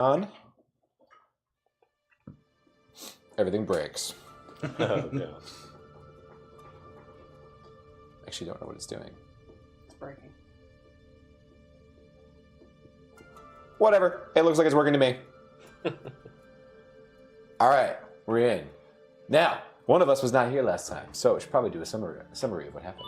on. Everything breaks. Oh, no. Actually, don't know what it's doing. It's breaking. Whatever. It looks like it's working to me. All right, we're in. Now, one of us was not here last time, so we should probably do a summary of what happened.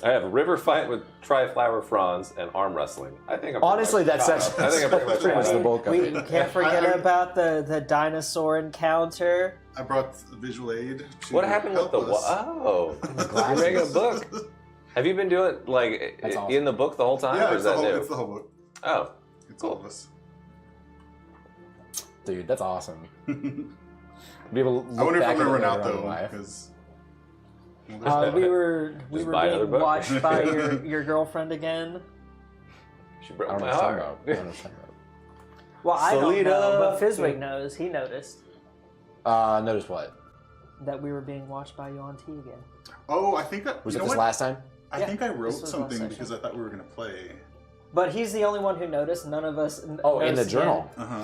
I have a river fight with tri-flower fronds and arm wrestling. I think I'm honestly, that's I think I'm pretty much the bulk of We it. can't forget about the dinosaur encounter. I brought visual aid. To What happened with the help us. You're making a book. Have you been doing like That's in the book the whole time? Yeah, or it's is the, that whole, new? it's the whole book. Oh, It's all of us. Dude, that's awesome. Be able to I look wonder if back I'm gonna at it run out later on in though, life. because We were Just buy another being book. watched by your girlfriend again. she I broke don't know my what you're heart. talking about. I don't know what you're talking Well, I don't Selena. know, but Fizwick knows. He noticed about. Notice what? that we were being watched by you on T again. oh, I think Was you it know this what? last time? I Yeah, think I this wrote was last something session. because I thought we were gonna play. But he's the only one who noticed. None of us. Oh, in the noticed journal. Uh-huh.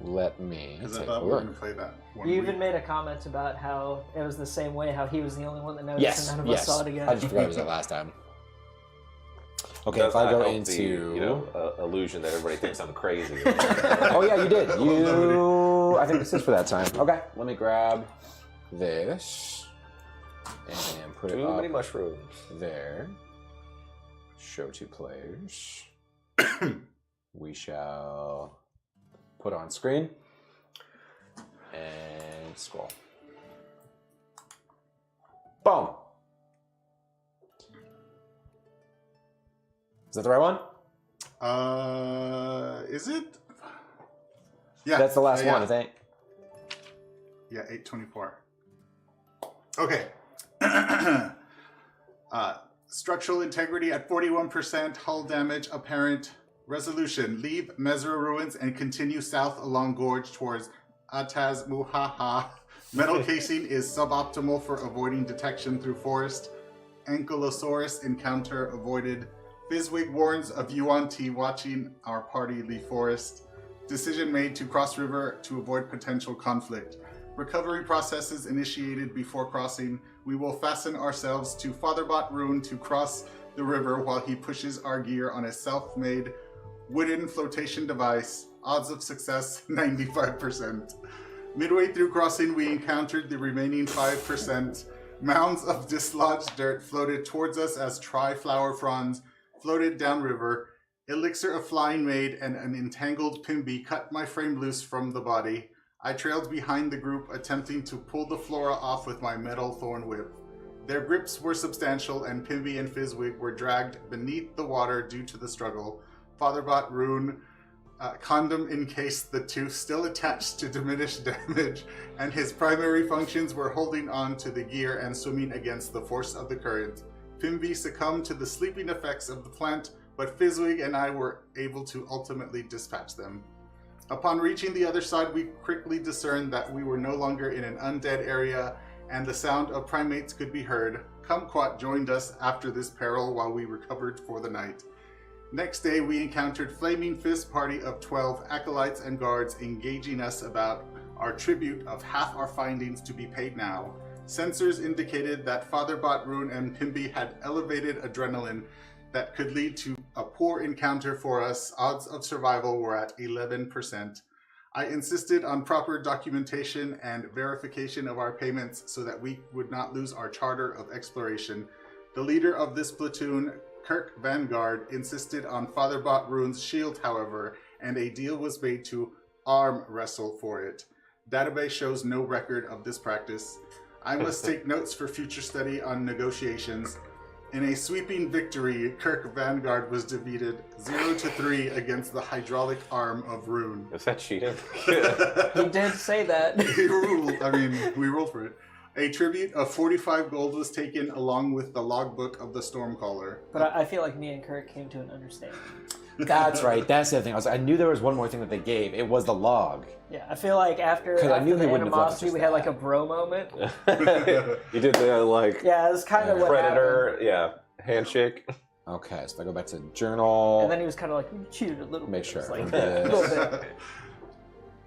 Let me Because I take thought a we were look. gonna play that one You week. even made a comment about how it was the same way, how he was the only one that noticed, Yes, and none of yes. us saw it again. I just forgot it was that last time. Okay, Does if I not go help into... the, illusion that everybody thinks I'm crazy. Oh yeah, you did. You... I think this is for that time. Okay, let me grab this and put it Too many up mushrooms. there. Show to players. We shall put on screen and scroll. Boom. Is that the right one? Is it? Yeah. That's the last yeah. one, I think. Yeah, 824. Okay. Structural integrity at 41%, hull damage apparent. Resolution: leave Mesra ruins and continue south along gorge towards Ataz Muhaha. Metal casing is suboptimal for avoiding detection through forest. Ankylosaurus encounter avoided. Fizwig warns of Yuan T watching our party leave forest. Decision made to cross river to avoid potential conflict. Recovery processes initiated before crossing. We will fasten ourselves to Fatherbot Rune to cross the river while he pushes our gear on a self-made wooden flotation device. Odds of success 95%. Midway through crossing, we encountered the remaining 5%. Mounds of dislodged dirt floated towards us as tri-flower fronds floated downriver. Elixir of Flying Maid and an entangled Pimby cut my frame loose from the body. I trailed behind the group, attempting to pull the flora off with my metal thorn whip. Their grips were substantial, and Pimby and Fizwig were dragged beneath the water due to the struggle. Fatherbot Rune condom encased the tooth, still attached to diminish damage, and his primary functions were holding on to the gear and swimming against the force of the current. Pimby succumbed to the sleeping effects of the plant, but Fizwig and I were able to ultimately dispatch them. Upon reaching the other side, we quickly discerned that we were no longer in an undead area, and the sound of primates could be heard. Kumquat joined us after this peril while we recovered for the night. Next day, we encountered Flaming Fist party of 12 acolytes and guards engaging us about our tribute of half our findings to be paid now. Sensors indicated that Fatherbot Rune and Pimby had elevated adrenaline that could lead to a poor encounter for us. Odds of survival were at 11%. I insisted on proper documentation and verification of our payments so that we would not lose our charter of exploration. The leader of this platoon, Kirk Vanguard, insisted on Fatherbot Rune's shield, however, and a deal was made to arm wrestle for it. Database shows no record of this practice. I must take notes for future study on negotiations. In a sweeping victory, Kirk Vanguard was defeated 0-3 against the hydraulic arm of Rune. Is that cheating? He did say that. He ruled. I mean, we rolled for it. A tribute of 45 gold was taken along with the logbook of the Stormcaller. But I feel like me and Kirk came to an understanding. That's right. That's the other thing. I knew there was one more thing that they gave. It was the log. Yeah, I feel like after I knew the he wouldn't have left us animosity, just we had that. like a bro moment. You did the Yeah, it's kind of what predator, handshake. Okay, so if I go back to journal. And then he was kind of like, you cheated a little Make bit. sure. It was like, Okay. a little bit.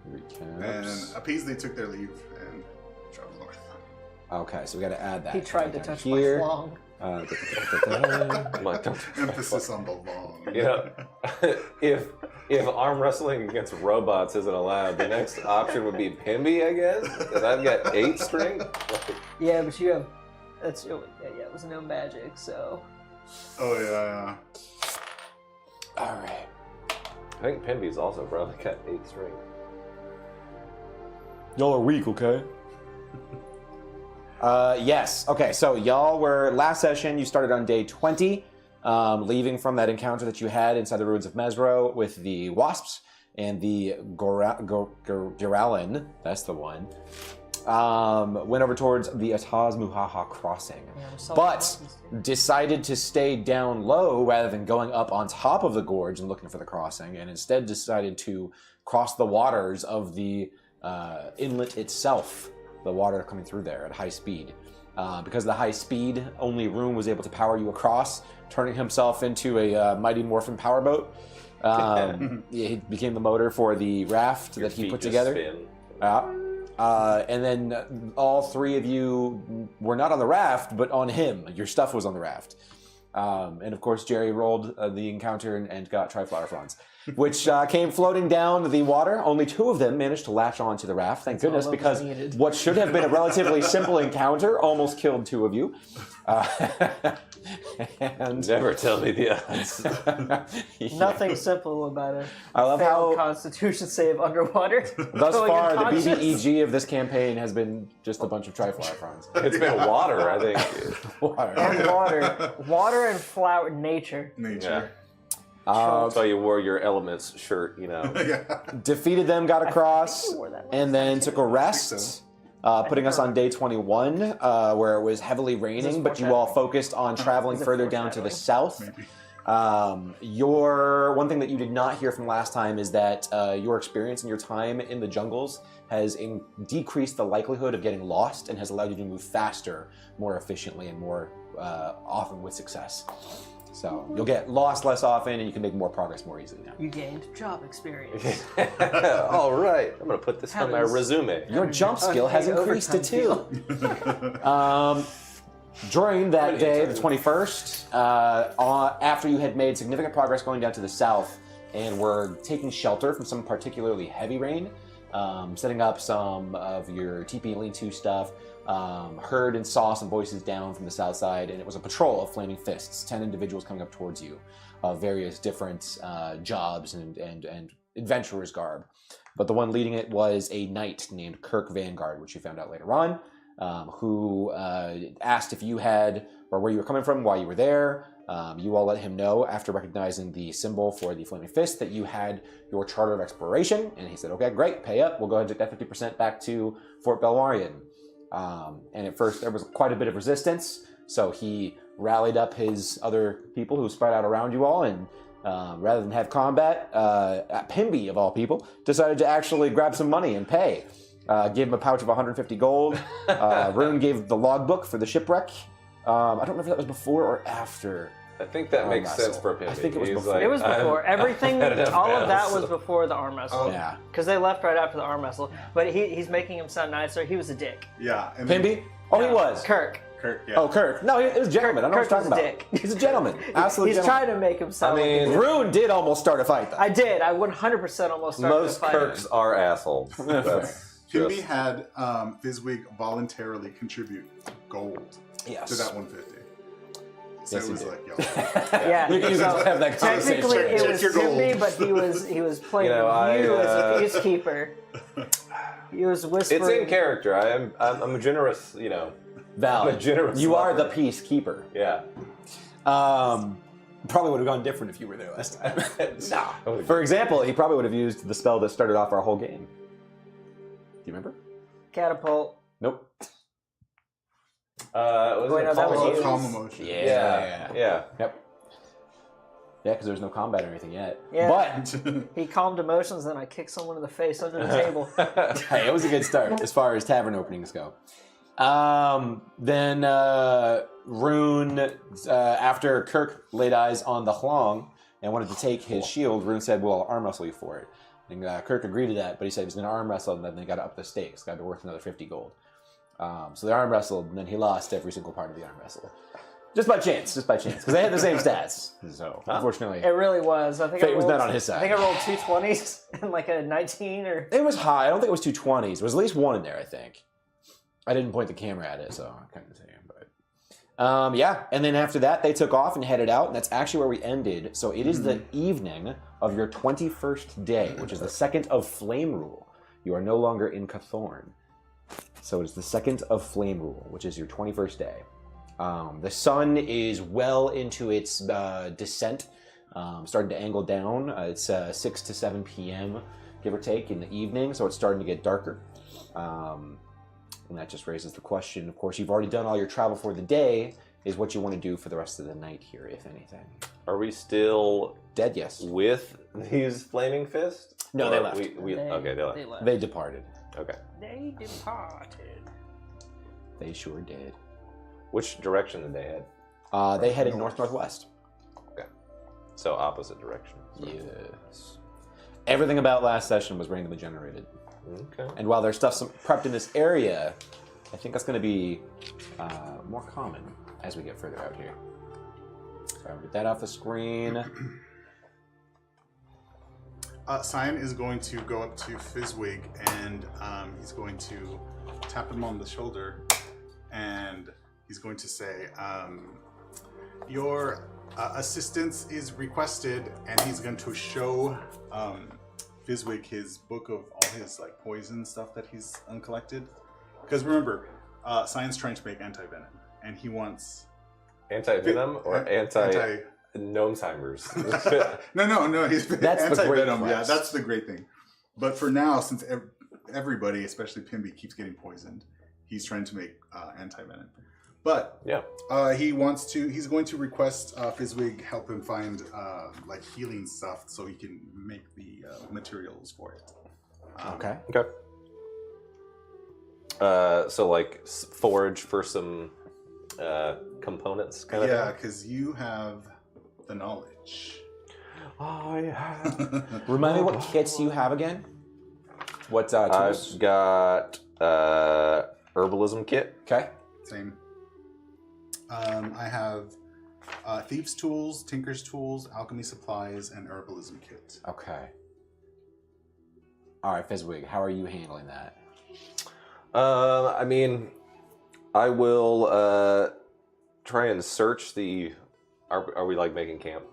And Recaps. Appeasley took their leave and traveled north. Okay, so we got to add that. He tried to down touch here. my long. I'm like, don't Emphasis on the long. Yeah. if arm wrestling against robots isn't allowed, the next option would be Pimby, I guess. Because I've got 8 strength. Yeah, but you have. It was no magic, so. Oh yeah. All right. I think Pimby's also probably got 8 strength. Y'all are weak, okay? Yes. Okay, so y'all were, last session, you started on day 20, leaving from that encounter that you had inside the ruins of Mesro with the wasps and the Goralin, that's the one, went over towards the Ataz Muhaha crossing. But decided to stay down low rather than going up on top of the gorge and looking for the crossing, and instead decided to cross the waters of the inlet itself, the water coming through there at high speed. Because of the high speed, only Rune was able to power you across, turning himself into a Mighty Morphin powerboat. He became the motor for the raft that he put together. And then all 3 of you were not on the raft, but on him. Your stuff was on the raft. And of course, Jerry rolled the encounter and got Triflower Fronds, which came floating down the water. Only 2 of them managed to latch onto the raft, thank goodness, because what should have been a relatively simple encounter almost killed 2 of you. And Never tell me the odds. Nothing simple about it. I love Failed how Constitution save underwater. thus Going far the unconscious. BBEG of this campaign has been just a bunch of Triflower Fronds. It's been water, I think. And water and flower, nature. Nature. That's why you wore your elements shirt, you know. Defeated them, got across, wore that and then took a rest, putting us on day 21, where it was heavily raining, but you all focused on traveling further down to the south. One thing that you did not hear from last time is that your experience and your time in the jungles has decreased the likelihood of getting lost and has allowed you to move faster, more efficiently, and more often with success. So you'll get lost less often, and you can make more progress more easily now. You gained job experience. All right, I'm gonna put this on my resume. Your jump skill has increased to 2. During that day, the 21st, after you had made significant progress going down to the south and were taking shelter from some particularly heavy rain, setting up some of your TP lean-to stuff, heard and saw some voices down from the south side, and it was a patrol of Flaming Fists, 10 individuals coming up towards you, of various different jobs and adventurer's garb. But the one leading it was a knight named Kirk Vanguard, which you found out later on, who asked if you had, or where you were coming from, why you were there. You all let him know after recognizing the symbol for the Flaming Fist that you had your Charter of Exploration, and he said, okay, great, pay up, we'll go ahead and take that 50% back to Fort Belwarian. And at first there was quite a bit of resistance, so he rallied up his other people who spread out around you all, and rather than have combat, Pimby, of all people, decided to actually grab some money and pay. Gave him a pouch of 150 gold. Rune gave the logbook for the shipwreck. I don't remember if that was before or after. I think that makes sense for Pimby. I think it was He's before. like, It was before. Everything, I've had enough all of that battles. was before the arm wrestle. Yeah. Because they left right after the arm wrestle. But he's making him sound nicer. He was a dick. Yeah. And Pimby? Oh, he was. Kirk. Kirk, yeah. Oh, Kirk. No, he was a gentleman. I know what Kirk you're talking was a about. dick. He's a gentleman. Absolutely He's gentleman. trying to make him sound I mean, like a dick. Rune did almost start a fight, though. I did. I 100% almost started Most the fight. Kirks are assholes. That's Pimby just- had Fizwig voluntarily contribute gold Yes. to that 150. So Yes, it was he did. like, yo. Yeah. We can use so it to have that conversation. technically, it Check was your gold. Timmy, but he was playing You know, you as a peacekeeper. He was whispering. It's in character. I'm a generous, you know. Val, I'm a generous you are the lover. peacekeeper. Yeah. Probably would have gone different if you were there last time. No. For example, he probably would have used the spell that started off our whole game. Do you remember? Catapult. Nope. Was Wait, it no, that was Calm you. Calm Emotions? emotion. Yeah. Yep. Yeah, because there's no combat or anything yet. Yeah. But He calmed emotions, then I kicked someone in the face under the table. hey, it was a good start as far as tavern openings go. Then Rune, after Kirk laid eyes on the Hlong and wanted to take his shield, Rune said, "Well, I'll arm wrestle you for it." And Kirk agreed to that, but he said he was going to arm wrestle, and then they got to up the stakes. Got to be worth another 50 gold. So they arm wrestled, and then he lost every single part of the arm wrestle. Just by chance, because they had the same stats. So, unfortunately, It really was. I think fate I was rolled, not on his side. I think I rolled 2 20s and like a 19 or... It was high. I don't think it was 2 20s. There was at least one in there, I think. I didn't point the camera at it, so I couldn't see him. But yeah, and then after that, they took off and headed out, and that's actually where we ended. So it is the evening of your 21st day, which is the second of Flame Rule. You are no longer in Cathorn. So it's the second of Flame Rule, which is your 21st day. The sun is well into its descent, starting to angle down. It's 6 to 7 p.m., give or take, in the evening, so it's starting to get darker. And that just raises the question, of course, you've already done all your travel for the day, is what you want to do for the rest of the night here, if anything. Are we still Dead, yes. with these flaming fists? No, they Or left. Okay, they left. They departed. Okay. They departed. They sure did. Which direction did they head? They headed north-northwest. Okay. So opposite direction. Yes. Everything about last session was randomly generated. Okay. And while there's stuff prepped in this area, I think that's going to be more common as we get further out here. So I'll get that off the screen. Cyan is going to go up to Fizzwig and he's going to tap him on the shoulder and he's going to say, your assistance is requested, and he's going to show Fizzwig his book of all his like poison stuff that he's uncollected. Because remember, Cyan's trying to make anti-venom, and he wants... Anti-venom or anti-Gnomesheimer's? No. He's That's the great anti-venom. Yeah, quest. that's the great thing. But for now, since everybody, especially Pimby, keeps getting poisoned, he's trying to make anti-venom. But Yeah. he's going to request Fizzwig help him find like healing stuff so he can make the materials for it. Okay. Okay. So like forage for some components, kind of. Yeah, because you have the knowledge. I have. Remind me what kits you have again? What tools? I've got herbalism kit. Okay. Same. I have thieves' tools, tinker's tools, alchemy supplies, and herbalism kit. Okay. All right, Fizzwig, how are you handling that? I mean, I will try and search the. Are we like making camp?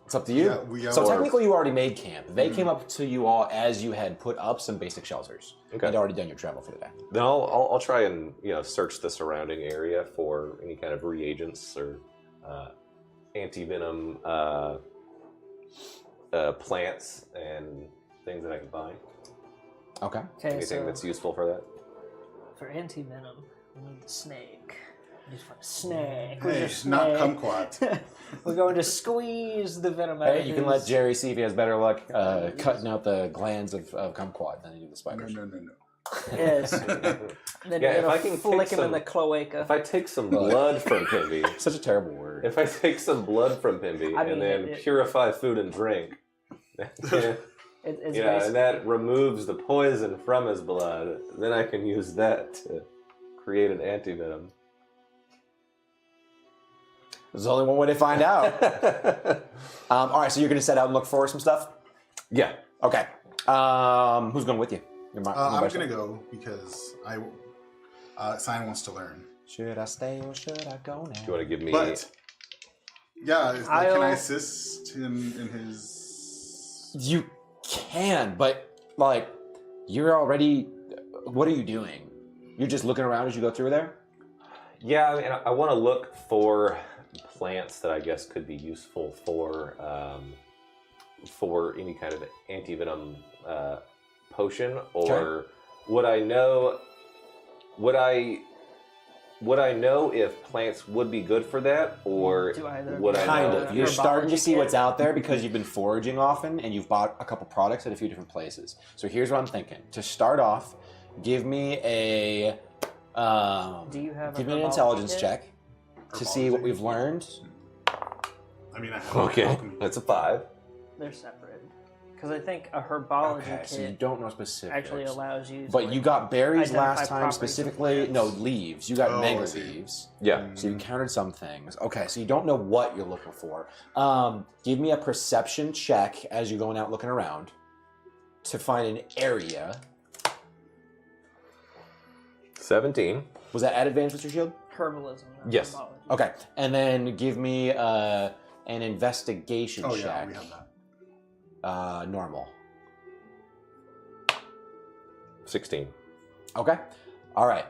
It's up to you. Yeah, we So are- technically, you already made camp. They came up to you all as you had put up some basic shelters. Okay. You'd already done your travel for the day. Then I'll try and search the surrounding area for any kind of reagents or anti-venom plants and things that I can find. Okay. Okay, Anything so that's useful for that. for anti-venom, we need the snake. We just find a snake. Where's Hey, your snake? not kumquat. We're going to squeeze the venom out Hey, of you can his- let Jerry see if he has better luck cutting out the glands of kumquat than you do the No, spiders. no. Yes. Then Yeah, you're if I gonna can flick take him in some- the cloaca. If I take some blood from Pimby, Such a terrible word. if I take some blood from Pimby I mean, and then it- purify food and drink, It's and that removes the poison from his blood, then I can use that to create an anti-venom. There's only one way to find out. All right, so you're going to set out and look for some stuff? Yeah. Okay. Who's going with you? I'm going to go because Cyan wants to learn. Should I stay or should I go now? Do you want to give me? But, yeah, can I I'll- assist him in his... You can, but, like, you're already... What are you doing? You're just looking around as you go through there? Yeah, I mean, I want to look for plants that I guess could be useful for any kind of anti-venom potion, or would I know if plants would be good for that, or Do either would I Kind know? of. You're starting to see what's out there because you've been foraging often and you've bought a couple products at a few different places. So here's what I'm thinking. To start off, give me a Do you have? Give a me an herbology intelligence kit? check to see what we've learned. I mean, I have Okay, alchemy. that's a 5. They're separate. Because I think a herbology Okay, so you kit don't know specifics. actually allows you. To, But you got berries identify last time properties of specifically. No, plants. leaves. You got Oh, mango I see. leaves. Yeah. So you encountered some things. Okay, so you don't know what you're looking for. Give me a perception check as you're going out looking around to find an area. 17. Was that at advantage with your shield? herbalism. Not Yes. herbology. Okay, and then give me an investigation Oh, check. yeah, we have that. Normal. 16. Okay. All right.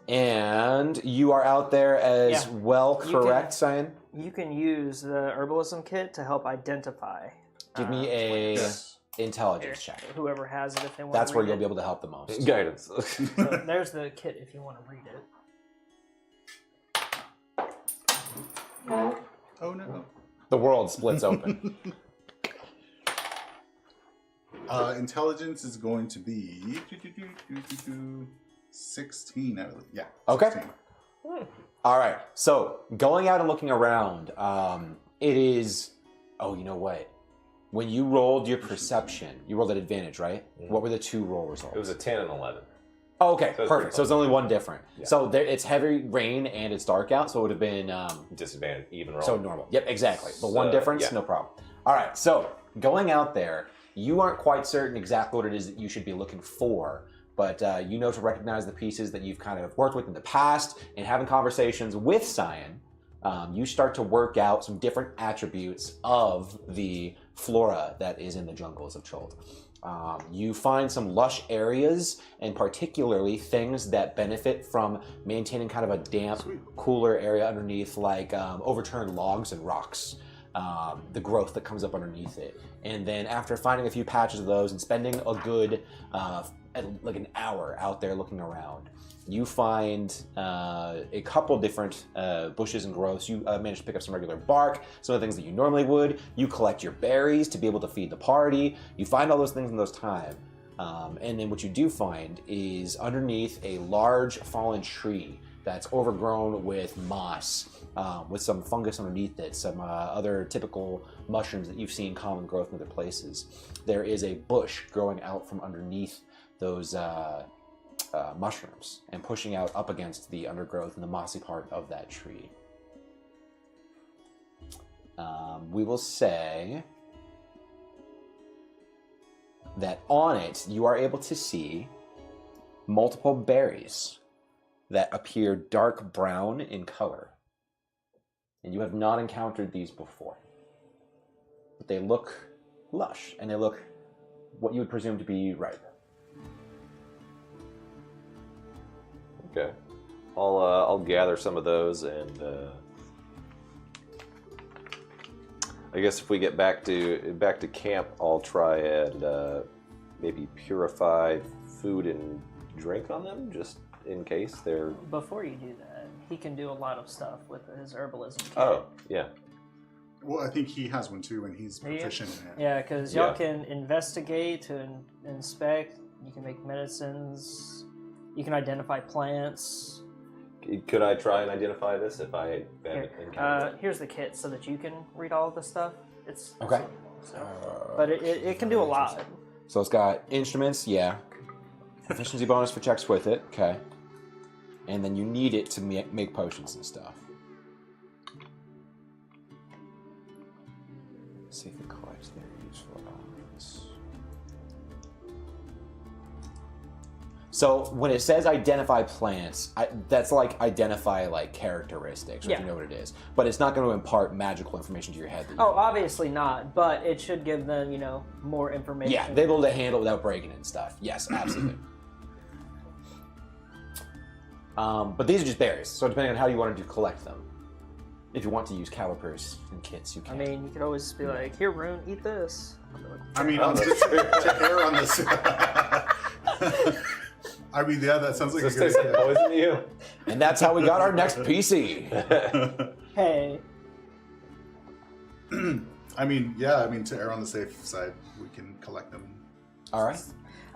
And you are out there as Yeah. well, You correct, can- Cyan? You can use the herbalism kit to help identify. Give me a plants. intelligence Here, check. Whoever has it, if they want. That's to where read you'll it. be able to help the most. Guidance. So there's the kit if you want to read it. Oh no. The world splits open. Intelligence is going to be 16, I believe. Yeah. Okay. 16. All right. So going out and looking around, it is. Oh, you know what? When you rolled your perception, you rolled at advantage, right? Mhm. What were the two roll results? It was a 10 and 11. Oh, okay, So it's perfect. So it's only one different. Yeah. So there, it's heavy rain and it's dark out, so it would have been Disadvantage, even roll. so normal. Yep, exactly. But one So, difference, yeah. no problem. All right, so going out there, you aren't quite certain exactly what it is that you should be looking for, but you know to recognize the pieces that you've kind of worked with in the past, and having conversations with Cyan, you start to work out some different attributes of the flora that is in the jungles of Chult. You find some lush areas, and particularly things that benefit from maintaining kind of a damp, Sweet. cooler area underneath, like overturned logs and rocks, the growth that comes up underneath it. And then after finding a few patches of those and spending a good, like an hour out there looking around, you find a couple different bushes and growths. You manage to pick up some regular bark, some of the things that you normally would. You collect your berries to be able to feed the party. You find all those things in those time. And then what you do find is underneath a large fallen tree that's overgrown with moss, with some fungus underneath it, some other typical mushrooms that you've seen common growth in other places. There is a bush growing out from underneath those mushrooms and pushing out up against the undergrowth and the mossy part of that tree. We will say that on it you are able to see multiple berries that appear dark brown in color. And you have not encountered these before. But they look lush, and they look what you would presume to be ripe. Okay. I'll gather some of those, and I guess if we get back to camp, I'll try and maybe purify food and drink on them, just in case they're. Before you do that, he can do a lot of stuff with his herbalism kit. Oh, yeah. Well, I think he has one too, and he's Do you? proficient in it. Yeah, because y'all Yeah. can investigate to inspect. You can make medicines. You can identify plants. Could I try and identify this if I haven't encountered it? Here's the kit so that you can read all of this stuff. It's Okay. so, but it can do a lot. So it's got instruments, yeah. Efficiency bonus for checks with it, okay. And then you need it to make potions and stuff. Let's see if it collects their useful elements. So when it says identify plants, that's like identify like characteristics, or if Yeah. you know what it is. But it's not going to impart magical information to your head. That you Oh, obviously not, but it should give them, more information. yeah, they're able to handle it without breaking it and stuff. Yes, absolutely. But these are just berries, so depending on how you want to collect them. If you want to use calipers and kits, you I can. mean, you could always be like, "Here, Rune, eat this." I'll be like, I mean, Oh, to err on this. I mean, yeah, that sounds like Does a this good taste like poison to you? And that's how we got our next PC. idea. "Hey, I mean, yeah, to err on the safe side, we can collect them All right.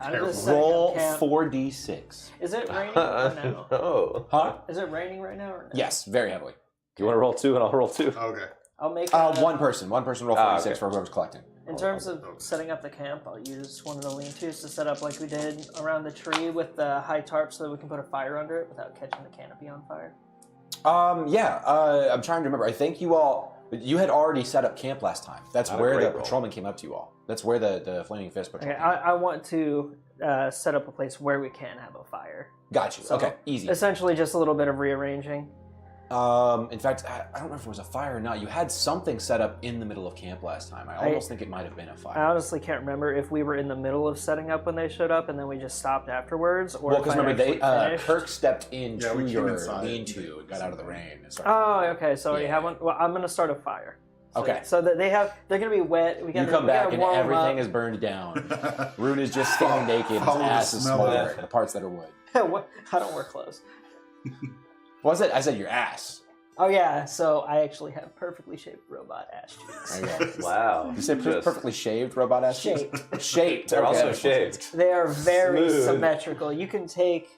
I'm just setting Roll up camp. 4d6. Is it raining or no? No. Huh? Is it raining right now or no? Yes, very heavily. You want to roll 2 and I'll roll 2? Okay. I'll make One person roll 4d6 okay. for whoever's collecting. In terms of setting up the camp, I'll use one of the lean-tos to set up like we did around the tree with the high tarp so that we can put a fire under it without catching the canopy on fire. I'm trying to remember. I think you had already set up camp last time. That's Not a where great the roll. patrolman came up to you all. That's where the Flaming Fist patrol Okay, came up. I want to set up a place where we can have a fire. Got you. So, Okay, easy. Essentially just a little bit of rearranging. In fact, I don't know if it was a fire or not. You had something set up in the middle of camp last time. I almost think it might have been a fire. I honestly can't remember if we were in the middle of setting up when they showed up and then we just stopped afterwards, or Well, if because I remember, actually finished. Kirk stepped into Yeah, we came your inside. lean-to and got out of the rain. And started- Oh, okay. So you Yeah. have one. Well, I'm gonna start a fire. So, Okay. So that they're gonna be wet. We You gotta, come we gotta back and warm 'em everything up. is burned down. Rune is just standing naked. His Follow the ass is smell of smoldering. it. The parts that are wood. What? I don't wear clothes. Well, I said your ass. Oh yeah. So I actually have perfectly shaped robot ass cheeks. There you go. Wow. You said Just- perfectly shaved robot ass cheeks? Shaped. Shaped. They're okay. also shaved. They are very Smooth. symmetrical. You can take.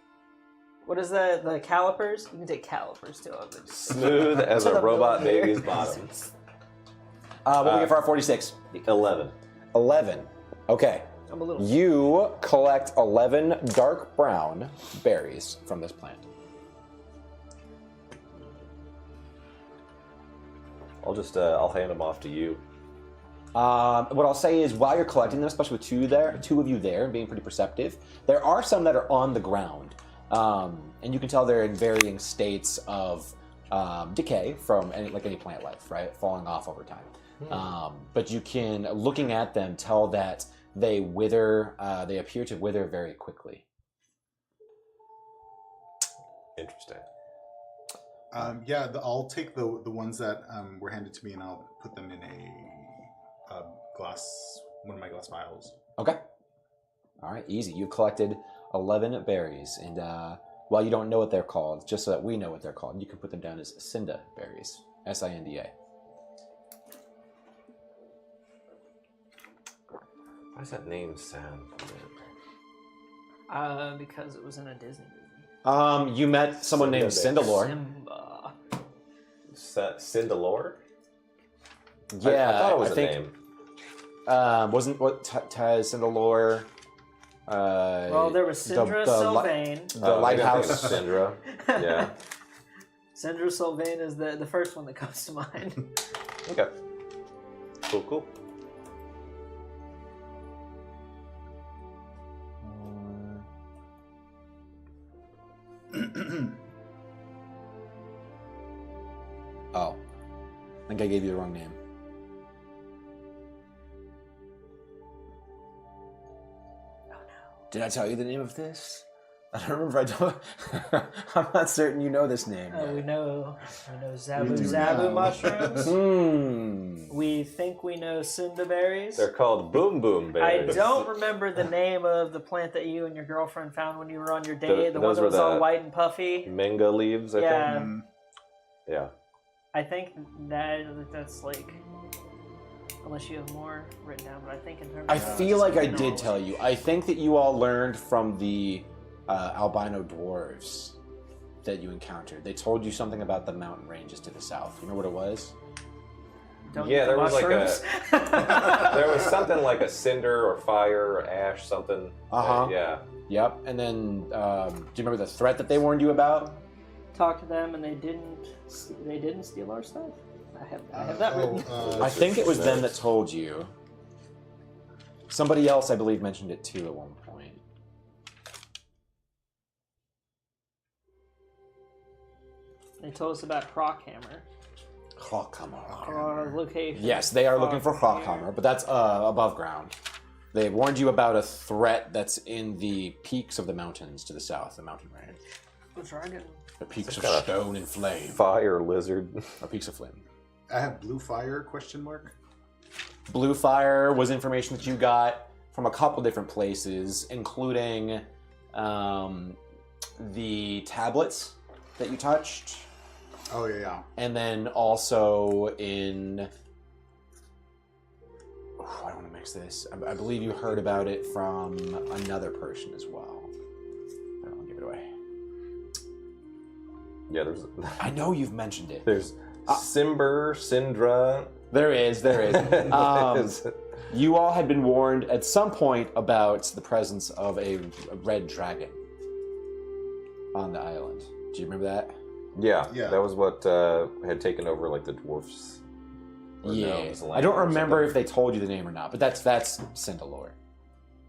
What is that? The calipers? You can take calipers to them. Smooth as To a the robot middle here. baby's bottom. What do we get for our 46? 11. 11. Okay. I'm a little. You collect 11 dark brown berries from this plant. I'll hand them off to you. What I'll say is, while you're collecting them, especially with two of you there, and being pretty perceptive, there are some that are on the ground, and you can tell they're in varying states of decay from any plant life, right, falling off over time. But you can, looking at them, tell that they wither. They appear to wither very quickly. Interesting. I'll take the ones that were handed to me, and I'll put them in a one of my glass vials. Okay. All right, easy. You've collected 11 berries, and while you don't know what they're called, just so that we know what they're called, you can put them down as Sinda berries. Sinda. Why does that name sound familiar? Because it was in a Disney movie. You met someone named Cindalore. Simba. Cindalore? Yeah, I thought it was a think. name. Wasn't what Taz Cindalore? Well, there was Syndra Sylvain. The lighthouse. Syndra. Yeah. Syndra Sylvain is the first one that comes to mind. Okay. Cool. Oh, I think I gave you the wrong name. Oh no. Did I tell you the name of this? I don't remember if I told. I'm not certain you know this name. We know Zabu We do Zabu know. mushrooms. We think we know Cinderberries. They're called Boom Boom I Berries. don't remember the name of the plant that you and your girlfriend found when you were on your date. The one those that were was all the- white and puffy. Mango leaves, I Yeah. think. Yeah. I think that's like, unless you have more written down, but I think in terms I of feel like I did minerals- tell you. I think that you all learned from the albino dwarves that you encountered. They told you something about the mountain ranges to the south. You know what it was? Don't Yeah, eat the there was like mushrooms. There was something like a cinder or fire or ash, something. Uh-huh. Yeah. Yep. And then, do you remember the threat that they warned you about? Talk to them, and they didn't steal our stuff. I have that written. I think it was them that told you. Somebody else, I believe, mentioned it too at one point. They told us about Crockhammer, Hawkhammer. our location. Yes, they are looking for Crockhammer. Hawkhammer, but that's above ground. They warned you about a threat that's in the peaks of the mountains to the south, the mountain range. The dragon. The peaks of Kind of stone and flame. Fire lizard. Or peaks of flame. I have blue fire ? Question mark. Blue fire was information that you got from a couple different places, including the tablets that you touched, Oh yeah. and then also in I don't want to mix this. I believe you heard about it from another person as well. I don't want to give it away. Yeah, there's. I know you've mentioned it. There's Simber, Syndra. There is. You all had been warned at some point about the presence of a red dragon on the island. Do you remember that? Yeah, Yeah. that was what had taken over like the dwarfs. Or Yeah. gnomes' I land don't or remember something. if they told you the name or not, but that's Cinderlore.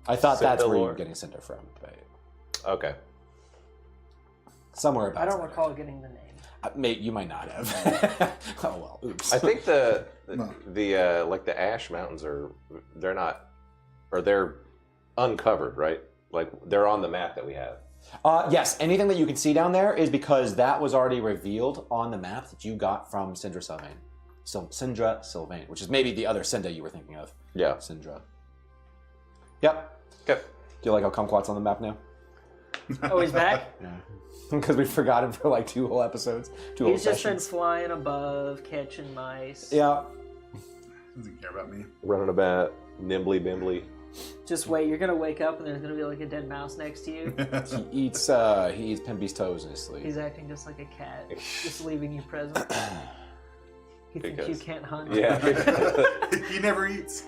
I thought that's where you were Cinderlore? getting Cinder from, but Okay. somewhere about I don't Cinder. recall getting the name. Mate, you might not have. Oh well, oops. I think the No. like the Ash Mountains they're uncovered, right? Like they're on the map that we have. Yes, anything that you can see down there is because that was already revealed on the map that you got from Syndra Sylvain. Syndra Sylvain, which is maybe the other Cinda you were thinking of. Yeah. Syndra. Yep. Okay. Do you like how Kumquat's on the map now? Oh, he's back? Yeah. Because we forgot him for like 2 whole episodes. 2 whole He's just been sessions. flying above, catching mice. Yeah. Doesn't care about me. Running about nimbly bimbly. Just wait, you're gonna wake up and there's gonna be like a dead mouse next to you. He eats Pimby's toes in his sleep. He's acting just like a cat, just leaving you present. You think you Because- can't hunt? Yeah. He never eats.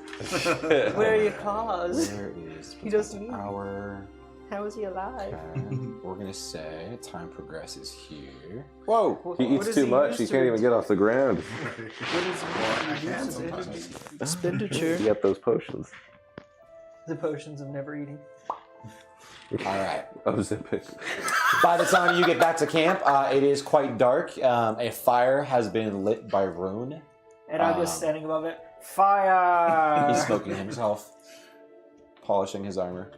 Where are your claws? There is He doesn't eat. our. How is he alive? We're gonna say time progresses here. Whoa! He eats too much. He can't even get off the ground. What is I can sometimes. expenditure? You got those potions. The potions of never eating. All right. Ozempic. By the time you get back to camp, it is quite dark. A fire has been lit by Rune. And I'm just standing above it. Fire! He's smoking himself, polishing his armor.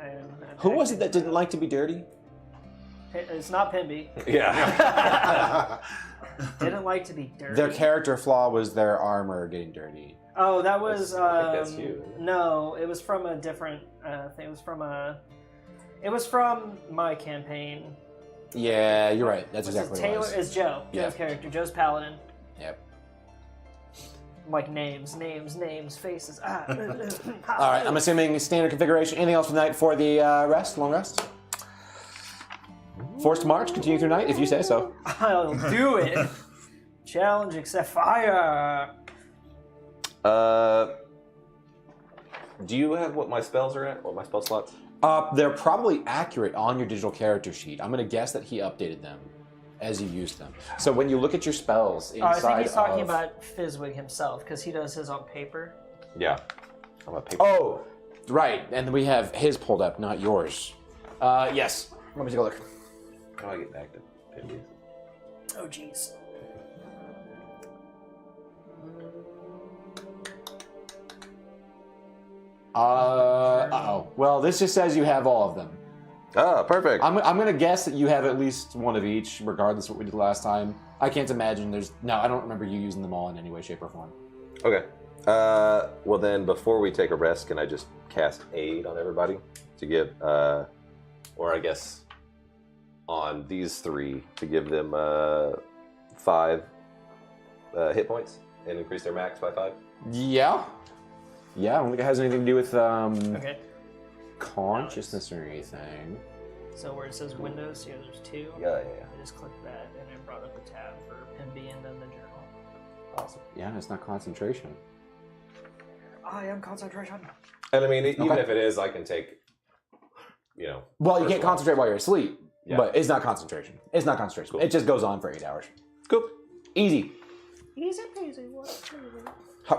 I'm Who was it acting- that didn't like to be dirty? It's not Pimby. Yeah. Didn't like to be dirty. Their character flaw was their armor getting dirty. Oh, that was. I think that's you. No, it was from a different thing. It was from my campaign. Yeah, you're right. That's Was exactly it what it Taylor? was. Is Joe. Yeah. Joe's character. Joe's paladin. Yep. Like names, faces. Ah. All right, I'm assuming standard configuration. Anything else for the night for the rest, long rest? Forced march, continue through night, if you say so. I'll do it. Challenge accept fire. Do you have what my spells are at? What my spell slots? They're probably accurate on your digital character sheet. I'm going to guess that he updated them as you used them. So when you look at your spells inside I think he's talking of- about Fizzwig himself because he does his on paper. Yeah. I'm a paper. Oh, right. And we have his pulled up, not yours. Yes. Let me take a look. How do I get back to Pimby's? Oh, jeez. Uh-oh. Well, this just says you have all of them. Ah, perfect. I'm going to guess that you have at least one of each, regardless of what we did last time. I can't imagine there's... No, I don't remember you using them all in any way, shape, or form. Okay. Well then, before we take a rest, can I just cast Aid on everybody to give, or I guess on these 3 to give them 5 hit points and increase their max by 5? Yeah. Yeah, I don't think it has anything to do with Okay. consciousness or anything. So where it says Windows, here there's 2. Yeah. I just clicked that and it brought up a tab for Pimby and then the journal. Awesome. Yeah, it's not concentration. I am concentration. And I mean, even Okay. if it is, I can take, Well, you First can't one. concentrate while you're asleep, Yeah. but it's not concentration. It's not concentration. Cool. It just goes on for 8 hours. Cool. Easy. Easy peasy.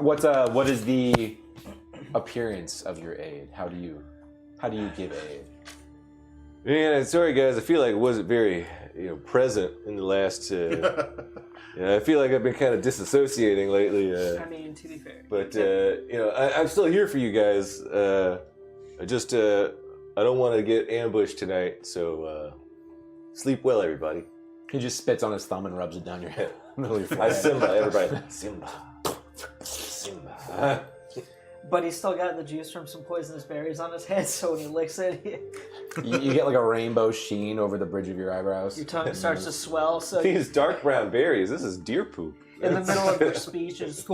What is the appearance of your aid? How do you give aid? Man, sorry guys, I feel like I wasn't very, present in the last. I feel like I've been kind of disassociating lately. I mean, to be fair. But I'm still here for you guys. I just I don't want to get ambushed tonight, so sleep well, everybody. He just spits on his thumb and rubs it down your head. Middle of your I forehead. Simba, everybody. Simba. But he's still got the juice from some poisonous berries on his head, so when he licks it, You get like a rainbow sheen over the bridge of your eyebrows. your tongue starts to swell. So These dark brown berries. This is deer poop. In the middle of your speech, it's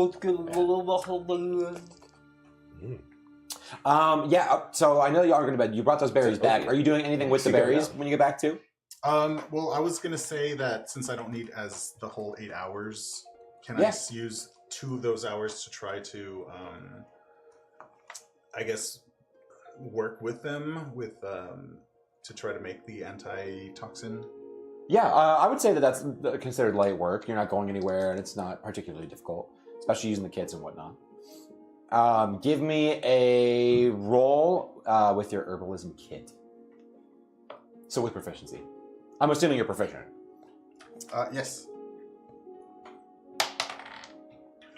Yeah. So I know you are going to bed. You brought those berries back. Okay. Are you doing anything with the Together berries now. when you get back too? Well, I was gonna say that since I don't need as the whole 8 hours, can I use 2 of those hours to try to, I guess, work with them to try to make the antitoxin? Yeah, I would say that that's considered light work. You're not going anywhere, and it's not particularly difficult, especially using the kits and whatnot. Give me a roll with your herbalism kit. So with proficiency. I'm assuming you're proficient. Yes.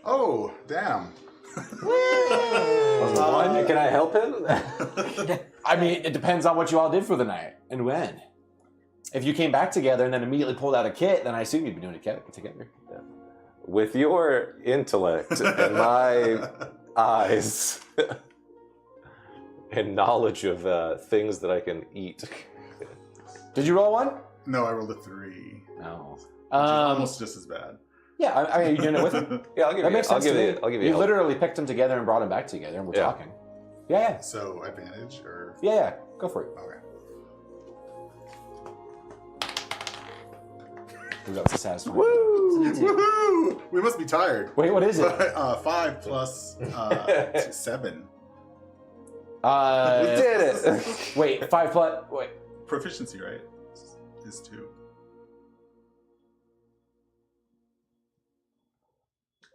Oh, damn. One? Can I help him? I mean, it depends on what you all did for the night and when. If you came back together and then immediately pulled out a kit, then I assume you'd be doing it together. Yeah. With your intellect and my eyes and knowledge of things that I can eat. Did you roll one? No, I rolled a 3. No. Which is almost just as bad. Yeah, I mean, are you doing it with him? Yeah, I'll give That you. makes I'll sense give to you. me. I'll give you. You help. literally picked them together and brought them back together, and we're talking. Yeah. So, advantage or... Yeah. Go for it. Okay. Ooh, that was a satisfying. Woo! Woohoo! We must be tired. Wait, what is it? 5 plus 7. We did it. Wait, 5 plus. Wait. Proficiency, right? Is 2.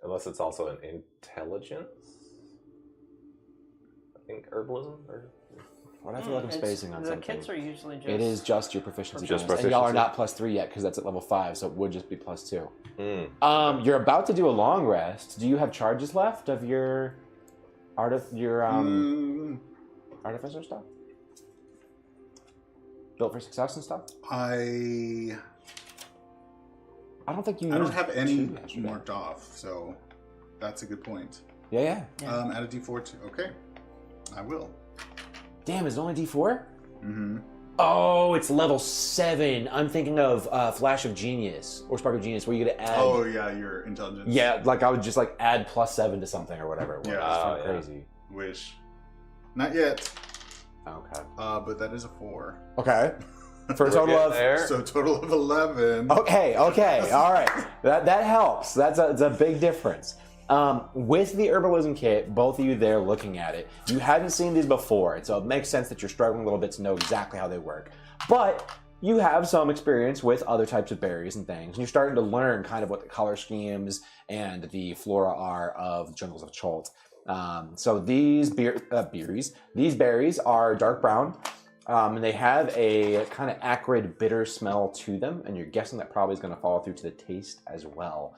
Unless it's also an intelligence. I think herbalism. Or... What I feel like I'm spacing on the something. kits are usually just. It is just your proficiency. Just bonus. And y'all are proficiency. not +3 yet because that's at level 5, so it would just be +2. Mm. You're about to do a long rest. Do you have charges left of your artificer stuff? Built for success and stuff? I don't think you. don't used have any 2 yesterday. marked off, so that's a good point. Yeah. Add a d4 too. Okay. I will. Damn, is it only D4? Mm-hmm. Oh, it's level 7. I'm thinking of Flash of Genius or Spark of Genius, where you get to add. Oh, yeah, your intelligence. Yeah, like I would just like add +7 to something or whatever. It was. Yeah. It's Oh, kinda crazy. Wish. Not yet. Okay. But that is a 4. Okay. For a We're total getting of. there. So total of 11. Okay. All right. That helps. That's a big difference. With the herbalism kit, both of you there looking at it, you hadn't seen these before, so it makes sense that you're struggling a little bit to know exactly how they work. But you have some experience with other types of berries and things, and you're starting to learn kind of what the color schemes and the flora are of the jungles of Cholt. So these berries are dark brown. And they have a kind of acrid, bitter smell to them, and you're guessing that probably is going to follow through to the taste as well.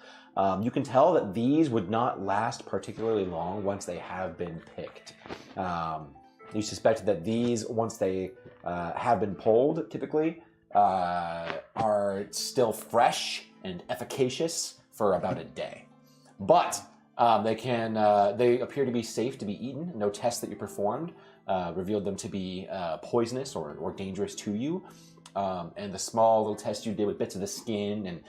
You can tell that these would not last particularly long once they have been picked. You suspect that these, once they have been pulled, typically, are still fresh and efficacious for about a day. But they appear to be safe to be eaten. No tests that you performed revealed them to be poisonous or dangerous to you. And the small little test you did with bits of the skin and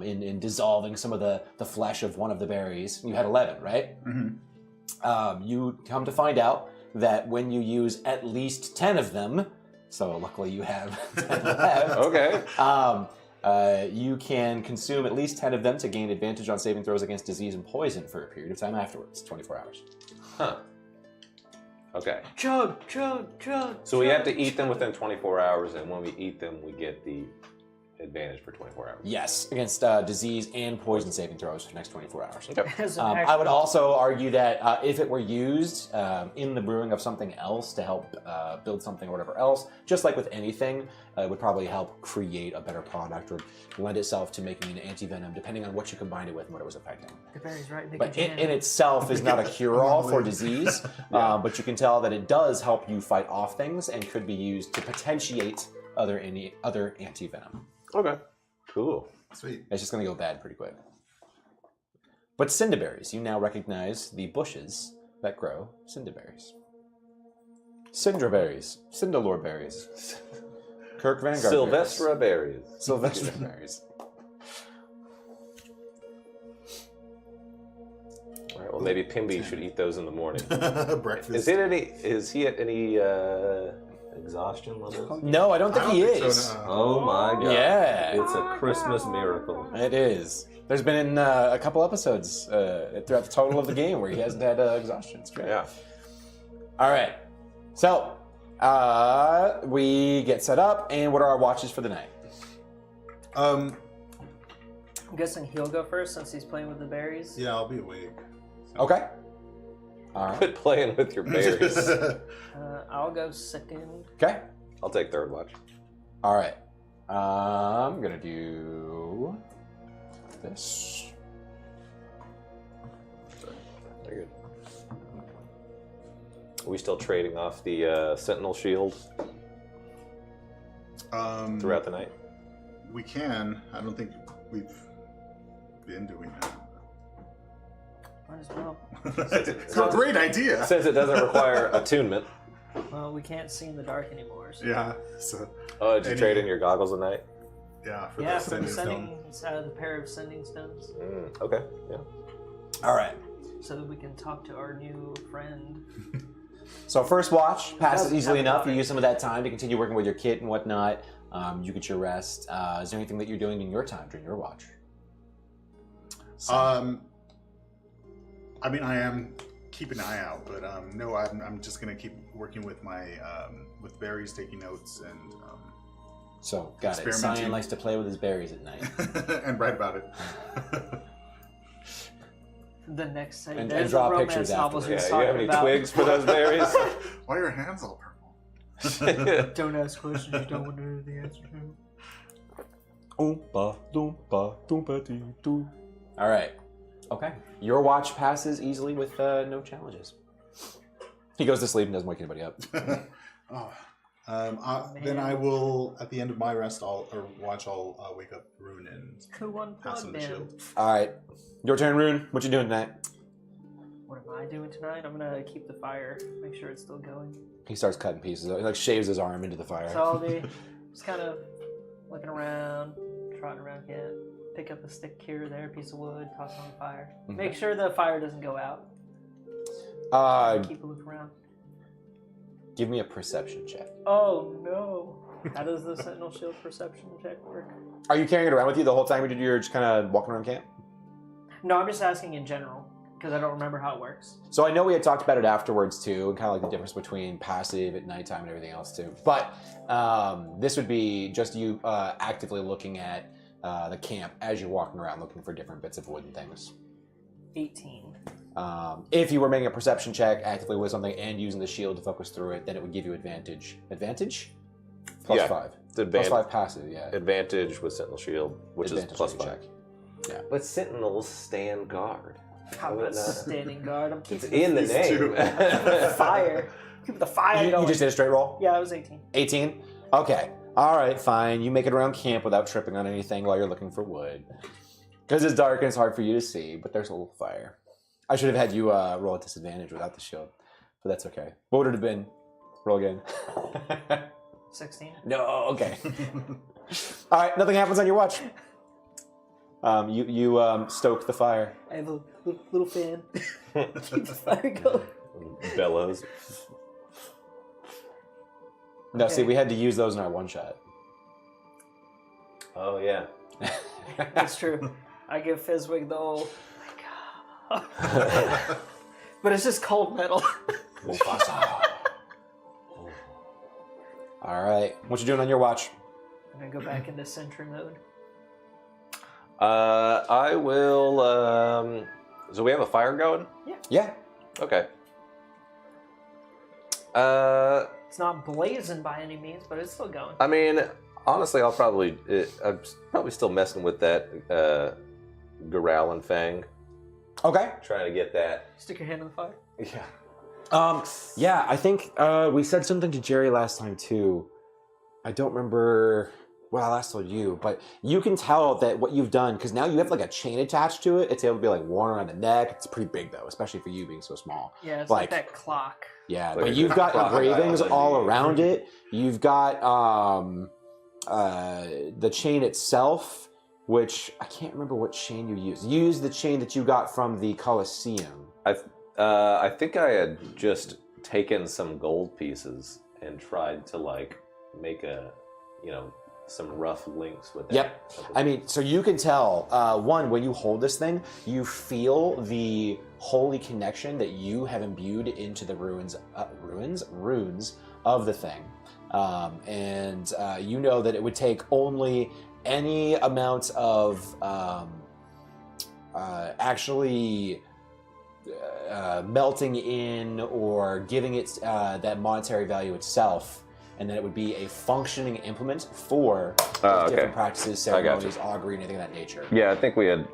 in dissolving some of the flesh of one of the berries, you had 11, right? Mm-hmm. You come to find out that when you use at least 10 of them, so luckily you have 10 left. Okay. You can consume at least 10 of them to gain advantage on saving throws against disease and poison for a period of time afterwards, 24 hours. Huh. Okay. Chug. So we have to eat them within 24 hours, and when we eat them, we get the advantage for 24 hours. Yes, against disease and poison saving throws for the next 24 hours. As an I would actual- also argue that if it were used in the brewing of something else to help build something or whatever else, just like with anything, it would probably help create a better product or lend itself to making an anti-venom, depending on what you combined it with and what it was affecting. The berry's right. But in itself is not a cure-all for disease, but you can tell that it does help you fight off things and could be used to potentiate other anti-venom. Okay. Cool. Sweet. It's just going to go bad pretty quick. But cinderberries, you now recognize the bushes that grow cinderberries. Cinderberries, Cinderlore berries, Kirk Vanguard Sylvestra berries. Sylvester berries. Well, maybe Pimby should eat those in the morning. Breakfast. Is he at any exhaustion level? No, I don't think he is. So, no. Oh my god. Yeah. It's a Christmas miracle. It is. There's been a couple episodes throughout the total of the game where he hasn't had exhaustion. It's great. Yeah. All right. So we get set up, and what are our watches for the night? I'm guessing he'll go first since he's playing with the berries. Yeah, I'll be awake. Okay. All right. Quit playing with your berries. I'll go second. Okay. I'll take third watch. All right. I'm gonna do this. Very good. Are we still trading off the Sentinel shield throughout the night? We can. I don't think we've been doing that. Might as well. It's a great idea. Since it doesn't require attunement. Well, we can't see in the dark anymore. So. Yeah. So. Oh, did you trade in your goggles at night? Yeah. For Yeah, the for the sending stone. the pair of sending stones, Okay. Yeah. All right. so that we can talk to our new friend. So first watch passes Doesn't easily have enough. You water. use some of that time to continue working with your kit and whatnot. You get your rest. Is there anything that you're doing in your time during your watch? I mean, I am keeping an eye out, but no, I'm just gonna keep working with my with berries, taking notes, and So got it. Experimenting. Cyan likes to play with his berries at night. and write about it. The next set, And there's draw the romance pictures novels afterwards. he Yeah. was You have talking any about. twigs for those berries? Why are your hands all purple? Don't ask questions you don't want to know the answer to. Oompa doompa doompa dee doo. All right. Okay. Your watch passes easily with no challenges. He goes to sleep and doesn't wake anybody up. Then I will, at the end of my rest, I'll wake up Rune and Who won pass him the Bloodman? shield. All right. Your turn, Rune. What you doing tonight? What am I doing tonight? I'm gonna keep the fire, make sure it's still going. He starts cutting pieces. He like shaves his arm into the fire. So I'll be just kind of looking around, trotting around camp, pick up a stick here or there, piece of wood, toss it on the fire. Mhm. Make sure the fire doesn't go out. Keep a look around. Give me a perception check. Oh no! How does the Sentinel Shield perception check work? Are you carrying it around with you the whole time you're just kind of walking around camp? No, I'm just asking in general because I don't remember how it works. So I know we had talked about it afterwards too, and kind of like the difference between passive at nighttime and everything else too. But this would be just you actively looking at the camp as you're walking around, looking for different bits of wood and things. 18. If you were making a perception check actively with something and using the shield to focus through it, then it would give you advantage. Advantage? Plus Yeah. 5. It's Plus 5 passive, yeah. Advantage with Sentinel Shield, which Advantage is plus on your 5. check. Yeah. But Sentinels stand guard. I'm Well, not standing guard. I'm It's keeping in the These name. two. the fire. Keep the fire You going. just did a straight roll? Yeah, I was 18. 18? Okay. All right, fine. You make it around camp without tripping on anything while you're looking for wood. Because it's dark and it's hard for you to see, but there's a little fire. I should have had you roll a disadvantage without the shield, but that's okay. What would it have been? Roll again. 16. No, okay. All right, nothing happens on your watch. You stoke the fire. I have a little fan. Keep the fire going. Bellows. No, see, Okay. we had to use those in our one shot. Oh, yeah. That's true. I give Fizzwig the old. Oh my god. But it's just cold metal. Mufasa. All right, what you doing on your watch? I'm gonna go back into sentry mode. I will. So we have a fire going? Yeah. Okay. It's not blazing by any means, but it's still going. I mean, honestly, I'm probably still messing with that Goralin Fang. Okay. Trying to get that. Stick your hand in the fire. Yeah. Yeah, I think we said something to Jerry last time too. I don't remember what I last told you, but you can tell that what you've done, because now you have like a chain attached to it. It's able to be like worn around the neck. It's pretty big though, especially for you being so small. Yeah, it's Like- like that clock. Yeah, Like but a you've got crocodile engravings on all the- around it. You've got the chain itself, which I can't remember what chain you used. You used the chain that you got from the Colosseum. I think I had just taken some gold pieces and tried to like make some rough links with it. Yep. I mean, so you can tell, one, when you hold this thing, you feel the holy connection that you have imbued into the runes of the thing. And you know that it would take only any amount of actually melting in or giving it that monetary value itself, and then it would be a functioning implement for different practices, ceremonies, augury, anything of that nature. Yeah, I think we had.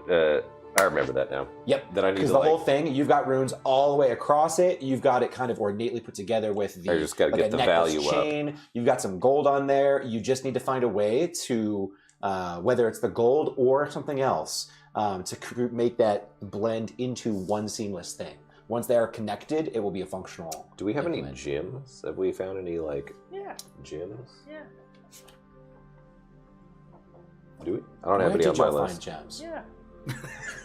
I remember that now. Yep. That I need because to the whole thing, you've got runes all the way across it. You've got it kind of ornately put together with the. I just got to get the value chain. up. You've got some gold on there. You just need to find a way to, whether it's the gold or something else, to make that blend into one seamless thing. Once they are connected, it will be a functional. Do we have implement. any gems? Have we found any gems? Yeah. Do we? I don't have any on my list. Find gems. Yeah.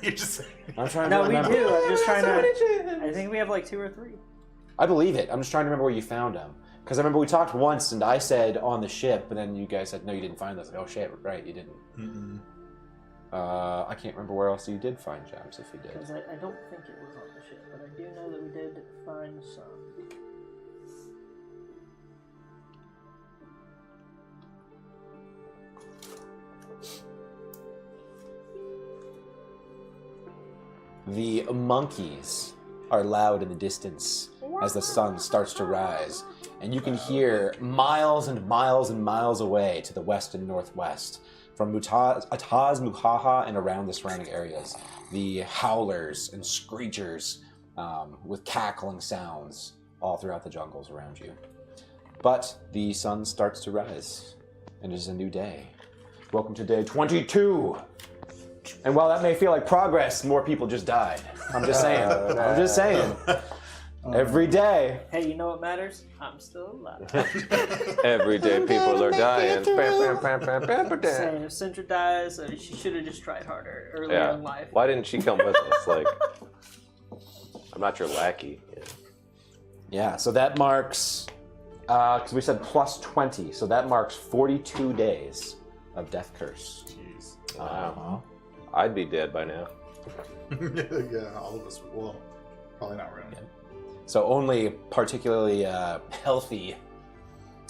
You're just I'm trying to No, we remember. do. I'm just trying to. I think we have like 2 or 3. I believe it. I'm just trying to remember where you found them. Because I remember we talked once, and I said on the ship, and then you guys said no, you didn't find those. Like, oh shit, right, you didn't. Mm-mm. I can't remember where else you did find gems if you did. Because I don't think it was on the ship, but I do know that we did find some. The monkeys are loud in the distance as the sun starts to rise, and you can hear miles and miles and miles away to the west and northwest from Ataz, Muhaha, and around the surrounding areas, the howlers and screechers with cackling sounds all throughout the jungles around you. But the sun starts to rise, and it is a new day. Welcome to day 22. And while that may feel like progress, more people just died. I'm just saying. I'm just saying. Every day. Hey, you know what matters? I'm still alive. Every day people are dying. Saying if Sindra dies, she should have just tried harder earlier in life. Why didn't she come with us? Like, I'm not your lackey. Yeah, so that marks, because we said plus 20, so that marks 42 days of Death Curse. Jeez. Wow. I'd be dead by now. Yeah, all of us. Well, probably not really. Yeah. So only particularly healthy,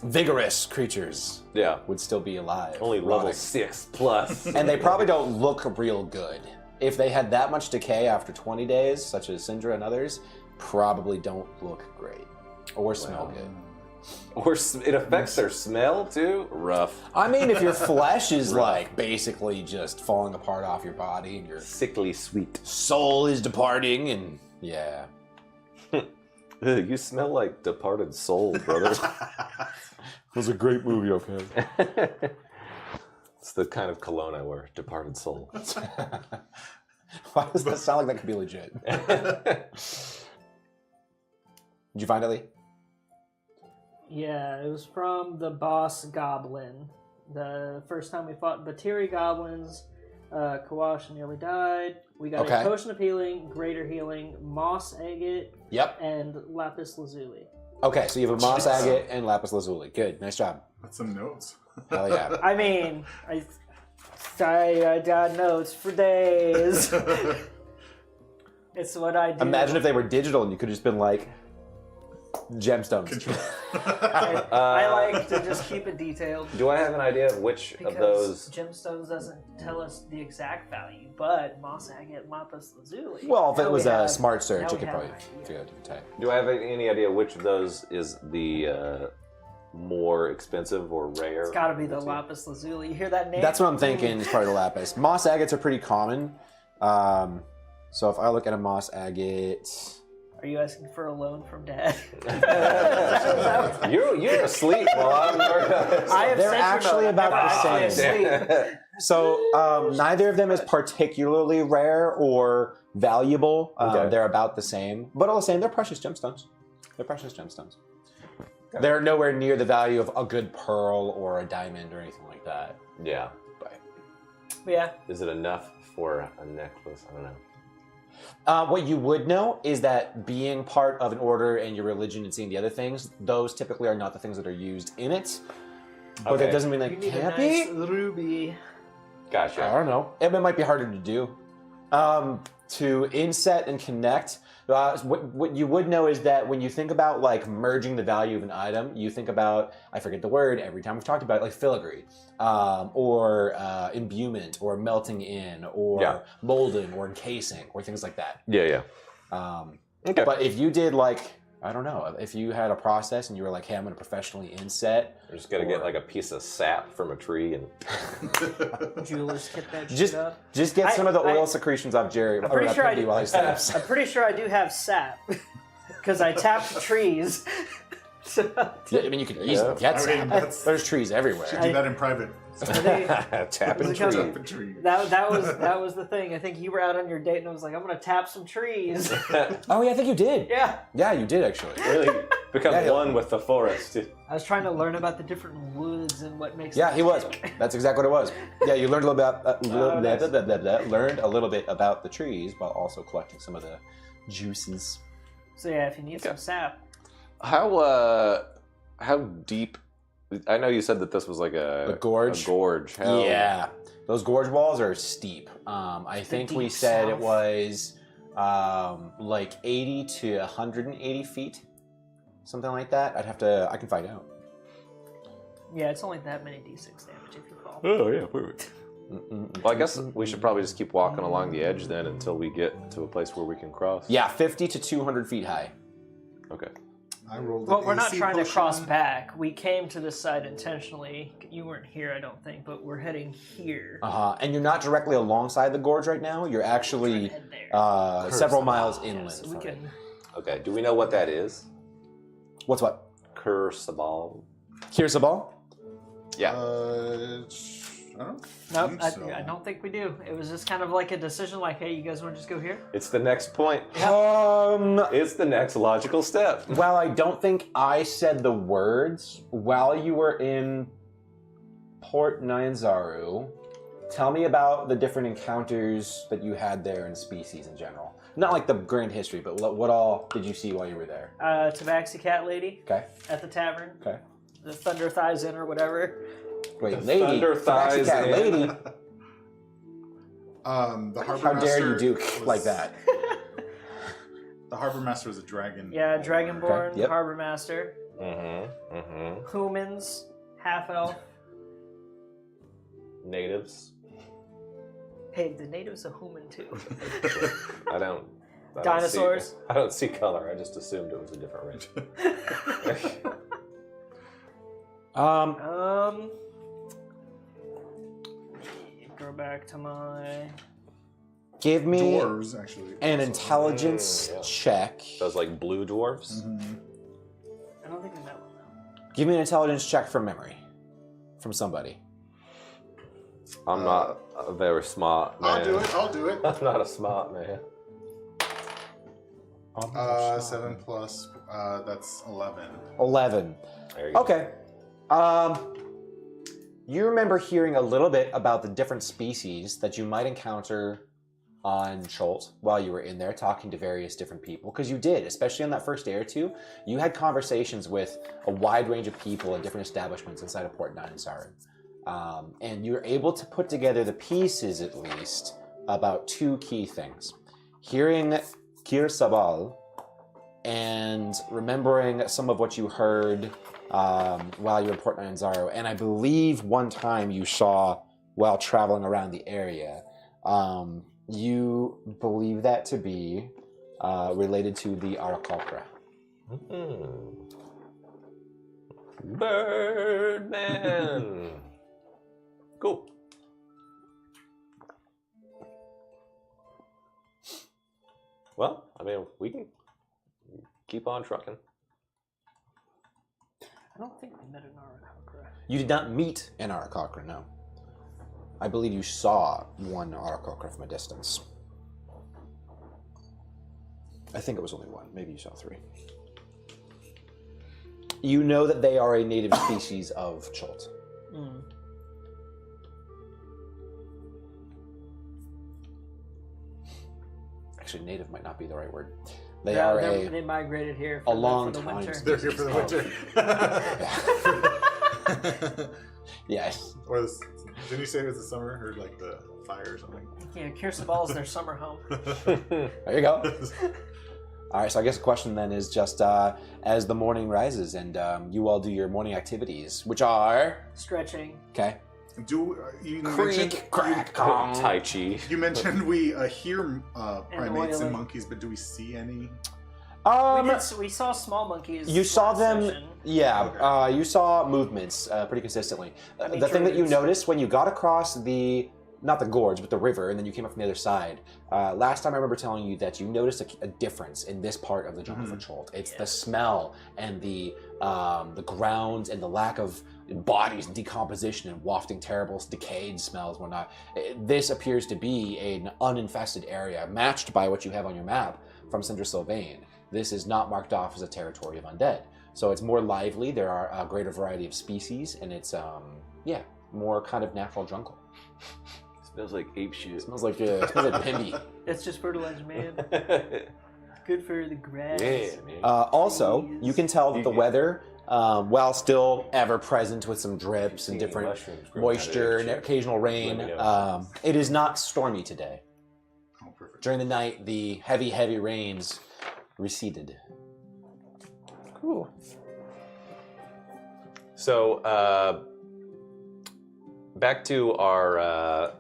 vigorous creatures would still be alive. Only level 6+. And they probably don't look real good. If they had that much decay after 20 days, such as Syndra and others, probably don't look great. Or smell good. Or it affects their smell too? Rough. I mean, if your flesh is like basically just falling apart off your body and your Sickly sweet. soul is departing and yeah. Ugh, you smell like departed soul, brother. It was a great movie, okay? It's the kind of cologne I wear, departed soul. Why does that sound like that could be legit? Did you find it, Lee? Yeah, it was from the boss goblin. The first time we fought Batiri goblins, Kawash nearly died. We got a potion of healing, greater healing, moss agate, and lapis lazuli. Okay, so you have a moss agate and lapis lazuli. Good, nice job. That's some notes. Hell yeah. I mean, I got notes for days. It's what I do. Imagine if they were digital and you could have just been like, gemstones. I like to just keep it detailed. Do I have an idea of which Because of those? gemstones doesn't tell us the exact value, but moss agate, lapis lazuli. Well, if it now was we a have- smart search, now it we could have probably an idea. figure out a different type. Do I have any idea which of those is the more expensive or rare? It's got to be the lapis lazuli. You hear that name? That's what I'm thinking is probably the lapis. Moss agates are pretty common. So if I look at a moss agate... Are you asking for a loan from Dad? You're asleep while I'm They're actually about the same. So neither of them is particularly rare or valuable. They're about the same. But all the same, they're precious gemstones. They're precious gemstones. They're nowhere near the value of a good pearl or a diamond or anything like that. Yeah. But Yeah. Is it enough for a necklace? I don't know. What you would know is that being part of an order and your religion and seeing the other things, those typically are not the things that are used in it. But that doesn't mean they can't be. Ruby. Gotcha. I don't know. It might be harder to do. To inset and connect, what you would know is that when you think about like merging the value of an item, you think about, I forget the word every time we've talked about it, like filigree, or imbuement, or melting in, or molding, or encasing, or things like that. Yeah. Okay. But if you did like, I don't know, if you had a process and you were like, hey, I'm going to professionally inset. We're just going to get like a piece of sap from a tree and... Jewelers kit that shit up. Just get some of the oil secretions off Jerry. I'm pretty sure I do. While he snaps. I'm pretty sure I do have sap. Because I tapped trees. Yeah, I mean, you can easily get sap. There's trees everywhere. Should do that in private. Tapping trees. That was the thing. I think you were out on your date and I was like, I'm gonna tap some trees. Oh yeah, I think you did. Yeah. Yeah, you did actually. Really become one with the forest. I was trying to learn about the different woods and what makes. Yeah, he was. That's exactly what it was. Yeah, you learned a little about learned a little bit about the trees while also collecting some of the juices. So yeah, if you need some sap. How deep? I know you said that this was like a gorge. A gorge. Yeah, those gorge walls are steep. I think we said it was like 80 to 180 feet, something like that. I can find out. Yeah, it's only that many d6 damage if you fall. Oh yeah, perfect. Well, I guess we should probably just keep walking along the edge then until we get to a place where we can cross. Yeah, 50 to 200 feet high. Okay. I rolled. Well, we're not trying to cross back. We came to this side intentionally. You weren't here, I don't think, but we're heading here. And you're not directly alongside the gorge right now. You're actually several miles inland. So we can... Okay. Do we know what that is? What's what? Kursabal. Kirsabal? Yeah. I don't think we do. It was just kind of like a decision like, hey, you guys want to just go here? It's the next point. Yep. It's the next logical step. Well, I don't think I said the words while you were in Port Nyanzaru. Tell me about the different encounters that you had there in species in general. Not like the grand history, but what all did you see while you were there? Tabaxi Cat Lady. Okay. At the tavern. Okay. The Thunder Thighs Inn or whatever. Wait, The lady. Thunder Thighs Cat Inn. lady. The harbor How master dare you duke was, like that? The harbor master was a dragon. Yeah, Dragonborn, Okay, yep. Harbor Master. Humans, half elf. Natives. Hey, the natives are human too. I don't Dinosaurs? I don't see color. I just assumed it was a different race. Go back to my... Give me Dwarves, actually. an intelligence check. Those like blue dwarfs. I don't think I met one though. Give me an intelligence check from memory. From somebody. I'm not a very smart man. I'll do it. I'm not a smart man. 7 plus, that's 11. 11. There you go. Okay. You remember hearing a little bit about the different species that you might encounter on Cholt while you were in there talking to various different people, because you did, especially on that first day or two, you had conversations with a wide range of people in different establishments inside of Port Nyanzaru. And you were able to put together the pieces, at least, about two key things. Hearing Kir Sabal and remembering some of what you heard while you were in Port Nyanzaru, and I believe one time you saw while traveling around the area. You believe that to be related to the Arakocra. Birdman. Cool. Well, I mean, we can keep on trucking. I don't think we met an Arakocra. You did not meet an Arakocra, no. I believe you saw one Arakocra from a distance. I think it was only one. Maybe you saw three. You know that they are a native species of Cholt. actually, native might not be the right word. They migrated here a long for the time. winter. They're here for the winter. Yes. Or didn't you say it was the summer or like the fire or something? Yeah, Kirsabal is their summer home. There you go. All right, so I guess the question then is just as the morning rises and you all do your morning activities, which are Stretching. okay. You Creak, mentioned crack, kong. Tai Chi. you mentioned we hear primates and oiling. monkeys, but do we see any? We saw small monkeys. You saw last them, session. yeah. Okay. You saw movements pretty consistently. mean, The thing that you druids. noticed when you got across not the gorge, but the river, and then you came up from the other side. Last time I remember telling you that you noticed a difference in this part of the jungle for Cholt. It's the smell and the grounds and the lack of bodies and decomposition and wafting terrible decayed smells and whatnot. This appears to be an uninfested area, matched by what you have on your map from Cinder Sylvain. This is not marked off as a territory of undead. So it's more lively, there are a greater variety of species, and it's, more kind of natural jungle. Smells like ape shit. Smells like Pimby. It's just fertilizer, man. Good for the grass. Yeah, man. Also, you can tell that the Yeah. weather, while still ever present with some drips and different Mushrooms growing moisture out and of it. occasional rain, Let me know. it is not stormy today. Oh, perfect. During the night, the heavy rains receded. Cool. So, back to our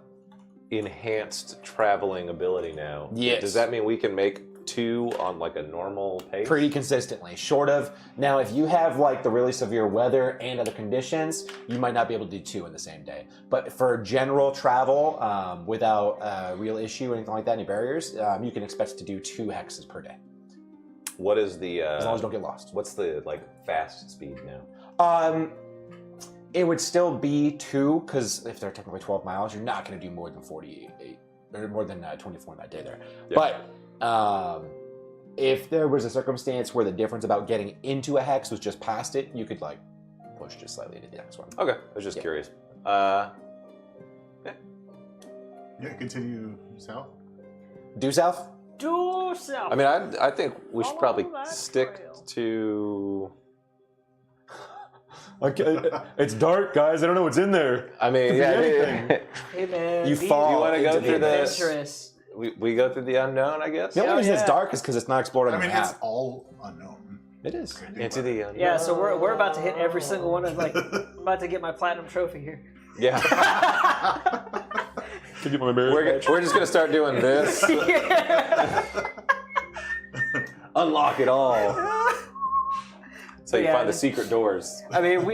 enhanced traveling ability now. Yes. Does that mean we can make 2 on like a normal pace? Pretty consistently. Short of, now if you have like the really severe weather and other conditions, you might not be able to do 2 in the same day. But for general travel, without a real issue or anything like that, any barriers, you can expect to do 2 hexes per day. What is the? As long as you don't get lost. What's the like fast speed now? It would still be 2, because if they're technically 12 miles, you're not going to do more than 48, or more than 24 in that day there. Yeah. But if there was a circumstance where the difference about getting into a hex was just past it, you could like push just slightly into the next one. Okay, I was just Yeah. curious. Yeah, continue south. Due south? Due south. I mean, I think we should Follow probably that stick trail. to. Okay, it's dark, guys. I don't know what's in there. I mean, yeah. Hey man, You be- fall You wanna go into through the the- abyss. adventurous. we go through the unknown, I guess. The only Yeah, reason it's yeah. dark is because it's not explored on I the mean, it's map. all unknown. It is. Into the unknown. Yeah, so we're about to hit every single one of like I'm about to get my platinum trophy here. Yeah. Can you my mirror? We're just gonna start doing this. Unlock it all. So you Yeah, find the secret doors. I mean,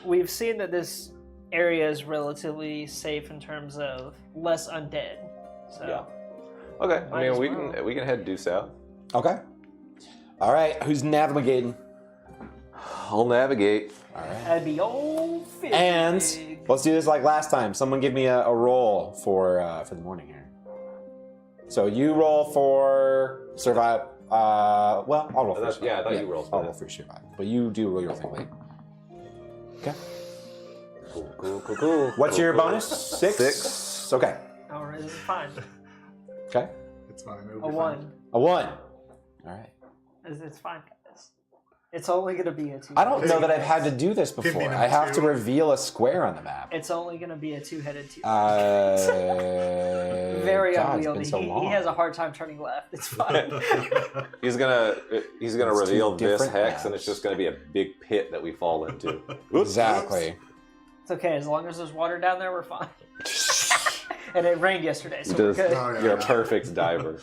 we've seen that this area is relatively safe in terms of less undead. So Yeah. Okay. I Might mean, as we well. can head due south. Okay. All right. Who's navigating? I'll navigate. All right. that'd be old fish. And let's do this like last time. Someone give me a roll for the morning here. So you roll for survive. Well, I'll roll for survive. Yeah, I thought you rolled for I'll that. roll for survive, but you do roll your thing late. Okay. Cool. What's your Cool. bonus? 6. 6. Okay. All right, this is fine. Okay. It's fine. It'll A be 1. A 1. All right. It's fine, guys. It's only gonna be a 2. I don't know that I've had to do this Give me before. number I have to 2. reveal a square on the map. It's only gonna be a 2-headed 2. God, Very it's unwieldy. been so He long. has a hard time turning left. It's fine. He's gonna It's reveal two this different hex, and maps. it's just gonna be a big pit that we fall into. Exactly. It's okay as long as there's water down there. We're fine. And it rained yesterday, so we're Just- good. Oh, yeah. You're a perfect diver.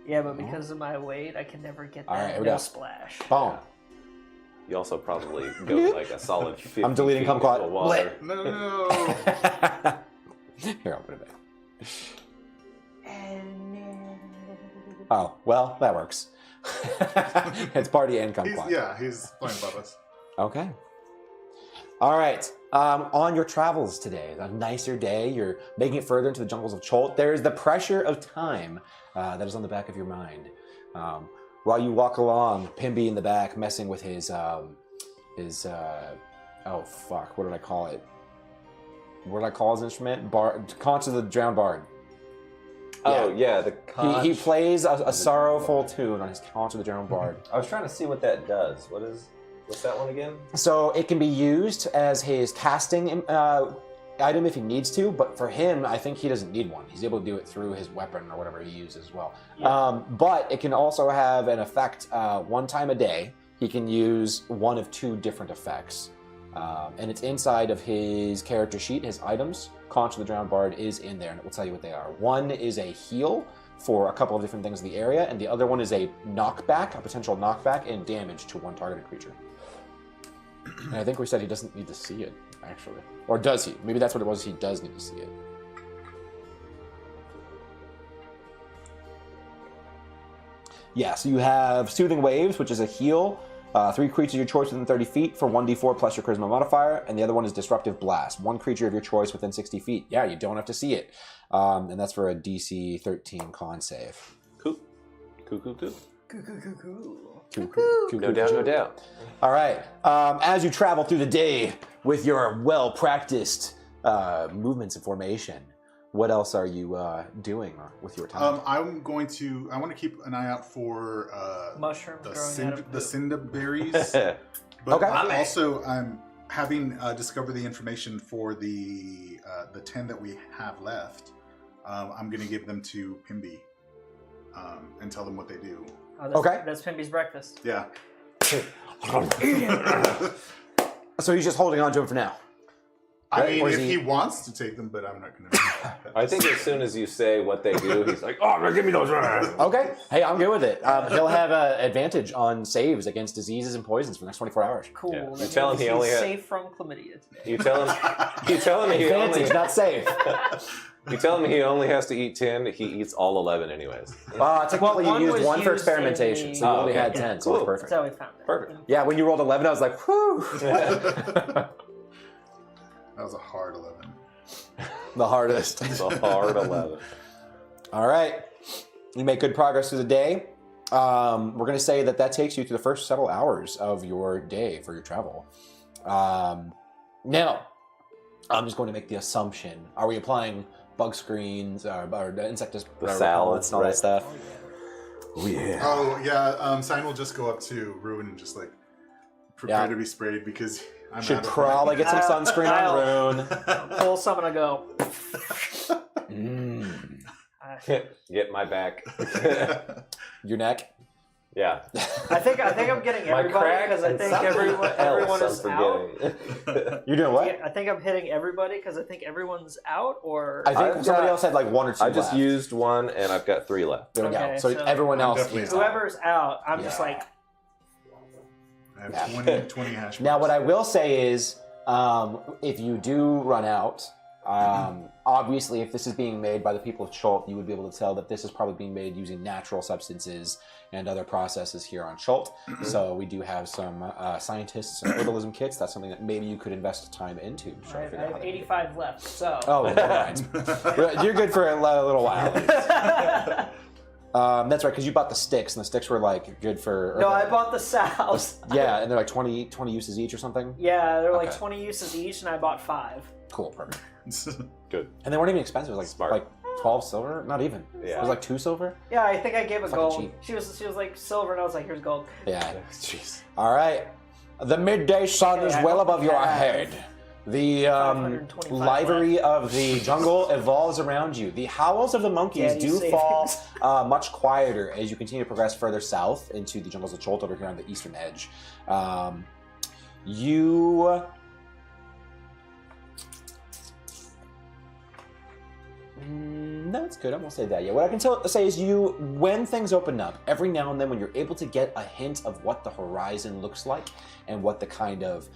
Yeah, but because of my weight, I can never get All right, that here we go. no splash. Boom. You also probably go like a solid 50 I'm deleting feet kumquat. into water. No. Here, I'll put it back. Oh, well, that works. It's party and kumquat. He's playing above us. Okay. All right. On your travels today, a nicer day, you're making it further into the jungles of Cholt. There is the pressure of time that is on the back of your mind. While you walk along, Pimby in the back, messing with his oh fuck, what did I call it? What did I call his instrument? Conch of the Drowned Bard. Oh, yeah, the conch. He plays a sorrowful tune on his Conch of the General Bard. I was trying to see what that does. What's that one again? So it can be used as his casting item if he needs to, but for him, I think he doesn't need one. He's able to do it through his weapon or whatever he uses as well. Yeah. But it can also have an effect one time a day. He can use one of 2 different effects. And it's inside of his character sheet, his items. Conch of the Drowned Bard is in there, and it will tell you what they are. One is a heal for a couple of different things in the area, and the other one is a knockback, a potential knockback and damage to one targeted creature. And I think we said he doesn't need to see it, actually. Or does he? Maybe that's what it was, he does need to see it. Yeah, so you have Soothing Waves, which is a heal. 3 creatures of your choice within 30 feet for 1d4 plus your charisma modifier, and the other one is Disruptive Blast. 1 creature of your choice within 60 feet. Yeah, you don't have to see it. And that's for a DC 13 con save. Cool. No doubt. All right. As you travel through the day with your well-practiced movements and formation, what else are you doing with your time? I want to keep an eye out for mushrooms the growing out of the poop. cinderberries. But Okay. also, I'm having discovered the information for the 10 that we have left. I'm going to give them to Pimby and tell them what they do. Oh, Okay. That's Pimby's breakfast. Yeah. So he's just holding on to him for now. I Right, mean, or is if he- he wants to take them, but I'm not going to. I think as soon as you say what they do, he's like, oh, give me those. Okay. Hey, I'm good with it. He'll have an advantage on saves against diseases and poisons for the next 24 hours. Cool. Yeah. That You tell him means he only he's had- safe from chlamydia today. You tell him he Advantage, only... not safe. You tell him he only has to eat 10, he eats all 11 anyways. It's like, well, you One used was one for used experimentation, in so you the- only had okay. 10, so it's Cool. perfect. That's how we found it. Perfect. Yeah, when you rolled 11, I was like, whew. That was a hard 11. The hardest. It's a hard 11. All right. You make good progress through the day. We're going to say that takes you through the first several hours of your day for your travel. Now, I'm just going to make the assumption. Are we applying bug screens or insect salads, and all right. that stuff? Oh, yeah. Oh, yeah. Sign will just go up to Ruin and just like prepare Yeah. to be sprayed because I'm Should out of probably get some sunscreen on Rune. Pull some and I go. Get my back. Your neck. Yeah. I think I'm getting My everybody crack because I and think something everyone else is I'm out. forgetting. You're doing what? Yeah, I think I'm hitting everybody because I think everyone's out. Or I think I've somebody got- else had like 1 or 2 I just left. used 1 and I've got 3 left. There we go. Okay, So, so everyone I'm else definitely is out. whoever's out, I'm just like, I have 20 hash Now, marks. what I will say is, if you do run out, obviously, if this is being made by the people of Chult, you would be able to tell that this is probably being made using natural substances and other processes here on Chult. So we do have some scientists and herbalism kits. That's something that maybe you could invest time into. To try to I figure out how have they- 85 left. So. Oh, never mind. You're good for a little while. That's right, because you bought the sticks, and the sticks were like good for. No, I bought the salves. Yeah, and they're like 20 uses each or something. Yeah, they're like Okay. 20 uses each, and I bought 5. Cool, perfect. Good. And they weren't even expensive. It was Smart. like 12 silver, not even. Yeah. It was like 2 silver. Yeah, I think I gave it Fucking gold. cheap. She was like silver, and I was like, here's gold. Yeah. Jeez. All right. The midday sun Okay, is I well don't above your have head. The 525 livery of the jungle evolves around you. The howls of the monkeys Daddy do savings. fall much quieter as you continue to progress further south into the jungles of Chult over here on the eastern edge. No, it's good. I won't say that yet. What I can say is when things open up, every now and then when you're able to get a hint of what the horizon looks like and what the kind of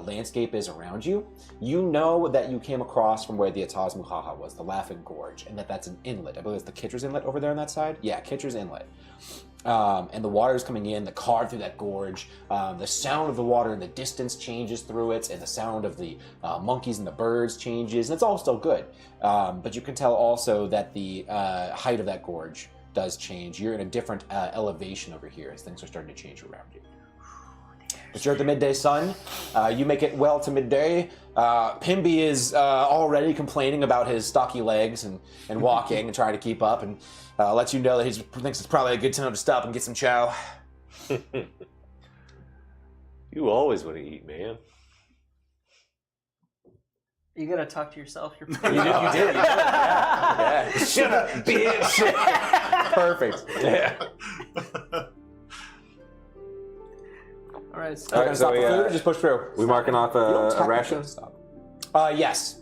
landscape is around you, you know that you came across from where the Ataz Muhaha was, the Laughing Gorge, and that's an inlet. I believe it's the Kitcher's Inlet over there on that side. Yeah, Kitcher's Inlet. And the water is coming in, the carve through that gorge. The sound of the water in the distance changes through it, and the sound of the monkeys and the birds changes, and it's all still good. But you can tell also that the height of that gorge does change. You're in a different elevation over here as things are starting to change around you. But you're at the midday sun. You make it well to midday. Pimby is already complaining about his stocky legs and walking and trying to keep up, and lets you know that he thinks it's probably a good time to stop and get some chow. You always want to eat, man. You gotta talk to yourself. You're You did. Yeah. Shut up, bitch. Perfect. Yeah. All right. Are you gonna stop for food or just push through? We marking off a ration? Yes.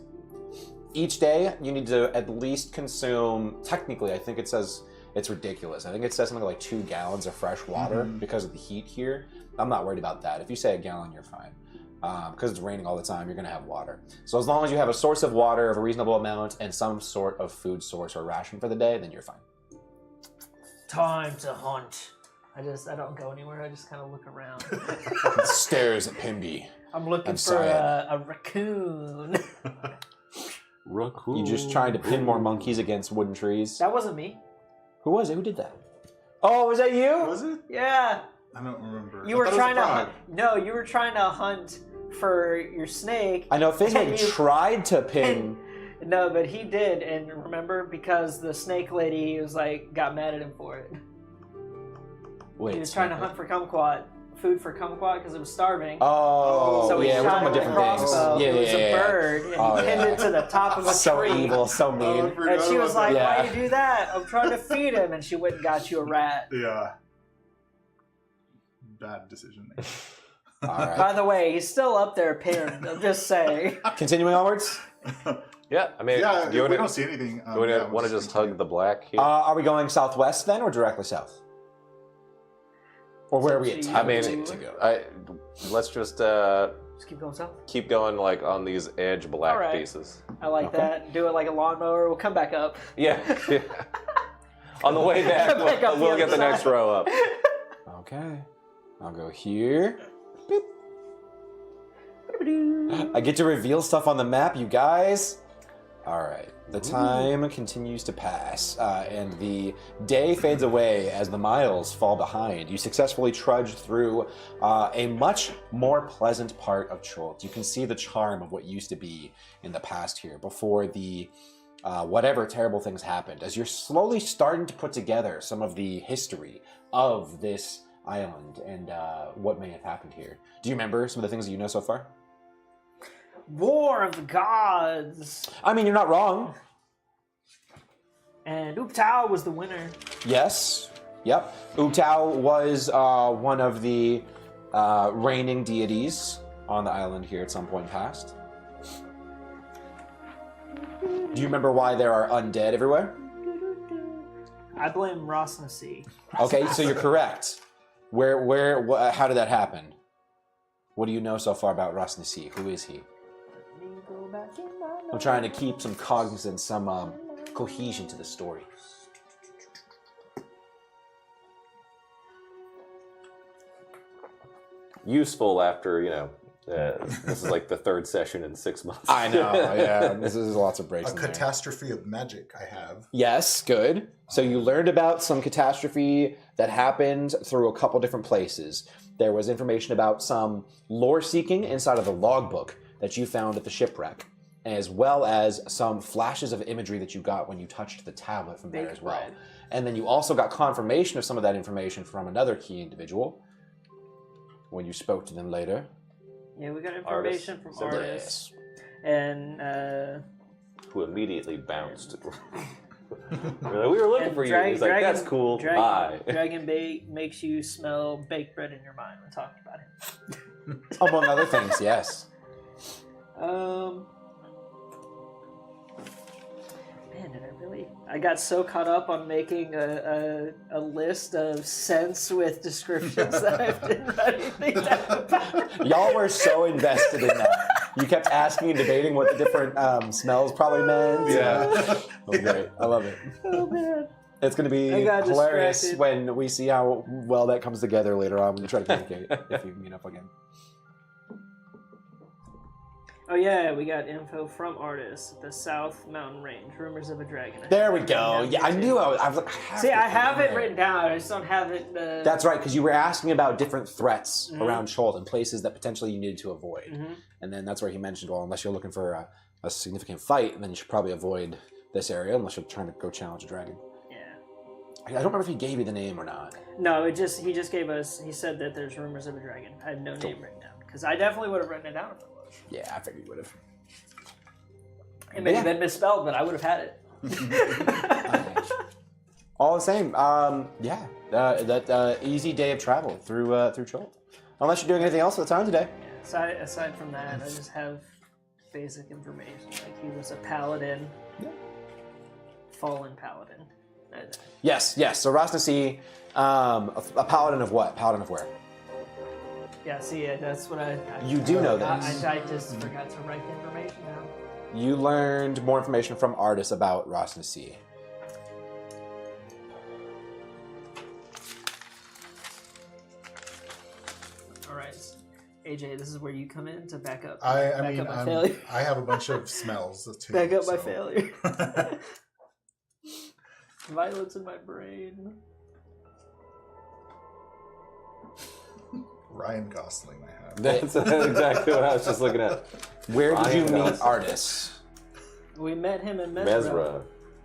Each day you need to at least consume. Technically, I think it says it's ridiculous. I think it says something like 2 gallons of fresh water because of the heat here. I'm not worried about that. If you say a gallon, you're fine. Because it's raining all the time, you're going to have water. So as long as you have a source of water of a reasonable amount and some sort of food source or ration for the day, then you're fine. Time to hunt. I don't go anywhere. I just kind of look around. Stares at Pimby. I'm looking for a raccoon. Raccoon. You just trying to pin more monkeys against wooden trees? That wasn't me. Who was it? Who did that? Oh, was that you? Was it? Yeah. I don't remember. You were trying to hunt. No, you were trying to hunt for your snake. I know Fizzman tried to pin. No, but he did, and remember, because the snake lady was got mad at him for it. Wait, he was trying to hunt for kumquat, food for kumquat, because it was starving. Oh, so he yeah, we're shot talking it about with a different things. crossbow. Yeah, It was a bird, and he pinned it to the top of a so tree. evil, so mean. And she was like, "Why you do that? I'm trying to feed him." And she went and got you a rat. Yeah. Bad decision. All right. By the way, he's still up there pinned. I'm just saying. Continuing onwards. Yeah, I mean, Yeah, you we don't see anything. want to just hug the black here? Are we going southwest then, or directly south? Or where are we So I mean, attempting to go? let's just Just keep going south. keep going on these edge black All right. pieces. I like that. Do it like a lawnmower. We'll come back up. Yeah. On the way back, Come back up we'll the get the other next side. row up. Okay. I'll go here. Boop. I get to reveal stuff on the map, you guys. All right. The time continues to pass, and the day fades away as the miles fall behind. You successfully trudge through a much more pleasant part of Chult. You can see the charm of what used to be in the past here, before the whatever terrible things happened. As you're slowly starting to put together some of the history of this island and what may have happened here. Do you remember some of the things that you know so far? War of the Gods. I mean, you're not wrong. And Uptao was the winner. Yes. Yep. Uptao was one of the reigning deities on the island here at some point past. Do you remember why there are undead everywhere? I blame Rosnasi. Okay, so you're correct. How did that happen? What do you know so far about Rosnasi? Who is he? I'm trying to keep some cognizance, some cohesion to the story. Useful after, this is like the third session in 6 months. I know, yeah. This is lots of breaks A in there. catastrophe of magic I have. Yes, good. So you learned about some catastrophe that happened through a couple different places. There was information about some lore seeking inside of the logbook that you found at the shipwreck, as well as some flashes of imagery that you got when you touched the tablet from there as well. Bread. And then you also got confirmation of some of that information from another key individual when you spoke to them later. Yeah, we got information from So artists. And Who immediately bounced. We were looking for you. He's like, that's cool. Bye. Dragon bait makes you smell baked bread in your mind. We talked about him. Among other things, yes. Man, did I really? I got so caught up on making a list of scents with descriptions that I didn't write anything down about. Y'all were so invested in that. You kept asking and debating what the different smells probably meant. Yeah. Oh, great. I love it. Oh man. It's going to be I got hilarious distracted. when we see how well that comes together later on when you try to communicate if you meet up again. Oh yeah, we got info from artists. The South Mountain Range. Rumors of a dragon. There we go. Yeah, I knew I was like, I have it written down. I just don't have it. That's right, because you were asking about different threats around Chult and places that potentially you needed to avoid. And then that's where he mentioned, well, unless you're looking for a significant fight, then you should probably avoid this area unless you're trying to go challenge a dragon. Yeah. I don't remember if he gave you the name or not. No, he just gave us. He said that there's rumors of a dragon. I had no name written down because I definitely would have written it down if it was. Yeah, I figured you would have. It may have been misspelled, but I would have had it. All the same, that easy day of travel through Chult. Unless you're doing anything else with the time today. Yeah, aside from that, I just have basic information. Like he was a paladin, fallen paladin. Yes. So Rosnasi, a paladin of what? Paladin of where? Yeah, that's what I you do know this. I just forgot to write the information down. You learned more information from artists about Rosnasi. All right, AJ, this is where you come in to back up. I have a bunch of smells too. Back up my failure. Violence in my brain. Ryan Gosling, I have. That's exactly what I was just looking at. Where did you meet Gosling. artists? We met him in Mesra.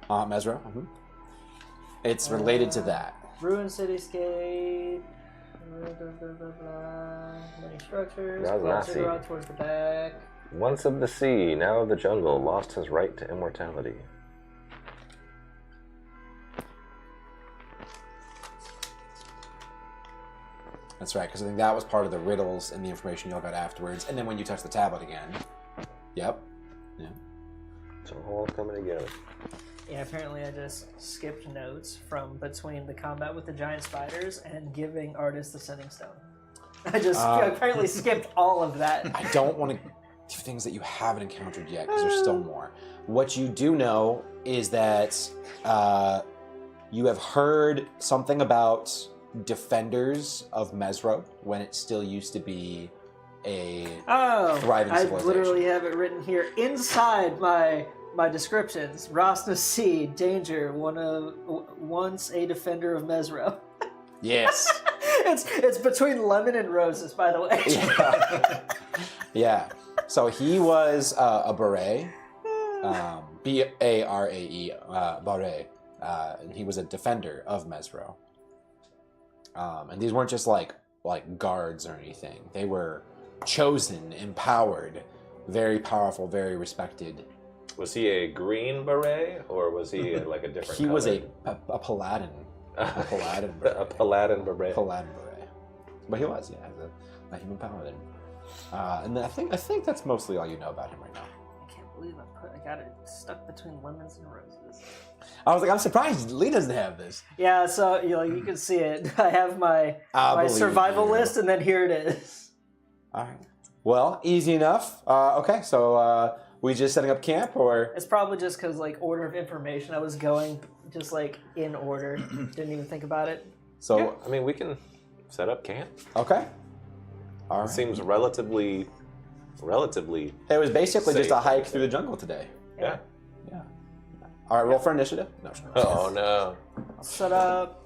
Mesra. It's related to that. Ruined cityscape. Many structures. Rosnasi. Towards the back. Once of the sea, now of the jungle, lost his right to immortality. That's right, because I think that was part of the riddles and the information y'all got afterwards. And then when you touch the tablet again. Yep. Yeah. It's all coming together. Yeah, apparently I just skipped notes from between the combat with the giant spiders and giving artists the sending stone. I just apparently skipped all of that. I don't want to do things that you haven't encountered yet, because there's still more. What you do know is that you have heard something about defenders of Mesro when it still used to be a thriving civilization. I literally have it written here inside my descriptions. Rosnasi, danger, once a defender of Mesro. Yes. It's between lemon and roses, by the way. Yeah. So he was a beret, B-A-R-A-E, beret, and he was a defender of Mesro. And these weren't just like guards or anything. They were chosen, empowered, very powerful, very respected. Was he a green beret, or was he like a different He color? was a paladin. A paladin beret. A paladin beret. Paladin beret. But he was, a human paladin. And I think that's mostly all you know about him right now. I can't believe I got it stuck between lemons and roses. I was like, I'm surprised Lee doesn't have this. Yeah, so you can see it. I have my survival list, and then here it is. All right. Well, easy enough. Okay, so we just setting up camp, or it's probably just because order of information. I was going just in order. Didn't even think about it. So yeah, I mean, we can set up camp. Okay. All right. It seems relatively. It was basically just a hike through the jungle today. Yeah. All right, roll for initiative. No. Oh no. Set up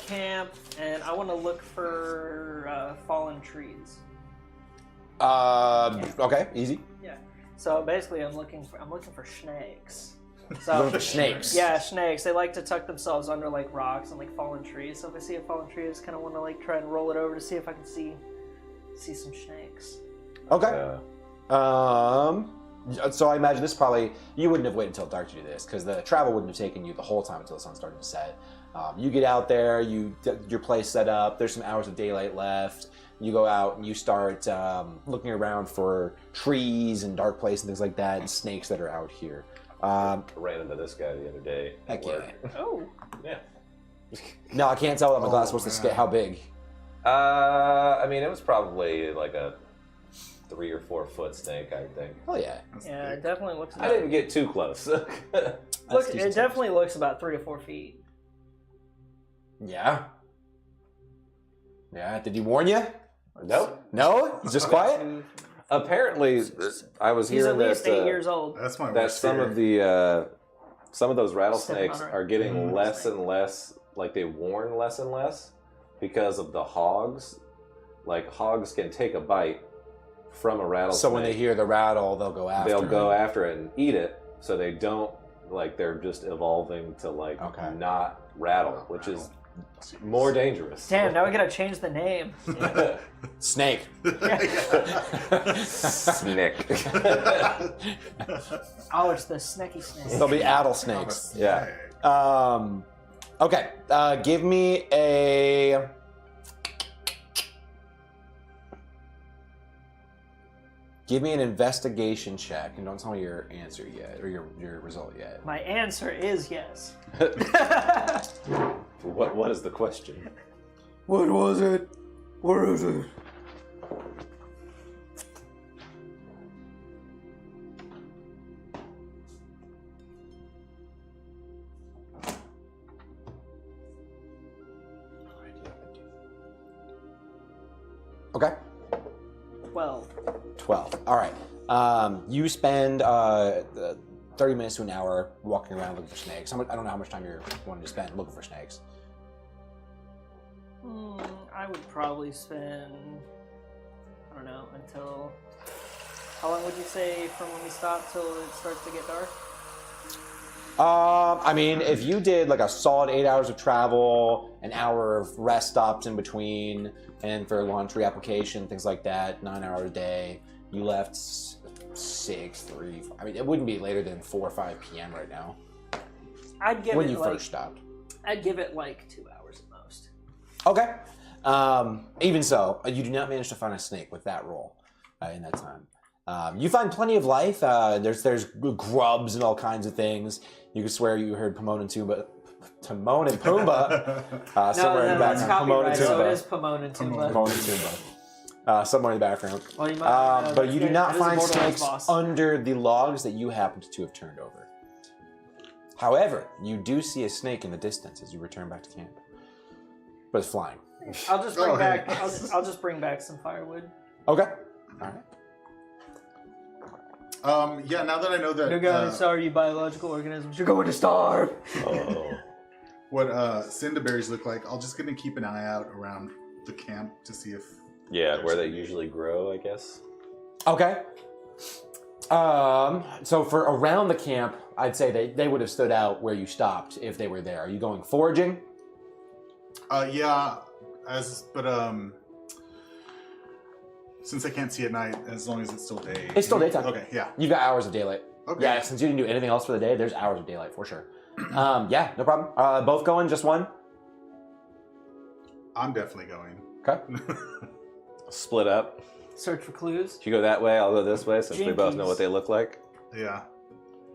camp, and I want to look for fallen trees. Okay, easy. Yeah. So basically, I'm looking for snakes. So Looking for snakes. Yeah, snakes. They like to tuck themselves under rocks and fallen trees. So if I see a fallen tree, I just kind of want to try and roll it over to see if I can see some snakes. Okay. So I imagine this probably, you wouldn't have waited until dark to do this, because the travel wouldn't have taken you the whole time until the sun started to set. You get out there, your place set up, there's some hours of daylight left, you go out and you start looking around for trees and dark places and things like that, and snakes that are out here. I ran into this guy the other day. Heck yeah. Oh. Yeah. No, I can't tell that my glass was to scale. How big? I mean, it was probably a 3 or 4 foot snake, I think. Oh yeah. Yeah, it definitely looks. I didn't get too close. It definitely looks about 3 to 4 feet. Yeah. Yeah. Did he warn you? Nope. No? He's just quiet? Apparently, I was He's hearing at least that 8 years old. That's my that worst some fear. of the some of those rattlesnakes Stepping on are getting less and less, like they warn less and less because of the hogs. Like hogs can take a bite from a rattlesnake. So when they hear the rattle, they'll go after they'll go it. after it and eat it. So they don't they're just evolving to not rattle, which is more dangerous. Damn, now we gotta change the name. Snake. Snick. Oh, it's the snacky snake. They'll be addle snakes. Yeah. Okay. Give me a. Give me an investigation check, and don't tell me your answer yet, or your result yet. My answer is yes. What is the question? What was it? Where is it? Okay. 12. All right. You spend 30 minutes to an hour walking around looking for snakes. I don't know how much time you're wanting to spend looking for snakes. I would probably spend, I don't know, until... How long would you say from when we stop till it starts to get dark? I mean, if you did like a solid 8 hours of travel, an hour of rest stops in between, and for lunch reapplication, things like that, 9 hours a day, you left 6, 3. I mean, it wouldn't be later than 4 or 5 p.m. right now. I'd give when it you first stopped. I'd give it like 2 hours at most. Okay. Even so, you do not manage to find a snake with that roll in that time. You find plenty of life. There's grubs and all kinds of things. You could swear you heard Timon and Pumbaa somewhere in the background. Timon and So it Pumbaa. is Timon and Pumbaa. Timon and Pumbaa. Somewhere in the background. Well, you might, But you do not it is a find Borderlands snakes boss. under the logs that you happened to have turned over. However, you do see a snake in the distance as you return back to camp. But it's flying. I'll just bring back. I'll just bring back some firewood. Okay. All right. Yeah, now that I know that You're going, sorry, you biological organisms. You're going to starve. Oh. what cinderberries look like, I'll just gonna keep an eye out around the camp to see if Yeah, where they usually grow, I guess. Okay. So for around the camp, I'd say they would have stood out where you stopped if they were there. Are you going foraging? Yeah, since I can't see at night, as long as it's still day. It's still daytime. Okay, yeah. You've got hours of daylight. Okay. Yeah, since you didn't do anything else for the day, there's hours of daylight for sure. Yeah, no problem. Both going, just one? I'm definitely going. Okay. Split up. Search for clues. If you go that way, I'll go this way, since we both know Jinkies. what they look like. Yeah.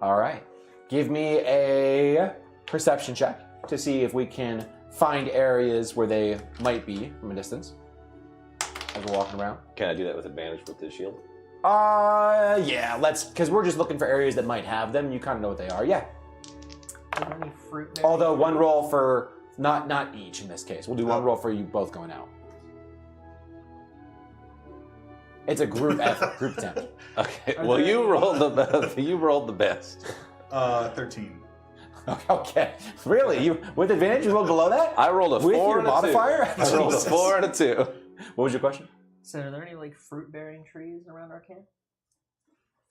All right. Give me a perception check to see if we can find areas where they might be from a distance as we're walking around. Can I do that with advantage with this shield? Yeah, because we're just looking for areas that might have them. You kind of know what they are. Yeah. Are there any fruit there? Although one roll for, not each in this case. We'll do one roll for you both going out. It's a group effort, group attempt. Okay. Are Well, there you any- rolled the best. You rolled the best. 13. Okay. Really? You with advantage? You rolled below that? I rolled a With 4 your and a modifier? 2. I rolled a Jesus. 4 and a 2. What was your question? So are there any like fruit-bearing trees around our camp?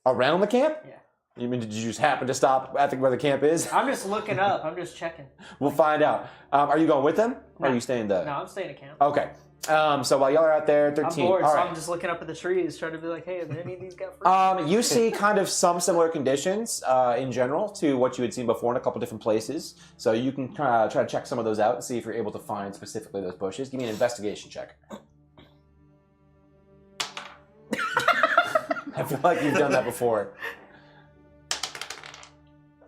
Around the camp? Yeah. You mean, did you just happen to stop at where the camp is? I'm just looking up. I'm just checking. We'll find out. Are you going with them? Or No. are you staying the... No, I'm staying at camp. Okay. So while y'all are out there, 13. I'm bored, All so right. I'm just looking up at the trees, trying to be like, hey, have any of these got fruit? You see kind of some similar conditions in general to what you had seen before in a couple different places. So you can try to check some of those out and see if you're able to find specifically those bushes. Give me an investigation check. I feel like you've done that before.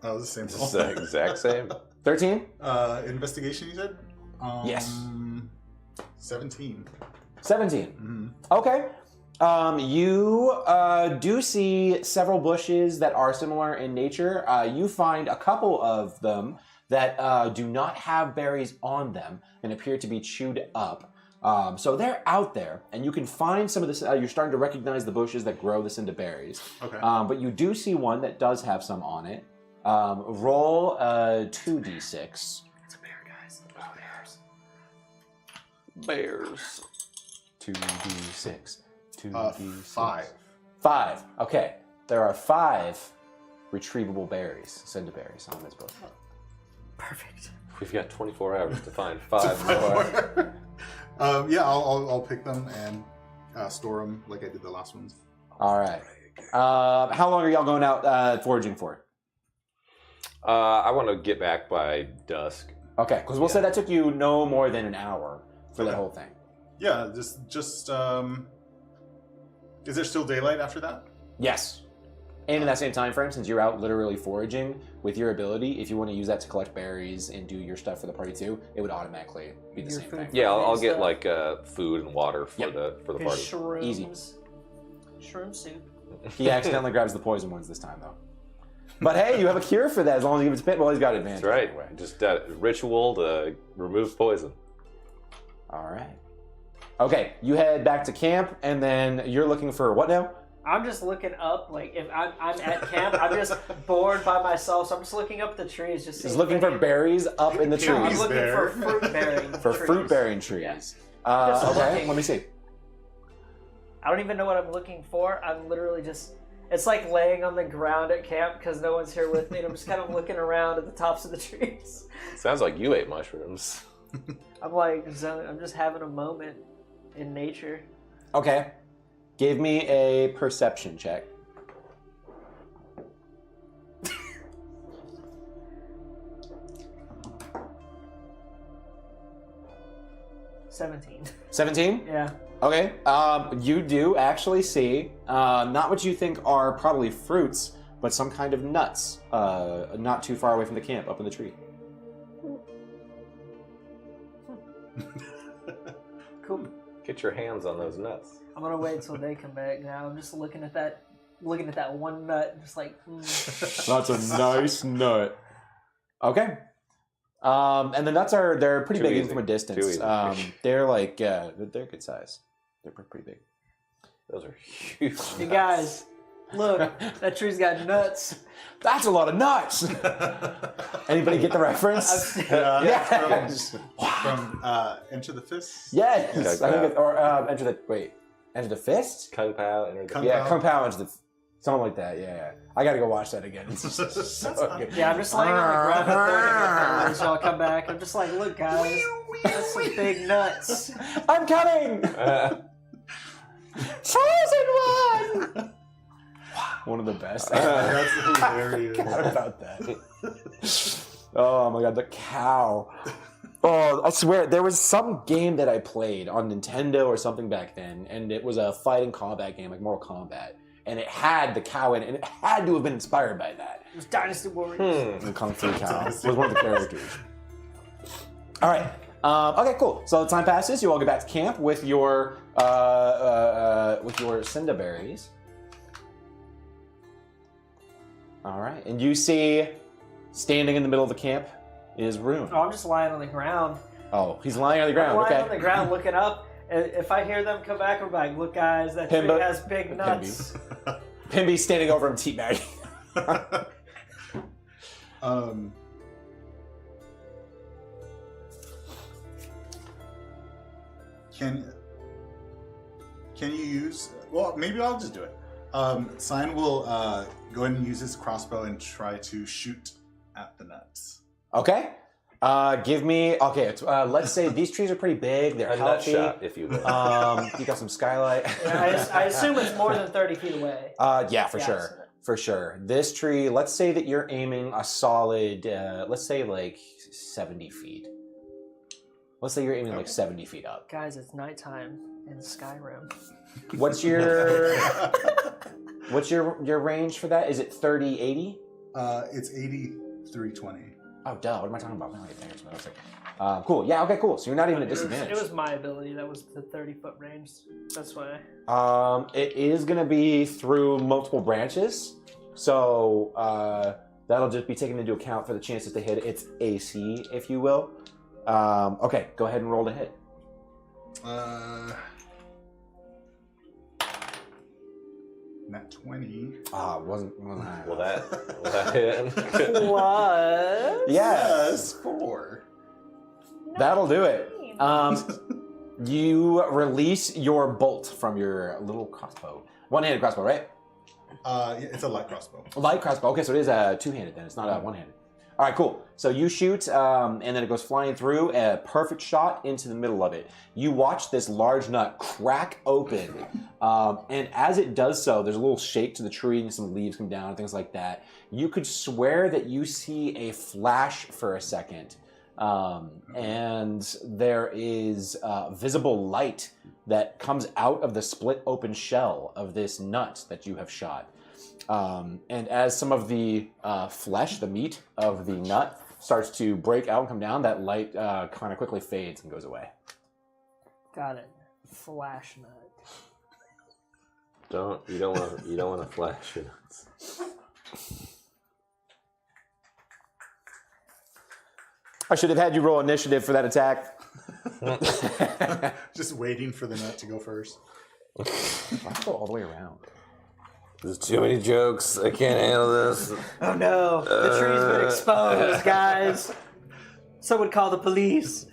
Oh, the same It's roll. the exact same. 13? Investigation, you said? Yes. 17. 17. Mm-hmm. Okay. You do see several bushes that are similar in nature. You find a couple of them that do not have berries on them and appear to be chewed up. So they're out there, and you can find some of this. You're starting to recognize the bushes that grow this into berries. Okay. But you do see one that does have some on it. Roll 2d6. It's a bear, guys. Bears. 2d6. 2d6. 5. 5. Okay. There are 5 retrievable berries, cinderberries, on this book. Perfect. We've got 24 hours to find 5 more. Yeah, I'll pick them and store them like I did the last ones. All right. How long are y'all going out foraging for? I want to get back by dusk. Okay, because we'll say that took you no more than an hour for that whole thing. Yeah, just is there still daylight after that? Yes. And in that same time frame, since you're out literally foraging, with your ability, if you want to use that to collect berries and do your stuff for the party too, it would automatically be the Your same food. thing. Yeah, I'll get Stuff. like food and water for the party. Shrooms. Easy. Shroom soup. He accidentally grabs the poison ones this time, though. But hey, you have a cure for that as long as you give it to Pit. Well, he's got advantage. That's right. Anyway. Just ritual to remove poison. All right. Okay, you head back to camp, and then you're looking for what now? I'm just looking up, like, if I'm at camp, I'm just bored by myself, so I'm just looking up the trees. He's looking for berries up in the trees. I'm looking Bear. for fruit-bearing For trees. fruit-bearing trees. Yeah. Okay, Just looking. let me see. I don't even know what I'm looking for. I'm literally just... It's like laying on the ground at camp because no one's here with me, and I'm just kind of looking around at the tops of the trees. Sounds like you ate mushrooms. I'm like, I'm just having a moment in nature. Okay. Give me a perception check. $17. 17? Yeah. Okay. You do actually see not what you think are probably fruits, but some kind of nuts not too far away from the camp, up in the tree. Cool. Get your hands on those nuts. I'm gonna wait till they come back now. I'm just looking at that one nut, just like, That's a nice nut. Okay. And the nuts they're pretty Too big even easy. from a Too distance. easy. They're like they're good size. They're pretty big. Those are huge. Hey guys, look, that tree's got nuts. That's a lot of nuts. Anybody get the reference? Yeah, Yes. from Enter the Fist. Yes. Okay. I think or Enter the Fist? Kung Pao, enter the Kung Yeah, Pao. Kung Pao Enter the something like that. Yeah. I gotta go watch that again. It's just so good. Yeah, I'm just laying on the ground up there so I'll come back. I'm just like, look guys, that's some big nuts. I'm coming. Chosen one. One of the best. That's hilarious. Forgot about that. Oh my god, the cow. Oh, I swear, there was some game that I played on Nintendo or something back then, and it was a fighting combat game, like Mortal Kombat, and it had the cow in it, and it had to have been inspired by that. It was Dynasty Warriors. The Kung Fu Cow was one of the characters. All right. Okay, cool. So the time passes. You all get back to camp with your cinderberries. All right, and you see, standing in the middle of the camp, is Rune. Oh, I'm just lying on the ground. Oh, he's lying on the ground. I'm lying Okay. on the ground looking up. And if I hear them come back, I'm like, look guys, that tree Pimba- has big nuts. Pimby's standing over him, teabagging. Can you use? Well, maybe I'll just do it. Sign will go ahead and use his crossbow and try to shoot at the nuts. Okay. Give me. Okay. Let's say these trees are pretty big. They're A nut healthy. shot, if you will. You got some skylight. Yeah, I assume it's more than 30 feet away. Yeah, for Yeah, sure. so- For sure. This tree, let's say that you're aiming a solid, let's say like 70 feet. Let's say you're aiming like 70 feet up. Guys, it's nighttime in Skyrim. What's your range for that? Is it 30, 80? It's 8320. Oh, duh. What am I talking about? Cool. Yeah, okay, cool. So you're not even at disadvantage. It was my ability. That was the 30-foot range. That's why. It is going to be through multiple branches. So that'll just be taken into account for the chances to hit its AC, if you will. Okay, go ahead and roll to hit. Nat 20. Wasn't Will that hit? Plus. Yes. 4. That'll do it. You release your bolt from your little crossbow. One-handed crossbow, right? Yeah, it's a light crossbow. Light crossbow. Okay, so it is a two-handed then. It's not a one-handed. All right, cool. So you shoot, and then it goes flying through, a perfect shot into the middle of it. You watch this large nut crack open, and as it does so, there's a little shake to the tree, and some leaves come down, and things like that. You could swear that you see a flash for a second, and there is visible light that comes out of the split open shell of this nut that you have shot. And as some of the flesh, the meat of the nut, starts to break out and come down, that light kind of quickly fades and goes away. Got it. Flash nut. You don't want to flash your nuts. I should have had you roll initiative for that attack. Just waiting for the nut to go first. I'll go all the way around. There's too many jokes. I can't handle this. Oh no, the tree's been exposed, guys. Someone call the police.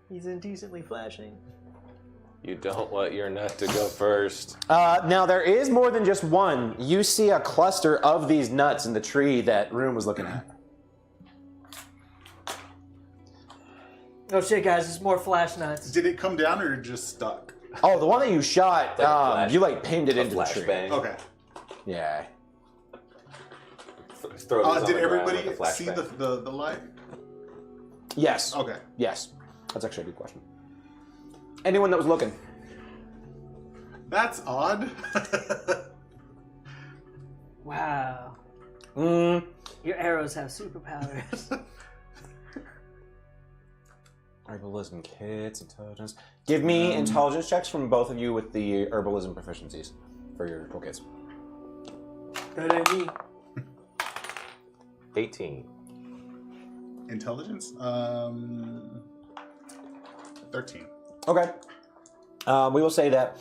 He's indecently flashing. You don't want your nut to go first. Now, there is more than just one. You see a cluster of these nuts in the tree that Rune was looking at. Oh shit, guys, there's more flash nuts. Did it come down or just stuck? Oh, the one that you shot, you pinned it into the tree. Flashbang. Okay. Yeah. Did everybody see the light? Yes. Okay. Yes. That's actually a good question. Anyone that was looking? That's odd. Wow. Mm. Your arrows have superpowers. Herbalism kits, intelligence. Give me intelligence checks from both of you with the herbalism proficiencies for your toolkits. Good at me. 18. Intelligence? 13. Okay. We will say that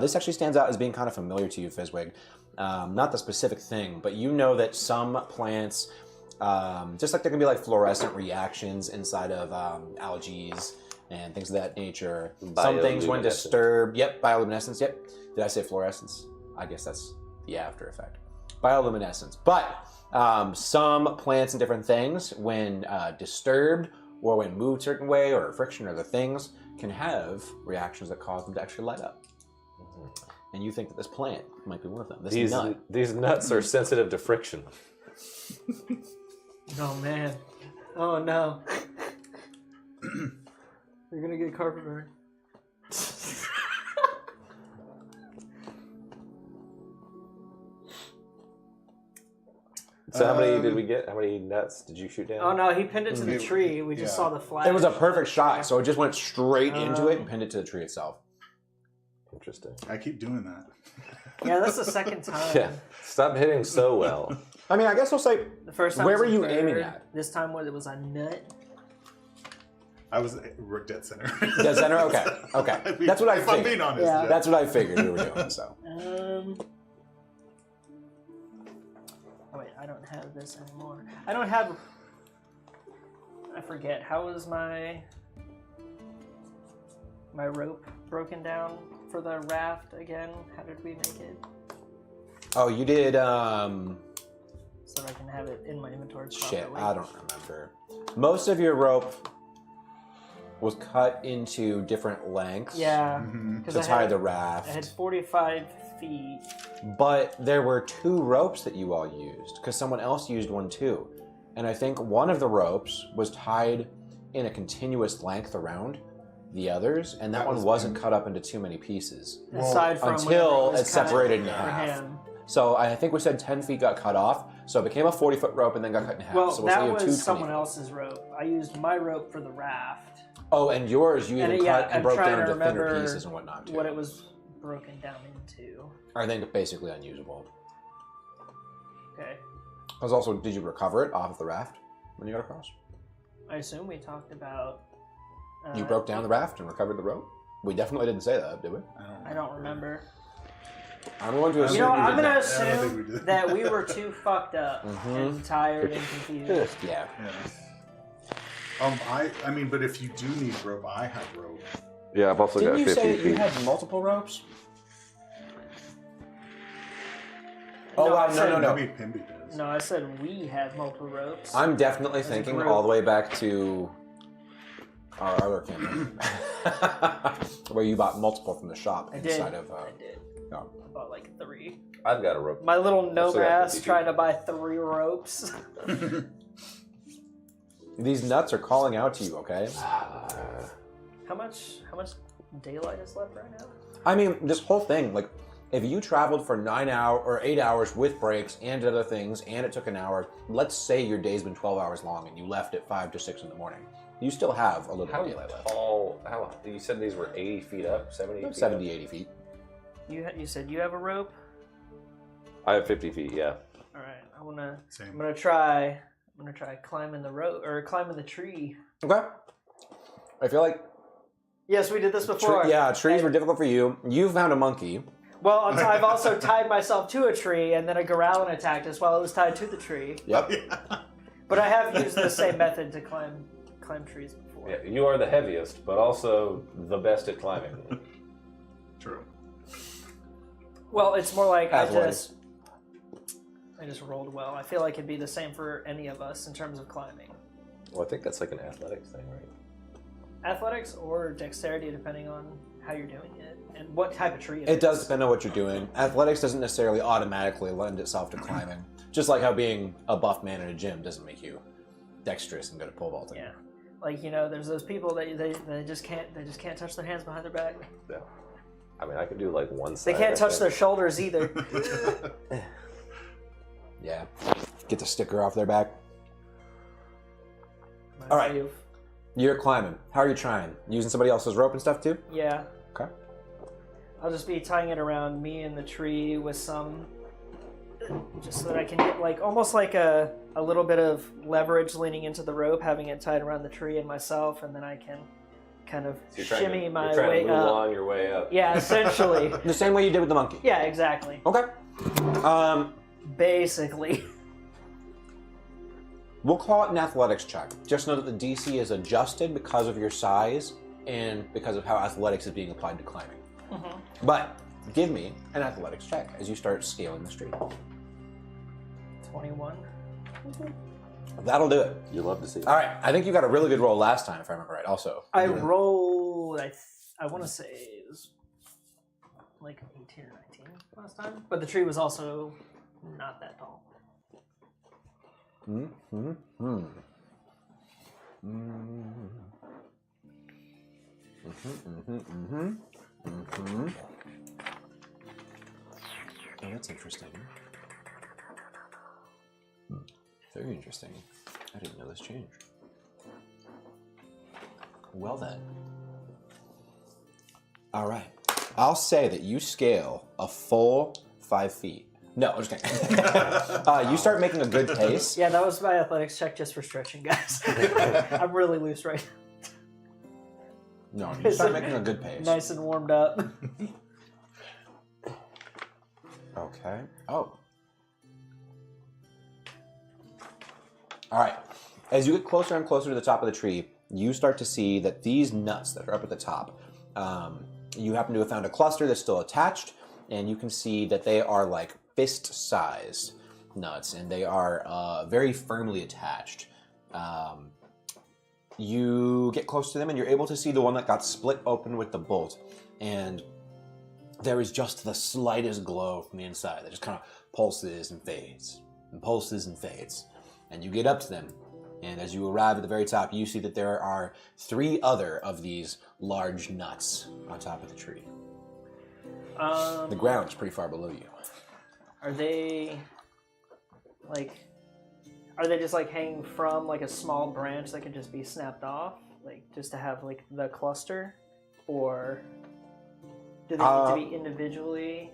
this actually stands out as being kind of familiar to you, Fizzwig. Not the specific thing, but you know that some plants, just like there can be like fluorescent reactions inside of algaes and things of that nature. Some things when disturbed, bioluminescence, Did I say fluorescence? I guess that's the after effect. Bioluminescence. But some plants and different things, when disturbed or when moved a certain way or friction or other things, can have reactions that cause them to actually light up. And you think that this plant might be one of them. These nuts are sensitive to friction. Oh man. Oh no. You're gonna get carpet burn. So how many did we get? How many nuts did you shoot down? Oh no, he pinned it to the tree. We just saw the flash. It was a perfect shot, so it just went straight into it and pinned it to the tree itself. Interesting. I keep doing that. Yeah, that's the second time. Yeah. Stop hitting so well. I mean, I guess we'll say, The first time where was were a you bird. aiming at? This time it was a nut. I was dead center. Dead center? Okay. Okay. I mean, That's what I if I'm figured. being honest. Yeah. That's what I figured you were doing, so. Oh wait, I don't have this anymore. I don't have. I forget. How was my rope broken down for the raft again? How did we make it? Oh, you did, So that I can have it in my inventory. shit, properly. I don't remember. Most of your rope was cut into different lengths. Yeah. To tie the I had raft. 45 feet. But there were 2 ropes that you all used, because someone else used one too. And I think one of the ropes was tied in a continuous length around the others, and that one wasn't cut up into too many pieces. Aside from until when it was it's separated in cut for half. him. So I think we said 10 feet got cut off, so it became a 40-foot rope and then got cut in half. Well, so we'll say you that have 2 was someone 20. else's rope. I used my rope for the raft. Oh, and yours, you even cut and I'm broke trying down to into thinner remember pieces and whatnot too. what it was broken down into. I think basically unusable. Okay. Because also, did you recover it off of the raft when you got across? I assume we talked about You broke down the raft and recovered the rope? We definitely didn't say that, did we? I don't remember. I'm going to assume You know, I'm did gonna not. assume that we were too fucked up and tired and confused. Yeah. I mean, but if you do need rope, I have rope. Yeah, I've also Didn't got you 50 say that feet. you had multiple ropes? No, Oh, I wow, said- no. Maybe Pimby does. No, I said we have multiple ropes. I'm definitely As a thinking group. all the way back to our other campaign, where you bought multiple from the shop I did. inside of. I did. No. I bought like 3. I've got a rope. My little gnome still got ass 50 trying to buy 3 ropes. These nuts are calling out to you. Okay. How much daylight is left right now? I mean, this whole thing, like, if you traveled for 9 hours or 8 hours with breaks and other things, and it took an hour, let's say your day's been 12 hours long and you left at 5 to 6 in the morning, you still have a little bit How of daylight left. tall? How you said these were 80 feet up, 70 feet 70, up? 80 feet. You said you have a rope? I have 50 feet. Yeah. All right, I'm Same. gonna try climbing the rope or climbing the tree. Okay. I feel like Yes, we did this before. trees were difficult for you. You found a monkey. Well, I've also tied myself to a tree, and then a Goralin attacked us while I was tied to the tree. Yep. But I have used the same method to climb trees before. Yeah, you are the heaviest, but also the best at climbing. True. Well, it's more like I Athletics. just rolled well. I feel like it'd be the same for any of us in terms of climbing. Well, I think that's like an athletics thing, right? Athletics or dexterity, depending on how you're doing it and what type of tree It does depend on what you're doing. Athletics doesn't necessarily automatically lend itself to climbing. Just like how being a buff man in a gym doesn't make you dexterous and good at pole vaulting. Yeah, like there's those people that they just can't touch their hands behind their back. Yeah. I mean, I could do like one They side. can't I touch think. their shoulders either. Yeah. Get the sticker off their back. All right. You've- You're climbing. How are you trying? Using somebody else's rope and stuff too? Yeah. Okay. I'll just be tying it around me and the tree with some, just so that I can get like almost like a little bit of leverage leaning into the rope, having it tied around the tree and myself, and then I can kind of So you're trying shimmy to, my you're trying way to move up. along your way up. Yeah, essentially. The same way you did with the monkey. Yeah, exactly. Okay. Basically. We'll call it an athletics check. Just know that the DC is adjusted because of your size and because of how athletics is being applied to climbing. Mm-hmm. But give me an athletics check as you start scaling the street. 21. That'll do it. You love to see. All right. I think you got a really good roll last time, if I remember right. Also, I rolled. I want to say it was like 18 or 19 last time, but the tree was also not that tall. Oh, that's interesting. Very interesting. I didn't know this changed. Well then. All right. I'll say that you scale a full 5 feet. No, I'm just kidding. You start making a good pace. Yeah, that was my athletics check just for stretching, guys. I'm really loose right No, you start making a good now. pace. Nice and warmed up. Okay. Oh. All right. As you get closer and closer to the top of the tree, you start to see that these nuts that are up at the top, you happen to have found a cluster that's still attached, and you can see that they are like fist-sized nuts, and they are very firmly attached. You get close to them, and you're able to see the one that got split open with the bolt, and there is just the slightest glow from the inside that just kind of pulses and fades, and pulses and fades. And you get up to them, and as you arrive at the very top, you see that there are 3 other of these large nuts on top of the tree. The ground is pretty far below you. Are they just like hanging from like a small branch that could just be snapped off, like just to have like the cluster, or do they need to be individually?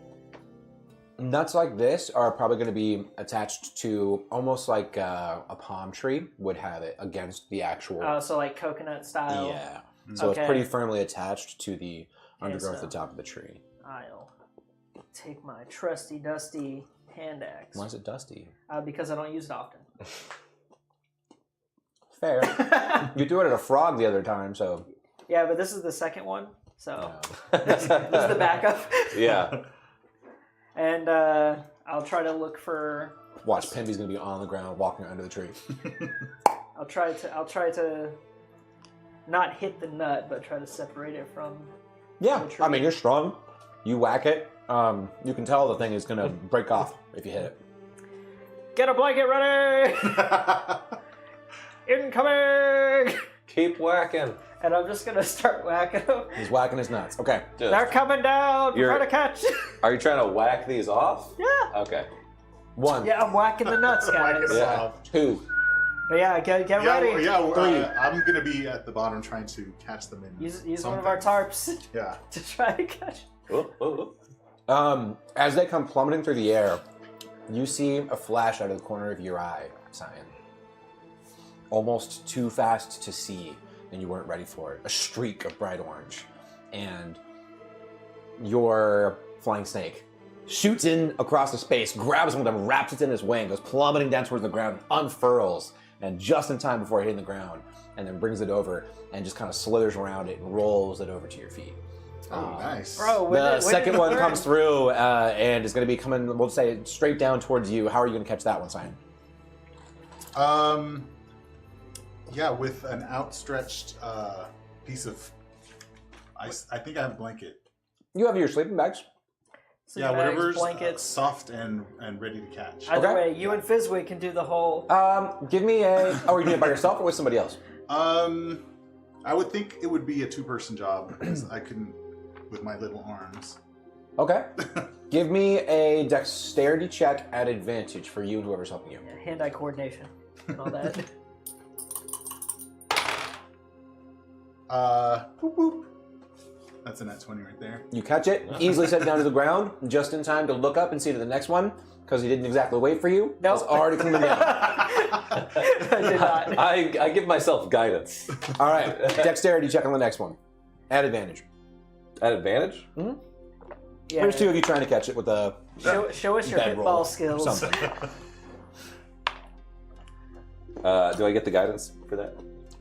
Nuts like this are probably going to be attached to almost like a palm tree would have it against the actual. So like coconut style. Yeah. So Okay. it's pretty firmly attached to the undergrowth so- at the top of the tree. I'll take my trusty, dusty hand axe. Why is it dusty? Because I don't use it often. Fair. You threw it at a frog the other time, so... Yeah, but this is the second one, so No. this is the backup. Yeah. And I'll try to look for. Watch, Pimby's gonna be on the ground walking under the tree. I'll try to not hit the nut, but try to separate it from. Yeah, the tree. I mean, you're strong. You whack it. You can tell the thing is gonna break off if you hit it. Get a blanket ready. Incoming. Keep whacking. And I'm just gonna start whacking them. He's whacking his nuts. Okay. They're coming down. Try to catch. Are you trying to whack these off? Yeah. Okay. 1. Yeah, I'm whacking the nuts, guys. Yeah. 2. But yeah, get ready. I'm gonna be at the bottom trying to catch them in. Use one something. of our tarps Yeah. to try to catch. Oh, oh, oh. As they come plummeting through the air, you see a flash out of the corner of your eye, Cyan. Almost too fast to see, and you weren't ready for it. A streak of bright orange. And your flying snake shoots in across the space, grabs one of them, wraps it in his wing, goes plummeting down towards the ground, unfurls, and just in time before hitting the ground, and then brings it over and just kind of slithers around it and rolls it over to your feet. Oh, nice. Bro, The second one comes through and is going to be coming, we'll say, straight down towards you. How are you going to catch that one, Cyan? Yeah, with an outstretched piece of ice. I think I have a blanket. You have your sleeping bags. Sleeping Yeah, bags, whatever's blankets. soft and ready to catch. Either Okay. way, you and Fizzwig can do the whole. Give me a... Oh, are you doing it by yourself or with somebody else? I would think it would be a two-person job because I couldn't with my little arms. Okay. Give me a dexterity check at advantage for you and whoever's helping you. Hand-eye coordination and all that. Boop, boop. That's a nat 20 right there. You catch it, easily set it down to the ground, just in time to look up and see to the next one, because he didn't exactly wait for you. Nope. It's already coming down. I did not. I give myself guidance. All right, dexterity check on the next one. At advantage. At advantage? Yeah. There's two of you trying to catch it with a Show us your bed roll hitball skills. or something. Do I get the guidance for that?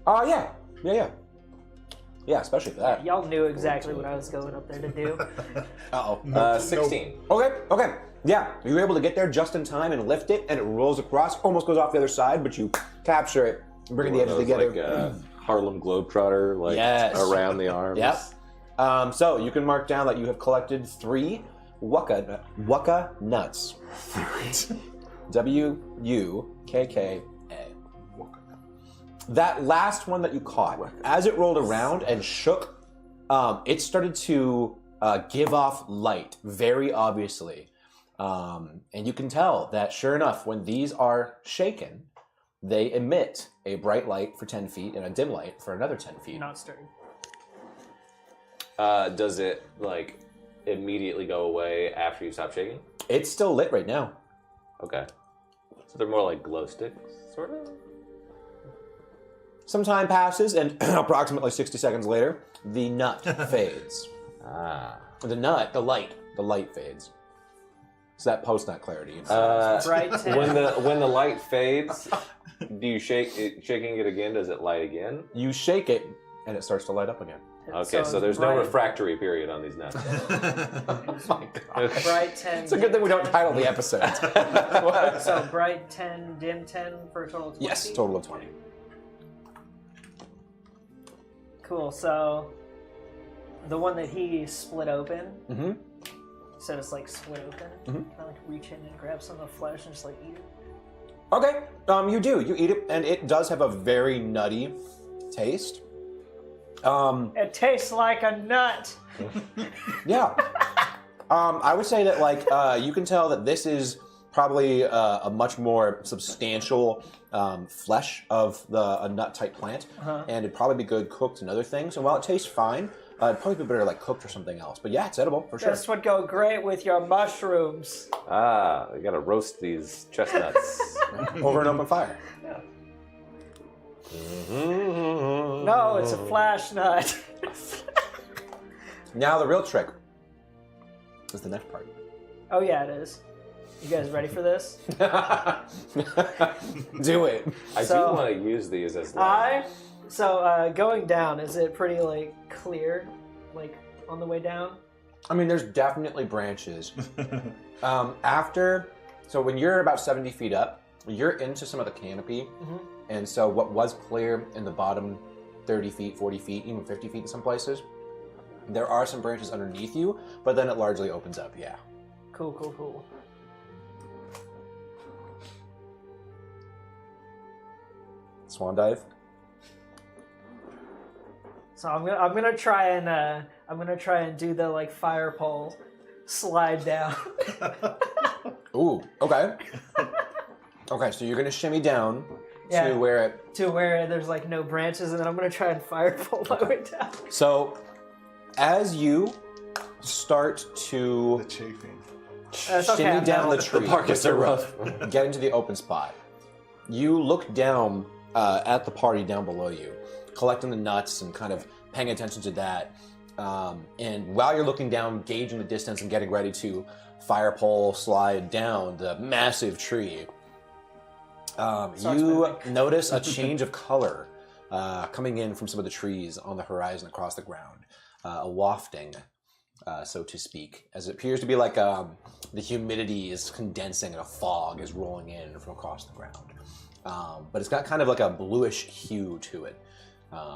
Oh, yeah. Yeah. Yeah, especially for that. Y'all knew exactly what I was going up there to do. Uh-oh. 16. Okay. Yeah, you were able to get there just in time and lift it, and it rolls across, almost goes off the other side, but you capture it, bring the edges together. Like Harlem Globetrotter, like Yes. around the arms. Yep. So you can mark down that you have collected 3 Wukka nuts. W-U-K-K-A. That last one that you caught, as it rolled around and shook, it started to give off light very obviously. And you can tell that sure enough, when these are shaken, they emit a bright light for 10 feet and a dim light for another 10 feet. Not stirred. Does it, like, immediately go away after you stop shaking? It's still lit right now. Okay. So they're more like glow sticks, sort of? Some time passes, and approximately 60 seconds later, the nut fades. The light fades. So that post-nut clarity. Bright 10. When the light fades, do you shaking it again? Does it light again? You shake it, and it starts to light up again. Okay, so there's no refractory period on these nuts. Oh my god. Bright 10. It's a good thing we don't title the episode. So bright 10, dim 10 for a total of 20? Yes, total of 20. Cool, so the one that he split open, Mm-hmm. said it's like split open. Mhm. I like reach in and grab some of the flesh and just like eat it. Okay, you do. You eat it, and it does have a very nutty taste. It tastes like a nut. Yeah. I would say that, like, you can tell that this is probably a much more substantial flesh of a nut-type plant, and it'd probably be good cooked and other things. And while it tastes fine, it'd probably be better, like, cooked or something else. But yeah, it's edible, for sure. This would go great with your mushrooms. We gotta roast these chestnuts. Over an open fire. No, it's a flash nut. Now the real trick is the next part. Oh yeah, it is. You guys ready for this? Do it. I do want to use these as going down, is it pretty like clear, like on the way down? I mean, there's definitely branches. So when you're about 70 feet up, you're into some of the canopy. And so what was clear in the bottom 30 feet, 40 feet, even 50 feet in some places, there are some branches underneath you, but then it largely opens up, yeah. Cool. Swan dive. So I'm gonna try and do the like fire pole slide down. Ooh, okay. Okay, so you're gonna shimmy down Yeah. to where there's like no branches, and then I'm gonna try and fire pole my way down. So as you start to The chafing. That's okay, shimmy I'm down down the with it. tree, The pockets are rough. get into the open spot. You look down at the party down below you, collecting the nuts and kind of paying attention to that. And while you're looking down, gauging the distance and getting ready to fire pole slide down the massive tree, you notice a change of color coming in from some of the trees on the horizon across the ground, a wafting, so to speak, as it appears to be like the humidity is condensing and a fog is rolling in from across the ground. But it's got kind of like a bluish hue to it.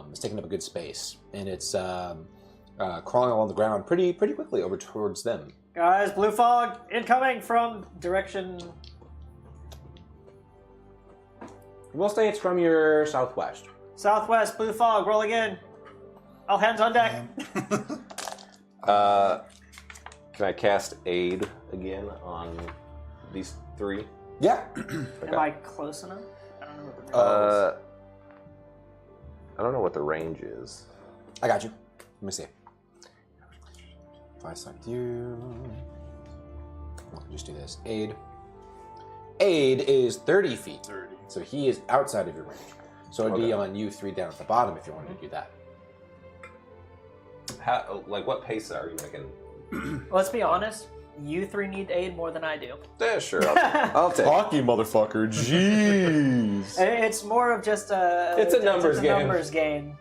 It's taking up a good space, and it's crawling along the ground pretty quickly over towards them. Guys, blue fog incoming from direction. We'll say it's from your southwest. Southwest, blue fog rolling in. All hands on deck. Can I cast aid again on these three? Yeah. Am I close enough? I don't know what the I don't know what the range is. I got you. Let me see. If I select you, we'll just do this. Aid. Aid is 30 feet. 30. So he is outside of your range. So it'd be on you three down at the bottom if you wanted to do that. How, like, what pace are you making? Let's be honest. You three need aid more than I do. Yeah, sure. I'll take it. Hockey, motherfucker. Jeez. It's more of just It's a numbers game. Numbers game.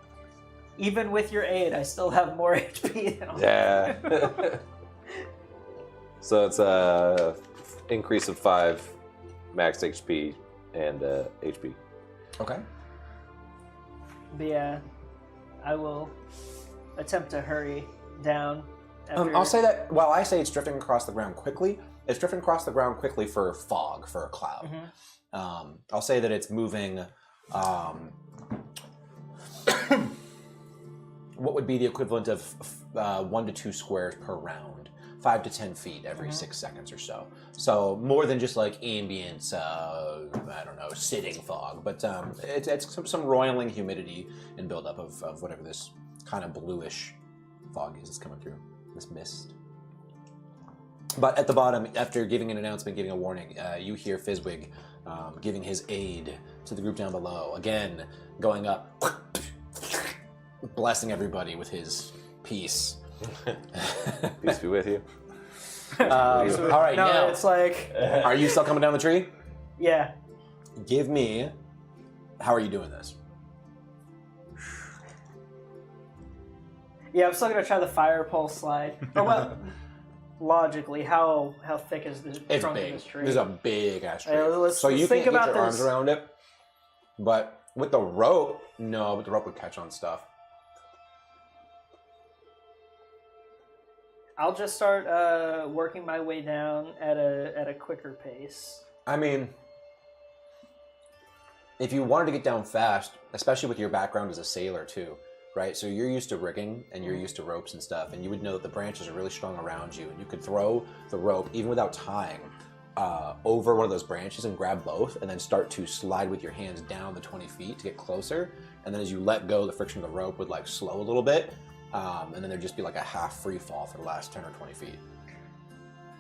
Even with your aid, I still have more HP than all. Yeah. So it's a increase of 5 max HP and HP. Okay. But yeah, I will attempt to hurry down. I'll say that while I say it's drifting across the ground quickly, it's drifting across the ground quickly for fog, for a cloud. I'll say that it's moving what would be the equivalent of 1 to 2 squares per round, 5 to 10 feet every 6 seconds or so. So more than just like ambient, I don't know, sitting fog, but it's some roiling humidity and buildup of whatever this kind of bluish fog is that's coming through. This mist. But at the bottom, after giving an announcement, giving a warning, you hear Fizzwig giving his aid to the group down below. Again, going up, blessing everybody with his peace. Peace be with you. All right, No, now, it's like, are you still coming down the tree? yeah. Give me, how are you doing this? Yeah, I'm still gonna try the fire pole slide. Or what? Logically, how thick is the It's trunk big. of this tree? There's a big ass tree. Let's so you think can't get about your arms this. around it. But with the rope, no, but the rope would catch on stuff. I'll just start working my way down at a quicker pace. I mean, if you wanted to get down fast, especially with your background as a sailor too, right? So you're used to rigging and you're used to ropes and stuff, and you would know that the branches are really strong around you, and you could throw the rope, even without tying, over one of those branches and grab both, and then start to slide with your hands down the 20 feet to get closer, and then as you let go, the friction of the rope would like slow a little bit, and then there'd just be like a half free fall for the last 10 or 20 feet.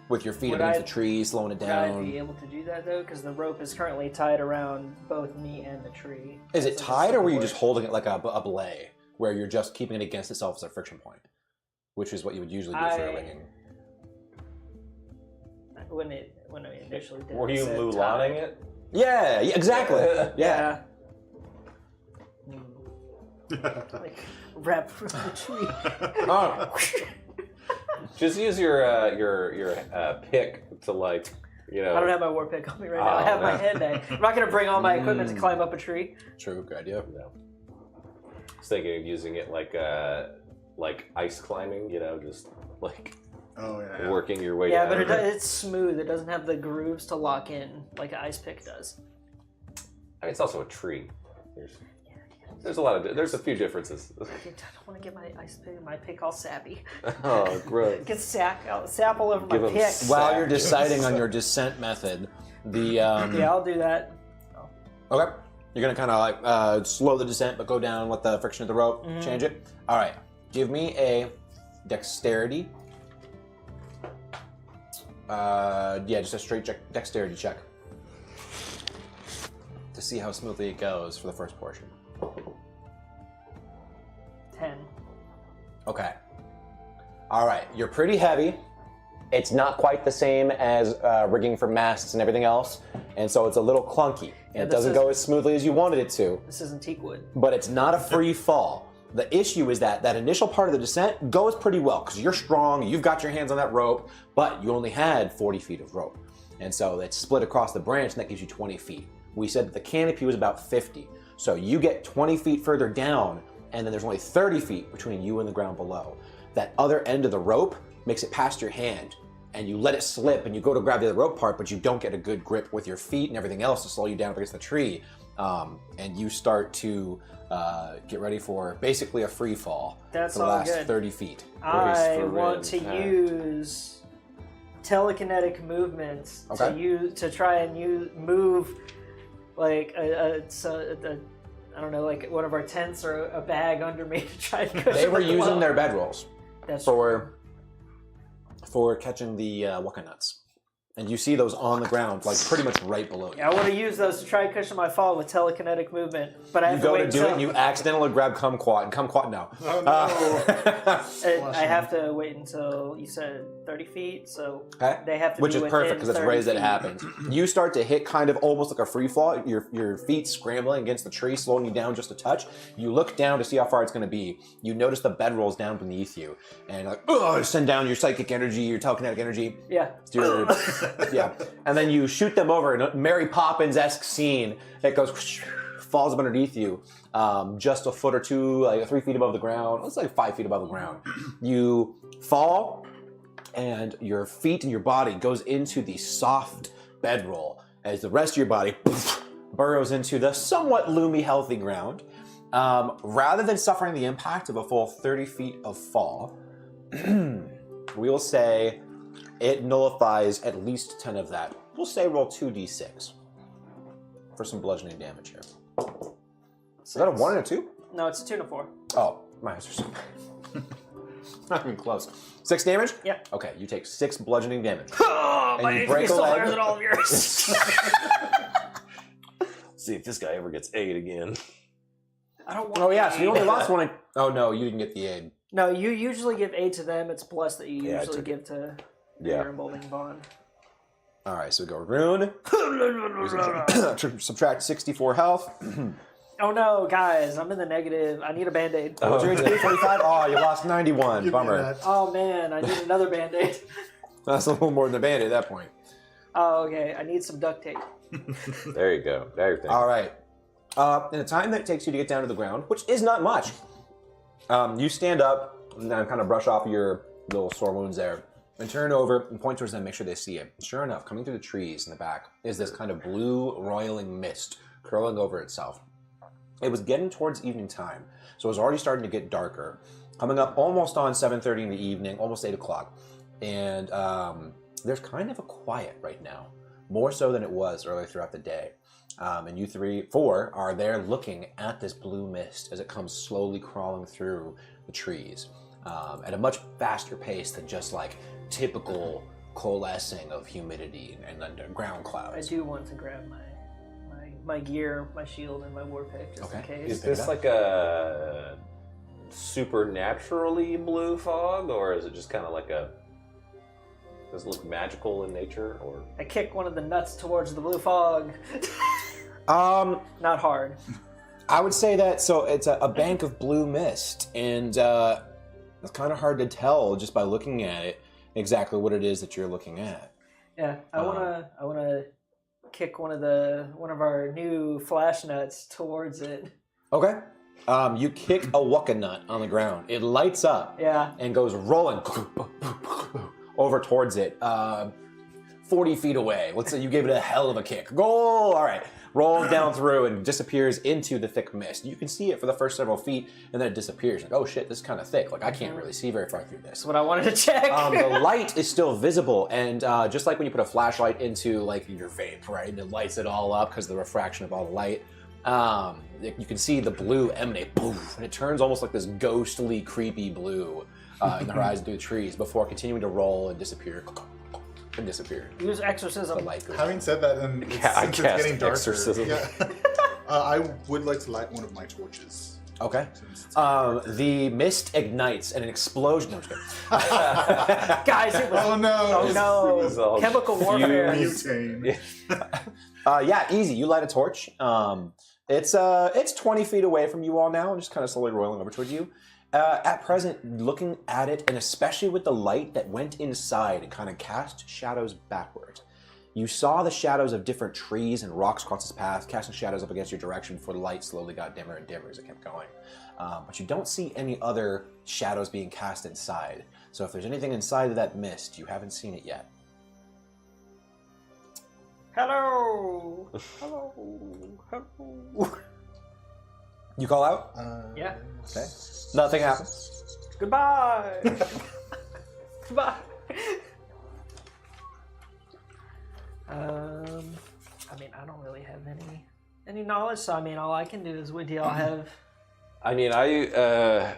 with your feet Would against I- the tree, slowing it Would I down. be able to do that though? Because the rope is currently tied around both me and the tree. Is it So tied, or were you support. just holding it like a belay, where you're just keeping it against itself as a friction point, which is what you would usually do for a ringing? When I initially did. Were it you said Mulaning tied. it? Yeah, exactly. Yeah. Like wrap from the tree. Oh, Just use your pick to like, you know. I don't have my war pick on me right now. I Oh, have my no. head bag. I'm not gonna bring all my equipment to climb up a tree. true. Good idea. No. I was thinking of using it like ice climbing, you know, just like Oh yeah. working your way Yeah, down. but it's smooth. It doesn't have the grooves to lock in like an ice pick does. I mean, it's also a tree. There's a lot of there's a few differences. I don't want to get my ice pick, my pick all sappy. Oh, gross. Get sap all over Give my 'em pick. While you're Sap. deciding on your descent method, the Yeah, I'll do that. okay, you're gonna kind of like slow the descent, but go down with the friction of the rope. Change it. All right, give me a dexterity. Yeah, just a straight dexterity check to see how smoothly it goes for the first portion. 10. Okay. All right, you're pretty heavy. It's not quite the same as rigging for masts and everything else, and so it's a little clunky. And it this doesn't is- go as smoothly as you wanted it to, This isn't teak wood. but it's not a free fall. The issue is that initial part of the descent goes pretty well because you're strong, you've got your hands on that rope, but you only had 40 feet of rope. And so it's split across the branch, and that gives you 20 feet. We said that the canopy was about 50. So you get 20 feet further down, and then there's only 30 feet between you and the ground below. That other end of the rope makes it past your hand, and you let it slip, and you go to grab the other rope part, but you don't get a good grip with your feet and everything else to slow you down up against the tree. And you start to get ready for basically a free fall That's for the all last good. 30 feet. I for want to impact. use telekinetic movements Okay. to try and move like I don't know, like one of our tents or a bag under me to try and cushion They were the using blow. their bedrolls That's for catching the waka nuts. And you see those on the ground, like pretty much right below you. Yeah, I want to use those to try and cushion my fall with telekinetic movement, but I You have to go wait to do it and you accidentally grab kumquat, and kumquat no. Oh no. I have to wait until you said 30 feet, so Okay. they have to Which be is within perfect because it's 30 raised that it feet. happens. You start to hit kind of almost like a free fall. Your feet scrambling against the tree, slowing you down just a touch. You look down to see how far it's going to be. You notice the bedrolls down beneath you, and you're like, oh, send down your psychic energy, your telekinetic energy. Yeah. Yeah, and then you shoot them over in a Mary Poppins-esque scene. It goes, falls up underneath you, just a foot or two, like 3 feet above the ground. It's like 5 feet above the ground. You fall, and your feet and your body goes into the soft bedroll as the rest of your body burrows into the somewhat loomy, healthy ground. Rather than suffering the impact of a full 30 feet of fall, we'll say it nullifies at least 10 of that. We'll say roll 2d6 for some bludgeoning damage here. Is that a 1 and a 2? No, it's a 2 and a 4. Oh, my eyes are so not even close. 6 damage? Yeah. Okay, you take 6 bludgeoning damage. Oh, my my you break HP HP is a still leg. higher than all of yours. See if this guy ever gets 8 again. I don't want Oh yeah, so you only aid. lost one. Oh no, you didn't get the aid. No, you usually give aid to them. It's plus that you Yeah, I usually took give to Yeah. your emboldening bond. All right, so we go rune. Subtract 64 health. Oh no, guys, I'm in the negative. I need a band-aid. What's your HP? 45? Oh, you lost 91. Give me Bummer. that. Oh man, I need another band-aid. That's a little more than a band at that point. Oh, okay, I need some duct tape. There you go. Now you're thinking. All right. In the time that it takes you to get down to the ground, which is not much, you stand up and then kind of brush off your little sore wounds there and turn over and point towards them, make sure they see it. Sure enough, coming through the trees in the back is this kind of blue, roiling mist curling over itself. It was getting towards evening time, so it was already starting to get darker. Coming up almost on 7:30 in the evening, almost 8 o'clock. And there's kind of a quiet right now, more so than it was earlier throughout the day. And you 4 are there looking at this blue mist as it comes slowly crawling through the trees at a much faster pace than just like typical coalescing of humidity and then ground I clouds. do want to grab my gear, my shield, and my war pick just in case. Is this like a supernaturally blue fog, or is it just kind of like a... Does it look magical in nature, or... I kick one of the nuts towards the blue fog. Not hard. I would say that, so it's a bank of blue mist, and it's kind of hard to tell just by looking at it exactly what it is that you're looking at. Yeah, I wanna kick one of our new flash nuts towards it. Okay. You kick a waka nut on the ground. It lights up. Yeah. And goes rolling over towards it. 40 feet away. Let's say you gave it a hell of a kick. Go! All right. Rolls down through and disappears into the thick mist. You can see it for the first several feet, and then it disappears. Like, oh shit, this is kind of thick. Like, I can't really see very far through this. That's what I wanted to check. The light is still visible, and just like when you put a flashlight into like your vape, right, and it lights it all up because of the refraction of all the light. You can see the blue emanate, poof, and it turns almost like this ghostly, creepy blue in the horizon through the trees before continuing to roll and disappear. And disappear. Use exorcism. The light goes Having said that, and since it's getting darker, exorcism. yeah, I would like to light one of my torches. Okay. Since it's The mist ignites and an explosion. No, I'm just kidding. Guys, it was... oh no! Oh It was no! all Chemical warfare. Butane. Yeah, easy. You light a torch. It's 20 feet away from you all now, and just kind of slowly rolling over towards you. At present, looking at it, and especially with the light that went inside and kind of cast shadows backward, you saw the shadows of different trees and rocks across this path, casting shadows up against your direction before the light slowly got dimmer and dimmer as it kept going. But you don't see any other shadows being cast inside. So if there's anything inside of that mist, you haven't seen it yet. Hello. Hello. You call out? Yeah. Okay. Nothing happens. Goodbye. Goodbye. I mean, I don't really have any knowledge, so I mean, all I can do is, what do y'all have? I mean, I don't know.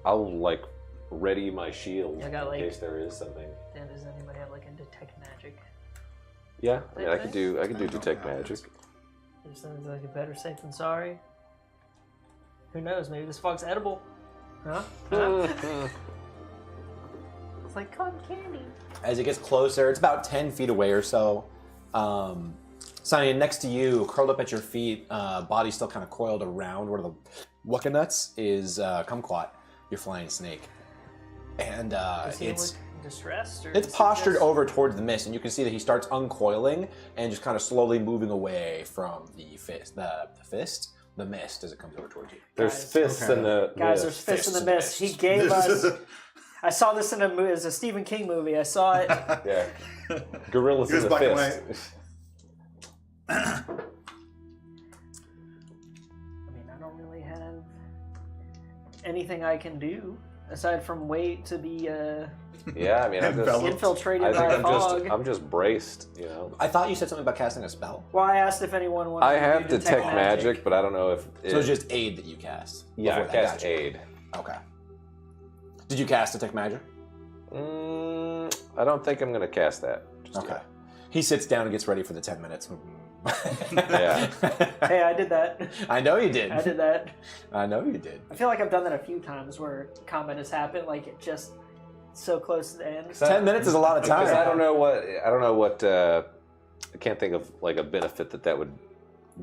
I'll like ready my shield I got, in like- case there is something. Dan, does anybody have like a detect magic? Yeah, I mean, I Okay. could do I don't detect know. magic. It sounds like a better safe than sorry. Who knows? Maybe this fog's edible. Huh? It's like cotton candy. As it gets closer, it's about 10 feet away or so. Sonia, next to you, curled up at your feet, body still kind of coiled around one of the waka nuts, is Kumquat, your flying snake. And Does he it's look distressed? Or it's is he postured just- over towards the mist, and you can see that he starts uncoiling and just kind of slowly moving away from the fist, the mist as it comes over towards you. There's Guys. fists Okay. in the Guys, mist. there's fists in the Fists in the mist. He gave us. I saw this in a Stephen King movie. I saw it. Yeah, gorillas He was in the black and fist. I mean, I don't really have anything I can do aside from wait to be Yeah, I mean, I'm just, Enveloped. infiltrated I by think a fog. I'm just braced, you know. I thought you said something about casting a spell. Well, I asked if anyone wanted I to have do detect magic, but I don't know if So it's just aid that you cast. yeah, before that. cast Gotcha. aid. Okay. Did you cast detect magic? I don't think I'm gonna cast that. Just Okay. yet. He sits down and gets ready for the 10 minutes. Yeah. Hey, I did that. I know you did. I did that. I know you did. I feel like I've done that a few times where combat has happened, like it just so close to the end. 10 minutes is a lot of time. Because I don't know what I can't think of like a benefit that would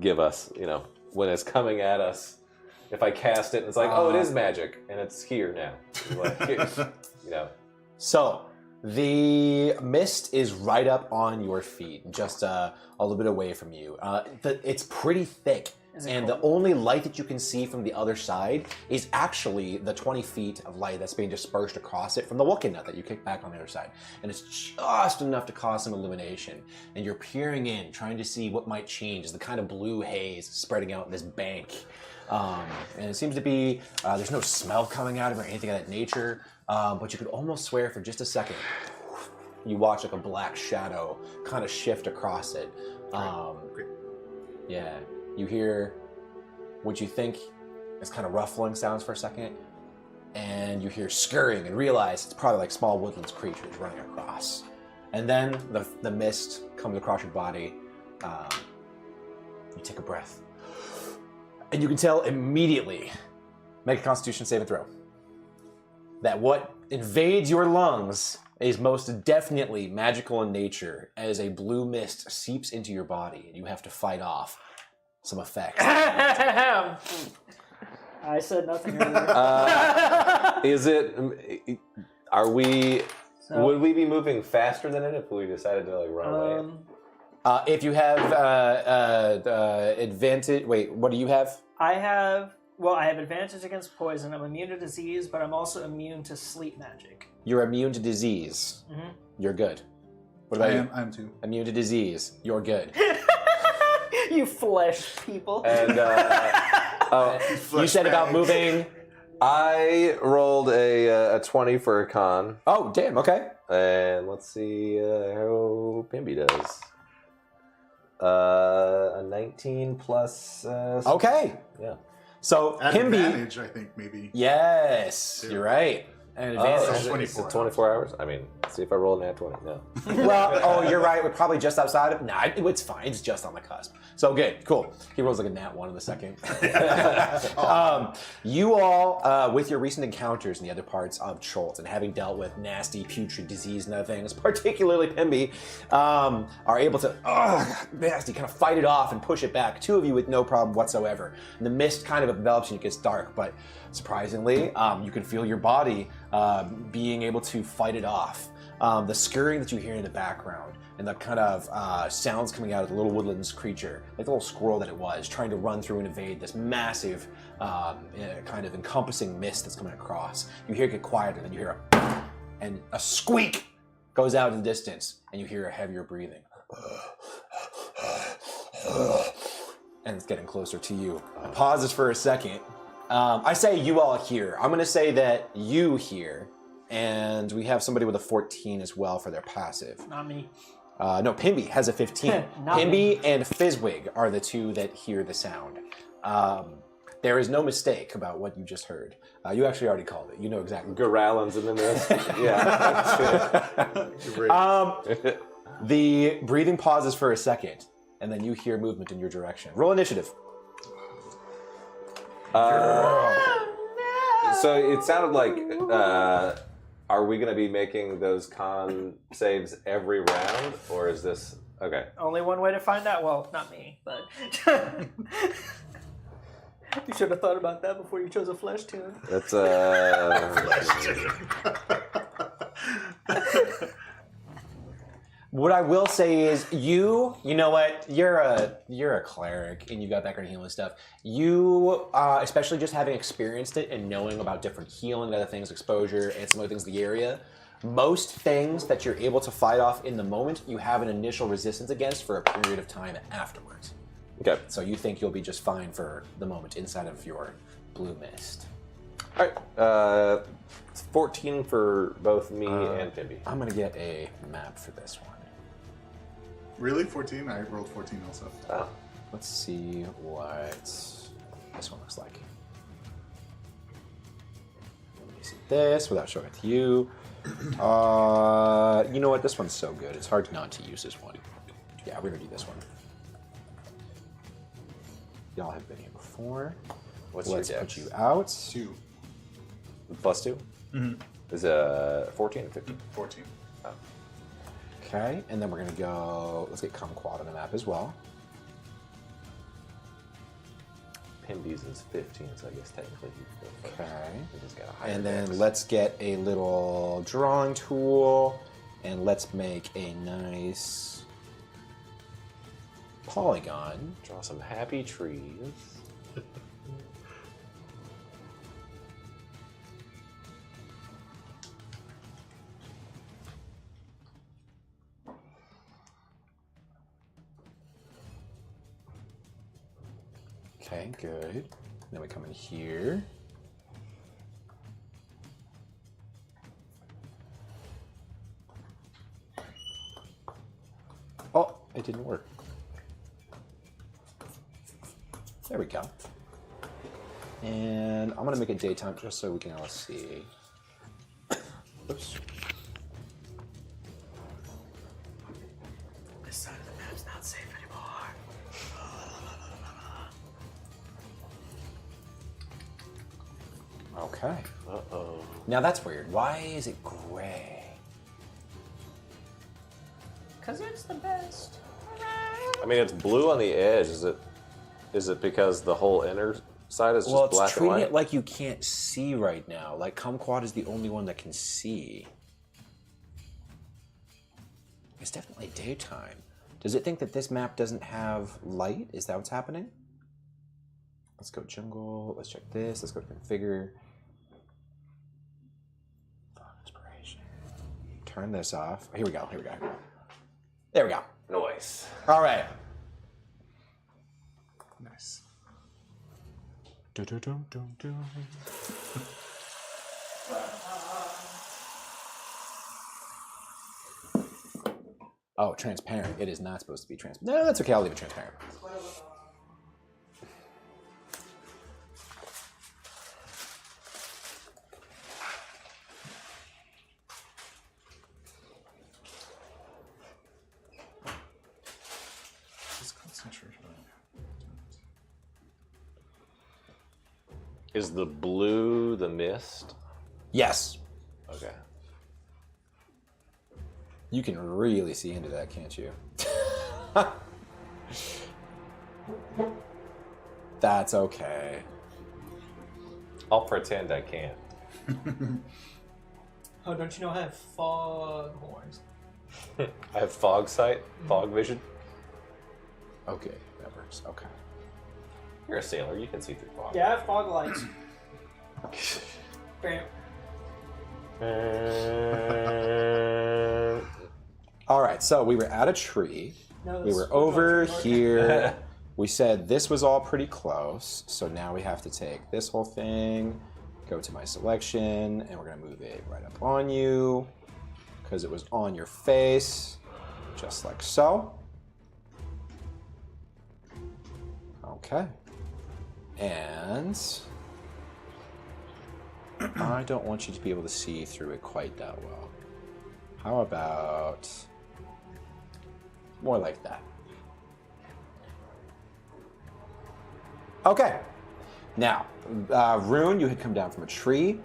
give us, you know, when it's coming at us. If I cast it, and it's like, oh, it is magic, and it's here now. Like, you know. So, the mist is right up on your feet, just a little bit away from you. It's pretty thick, Is it and cold? the only light that you can see from the other side is actually the 20 feet of light that's being dispersed across it from the Wookiee nut that you kick back on the other side. And it's just enough to cause some illumination. And you're peering in, trying to see what might change as the kind of blue haze spreading out in this bank. And it seems to be, there's no smell coming out of it or anything of that nature, but you could almost swear for just a second, you watch like a black shadow kind of shift across it. Great. Yeah, you hear what you think is kind of ruffling sounds for a second, and you hear scurrying and realize it's probably like small woodland creatures running across. And then the mist comes across your body. You take a breath. And you can tell immediately, make a Constitution saving throw, that what invades your lungs is most definitely magical in nature, as a blue mist seeps into your body and you have to fight off some effects. I said nothing earlier. Is it? Are we? So- would we be moving faster than it if we decided to like run away? If you have advantage, wait, what do you have? I have advantage against poison. I'm immune to disease, but I'm also immune to sleep magic. You're immune to disease. Mm-hmm. You're good. What about you? I'm too. Immune to disease. You're good. You flesh people. And You said about moving. I rolled a 20 for a con, Oh, damn. Okay. and let's see how Pimby does. A 19 plus. Okay. Yeah. So At Pimby. advantage, I think maybe. Yes, you're right. An advantage. Oh, It's is it 24 24 hours? I mean, let's see if I roll a nat 20. No. Well, you're right. We're probably just outside of. Nah, it's fine. It's just on the cusp. So good, cool. He rolls like a nat 1 in the second. You all, with your recent encounters in the other parts of Choltz and having dealt with nasty, putrid disease and other things, particularly Pimby, are able to, nasty, kind of fight it off and push it back. Two of you with no problem whatsoever. And the mist kind of envelops you and it gets dark, but surprisingly, you can feel your body being able to fight it off. The scurrying that you hear in the background and the kind of sounds coming out of the little woodlands creature, like the little squirrel that it was, trying to run through and evade this massive kind of encompassing mist that's coming across. You hear it get quieter, and then you hear a squeak goes out in the distance, and you hear a heavier breathing. And it's getting closer to you. It pauses for a second. I say you all hear. I'm going to say that you hear. And we have somebody with a 14 as well for their passive. Not me. No, Pimby has a 15. Not Pimby and Fizzwig are the two that hear the sound. There is no mistake about what you just heard. You actually already called it. You know exactly. Gorallons in the mist. Yeah. The breathing pauses for a second, and then you hear movement in your direction. Roll initiative. So it sounded like, are we going to be making those con saves every round, or is this okay? Only one way to find out. Well, not me, but you should have thought about that before you chose a flesh tune. That's What I will say is, you know what? You're a cleric, and you got background healing stuff. You, especially just having experienced it and knowing about different healing, other things, exposure, and some other things in the area. Most things that you're able to fight off in the moment, you have an initial resistance against for a period of time afterwards. okay. So you think you'll be just fine for the moment inside of your blue mist. All right. It's 14 for both me and Pimby. I'm gonna get a map for this one. Really? 14? I rolled 14 also. Oh. Let's see what this one looks like. Let me see this without showing it to you. You know what? This one's so good. It's hard not to use this one. Yeah, we're gonna do this one. Y'all have been here before. What's Let's your put dex? you out. 2. Plus 2? Mm-hmm. Is 14 or 15? 14. Okay, and then we're gonna go. Let's get Kumquat on the map as well. Pimby's is 15, so I guess technically he's the first. Okay. He just got a higher And then dex. let's get a little drawing tool, and let's make a nice polygon. draw some happy trees. Okay, good. Then we come in here. Oh, it didn't work. There we go. And I'm gonna make it daytime just so we can all see. Oops. not safe anymore. Okay. Uh-oh. Now that's weird. Why is it gray? Because it's the best. I mean, it's blue on the edge. Is it because the whole inner side is Well, just black it's and treating white? it like you can't see right now. Like Kumquat is the only one that can see. It's definitely daytime. Does it think that this map doesn't have light? Is that what's happening? Let's go jungle. Let's check this. Let's go configure. Inspiration. Turn this off. Here we go. Here we go. There we go. Noise. All right. Nice. Oh, transparent. It is not supposed to be transparent. No, that's okay. I'll leave it transparent. Just concentrate on Is the blue the mist? Yes. Okay. You can really see into that, can't you? That's okay. I'll pretend I can't. Oh, don't you know I have fog horns? I have fog sight, fog vision. Okay, that works. Okay. You're a sailor. You can see through fog. Yeah, I have fog lights. Bam. All right, so we were at a tree. No, We this were is over north. here. We said this was all pretty close, so now we have to take this whole thing, go to my selection, and we're gonna move it right up on you, because it was on your face, just like so. Okay. And I don't want you to be able to see through it quite that well. How about more like that? Okay. Now, Rune, you had come down from a tree.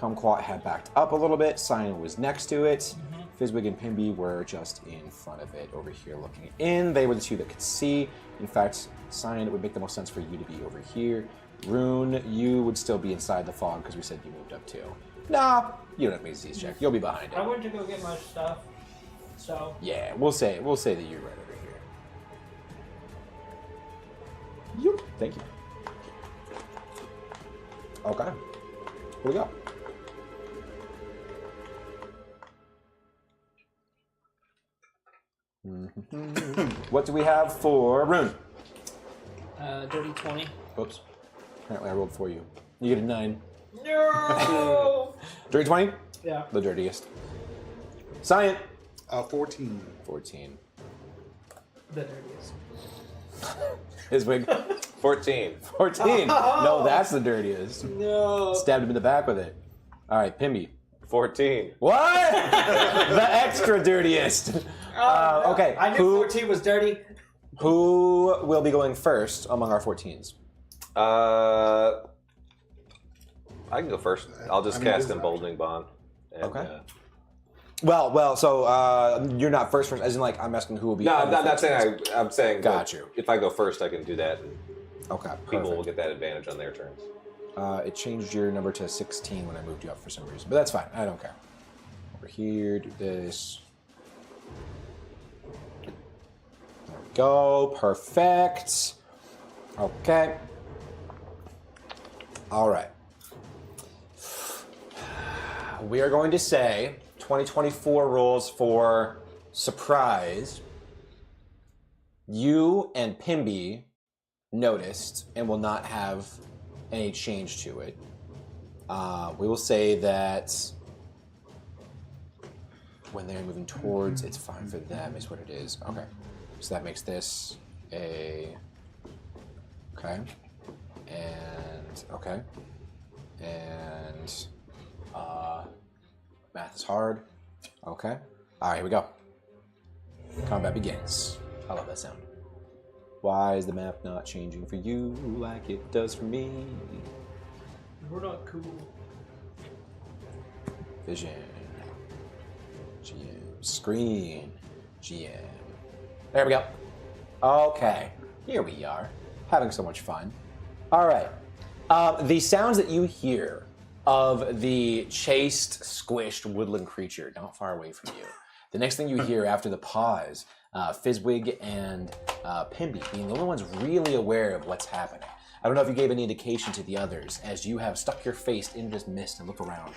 Kumquat had backed up a little bit. Cyan was next to it. Fizwig and Pimby were just in front of it over here looking in. They were the two that could see. In fact, Cyan, it would make the most sense for you to be over here. Rune, you would still be inside the fog because we said you moved up too. Nah, you don't have to make a disease check. You'll be behind it. I went to go get my stuff, so. Yeah, we'll say that you're right over here. Yep. Thank you. Okay. Here we go. What do we have for Rune? Dirty 20. Oops. Apparently I rolled for you. You get a 9. No! Dirty 20? Yeah. The dirtiest. Cyan. 14. 14. The dirtiest. His wig. 14. 14. No, that's the dirtiest. No. Stabbed him in the back with it. All right, Pimby. 14. What? The extra dirtiest. Okay. I knew 14 was dirty. Who will be going first among our 14s? I can go first. I'll just I mean, cast it is Emboldening Bond. And, Okay. Well. So you're not first, as in like I'm asking who will be. No, I'm other not 14s. saying. I'm saying. Got that you. If I go first, I can do that, and Okay. people will Perfect. get that advantage on their turns. It changed your number to 16 when I moved you up for some reason, but that's fine. I don't care. Over here, do this. There we go. Perfect. Okay. All right. We are going to say 2024 rules for surprise. You and Pimby noticed and will not have any change to it. We will say that when they're moving towards, it's fine for them, is what it is. Okay. So that makes this a... Okay. And... Okay. And... Math is hard. Okay. Alright, here we go. Combat begins. I love that sound. Why is the map not changing for you like it does for me? We're not cool. Vision. GM. Screen. GM. There we go. Okay. Here we are. Having so much fun. All right. The sounds that you hear of the chased, squished woodland creature not far away from you. The next thing you hear after the pause, Fizzwig and Pimby being the only ones really aware of what's happening. I don't know if you gave any indication to the others as you have stuck your face in this mist and looked around.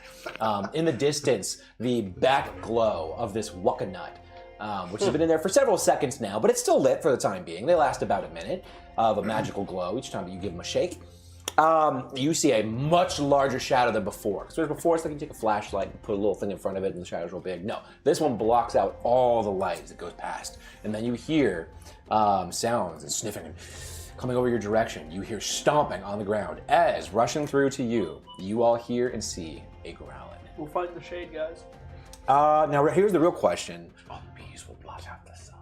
In the distance, the back glow of this Wuckanut, which has been in there for several seconds now, but it's still lit for the time being. They last about a minute of a magical glow each time that you give them a shake. You see a much larger shadow than before. So before, it's like you take a flashlight and put a little thing in front of it and the shadow's real big. No, this one blocks out all the light as it goes past. And then you hear sounds and sniffing coming over your direction. You hear stomping on the ground as, rushing through to you, you all hear and see a growling. We'll find the shade, guys. Now here's the real question. Oh, the bees will blot out the sun.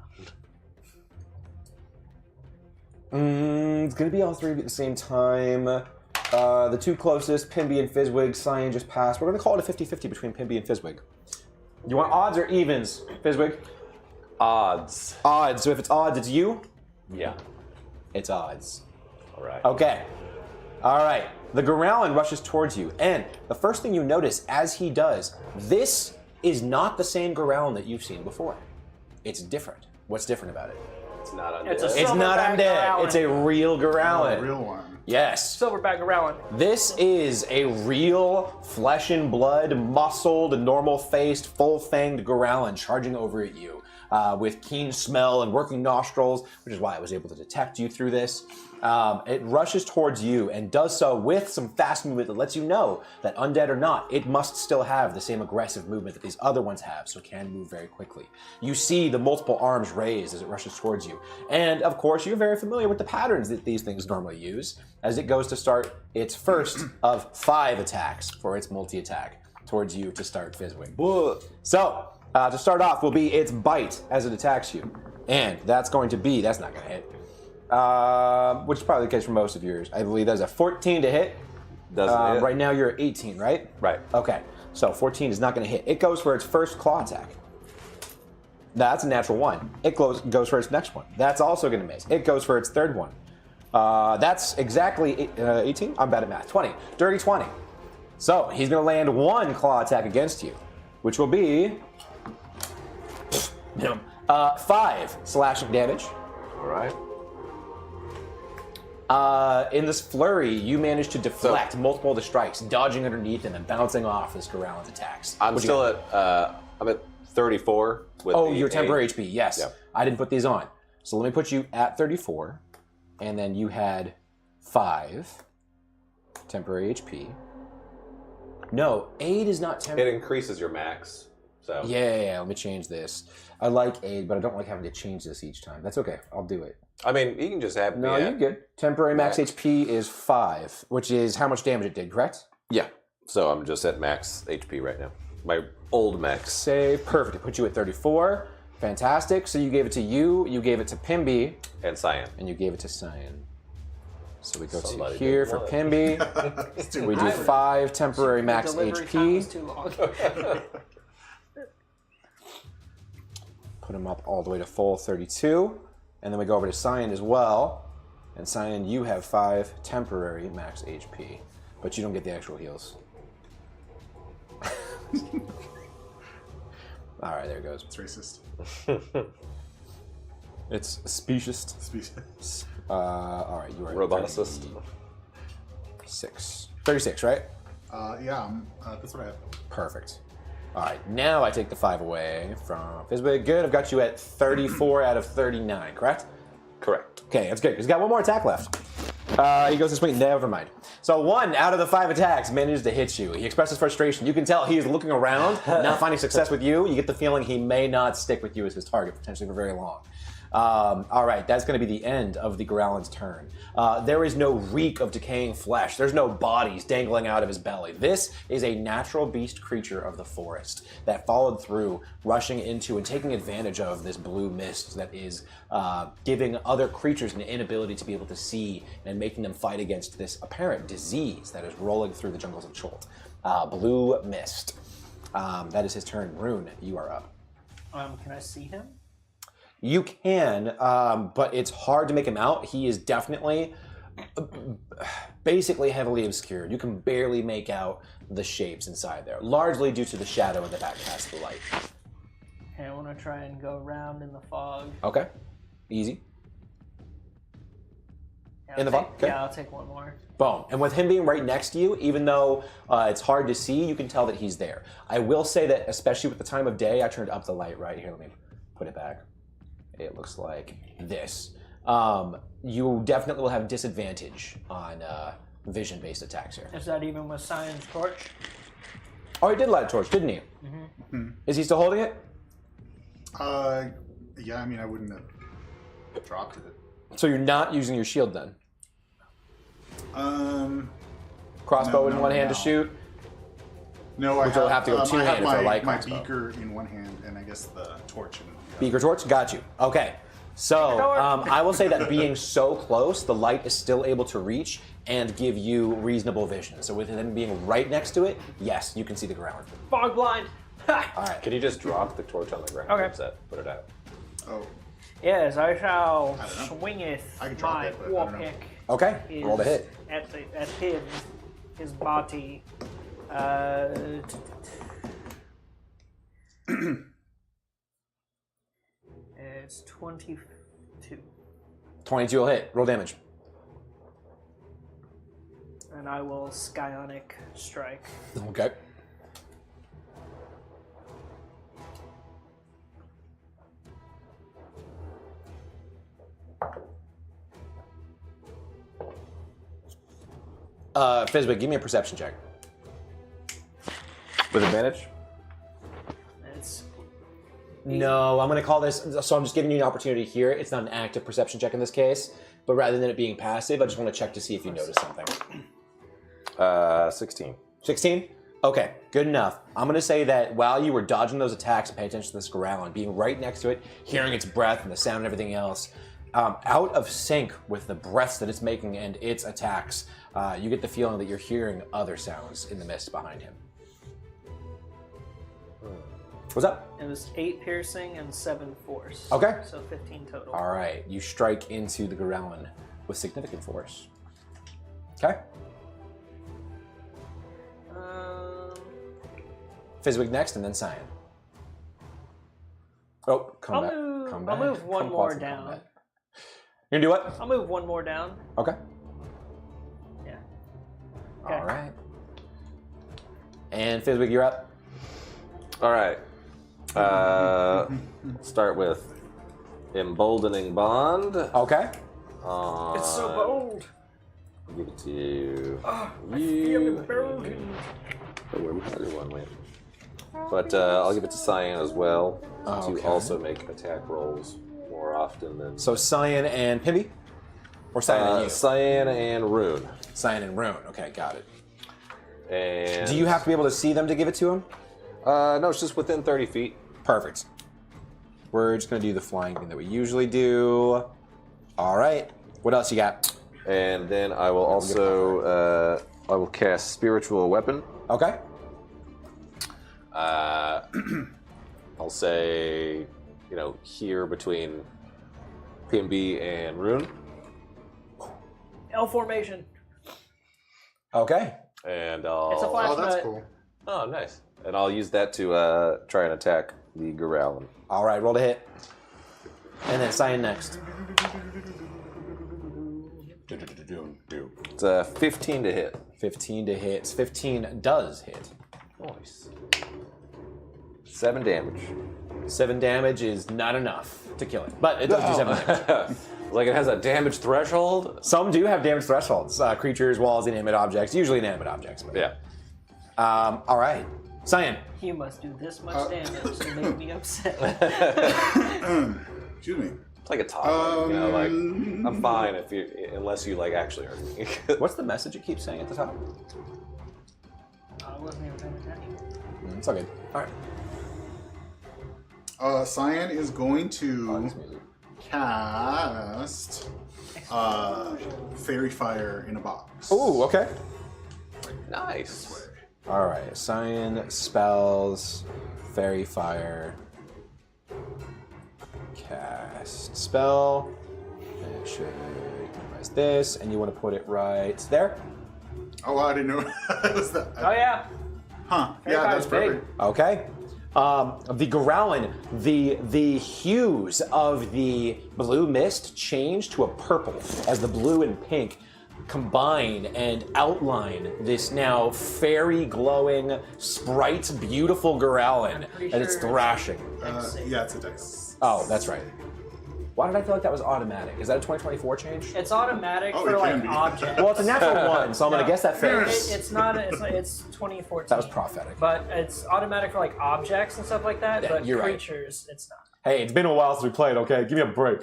It's going to be all three at the same time. The two closest, Pimby and Fizzwig, Cyan just passed. We're going to call it a 50-50 between Pimby and Fizzwig. You want odds or evens, Fizzwig? Odds. Odds. So if it's odds, it's you? Yeah. It's odds. All right. Okay. All right. The Gorallin rushes towards you, and the first thing you notice as he does, this is not the same Gorallin that you've seen before. It's different. What's different about it? It's not undead. It's not undead. Gorallin. It's a real Gorallin. A real one. Yes. Silverback Gorallin. This is a real flesh and blood, muscled, normal-faced, full-fanged Gorallin charging over at you. With keen smell and working nostrils, which is why I was able to detect you through this. It rushes towards you and does so with some fast movement that lets you know that undead or not, it must still have the same aggressive movement that these other ones have, so it can move very quickly. You see the multiple arms raised as it rushes towards you. And of course, you're very familiar with the patterns that these things normally use as it goes to start its first of 5 attacks for its multi-attack towards you to start Fizzwig. So, to start off will be its bite as it attacks you. And that's not going to hit. Which is probably the case for most of yours. I believe that's a 14 to hit. Doesn't hit. Right now you're at 18, right? Right. Okay, so 14 is not going to hit. It goes for its first claw attack. That's a natural 1. It goes for its next one. That's also going to miss. It goes for its third one. That's exactly 18? I'm bad at math. 20. Dirty 20. So he's going to land 1 claw attack against you, which will be 5 slashing damage. All right. In this flurry, you manage to deflect multiple of the strikes, dodging underneath them and bouncing off this Gorallin's attacks. I'm at 34 with your temporary HP, yes. Yep. I didn't put these on. So let me put you at 34, and then you had 5 temporary HP. No, 8 is not temporary. It increases your max. So Yeah, let me change this. I like 8, but I don't like having to change this each time. That's okay, I'll do it. I mean, you can just have No, you're good. Temporary max HP is 5, which is how much damage it did, correct? Yeah. So I'm just at max HP right now. My old max. Say perfect. It put you at 34. Fantastic. So you gave it to you gave it to Pimby, And Cyan. and you gave it to Cyan. So we go Somebody to here did for what? Pimby. We do 5 temporary max Delivery time was HP. too long. Put him up all the way to full 32. And then we go over to Cyan as well. And Cyan, you have 5 temporary max HP. But you don't get the actual heals. Alright, there it goes. It's racist. It's specious. Species. Alright, you are Roboticist. 36, right? Yeah, that's what I have. Perfect. Alright, now I take the 5 away from Fizzwig. Good, I've got you at 34 out of 39, correct? Correct. Okay, that's good. He's got 1 more attack left. He goes this way. Never mind. So 1 out of the 5 attacks manages to hit you. He expresses frustration. You can tell he is looking around, not finding success with you. You get the feeling he may not stick with you as his target, potentially for very long. All right, that's going to be the end of the Growlin's turn. There is no reek of decaying flesh. There's no bodies dangling out of his belly. This is a natural beast creature of the forest that followed through, rushing into and taking advantage of this blue mist that is giving other creatures an inability to be able to see and making them fight against this apparent disease that is rolling through the jungles of Cholt. Blue mist. That is his turn. Rune, you are up. Can I see him? You can, but it's hard to make him out. He is definitely, basically heavily obscured. You can barely make out the shapes inside there, largely due to the shadow in the back cast of the light. Okay, I want to try and go around in the fog. Okay, easy. Yeah, In the fog? Okay. Yeah, I'll take one more. Boom. And with him being right next to you, even though it's hard to see, you can tell that he's there. I will say that, especially with the time of day, I turned up the light right here. Let me put it back. It looks like this. You definitely will have disadvantage on vision-based attacks here. Is that even with Cyan's torch? Oh, he did light a torch, didn't he? Mm-hmm. Is he still holding it? Yeah, I mean, I wouldn't have dropped it. So you're not using your shield then? Crossbow in one hand to shoot? No, I Which will have to go two-handed for a light my crossbow. beaker in one hand, and I guess the torch in the other. Beaker torch? Got you. Okay. So I will say that being so close, the light is still able to reach and give you reasonable vision. So with him being right next to it, yes, you can see the ground. Fog blind! All right. Can you just drop the torch on the ground? Okay. Instead? Put it out. Oh, Yes, I shall I don't know. swingeth I can drop my it, but I war don't know. pick Okay. is Roll to hit. at his body. It's 22. 22 will hit. Roll damage. And I will Scionic strike. Okay. Fizwick, give me a perception check. With advantage? It's No, I'm going to call this, so I'm just giving you an opportunity here. It's not an active perception check in this case, but rather than it being passive, I just want to check to see if you notice something. 16. 16? Okay, good enough. I'm going to say that while you were dodging those attacks, pay attention to this Growlin, being right next to it, hearing its breath and the sound and everything else, out of sync with the breaths that it's making and its attacks, you get the feeling that you're hearing other sounds in the mist behind him. What's up? It was 8 piercing and 7 force. Okay. So 15 total. All right, you strike into the Growlin with significant force. Okay. Fizwick next, and then Cyan. Oh, come back. Come back. I'll move one Come more pause and down. combat. You're gonna do what? I'll move one more down. Okay. Yeah. Okay. All right. And Fizwick, you're up. All right. Start with Emboldening Bond. Okay. It's so bold. I'll give it to you. I feel emboldened. Oh, where the other one went? But I'll give it to Cyan as well Okay. to also make attack rolls more often than. So Cyan and Pimby? Or Cyan and you? Cyan and Rune. Cyan and Rune. Okay, got it. And Do you have to be able to see them to give it to him? No, it's just within 30 feet. Perfect. We're just going to do the flying thing that we usually do. All right. What else you got? And then I will also I will cast Spiritual Weapon. Okay. I'll say, here between Pimby and Rune. L formation. Okay. And I'll. It's a flash Oh, that's nut. cool. Oh, nice. And I'll use that to try and attack the Growlin. All right, roll to hit. And then Cyan next. It's 15 to hit. 15 to hit. 15 does hit. Nice. 7 damage. 7 damage is not enough to kill it, but it does do 7 damage. Like it has a damage threshold? Some do have damage thresholds. Creatures, walls, inanimate objects, usually inanimate objects. But Yeah. all right. Cyan. You must do this much damage to make me upset. Excuse me. It's like a toddler, you know, like, I'm fine unless you, like, actually hurt me. What's the message it keeps saying at the top? I wasn't even paying attention. It's all good. All right. Cyan is going to This music. cast Fairy Fire in a box. Ooh, okay. Nice. All right. Cyan spells Fairy Fire. Cast spell. It should minimize this, and you want to put it right there. Oh, I didn't know it was that. Oh yeah. Huh. Fairy Yeah, that's Fire's big. perfect. Okay. The Growlin, the hues of the blue mist change to a purple as the blue and pink combine and outline this now fairy glowing sprite beautiful Growlin, pretty and it's sure- thrashing. Yeah, it's a dice. Oh, that's right. Why did I feel like that was automatic? Is that a 2024 change? It's automatic Oh, for it like can be. objects. Well, it's a natural one, so I'm gonna No. guess that fails. It's not. It's 2014. That was prophetic. But it's automatic for like objects and stuff like that. Yeah, but you're right. creatures, it's not. Hey, it's been a while since we played, okay? Give me a break.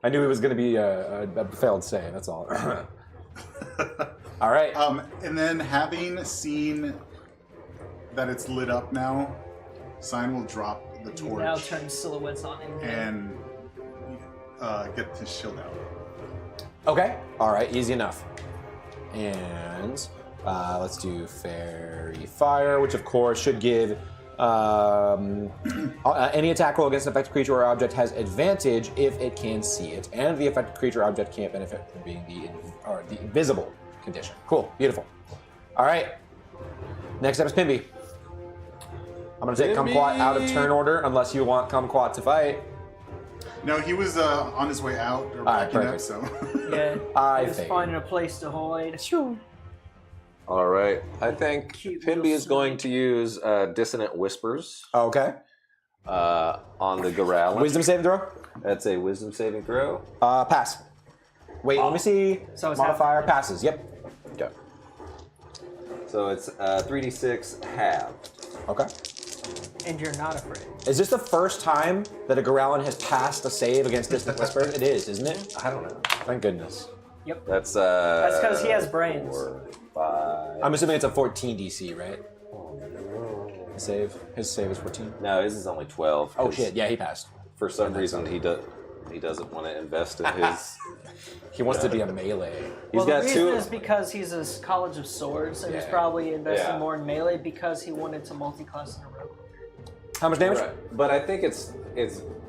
I knew it was going to be a failed save, that's all. All right. And then having seen that it's lit up now, Cyan will drop the You now torch turn silhouettes on him. and get his shield out. Okay. All right, easy enough. And let's do Fairy Fire, which of course should give any attack roll against an affected creature or object has advantage if it can see it, and the affected creature or object can't benefit from being the invisible condition. Cool, beautiful. All right. Next up is Pimby. I'm gonna take Kumquat out of turn order unless you want Kumquat to fight. No, he was on his way out or right, backing up, perfect. so. Yeah. I Just think. finding a place to hide. All right. I think Cute Pimby little is going to use Dissonant Whispers Okay. on the Goralin. Wisdom saving throw. That's a wisdom saving throw. Pass. Wait, let me see. So it's Modifier passes. Yep. Okay. So it's 3d6 halved. Okay. And you're not afraid. Is this the first time that a Goralin has passed a save against Distant Whisper? It is, isn't it? I don't know. Thank goodness. Yep. That's 'cause he has brains. 4, 5. I'm assuming it's a 14 DC, right? Save. His save is 14. No, his is only 12. Oh 'cause shit! Yeah, he passed. For some reason, he doesn't want to invest in his. He wants to be a melee. He's Well, got the reason two. is because he's a College of Swords, so he's Yeah. probably investing Yeah. more in melee because he wanted to multi-class in a rogue. How much damage? Right. But I think it's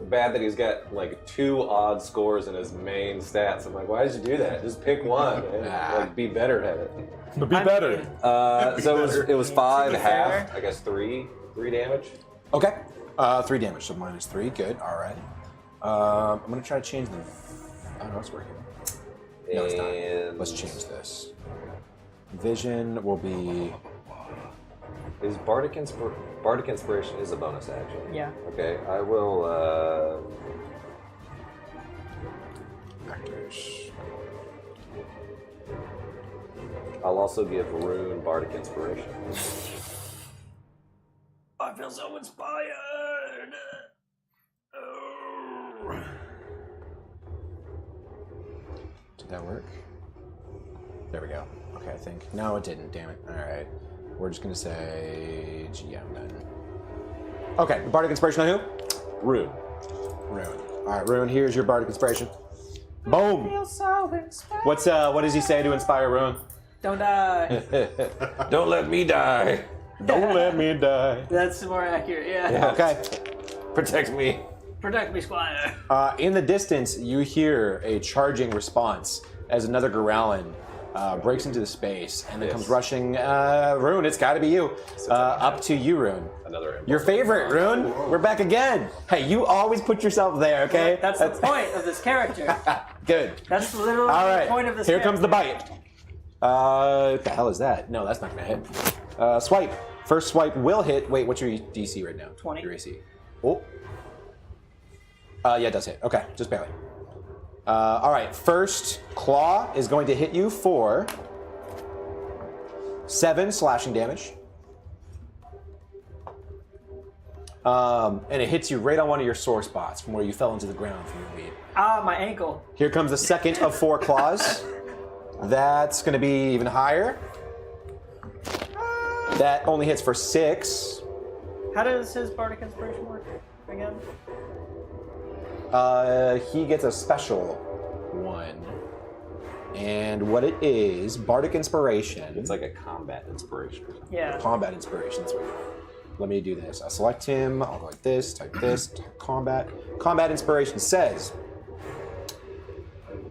bad that he's got like 2 odd scores in his main stats. I'm like, why did you do that? Just pick one and like be better at it. But be I better. mean, So it was 5 To be half. fair- I guess 3 damage. Okay. 3 damage, so minus 3. Good. All right. I'm gonna try to change the. Oh no, it's working. No, it's not. And Let's change this. Vision will be. Is Bardic Inspiration is a bonus action. Yeah. Okay, I will. Actors. I'll also give Rune Bardic Inspiration. I feel so inspired. Oh. Did that work? There we go. Okay, I think. No, it didn't. Damn it. All right. We're just gonna say GM then. Okay, Bardic Inspiration on who? Rune. Rune. All right, Rune. Here's your Bardic Inspiration. Boom. Feel so inspired. What does he say to inspire Rune? Don't die. Don't let me die. Don't let me die. That's more accurate. Yeah. Okay. Protect me. Protect me, Squire. In the distance, you hear a charging response as another Goralin breaks into the space and then comes rushing. Rune, it's got to be you. Up to you, Rune. Another. Your favorite, Rune. We're back again. Hey, you always put yourself there, okay? That's the point of this character. Good. That's literally All right. the point of this Here character. comes the bite. What the hell is that? No, that's not gonna hit. Swipe. First swipe will hit. Wait, what's your DC right now? 20. Your AC. Oh. Yeah, it does hit. Okay, just barely. All right, first claw is going to hit you for 7 slashing damage. And it hits you right on one of your sore spots from where you fell into the ground from your lead. Ah, my ankle. Here comes the second of 4 claws. That's going to be even higher. That only hits for 6. How does his Bardic Inspiration work again? He gets a special one. And what it is, Bardic Inspiration. It's like a combat inspiration. Yeah. Combat Inspiration. That's right. Let me do this. I'll select him. I'll go like this, type combat. Combat Inspiration says,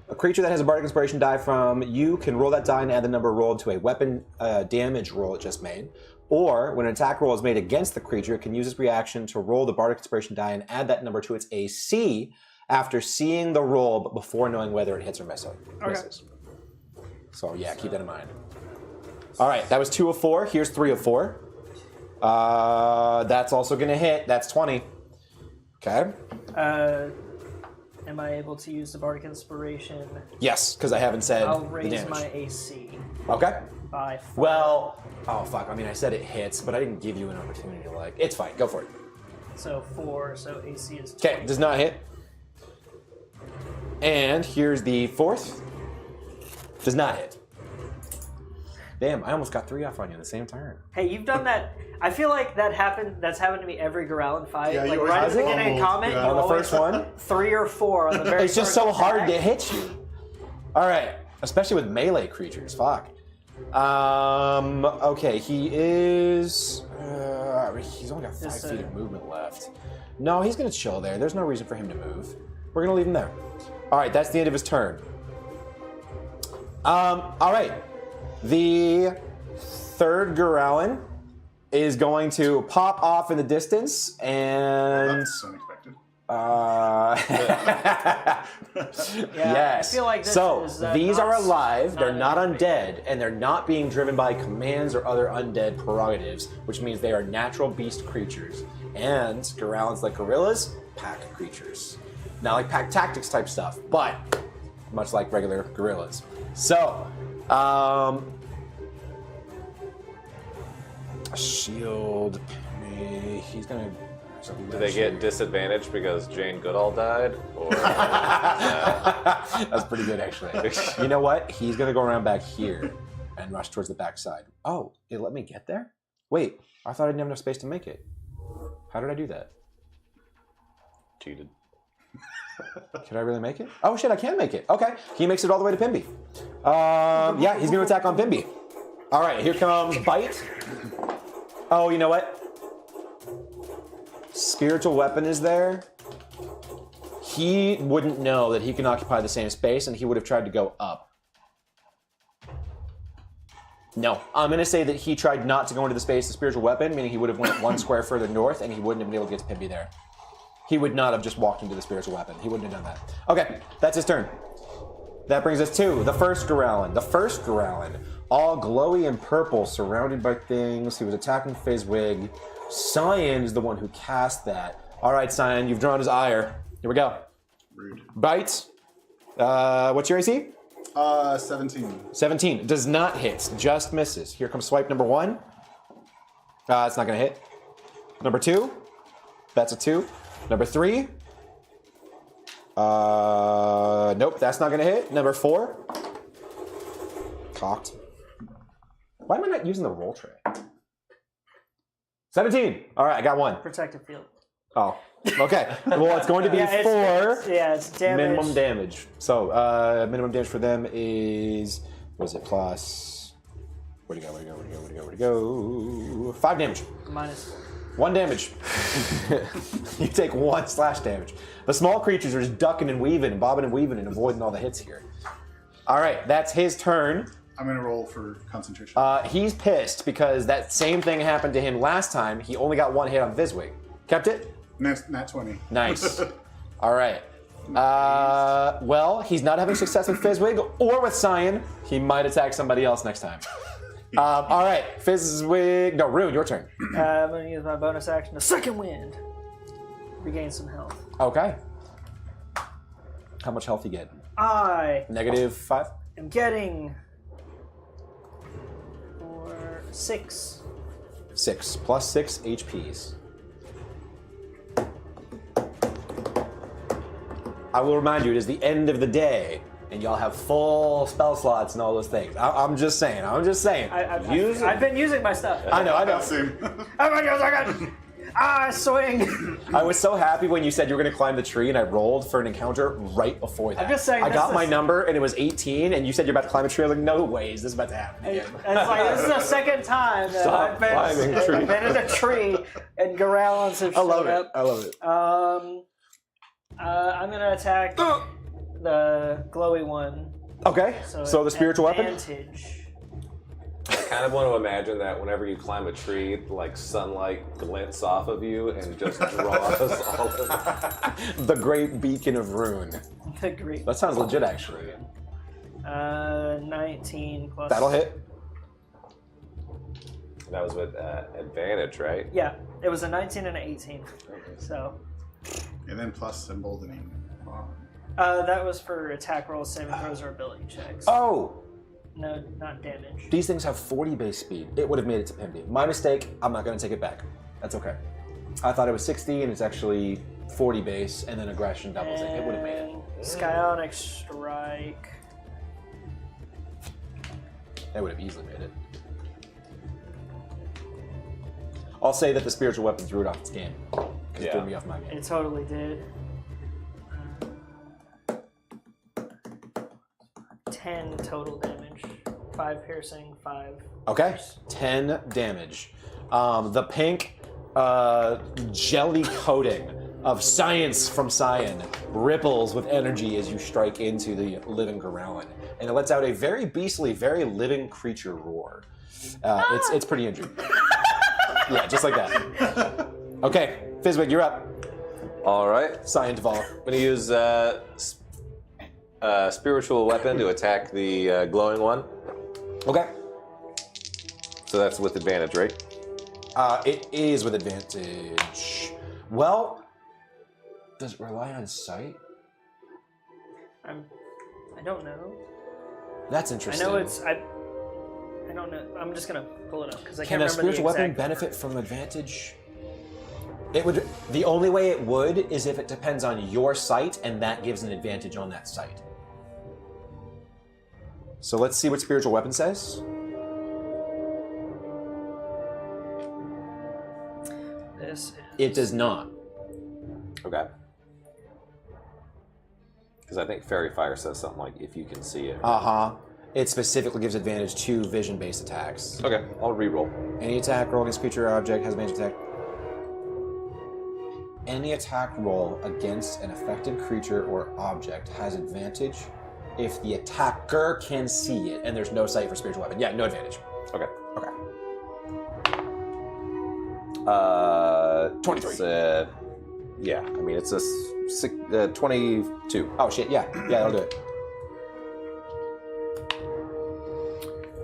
a creature that has a Bardic Inspiration die from you can roll that die and add the number rolled to a weapon damage roll it just made. Or, when an attack roll is made against the creature, it can use its reaction to roll the Bardic Inspiration die and add that number to its AC after seeing the roll, but before knowing whether it hits or misses. Okay. So, yeah, keep that in mind. All right, that was 2 of 4. Here's 3 of 4. That's also going to hit. That's 20. Okay. Am I able to use the Bardic Inspiration? Yes, because I haven't said I'll the raise damage. my AC Okay. by 4. Well, oh fuck. I mean, I said it hits, but I didn't give you an opportunity to like. It's fine. Go for it. So 4, so AC is 20. Okay, does not hit. And here's the 4th. Does not hit. Damn, I almost got 3 off on you at the same turn. Hey, you've done that. I feel like that's happened to me every Growlin fight. Yeah, like you always right at the do. beginning of comment, Yeah. you On the always first one? 3 or 4 on the very It's just first so hard to attack. hit you. All right, especially with melee creatures. Fuck. Okay, he is. He's only got 5 feet of movement left. No, he's gonna chill there. There's no reason for him to move. We're gonna leave him there. All right, that's the end of his turn. All right, the third Growlin is going to pop off in the distance and. That's unexpected. Yeah, Yes. I feel like this so is, these are not- alive. They're not not undead, and they're not being driven by commands or other undead prerogatives, which means they are natural beast creatures. And Growlins, like gorillas, pack creatures. Not like pack tactics type stuff, but much like regular gorillas. So, shield. He's gonna. Do they get disadvantage because Jane Goodall died? Or That's pretty good, actually. You know what? He's gonna go around back here and rush towards the backside. Oh, it let me get there? Wait, I thought I didn't have enough space to make it. How did I do that? cheated? Can I really make it? Oh shit, I can make it. Okay, he makes it all the way to Pimby. Yeah, he's gonna attack on Pimby. All right, here comes Bite. Oh, you know what? Spiritual Weapon is there. He wouldn't know that he can occupy the same space, and he would have tried to go up. No, I'm gonna say that he tried not to go into the space of Spiritual Weapon, meaning he would have went 1 square further north, and he wouldn't have been able to get to Pimby there. He would not have just walked into the Spiritual Weapon. He wouldn't have done that. Okay, that's his turn. That brings us to the first Growlin. The first Growlin, all glowy and purple, surrounded by things. He was attacking Fizzwig. Cyan is the one who cast that. All right, Cyan, you've drawn his ire. Here we go. Rude. Bite. What's your AC? 17. 17. Does not hit. Just misses. Here comes swipe number 1. It's not going to hit. Number 2. That's a 2. Number 3. Nope, that's not going to hit. Number 4. Cocked. Why am I not using the roll tray? 17. All right, I got 1. Protective field. Oh, okay. Well, it's going to be 4. It's damage. Minimum damage. So, minimum damage for them is, what is it, plus, where'd it go? 5 damage. Minus 1 damage. You take 1 slash damage. The small creatures are just ducking and weaving and bobbing and weaving and avoiding all the hits here. All right, that's his turn. I'm going to roll for concentration. He's pissed because that same thing happened to him last time. He only got 1 hit on Fizzwig. Kept it? Nat 20. Nice. All right. Well, he's not having success with Fizzwig or with Cyan. He might attack somebody else next time. All right, Fizzwig. No, Rune, your turn. I'm going to use my bonus action to Second Wind. regain some health. Okay. How much health you get? I -5? am getting 6. 6 plus 6 HPs. I will remind you, it is the end of the day, and y'all have full spell slots and all those things. I'm just saying. I've been using my stuff. I know. Same. Swing. I was so happy when you said you were going to climb the tree, and I rolled for an encounter right before that. I'm just saying. I got my number, and it was 18, and you said you're about to climb a tree. I was like, no way, is this about to happen again? And it's like, this is the second time that Stop climbing I've trees. been in a tree and Gorallons have I love showed it. up. I love it. I'm gonna attack the glowy one. Okay, so the spiritual weapon? Advantage. I kind of want to imagine that whenever you climb a tree, like sunlight glints off of you and just draws all of it. The great beacon of rune. Great. That sounds legit, actually. 19 plus. That'll hit. That was with advantage, right? Yeah, it was a 19 and an 18. So. And then plus emboldening. That was for attack rolls, saving throws, or ability checks. Oh! No, not damage. These things have 40 base speed. It would have made it to Pimby. My mistake. I'm not going to take it back. That's okay. I thought it was 60, and it's actually 40 base, and then aggression doubles it. It would have made it. Psionic Strike. It would have easily made it. I'll say that the spiritual weapon threw it off its game. It threw me off my game. It totally did. 10 total damage. 5 piercing, 5. Okay, 10 damage. The pink jelly coating of science from Cyan ripples with energy as you strike into the living Gorallon, and it lets out a very beastly, very living creature roar. It's pretty injured. Yeah, just like that. Okay, Fizwick, you're up. All right. Cyan Dval. I'm going to use spiritual weapon to attack the glowing one. Okay. So that's with advantage, right? It is with advantage. Well, does it rely on sight? I don't know. That's I interesting. know it's. I don't know. I'm just gonna pull it up because I Can can't a remember spiritual the weapon exact benefit from advantage? It would. The only way it would is if it depends on your sight, and that gives an advantage on that sight. So let's see what spiritual weapon says. This is... It does not. Okay. Because I think Fairy Fire says something like, if you can see it. It specifically gives advantage to vision-based attacks. Okay, I'll reroll. Any attack roll against creature or object has advantage attack. Any attack roll against an affected creature or object has advantage if the attacker can see it, and there's no sight for spiritual weapon. Yeah, no advantage. Okay. Okay. 23. Yeah, I mean, it's a 22. Oh shit, yeah. Yeah, that'll do it.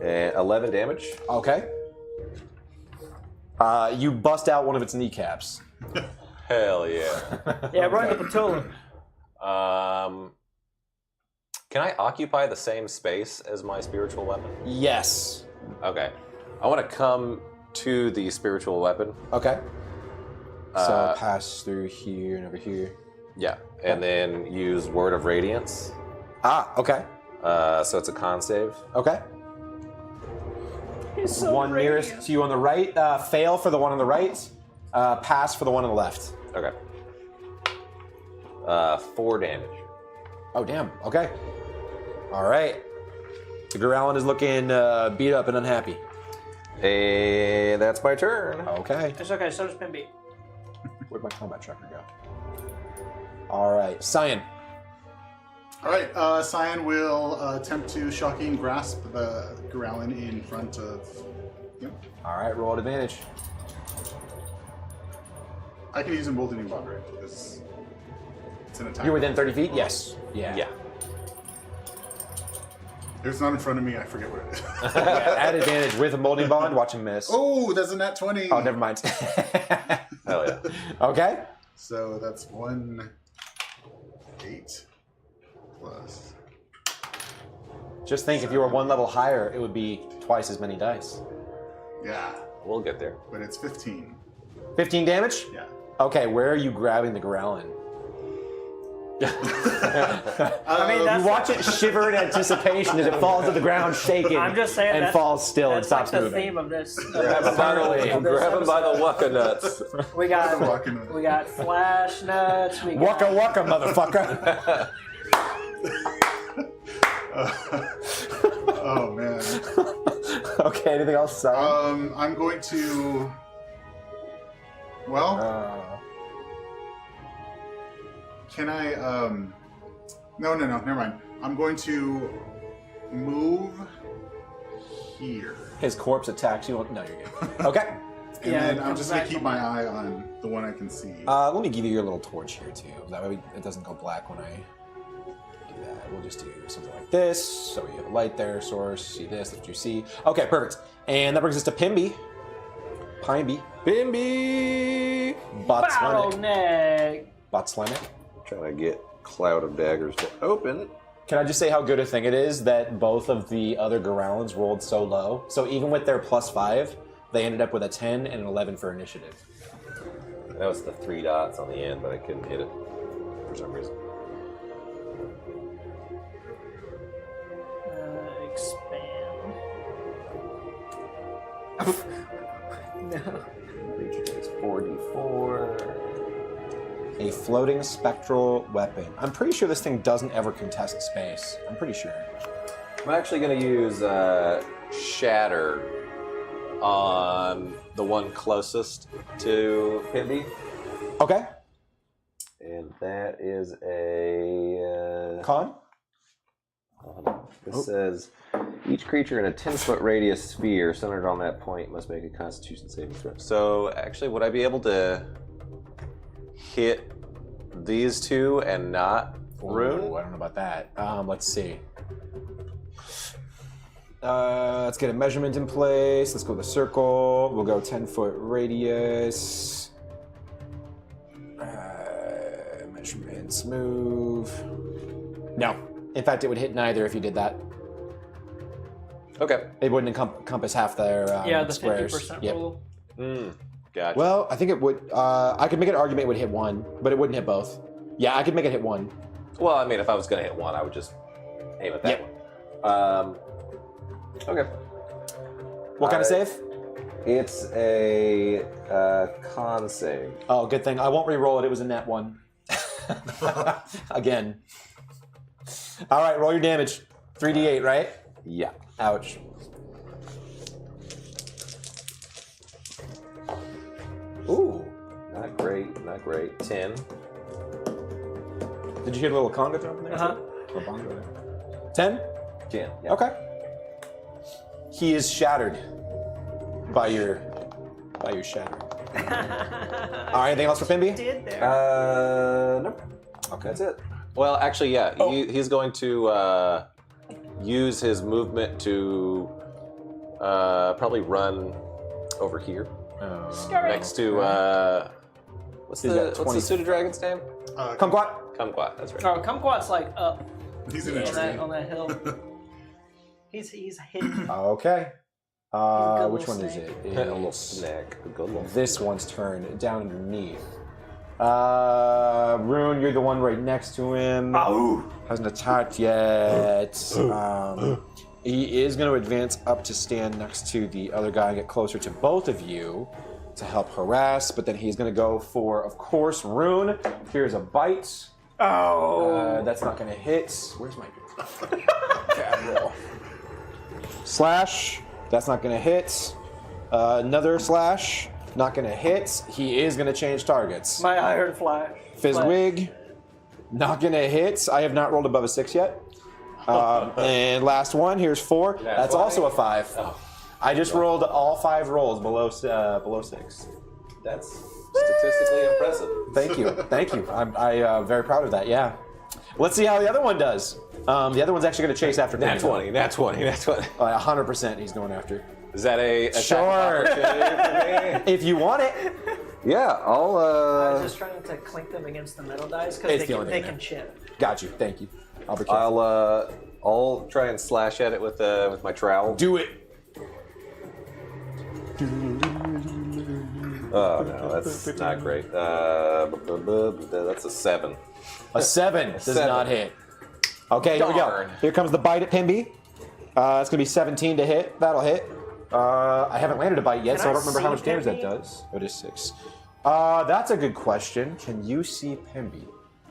And 11 damage. Okay. You bust out one of its kneecaps. Hell yeah. Yeah, right with the tool. Can I occupy the same space as my spiritual weapon? Yes. Okay. I want to come to the spiritual weapon. Okay. So pass through here and over here. Yeah, and then use Word of Radiance. Okay. So it's a con save. Okay. He's so One radiant. nearest to you on the right. Fail for the one on the right. Pass for the one on the left. Okay. 4 damage. Oh, damn. Okay. All right. The Gorallon is looking beat up and unhappy. And that's my turn. Okay. It's okay, so does Pimby. Where'd my combat tracker go? All right. Cyan. All right, Cyan will attempt to shocking grasp the Gorallon in front of him. All right. Roll at advantage. I can use emboldening bond, right? Because it's an attack. You're within 30 feet? Yes. Yeah. Yeah. If it's not in front of me, I forget what it is. Yeah, at advantage with a molding bond. Watch him miss. Oh, that's a nat 20. Oh, never mind. Hell yeah. Okay. So that's 1 8 plus. Just think, if you were one level higher, it would be twice as many dice. Yeah, We'll get there. but it's 15. 15 damage? Yeah. Okay, where are you grabbing the growlin? I mean, that's You watch it shiver in anticipation as it falls to the ground, shaking. I'm just saying and that's- falls still and That's stops like the moving. theme of this. Grab him by the waka nuts. We got flash nuts. We got Waka waka, motherfucker. Oh man. Okay, anything else? I'm going to. Well, can I? No, never mind. I'm going to move here, His corpse attacks you. No, you're good. Okay. and Yeah, then it I'm comes just gonna back keep on. my eye on the one I can see. Let me give you your little torch here too. That way it doesn't go black when I do that. We'll just do something like this. So you have a light there, source. See this? That's what you see. Okay, perfect. And that brings us to Pimby. Pimby. Bimby! bottleneck. Botslenik. Trying to get Cloud of Daggers to open. Can I just say how good a thing it is that both of the other Gorallons rolled so low? So even with their +5, they ended up with a 10 and an 11 for initiative. That was the 3 dots on the end, but I couldn't hit it for some reason. Expand. No. Creature takes 4d4. A floating spectral weapon. I'm pretty sure this thing doesn't ever contest space. I'm pretty sure. I'm actually going to use Shatter on the one closest to Pimby. Okay. And that is a... Con? This says, each creature in a 10-foot radius sphere centered on that point must make a Constitution saving throw. So, actually, would I be able to hit these two and not Rune? Ooh, I don't know about that. Let's see. Let's get a measurement in place. Let's go with a circle. We'll go 10-foot radius. Measurements, move. No. In fact, it would hit neither if you did that. Okay. It wouldn't encompass half their The squares. 50% Yep. rule. Gotcha. Well, I think it would. I could make an argument it would hit one, but it wouldn't hit both. Yeah, I could make it hit one. Well, I mean, if I was going to hit one, I would just aim at that Yep. one. Okay. What kind of save? It's a con save. Oh, good thing. I won't re-roll it. It was a net one. Again. All right, roll your damage. 3d8, right? Yeah. Ouch. Ooh. Not great, not great. 10. Did you hear the little conga drop in there? Uh-huh. Or bongo there? 10? 10. Yeah. Okay. He is shattered by your shatter. All right, anything else for Pimby? Did there? Nope. Okay. That's it. Well, actually, yeah. He's going to use his movement to probably run over here next to what's He's got the 20. pseudo dragon's name? Kumquat. Kumquat. That's right. Oh, Kumquat's like up He's in a on tree. that hill. He's hidden. Okay. good Which little one is snake. it? A little It's snack. A good little. this one's turn down underneath. Rune, you're the one right next to him. Hasn't attacked yet. He is going to advance up to stand next to the other guy and get closer to both of you to help harass. But then he's going to go for, of course, Rune. Here's a bite. That's not going to hit. Where's my cat roll? Slash. That's not going to hit. Another slash. Not going to hit. He is going to change targets. My iron flash. Fizzwig. Not going to hit. I have not rolled above a 6 yet. And last one. Here's 4. That's also a 5. I just rolled all 5 rolls below 6. That's statistically impressive. Thank you. I'm very proud of that. Yeah. Let's see how the other one does. The other one's actually going to chase after Nat Pimby. 20. Nat 20. Nat 20. 100% he's going after. Is that a attack Sure. opportunity for me? If you want it. Yeah, I was I'll just trying to clink them against the metal dice because they can chip. Got you. Thank you. I'll be careful. I'll try and slash at it with my trowel. Do it. Oh no, that's not great. That's a 7. A 7 does 7. not hit. Okay, here we go. Darn. Here comes the bite at Pimby. It's gonna be 17 to hit. That'll hit. I haven't landed a bite yet, Can so I I don't remember how see much damage that Pimby? does. It is 6. That's a good question. Can you see Pimby?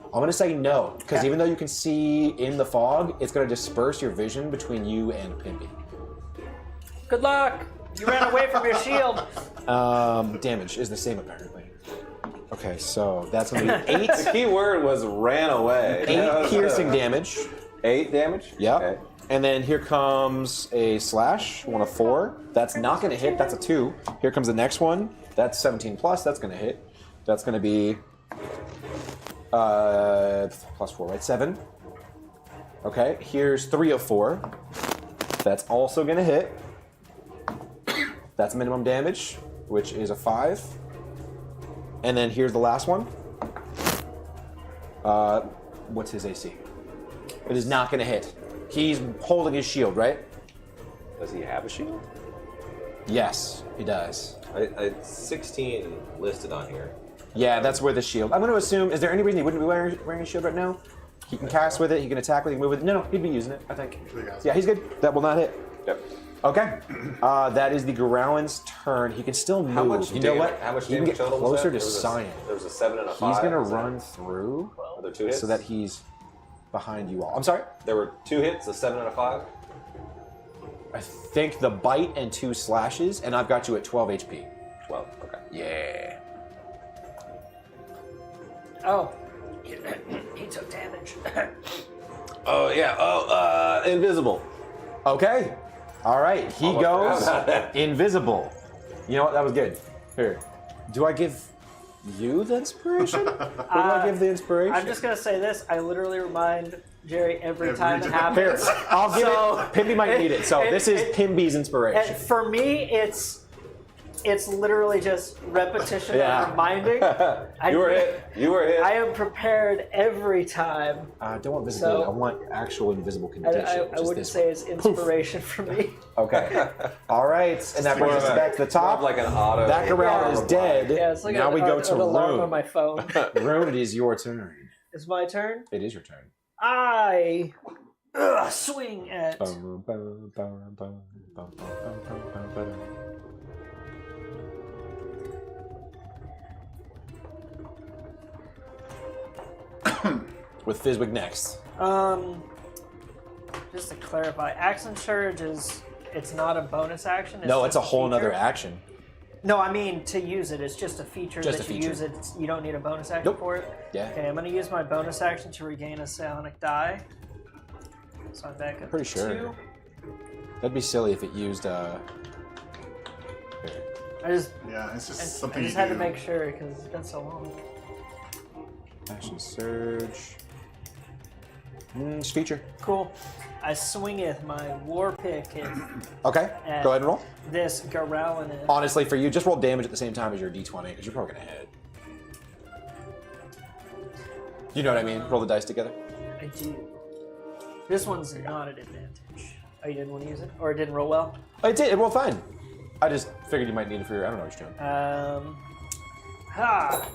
I'm gonna say no, because even though you can see in the fog, it's gonna disperse your vision between you and Pimby. Good luck. You ran away from your shield. Damage is the same apparently. Okay, so that's gonna be 8. The key word was ran away. 8 piercing damage. 8 damage? Yep. Okay. And then here comes a slash, one of 4. That's not going to hit. That's a 2. Here comes the next one. That's 17 plus. That's going to hit. That's going to be plus 4, right? 7. Okay. Here's 3 of 4. That's also going to hit. That's minimum damage, which is a 5. And then here's the last one. What's his AC? It is not going to hit. He's holding his shield, right? Does he have a shield? Yes, he does. I 16 listed on here. Yeah, that's where the shield. I'm going to assume. Is there any reason he wouldn't be wearing a shield right now? He can cast with it. He can attack with it. He can move with it. No, he'd be using it. I think. Yeah, he's good. That will not hit. Yep. Okay. That is the Growlin's turn. He can still move. How much you know what? How much he can damage get total was closer that? to Cyan. There was a 7 and a 5. He's going to Was that- run through Are there 2 hits? so that he's behind you all. I'm sorry? There were 2 hits, a 7 and a 5? I think the bite and 2 slashes, and I've got you at 12 HP. 12, okay. Yeah. Oh, he took damage. Oh, yeah. Invisible. Okay. All right. He Almost goes forgot about that. invisible. You know what? That was good. Here. Do I give you the inspiration? Or do I give the inspiration? I'm just gonna say this. I literally remind Jerry every Every time it time. Here, happens. I'll give So- it. Pimby might need it. So this is Pimby's inspiration. And for me, it's literally just repetition Yeah. and reminding. You were hit. You were hit. I am prepared every time. I don't want visibility. So- I want actual invisible I, condition. I just wouldn't this say it's inspiration for me. one. Okay. All right. And that brings us back to the top. Like an auto. That Garel is dead. Yeah, it's like now we go to an alarm on Rune. my phone. Rune, it is your turn. It's my turn. It is your turn. I swing at. With Fizwick next. Just to clarify, Action Surge it's not a bonus action. No, just it's a whole feature. nother action. No, I mean to use it. It's just a feature Just that a you feature. use it. You don't need a bonus action Nope. for it. Yeah. Okay, I'm gonna use my bonus action to regain a psionic die. So I'm back up Pretty to sure. 2. That'd be silly if it used I just Yeah, it's just I something just you had do. to make sure because it's been so long. action surge. Just feature. Cool. I swingeth my war pick at Okay. And- Go ahead and roll. this Garowin. Honestly, for you, just roll damage at the same time as your d20 because you're probably gonna hit. You know what I mean? Roll the dice together. I do. This one's not an advantage. Oh, you didn't want to use it? Or it didn't roll well? It did. It rolled fine. I just figured you might need it for your. I don't know what you're doing. Ha!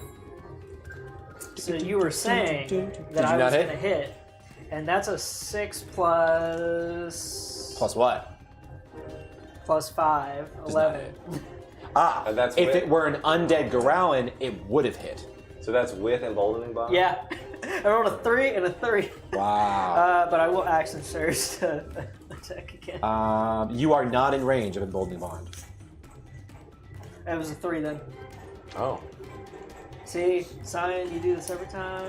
So you were saying that I you not was hit? going to hit, and that's a 6 plus... Plus what? Plus 5, Does not 11. hit. Ah, And that's if with- it were an undead Garowin, it would have hit. So that's with emboldening bond? Yeah. I rolled a 3 and a 3. Wow. But I will action surge to attack again. You are not in range of emboldening bond. That was a 3 then. Oh. See, Cyan, you do this every time.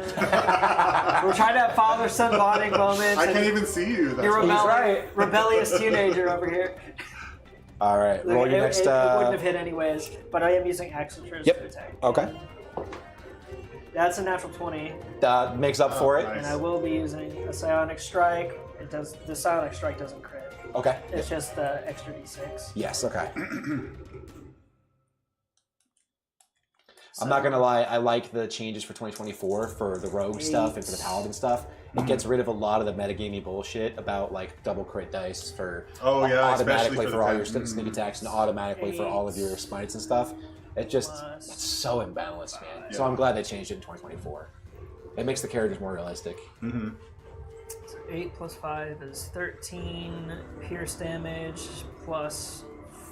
We're trying to have father-son bonding moments. I and can't even see you. That's You're why- right. rebellious teenager over here. All right. Roll Look, your it, next. it wouldn't have hit anyways, but I am using action surge Yep. to attack. Okay. That's a natural 20, Makes up for it. nice. and I will be using a psionic strike. It does. The psionic strike doesn't crit. Okay. It's just the extra d6. Yes. Okay. I'm not gonna lie, I like the changes for 2024 for the rogue stuff and for the paladin stuff. It gets rid of a lot of the metagamey bullshit about like double crit dice for automatically for all your sneak attacks and automatically for all of your smites and stuff. It's so imbalanced, man. Yeah. So I'm glad they changed it in 2024. It makes the characters more realistic. So 8 plus 5 is 13 pierce damage plus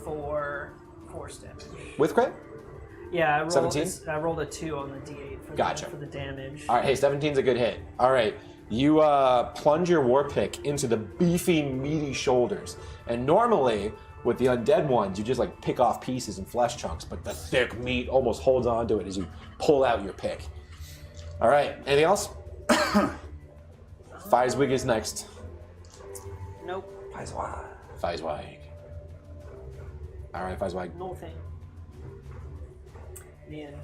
4 force damage. With crit? Yeah, I rolled 17? I rolled a 2 on the d8 for the damage. All right, hey, 17's a good hit. All right, you plunge your war pick into the beefy, meaty shoulders. And normally, with the undead ones, you just like pick off pieces and flesh chunks, but the thick meat almost holds on to it as you pull out your pick. All right, anything else? Feiswig is next. Nope. Feiswig. All right, Feiswig. No thing. Me and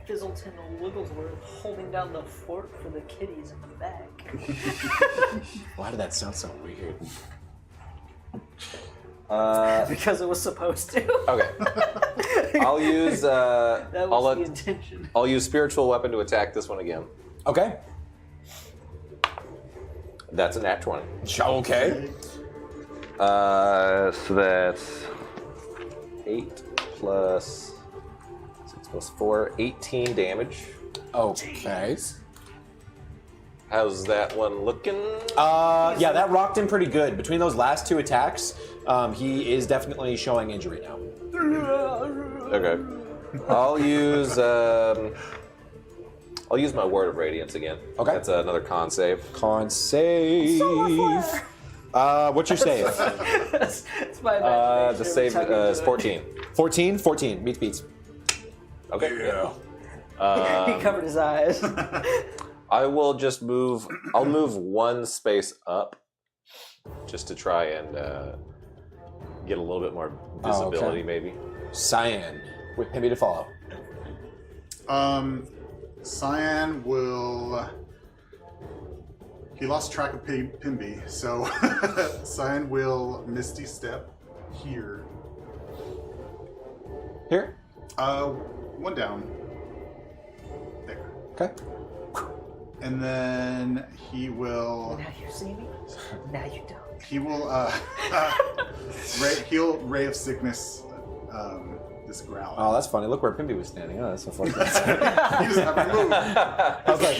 Fizzleton and Wigglesworth holding down the fort for the kitties in the back. Why did that sound so weird? Because it was supposed to. Okay. I'll use. That was the intention. I'll use spiritual weapon to attack this one again. Okay. That's a nat 20. Okay. So that's 8 plus 6 plus 4, 18 damage. Okay. How's that one looking? Yeah, that rocked him pretty good. Between those last 2 attacks, he is definitely showing injury now. Okay. I'll use my Word of Radiance again. Okay. That's another con save. Con save. What's your save? It's my bad. The save is 14. 14? 14. Beats. Okay. Yeah. He covered his eyes. I will just move. I'll move 1 space up, just to try and get a little bit more visibility, maybe. Cyan, with Pimby to follow. Cyan will. He lost track of Pimby, so Cyan will Misty Step here. Here? 1 down. There. Okay. And then he will. Now you see me. Now you don't. He will. He'll Ray of Sickness. This growl. Oh, that's funny. Look where Pimby was standing. Oh, that's so funny. He doesn't have to move. I was like,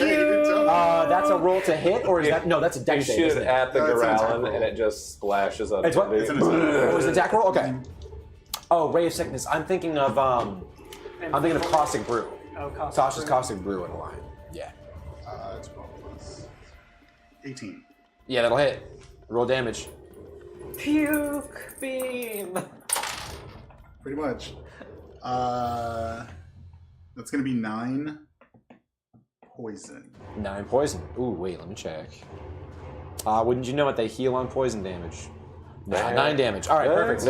that's a roll to hit, or is that no? That's a You dex save. shoot Isn't it it? at the No, it's an attack Growlin, roll. and it just splashes on It's what? me. It's an attack roll. Oh, it's an attack roll. Okay. Oh, Ray of Sickness. I'm thinking of Caustic Brew. Oh, Tasha's Caustic Brew in a line. Yeah. 12 plus 18. Yeah, that'll hit. Roll damage. Puke beam. Pretty much. That's gonna be 9 poison. 9 poison. Ooh, wait, let me check. Wouldn't you know it? They heal on poison damage. 9 damage. All right, perfect.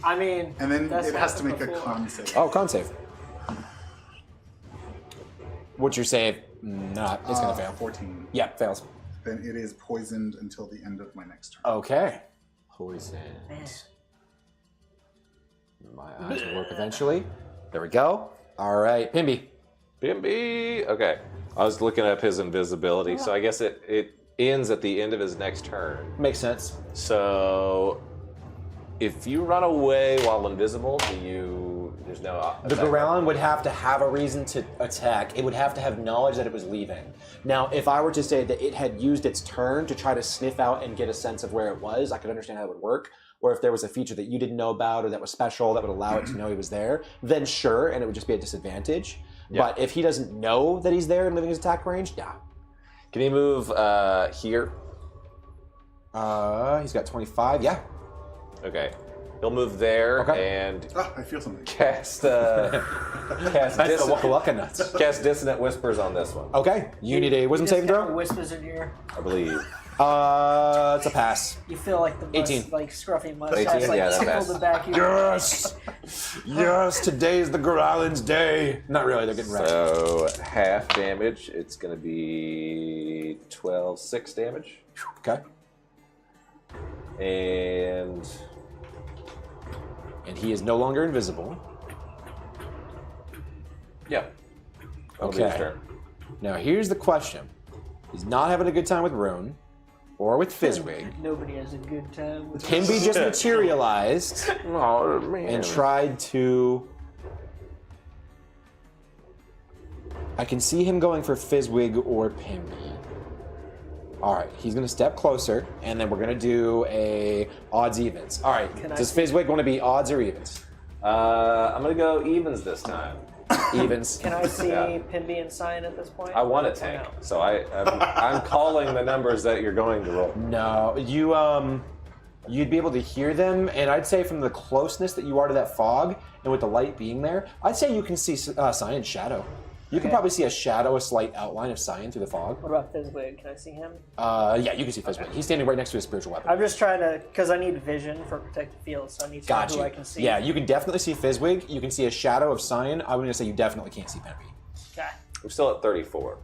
I mean, And then that's it has to happened make a before. con save. Oh, con save. What's your save? Not. It's gonna fail. 14. Yeah, fails. Then it is poisoned until the end of my next turn. Okay. Poison. My eyes will work eventually. There we go. All right, Pimby. Bimby! Okay. I was looking up his invisibility, so I guess it ends at the end of his next turn. Makes sense. So, if you run away while invisible, there's no... The Growlin would have to have a reason to attack. It would have to have knowledge that it was leaving. Now, if I were to say that it had used its turn to try to sniff out and get a sense of where it was, I could understand how it would work. Or if there was a feature that you didn't know about or that was special that would allow it to know he was there, then sure, and it would just be a disadvantage. Yeah. But if he doesn't know that he's there and leaving his attack range, nah. Can he move here? He's got 25, yeah. Okay. He'll move there Okay. and I feel something. cast That's the Waka Waka nuts. cast Dissonant Whispers on this one, Okay, you need a wisdom saving throw? Whispers in your ear. I believe. It's a pass. You feel like the 18. like scruffy mustache 18? like Yeah, that tickle passed. the back of your Yes! Yes, today's the Growlin's day. Not really, they're getting ready. So half damage. It's going to be 6 damage, Okay. and And he is no longer invisible. Yeah. That'll be his Okay. turn. Now here's the question: he's not having a good time with Rune or with Fizzwig. Nobody has a good time with Pimby just materialized Oh, man. and tried to. I can see him going for Fizzwig or Pimby. All right, he's gonna step closer, and then we're gonna do a odds evens. All right, Can I does see- Fizzwig want to be odds or evens? I'm going to go evens this time. Evens. Can I see Yeah. Pimby and Cyan at this point? I want a Or tank, no? so I'm calling the numbers that you're going to roll. No, you'd be able to hear them, and I'd say from the closeness that you are to that fog, and with the light being there, I'd say you can see Cyan's shadow. You can Okay. probably see a shadow, a slight outline of Cyan through the fog. What about Fizzwig? Can I see him? Yeah, you can see Fizzwig. He's standing right next to his spiritual weapon. I'm just trying to, because I need vision for protected field, so I need to know Got who you. I can see. Yeah, you can definitely see Fizzwig. You can see a shadow of Cyan. I'm going to say you definitely can't see Pemby. Okay. I'm still at 34.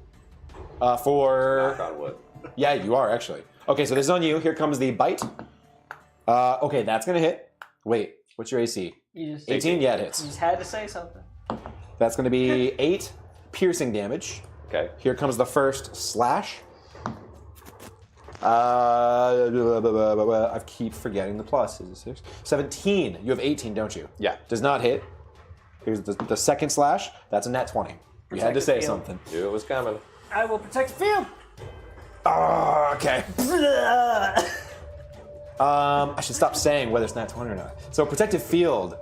For Knock on wood. yeah, you are actually. Okay, so this is on you. Here comes the bite. Okay, that's going to hit. Wait, what's your AC? You just, 18? Yeah, it you hits. just had to say something. That's going to be 8 piercing damage. Okay. Here comes the first slash. I keep forgetting the plus. Is it 6? 17. You have 18, don't you? Yeah. Does not hit. Here's the second slash. That's a net 20. You had to say Protected field. something. Knew it was coming. I will protect the field. Oh, okay. I should stop saying whether it's net 20 or not. So protective field.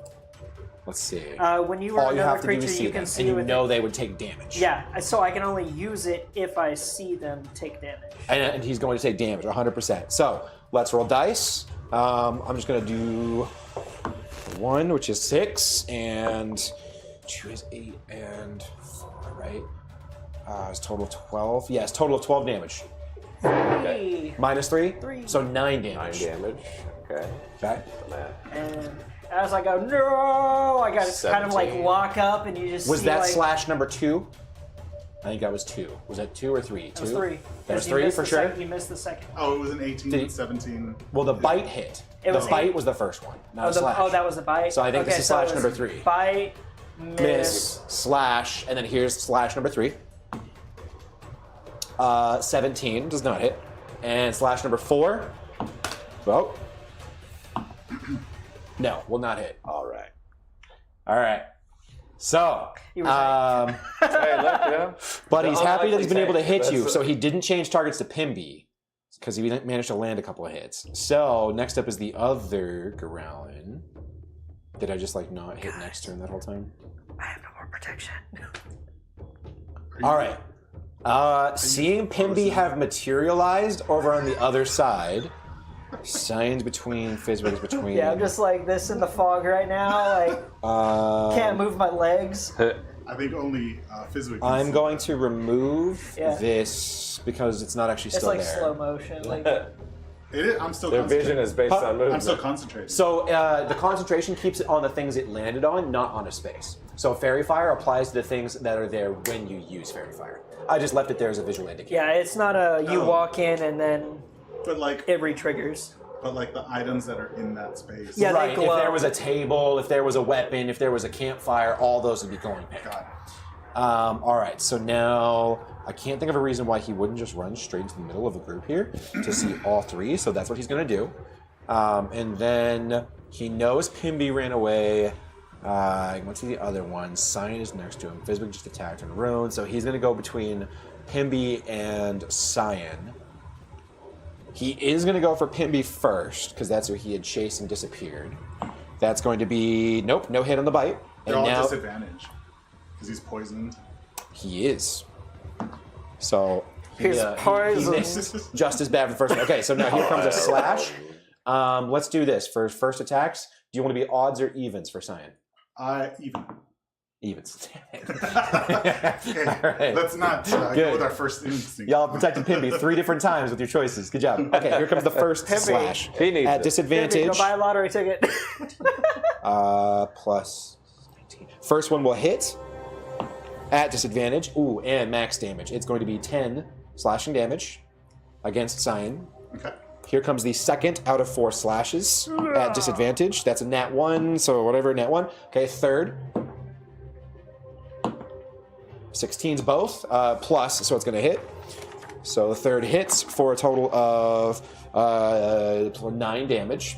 Let's see. When you were All you another have to do creature, is see you can them, see and you with know it. they would take damage. Yeah, so I can only use it if I see them take damage. And he's going to take damage, 100%. So let's roll dice. I'm just going to do 1, which is 6, and 2 is 8, and 4, right? It's total of 12. Yes, total of 12 damage. Hey. Minus 3? 3. So 9 9 damage. damage. Okay. Okay. And as I go, no, I got to kind of like 17. lock up, and you just Was see that like, slash number 2? I think that was 2. Was that 2 or 3? 2? That was 3. That was 'Cause you 3 missed for the sure? You missed the second. Oh, it was an 18, Did he- 17. Well, the bite hit. It The was bite 8. was the first one, not a slash. Oh, that was the bite. So I think this is so it slash was number 3. Bite, Miss, slash, and then here's slash number 3. 17 does not hit. And slash number 4. Well, no, will not hit. All right. All right. So, You were saying. Hey, look, yeah. but he's happy that he's been able to hit you. That's- So he didn't change targets to Pimby because he managed to land a couple of hits. So next up is the other Growlin. Did I just like not hit next turn that whole time? I have no more protection. All right. Seeing Pimby have materialized over on the other side, signs between Fizzwig's between. Yeah, I'm just like this in the fog right now. Like, can't move my legs. I think only Fizzwig can I'm see going that. to remove Yeah. this because it's not actually It's still like there. slow motion. Like, It is, I'm still Their vision concentrated. is based on movement. I'm still concentrated. So the concentration keeps it on the things it landed on, not on a space. So Fairy Fire applies to the things that are there when you use Fairy Fire. I just left it there as a visual indicator. yeah, it's not a you Oh. walk in and then But like, it re-triggers. the items that are in that space. Yeah, they Right. If glow. there was a table, if there was a weapon, if there was a campfire, all those would be going there. Got it. All right, so now I can't think of a reason why he wouldn't just run straight into the middle of a group here to see all three, so that's what he's going to do. And then he knows Pimby ran away. What's the other one? Cyan is next to him. Fizzwig just attacked and ruined, so he's going to go between Pimby and Cyan. He is going to go for Pimby first, because that's where he had chased and disappeared. That's going to be, nope, no hit on the bite. They're And all now disadvantaged because he's poisoned. he is. So He's he poisoned. missed just as bad for the first one. Okay, so now here comes a slash. Let's do this. For first attacks, do you want to be odds or evens for Cyan? Even. Evens. Okay, All right. let's not Good. go with our first instinct. Y'all protected Pimby 3 different times with your choices. Good job. Okay, here comes the first slash. He needs At it. disadvantage, Go buy a lottery ticket. plus 19. First one will hit at disadvantage. Ooh, and max damage. It's going to be 10 slashing damage against Cyan. Okay. Here comes the second out of 4 slashes at disadvantage. That's a nat 1, so whatever, nat 1. Okay, third. 16's both, plus, so it's going to hit. So the third hits for a total of 9 damage.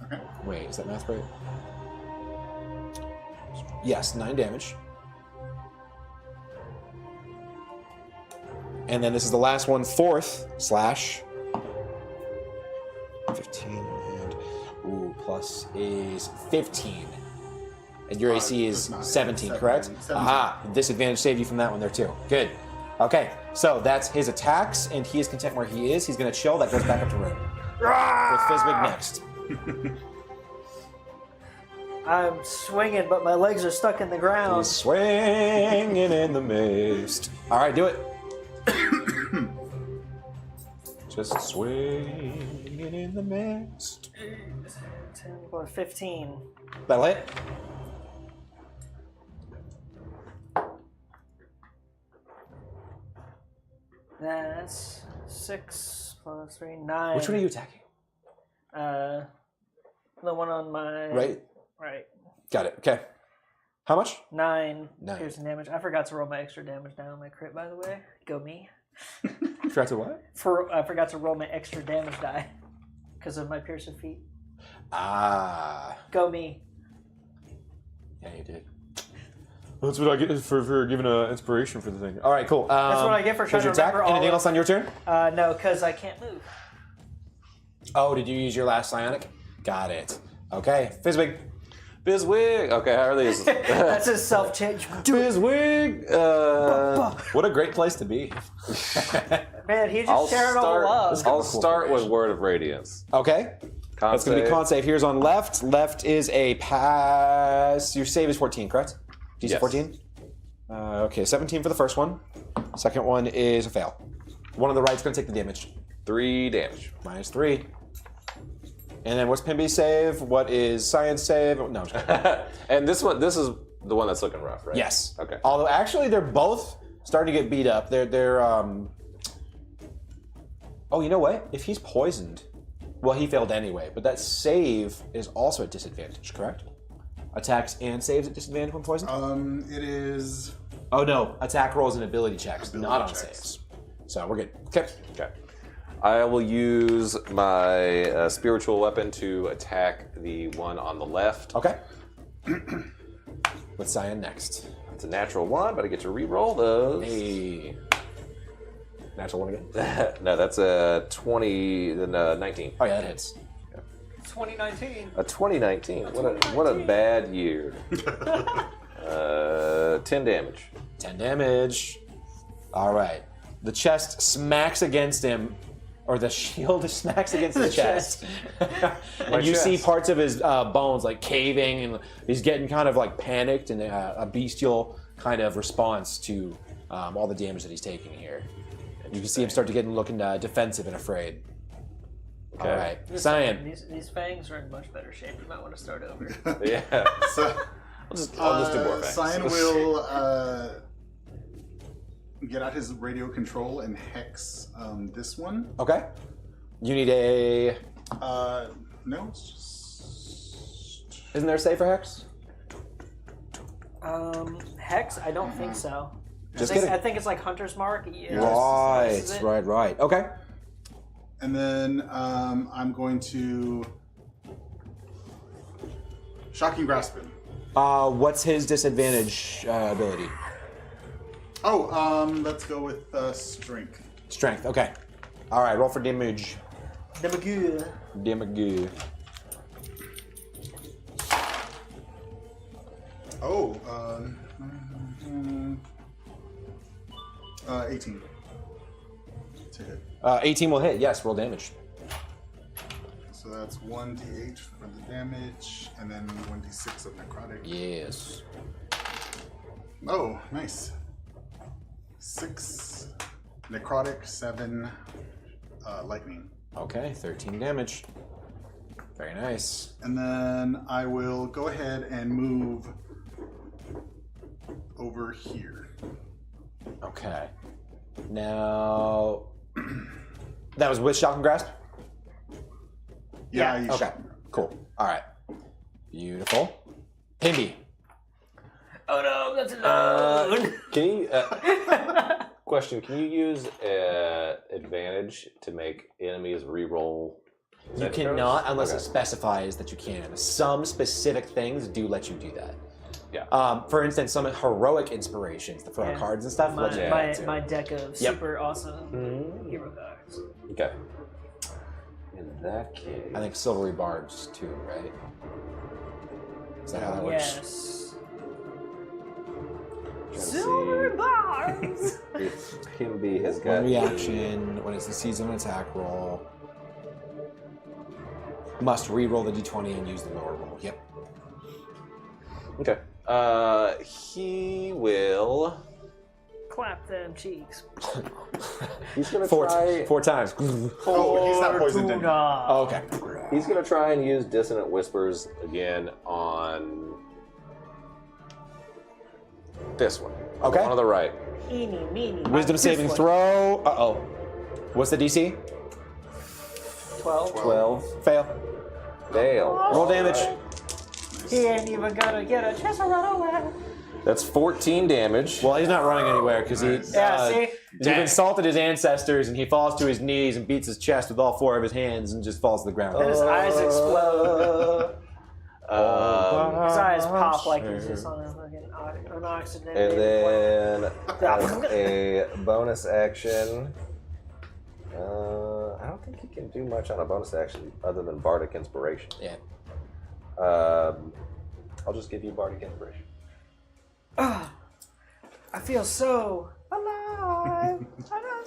Okay. Wait, is that math right? Yes, 9 damage. And then this is the last one, 4th slash. 15 and plus is 15. And your AC is 17, correct? 17. Aha, disadvantage saved you from that one there too. Good. Okay, so that's his attacks, and he is content where he is. He's going to chill. That goes back up to Rune. With Fizbig next. I'm swinging, but my legs are stuck in the ground. He's swinging in the mist. All right, do it. Just swinging in the mist. 10 or 15. That'll hit. That's 6 plus 3, 9. Which one are you attacking? The one on my Right. Right. Got it. Okay. How much? 9 9. piercing damage. I forgot to roll my extra damage down on my crit, by the way. Go me. Forgot to what? I forgot to roll my extra damage die because of my piercing feat. Ah. Go me. Yeah, you did. That's what I get for giving an inspiration for the thing. All right, cool. That's what I get for trying to your attack. remember all Anything of- else on your turn? No, because I can't move. Oh, did you use your last psionic? Got it. Okay, Fizbig. Bizwig. Okay, how are these? That's his self-change. Bizwig. What a great place to be. Man, he just sharing all love. I'll start with Word of Radiance. Okay. Con That's going to be save. con save. Here's on left. Left is a pass. Your save is 14, correct? DC Yes. 14? Okay, 17 for the first one. Second one is a fail. One on the right's going to take the damage. 3 damage. Minus 3. And then what's Pimby's save? What is Science save? No, I'm just kidding. And this is the one that's looking rough, right? Yes. Okay. Although actually they're both starting to get beat up. They're Oh, you know what? If he's poisoned, well, he failed anyway. But that save is also at disadvantage, correct? Attacks and saves at disadvantage when poisoned. It is. Oh no, attack rolls and ability checks, Ability not on checks. saves. So we're good. Okay. Okay. I will use my spiritual weapon to attack the one on the left. Okay. With Cyan next. It's a natural 1, but I get to re-roll those. Hey. Natural one again. No, that's a 20, then 19. Oh yeah, that hits. 2019. A 2019. What a bad year. 10 damage. 10 damage. All right. The chest smacks against him, or the shield smacks against his chest. And you see parts of his bones like caving, and he's getting kind of like panicked and a bestial kind of response to all the damage that he's taking here. You can see him start to get looking defensive and afraid. Okay. All right. Cyan. These fangs are in much better shape. You might want to start over. Yeah. So, I'll just do more fangs. Cyan will get out his radio control and hex this one. Okay. You need a... No, it's just. Isn't there a save for Hex? Hex? I don't think so. Just kidding. I think it's like Hunter's Mark. Yeah, this is it. Right. Okay. And then I'm going to Shocking Grasp him. What's his disadvantage ability? Oh, let's go with Strength. Strength. Okay. All right. Roll for damage. Damage. Damage. Oh, 18 to hit. 18 will hit. Yes. Roll damage. So that's 1d8 for the damage, and then 1d6 of necrotic. Yes. Oh, nice. 6 necrotic, 7 lightning. Okay. 13 damage. Very nice. And then I will go ahead and move over here. Okay. Now, that was with Shock and Grasp? Yeah. Okay. Cool. All right. Beautiful. Pimby. Oh no, that's alone. Can you? Question: can you use advantage to make enemies re-roll? You cannot unless it specifies that you can. Some specific things do let you do that. Yeah. For instance, some heroic inspirations for our cards and stuff. let you do that too. My deck of super awesome hero cards. Okay. In that case, I think silvery barbs too, right? Is that how that works? Yes. Silver bars. Kimby has got One reaction when it's the season attack roll. Must re-roll the d20 and use the lower roll. Yep. Okay. He will. Clap them cheeks. He's gonna try. 4 times. Oh, he's not poisoned anymore. Oh, okay. He's gonna try and use dissonant whispers again on this one. Okay. The one on the right. Eeny, meeny. Wisdom saving throw. Uh-oh. What's the DC? 12. 12. Fail. Fail. Roll damage. He ain't even gonna get a chance to run away. That's 14 damage. Well, he's not running anywhere because he See? you've insulted his ancestors, and he falls to his knees and beats his chest with all 4 of his hands and just falls to the ground. And his eyes explode. His eyes pop like he's just on a fucking unoxygenated. And then as a bonus action, I don't think he can do much on a bonus action other than Bardic Inspiration. Yeah. I'll just give you Bardic Inspiration. I feel so alive. I know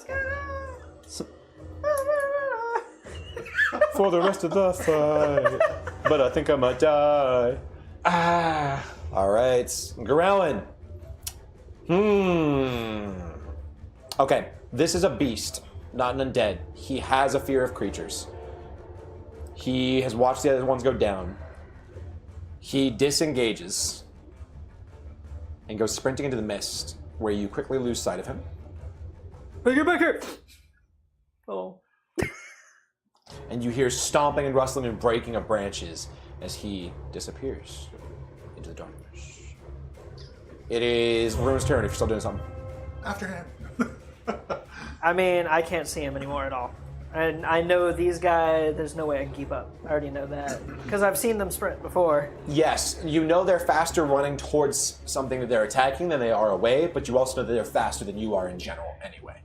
For the rest of the fight, but I think I might die. All right, Garellin. Okay, this is a beast, not an undead. He has a fear of creatures. He has watched the other ones go down. He disengages and goes sprinting into the mist, where you quickly lose sight of him. Hey, get back here! Oh. And you hear stomping and rustling and breaking of branches as he disappears into the darkness. It is Rune's turn if you're still doing something. After him. I mean, I can't see him anymore at all. And I know these guys, there's no way I can keep up. I already know that. Because I've seen them sprint before. Yes, you know they're faster running towards something that they're attacking than they are away, but you also know that they're faster than you are in general anyway.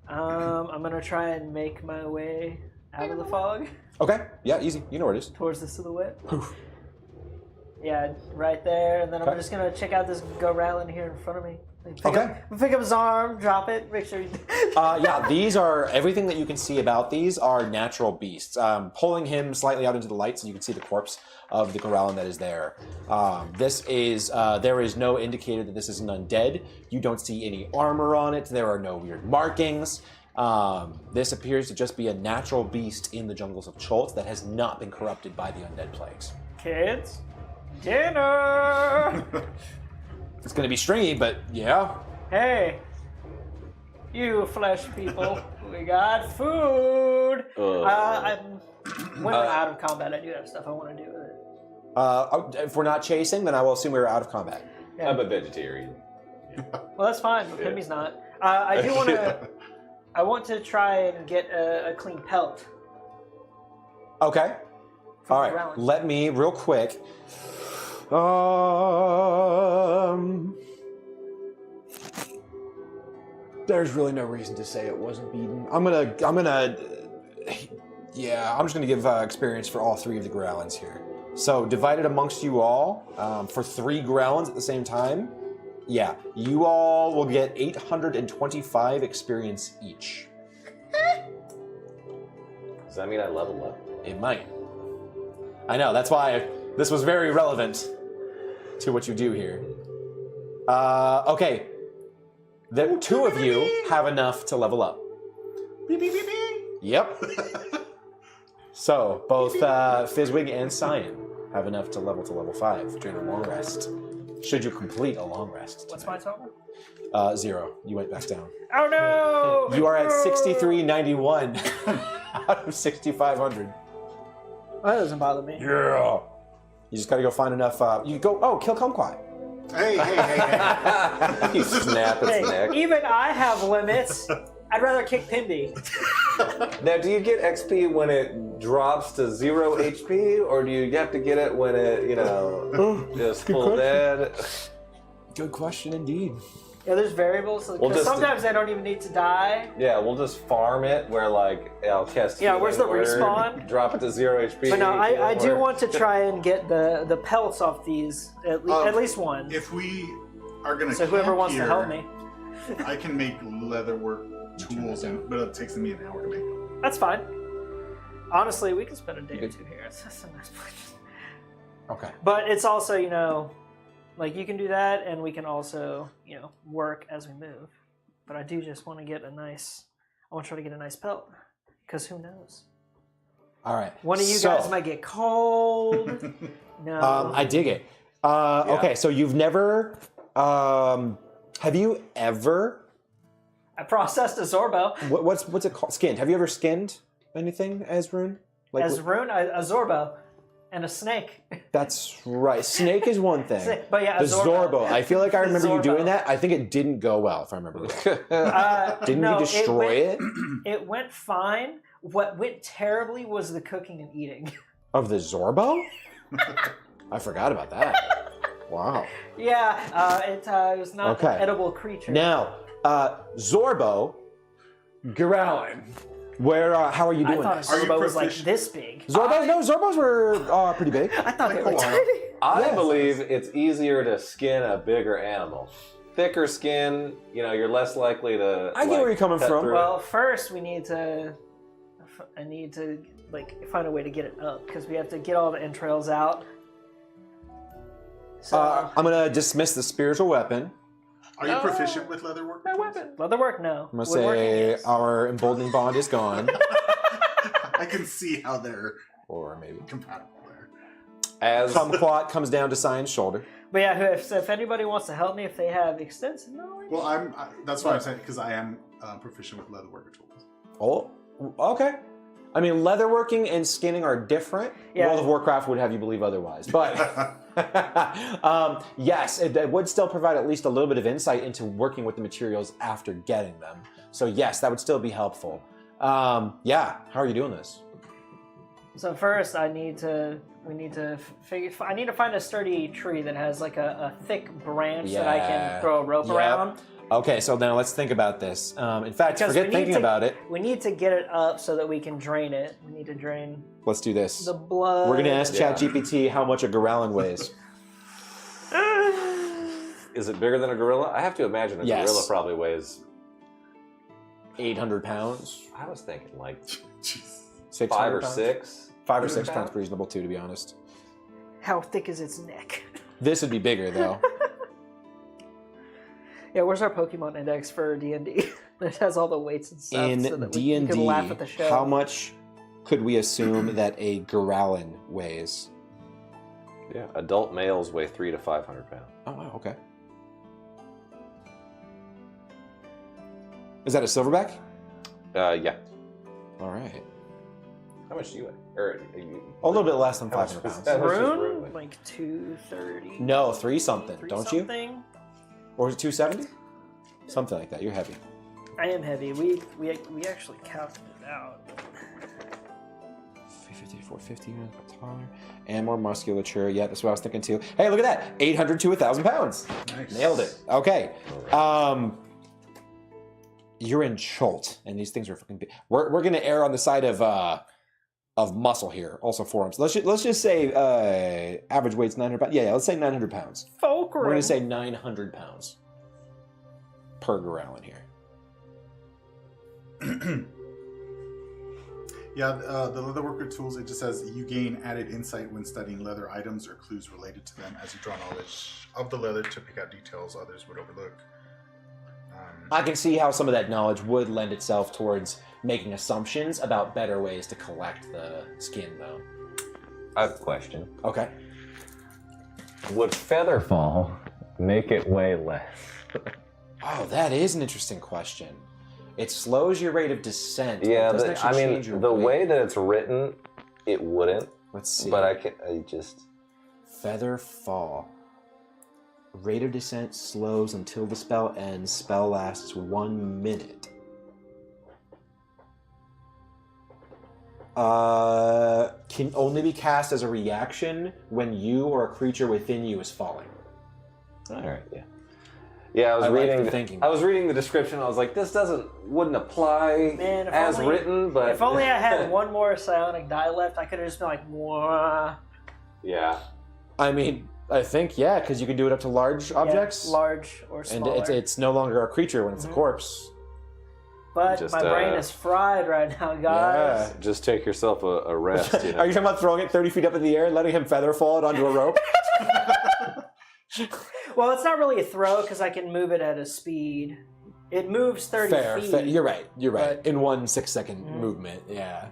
I'm going to try and make my way out of the fog Okay, yeah, easy. You know where it is. towards the silhouette. Yeah, right there. And then I'm just going to check out this Gorallin here in front of me. Pick up his arm, drop it, make sure he... Yeah, these are, everything that you can see about these are natural beasts. Pulling him slightly out into the light so you can see the corpse of the Gorallin that is there. There is no indicator that this is an undead. You don't see any armor on it. There are no weird markings. This appears to just be a natural beast in the jungles of Choltz that has not been corrupted by the undead plagues. Kids, dinner! It's going to be stringy, but yeah. Hey, you flesh people, we got food. When we're out of combat, I do have stuff I want to do with it. If we're not chasing, then I will assume we're out of combat. Yeah. I'm a vegetarian. Well, that's fine, but Pimmy's not. I do want to. I want to try and get a clean pelt. Okay. All right. Growling. Let me real quick. There's really no reason to say it wasn't beaten. I'm just gonna give experience for all 3 of the Growlins here. So divided amongst you all for 3 Growlins at the same time. Yeah, you all will get 825 experience each. Does that mean I level up? It might. I know, that's why this was very relevant to what you do here. Okay. The 2 of you have enough to level up. Yep. So, both Fizzwig and Cyan have enough to level 5 during a long rest. Should you complete a long rest What's tonight. my total? 0. You went back down. Oh no! You are at 6391 out of 6,500. Well, that doesn't bother me. Yeah. You just gotta go find enough. You go. Oh, kill Kumquat. Hey. You snap its neck. Even I have limits. I'd rather kick Pindy. Now, do you get XP when it drops to 0 HP, or do you have to get it when it, just full dead? Good question indeed. Yeah, there's variables. Because sometimes I don't even need to die. Yeah, we'll just farm it where, I'll cast. Yeah, where's the respawn? Drop it to 0 HP. But no, I do want to try and get the pelts off these, at least one. If we are going to So whoever wants to help me. I can make leatherwork tools, but it takes me an hour to make them. That's fine. Honestly, we can spend a day or two here. It's a nice place. Okay. But it's also, you can do that, and we can also, work as we move. But I do just want to get I want to try to get a nice pelt, because who knows? All right. One of you guys might get cold. No. I dig it. Okay, so you've never, have you ever? I processed a Zorbo. What's it called? Skinned. Have you ever skinned anything as Rune? As Rune, a Zorbo. And a snake. That's right. Snake is one thing. But yeah, the Zorbo. I feel like I remember you doing that. I think it didn't go well, if I remember right. Didn't you destroy it? It went fine. What went terribly was the cooking and eating. Of the Zorbo? I forgot about that. Wow. Yeah, it was not an edible creature. Now, Zorbo, Geralin. How are you doing? I thought a Zorbo was like this big. Zorbos were pretty big. I thought they were tiny. I believe it's easier to skin a bigger animal. Thicker skin, you're less likely to. I get where you're coming from. Well, first I need to find a way to get it up because we have to get all the entrails out. So I'm gonna dismiss the spiritual weapon. Are you proficient with leatherwork? Leatherwork, no. I'm gonna say our emboldening bond is gone. I can see how they're or maybe compatible there. As Kumquat comes down to Cyan's shoulder. But yeah, if anybody wants to help me, if they have extensive knowledge. Well, that's what I'm saying because I am proficient with leatherwork tools. Oh, okay. I mean, leatherworking and skinning are different. Yeah. World of Warcraft would have you believe otherwise. But yes, it would still provide at least a little bit of insight into working with the materials after getting them. So yes, that would still be helpful. Yeah, how are you doing this? So first, I need to find a sturdy tree that has like a thick branch that I can throw a rope around. Okay, so now let's think about this. In fact, forget thinking about it. We need to get it up so that we can drain it. We need to drain. Let's do this. The blood. We're going to ask ChatGPT how much a Geralin weighs. Is it bigger than a gorilla? I have to imagine a gorilla probably weighs 800 pounds. I was thinking 600 5 or pounds? 6. 5 or 6 pounds reasonable too, to be honest. How thick is its neck? This would be bigger though. Yeah, where's our Pokemon index for D&D? It has all the weights and stuff. In so that D&D, we can laugh at the show. how much could we assume that a Geralin weighs? Yeah, adult males weigh 300 to 500 pounds. Oh wow, okay. Is that a silverback? Yeah. All right. How much do you weigh? A little bit less than 500 pounds. Rune? Like 230? No, 3 something, don't you? Something? Or is it 270? Something like that. You're heavy. I am heavy. We actually calculated it out. 350, 450, taller, and more musculature. Yeah, that's what I was thinking too. Hey, look at that. 800 to 1,000 pounds. Nice. Nailed it. Okay. You're in Cholt, and these things are fucking big. We're going to err on the side of muscle here, also forearms. Let's just say average weight's 900 pounds. Yeah, let's say 900 pounds. Fulcrum. We're going to say 900 pounds per Geralin here. Yeah, the leatherworker tools, it just says you gain added insight when studying leather items or clues related to them as you draw knowledge of the leather to pick out details others would overlook. I can see how some of that knowledge would lend itself towards making assumptions about better ways to collect the skin, though. I have a question. Okay. Would Featherfall make it weigh less? Oh, that is an interesting question. It slows your rate of descent. Yeah, but it doesn't actually change your weight. way that it's written, it wouldn't. Let's see. But I just... Feather fall. Rate of descent slows until the spell ends. Spell lasts 1 minute. Can only be cast as a reaction when you or a creature within you is falling. All right, yeah. Yeah, I was reading the description. I was like, this wouldn't apply as written, but if only I had one more psionic die left, I could have just been like, wah. Yeah. I mean, I think because you can do it up to large objects. Large or smaller. And it's no longer a creature when it's a corpse. But my brain is fried right now, guys. Yeah, just take yourself a rest. You know? Are you talking about throwing it 30 feet up in the air and letting him feather fall it onto a rope? Well, it's not really a throw because I can move it at a speed. It moves 30 feet. Fair. You're right. But in 1 6-second movement. Yeah.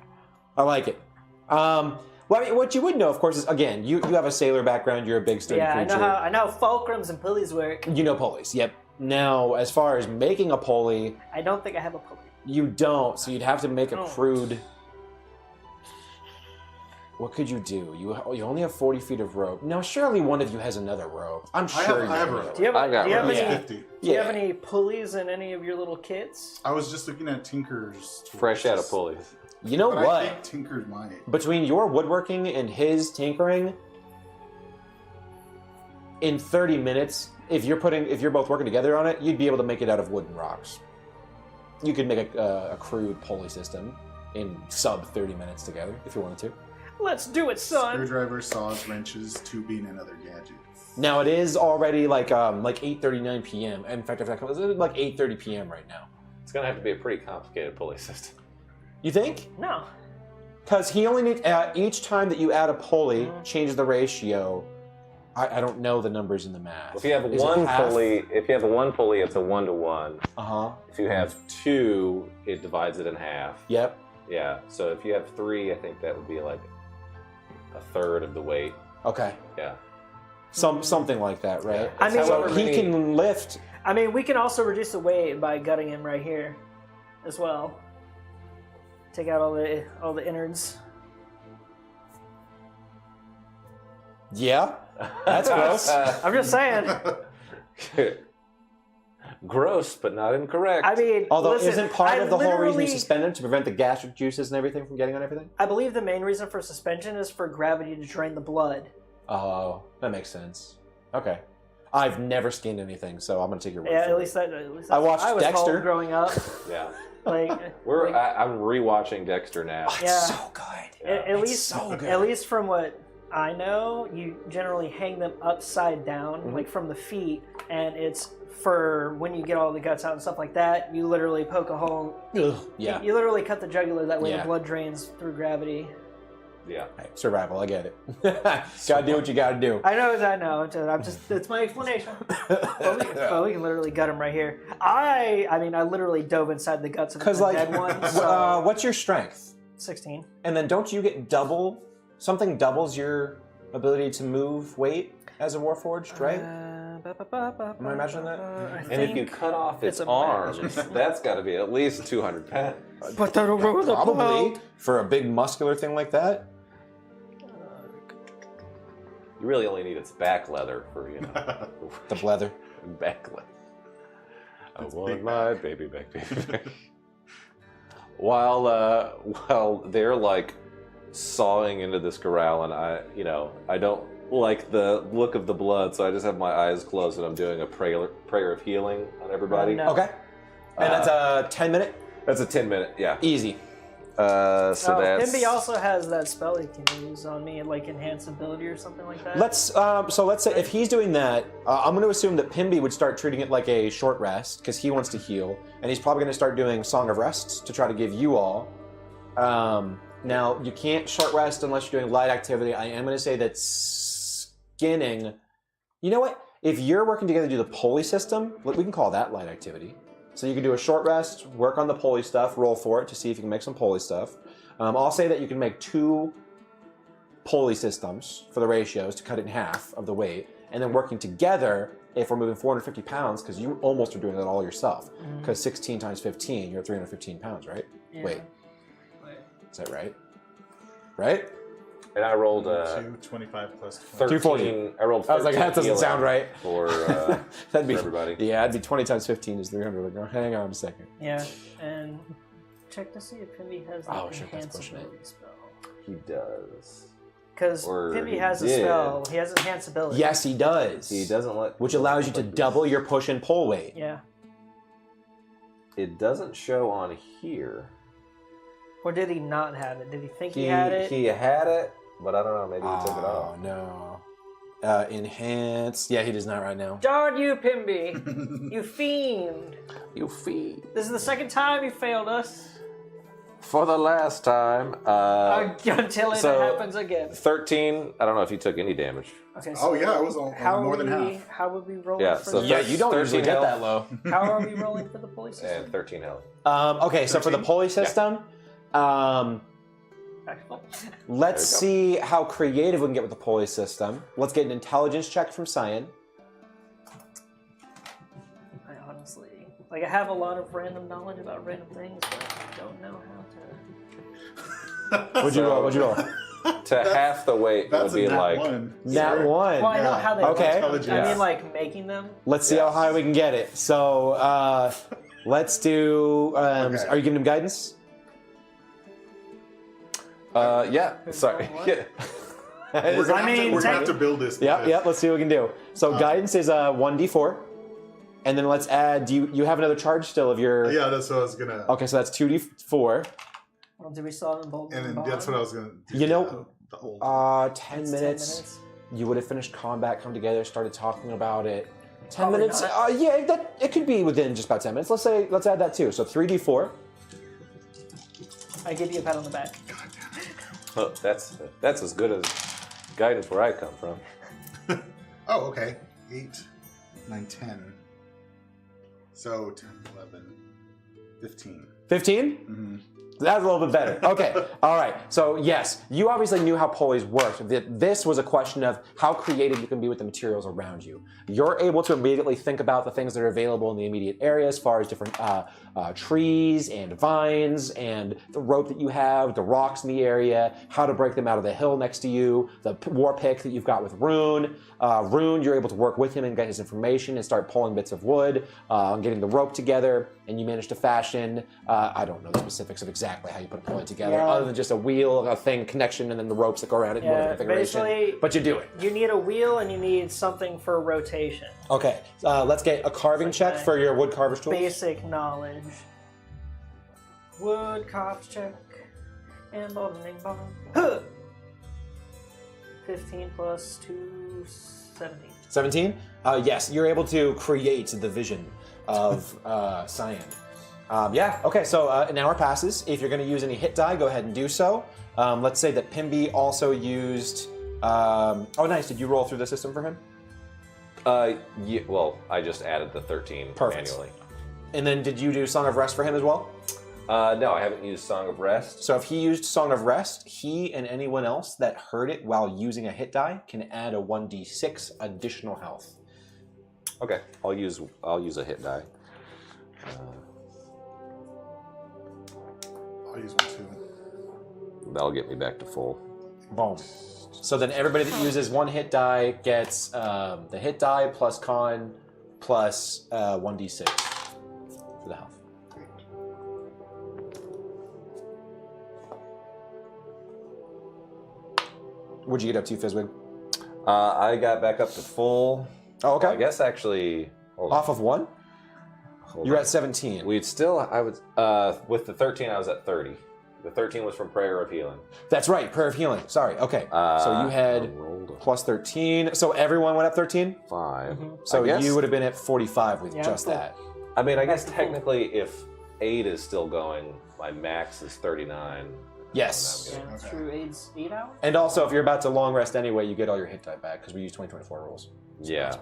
I like it. Well, I mean, what you would know, of course, is, again, you have a sailor background. You're a big sturdy creature. I know how fulcrums and pulleys work. You know pulleys, yep. Now, as far as making a pulley... I don't think I have a pulley. You don't, so you'd have to make a crude... What could you do? You only have 40 feet of rope. Now, surely one of you has another rope. I'm sure I have a rope. Do you have 50. Do you have any pulleys in any of your little kits? I was just looking at Tinker's... Fresh out of pulleys. You know what? I think Tinker's mine. Between your woodworking and his tinkering, in 30 minutes, if you're both working together on it, you'd be able to make it out of wood and rocks. You could make a crude pulley system in sub 30 minutes together if you wanted to. Let's do it, son. Screwdriver, saws, wrenches, tubing, and other gadgets. Now it is already like 8:39 p.m. In fact, it's like 8:30 p.m. right now. It's gonna have to be a pretty complicated pulley system. You think? No. Because he only needs each time that you add a pulley, change the ratio. I don't know the numbers in the math. If you have one pulley, it's a 1-to-1. If you have 2, it divides it in half. Yep. Yeah. So if you have 3, I think that would be like a third of the weight. Okay. Yeah. Something like that, right? Yeah. I mean, so he can lift. I mean, we can also reduce the weight by gutting him right here, as well. Take out all the innards. Yeah, that's gross. I'm just saying. Gross, but not incorrect. I mean, although isn't part of the whole reason you suspend him to prevent the gastric juices and everything from getting on everything? I believe the main reason for suspension is for gravity to drain the blood. Oh, that makes sense. Okay. I've never skinned anything, so I'm gonna take your word for it. At least I watched Dexter growing up. Yeah. I'm rewatching Dexter now. Oh, it's so good. Yeah. So good. At least from what I know, you generally hang them upside down, like from the feet, and it's for when you get all the guts out and stuff like that. You literally poke a hole. Ugh, yeah. You literally cut the jugular. That way the blood drains through gravity. Yeah. Hey, survival. I get it. Gotta do what you gotta do. I know. It's my explanation. Well, we can literally gut him right here. I mean, I literally dove inside the guts of the dead one. So what's your strength? 16. And then don't you get something doubles your ability to move weight as a Warforged, right? Am I imagining that? And if you cut off its arms, that's got to be at least 200 pounds. Put that over the Probably for a big muscular thing like that. You really only need its back leather for the leather. Back leather. I want my baby back. While they're like sawing into this corral, and I don't like the look of the blood, so I just have my eyes closed and I'm doing a prayer of healing on everybody. No. Okay. And that's a 10-minute? That's a 10-minute, yeah. Easy. That's... Pimby also has that spell he can use on me, like enhance ability or something like that. Let's say if he's doing that, I'm going to assume that Pimby would start treating it like a short rest because he wants to heal, and he's probably going to start doing Song of Rests to try to give you all. Now you can't short rest unless you're doing light activity. I am going to say that skinning. You know what? If you're working together to do the pulley system, we can call that light activity. So you can do a short rest, work on the pulley stuff, roll for it to see if you can make some pulley stuff. I'll say that you can make 2 pulley systems for the ratios to cut it in half of the weight, and then working together if we're moving 450 pounds, because you almost are doing that all yourself. Because 16 times 15, you're 315 pounds, right? Yeah. Wait. Is that right? Right? And I rolled 25 plus 13. 240. I rolled 13. I was like, that doesn't sound right. For, That'd be, for everybody. Yeah, that'd be 20 times 15 is 300. Like, oh, hang on a second. Yeah, and check to see if Pimby has the Oh, shit, that's pushing it. enhanceability spell. He does. Because Or Pimby he has a did. spell. He has enhanceability. Yes, he does. He doesn't let... Which allows you to double your push and pull weight. Yeah. It doesn't show on here. Or did he not have it? Did he think he had it? He had it, but I don't know. Maybe he took it off. No. Enhance. Yeah, he does not right now. Darn you, Pimby! You fiend! You feed. This is the second time you failed us. For the last time. Until it so- happens again. 13. I don't know if he took any damage. Okay. Oh yeah, it was How more are than we? half. How would we roll Yeah, for so the? Yeah, you don't 13 usually get health. that low. How are we rolling for the pulley system? And 13 health. Okay, so for the pulley system, Actually, let's There see how creative we can get with the pulley system. Let's get an intelligence check from Cyan. I honestly, I have a lot of random knowledge about random things, but I don't know how to. What'd you roll? What'd you roll? To half the weight would That's be a nat like... one. Nat Sir. one. Well, I know how they Okay. work. I Intelligence. mean, like making them. Let's see how high we can get it. So, let's do. Okay. Are you giving him guidance? yeah, sorry. What? Yeah. We're gonna, I mean, we're gonna have to technically- build this. Yep, because- yep. Let's see what we can do. So guidance is 1d4, and then let's add. Do you have another charge still of your? Yeah, that's what I was gonna. Okay, so that's 2d4. Well, do we still have both? And then that's what I was gonna do. You know, the old. 10 It's 10 minutes. You would have finished combat, come together, started talking about it. 10 Probably minutes. not. Yeah, that it could be within just about 10 minutes. Let's add that too. So 3d4. I give you a pat on the back. Oh, that's as good as guidance where I come from. Oh, okay. 8, 9, 10. So 10, 11, 15. 15. Mm-hmm. That's a little bit better. Okay. All right. So yes, you obviously knew how pulleys worked. This was a question of how creative you can be with the materials around you. You're able to immediately think about the things that are available in the immediate area as far as different trees and vines and the rope that you have, the rocks in the area, how to break them out of the hill next to you, the war pick that you've got with Rune. Rune, you're able to work with him and get his information and start pulling bits of wood, getting the rope together, and you manage to fashion, I don't know the specifics of exactly how you put a pulley together, Yeah. other than just a wheel, a thing, connection, and then the ropes that go around it, whatever configuration. basically- But you do it. You need a wheel and you need something for rotation. Okay, let's get a carving check Okay. for your wood carver's tools. Basic knowledge. Wood carves check. And bowling ball. Huh! 15 plus 2, 17. 17? Yes, you're able to create the vision of Cyan. Yeah, okay, so an hour passes. If you're going to use any hit die, go ahead and do so. Let's say that Pimby also used... oh, nice. Did you roll through the system for him? Yeah, well, I just added the 13 Perfect. manually. And then did you do Song of Rest for him as well? No, I haven't used Song of Rest. So if he used Song of Rest, he and anyone else that heard it while using a hit die can add a 1d6 additional health. Okay, I'll use a hit die. I'll use one too. That'll get me back to full. Boom. So then everybody that uses one hit die gets the hit die plus con plus 1d6 for the health. What'd you get up to, Fizzwig? I got back up to full. Oh, okay. Well, I guess actually. Hold on. Off of one? Hold You're on. at 17. We'd still. I was with the 13. I was at 30. The 13 was from Prayer of Healing. That's right, Prayer of Healing. Sorry. Okay. So you I had rolled a plus 13. So everyone went up 13? 5. So I guess- you would have been at 45 with Yeah, just cool. that. I mean, I guess technically, if 8 is still going, my max is 39. Yes. Yeah, that's true. 8 hours? And also, if you're about to long rest anyway, you get all your hit die back because we use 2024 rules. Yeah. That's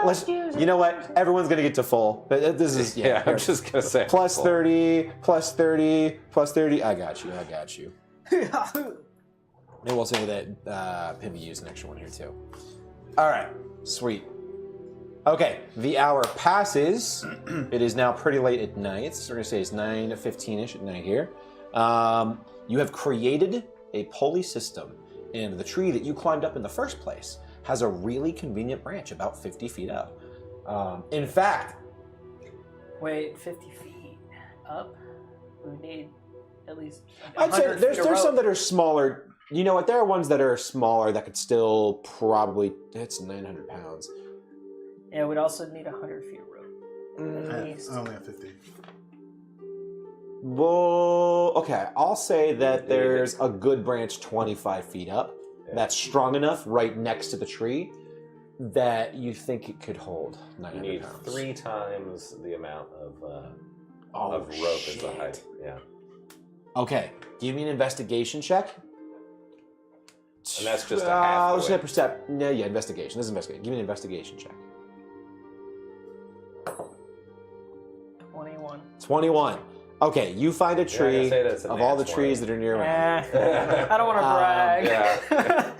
much easier. You know what? Everyone's gonna get to full. But this is Yeah, I'm just gonna say plus full. 30, plus 30, plus 30. I got you. And we'll say that Pimby used an extra one here too. All right, sweet. Okay, the hour passes. It is now pretty late at night. So we're gonna say it's 9:15ish at night here. You have created a pulley system, and the tree that you climbed up in the first place has a really convenient branch about 50 feet up. In fact, wait, 50 feet up? We need at least. I'd say there's some that are smaller. You know what? There are ones that are smaller that could still probably. It's 900 pounds. Yeah, we'd also need 100 feet of rope. At least. I only have 50. Well, okay. I'll say that there's a good branch 25 feet up that's strong enough right next to the tree that you think it could hold 900 You need pounds. 3 times the amount of rope as the height. Yeah. Okay, give me an investigation check. And that's just a half Let's the say perception. No, yeah, investigation. This is investigation. Give me an investigation check. 21. 21. Okay, you find a tree say that's a of all the nat trees 20. that are near. I don't want to brag. Yeah.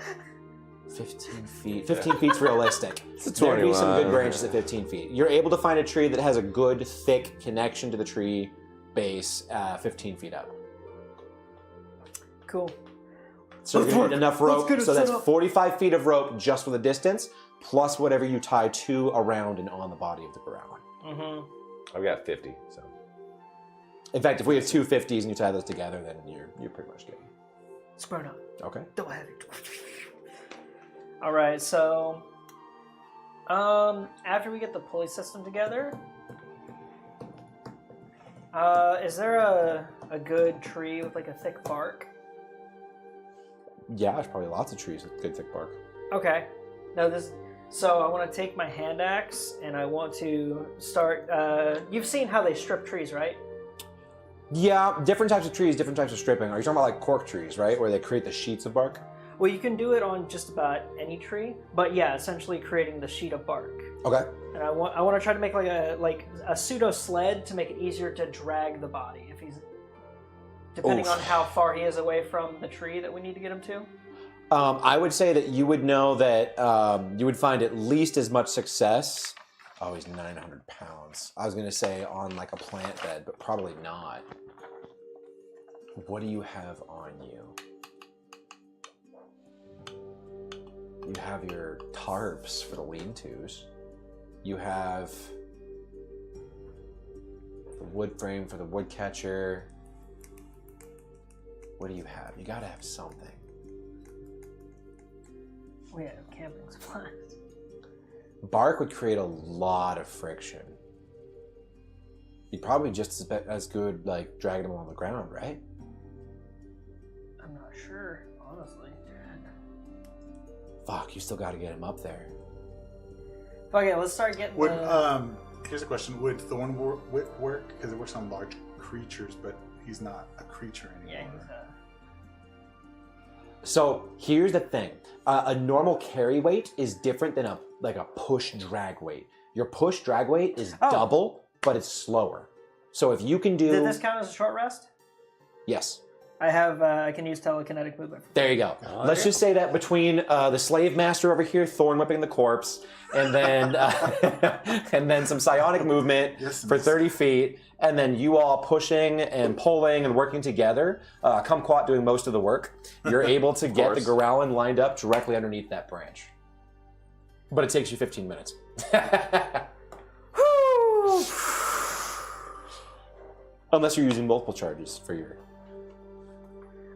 15 feet. 15 feet's realistic. It's a There'd be some 21. good branches at 15 feet. You're able to find a tree that has a good, thick connection to the tree base 15 feet up. Cool. So you're going to need enough rope. get it So that's set up. 45 feet of rope just for the distance, plus whatever you tie to, around, and on the body of the ground. Mm-hmm. I've got 50, so. In fact, if we have 2 50s and you tie those together, then you're pretty much good. Squared up. Okay. Double heavy. All right, so after we get the pulley system together, is there a good tree with like a thick bark? Yeah, there's probably lots of trees with good thick bark. Okay. So I want to take my hand axe and I want to start. You've seen how they strip trees, right? Yeah, different types of trees, different types of stripping. Are you talking about like cork trees, right? Where they create the sheets of bark? Well, you can do it on just about any tree, but yeah, essentially creating the sheet of bark. Okay. And I want to try to make like a pseudo sled to make it easier to drag the body if he's depending on how far he is away from the tree that we need to get him to. I would say that you would know that you would find at least as much success. Oh, he's 900 pounds. I was going to say on like a plant bed, but probably not. What do you have on you? You have your tarps for the lean-tos. You have the wood frame for the woodcatcher. What do you have? You gotta have something. We have camping supplies. Bark would create a lot of friction. You'd probably just as good like dragging them along the ground, right? I'm not sure, honestly. Fuck, you still gotta get him up there. Okay, let's start getting Would the... here's a question: would thorn whip work? Because it works on large creatures, but he's not a creature anymore. Yeah, he's So here's the thing: a normal carry weight is different than a push drag weight. Your push drag weight is double, but it's slower. So if you can do, Did this count as a short rest? yes. I have. I can use telekinetic movement. There you go. Let's just say that between the slave master over here, thorn whipping the corpse, and then and then some psionic movement for 30 feet, and then you all pushing and pulling and working together, Kumquat doing most of the work, you're able to get the Goralin lined up directly underneath that branch. But it takes you 15 minutes. Unless you're using multiple charges for your...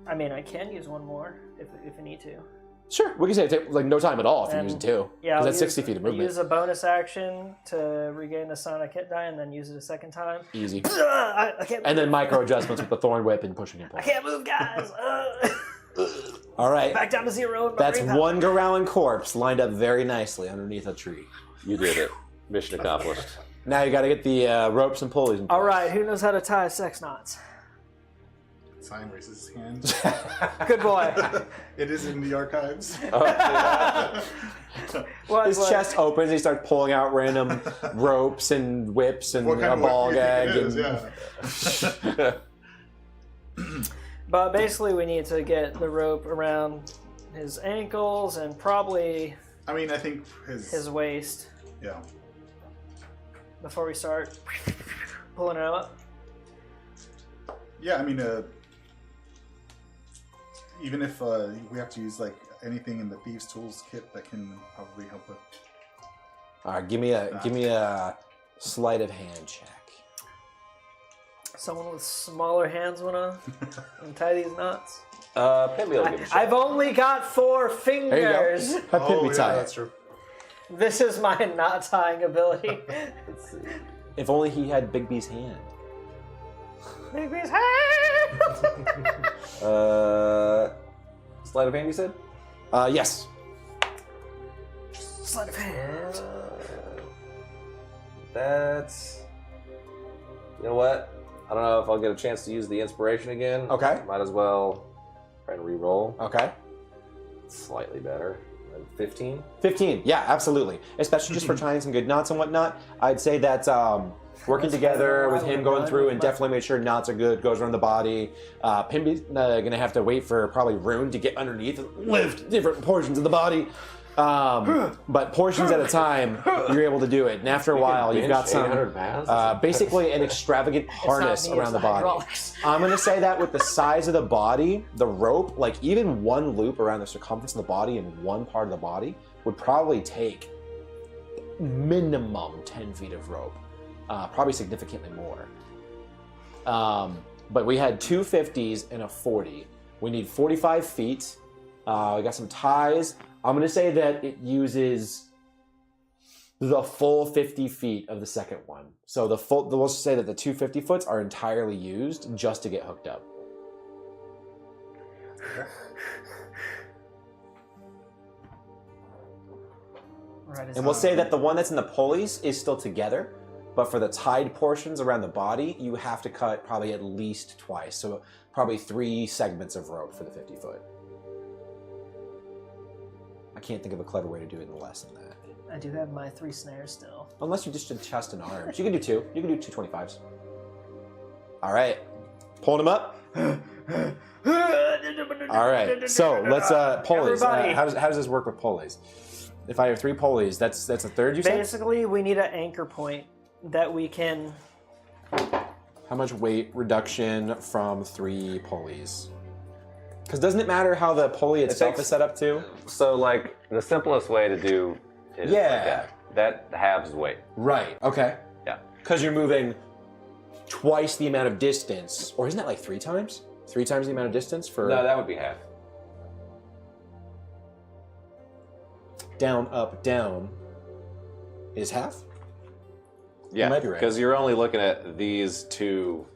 I mean, I can use one more if I need to. Sure, we can say it take like no time at all if you're using 2. Yeah, because I'll that's 60 feet of movement. Use a bonus action to regain the sonic hit die, and then use it a second time. Easy. I can't. And then micro adjustments with the thorn whip and pushing and I pulling. can't move, guys. All right. Back down to 0. That's one Goralin corpse lined up very nicely underneath a tree. You did it. Mission accomplished. Now you got to get the ropes and pulleys. All right, who knows how to tie sex knots? Simon raises his hand. Good boy. It is in the archives. His chest opens. He starts pulling out random ropes and whips and What kind a of ball work do you gag. think it is? Yeah. But basically, we need to get the rope around his ankles and probably I mean, I think his waist yeah. before we start pulling it up. Yeah, I mean, even if we have to use like anything in the thieves' tools kit that can probably help with. All right, give me a sleight of hand check. Someone with smaller hands wanna untie these knots? Pimby will give a shot. I've only got 4 fingers. Have Pimby tie it. that's true. This is my knot tying ability. Let's see. If only he had Big B's hand. Baby's hand. Sleight of hand, you said? Yes. Sleight of hand. That's... You know what? I don't know if I'll get a chance to use the inspiration again. Okay. Might as well try and re-roll. Okay. Slightly better. 15? 15. Yeah, absolutely. Especially just for trying some good knots and whatnot. I'd say that working together with him going through and definitely make sure knots are good, goes around the body. Pimby's going to have to wait for probably Rune to get underneath and lift different portions of the body. But portions at a time, you're able to do it. And after a while, you've got some, basically an extravagant harness around the body. I'm going to say that with the size of the body, the rope, like even one loop around the circumference of the body in one part of the body would probably take minimum 10 feet of rope. Probably significantly more. But we had 2 50s and a 40. We need 45 feet. We got some ties. I'm going to say that it uses the full 50 feet of the second one. So let's say that the 2 50 foots are entirely used just to get hooked up. Right, And we'll say that the one that's in the pulleys is still together, but for the tied portions around the body, you have to cut probably at least twice. So probably 3 segments of rope for the 50 foot. I can't think of a clever way to do it less than that. I do have my 3 snares still. Unless you just did chest and arms. You can do 2. You can do 2 25s. All right. Pulling them up. All right. So let's pulleys. How does this work with pulleys? If I have 3 pulleys, that's a third, you said? Basically, we need an anchor point that we can... How much weight reduction from 3 pulleys? Because doesn't it matter how the pulley itself is set up too? So, like, the simplest way to do is like that. That halves weight. Right, okay. Yeah. Because you're moving twice the amount of distance. Or isn't that like 3 times? 3 times the amount of distance for... No, that would be half. Down, up, down is half? Yeah, You might be right. because you're only looking at these 2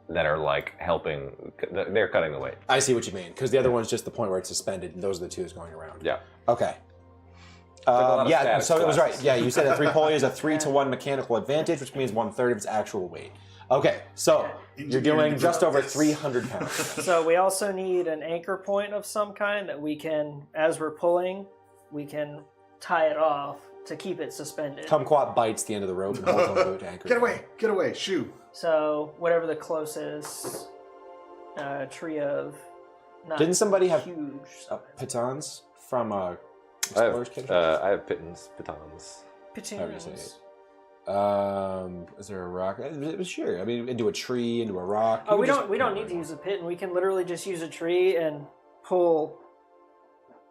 that are like helping, they're cutting the weight. I see what you mean. Because the other one's just the point where it's suspended, and those are the 2 that's going around. Yeah. Okay. lot of Yeah, status so it was right. classes. Yeah, you said that 3 pulley is a 3-to-1 mechanical advantage, which means 1/3 of its actual weight. Okay, so you're doing just over 300 pounds. So we also need an anchor point of some kind that we can, as we're pulling, we can tie it off to keep it suspended. Kumquat bites the end of the rope and holds onto it to anchor. Get away, shoo. So whatever the closest tree of... Not Didn't somebody have huge pitons from I Explorer's Kit? have pitons. However you say it. Is there a rock? Sure. I mean, into a tree, into a rock. Oh, we don't need to use a pit, and we can literally just use a tree and pull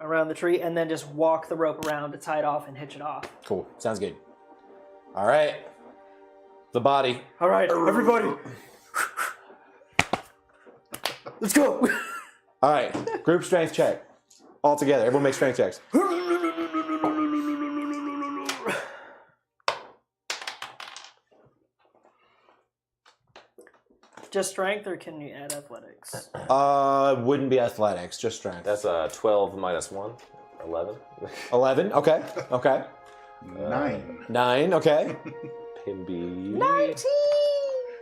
around the tree, and then just walk the rope around to tie it off and hitch it off. Cool. Sounds good. All right. The body. All right, everybody, let's go. All right. Group strength check. All together. Everyone make strength checks. Just strength, or can you add athletics? Wouldn't be athletics, just strength. That's 12 minus 1, 11. 11. Okay. Okay. 9. 9. Okay. Pimby.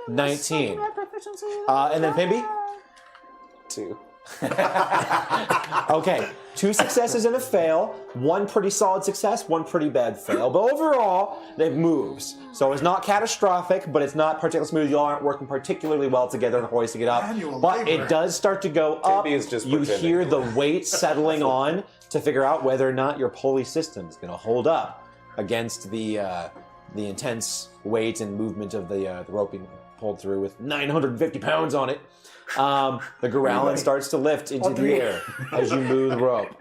19. And then Pimby? 2. Okay, 2 successes and a fail, 1 pretty solid success, 1 pretty bad fail. But overall, it moves. So it's not catastrophic, but it's not particularly smooth. You all aren't working particularly well together and hoisting it up. But it does start to go up. is just You pretending. hear the weight settling on to figure out whether or not your pulley system is going to hold up against the intense weight and movement of the roping pulled through with 950 pounds on it. The growling starts to lift into the air as you move the rope.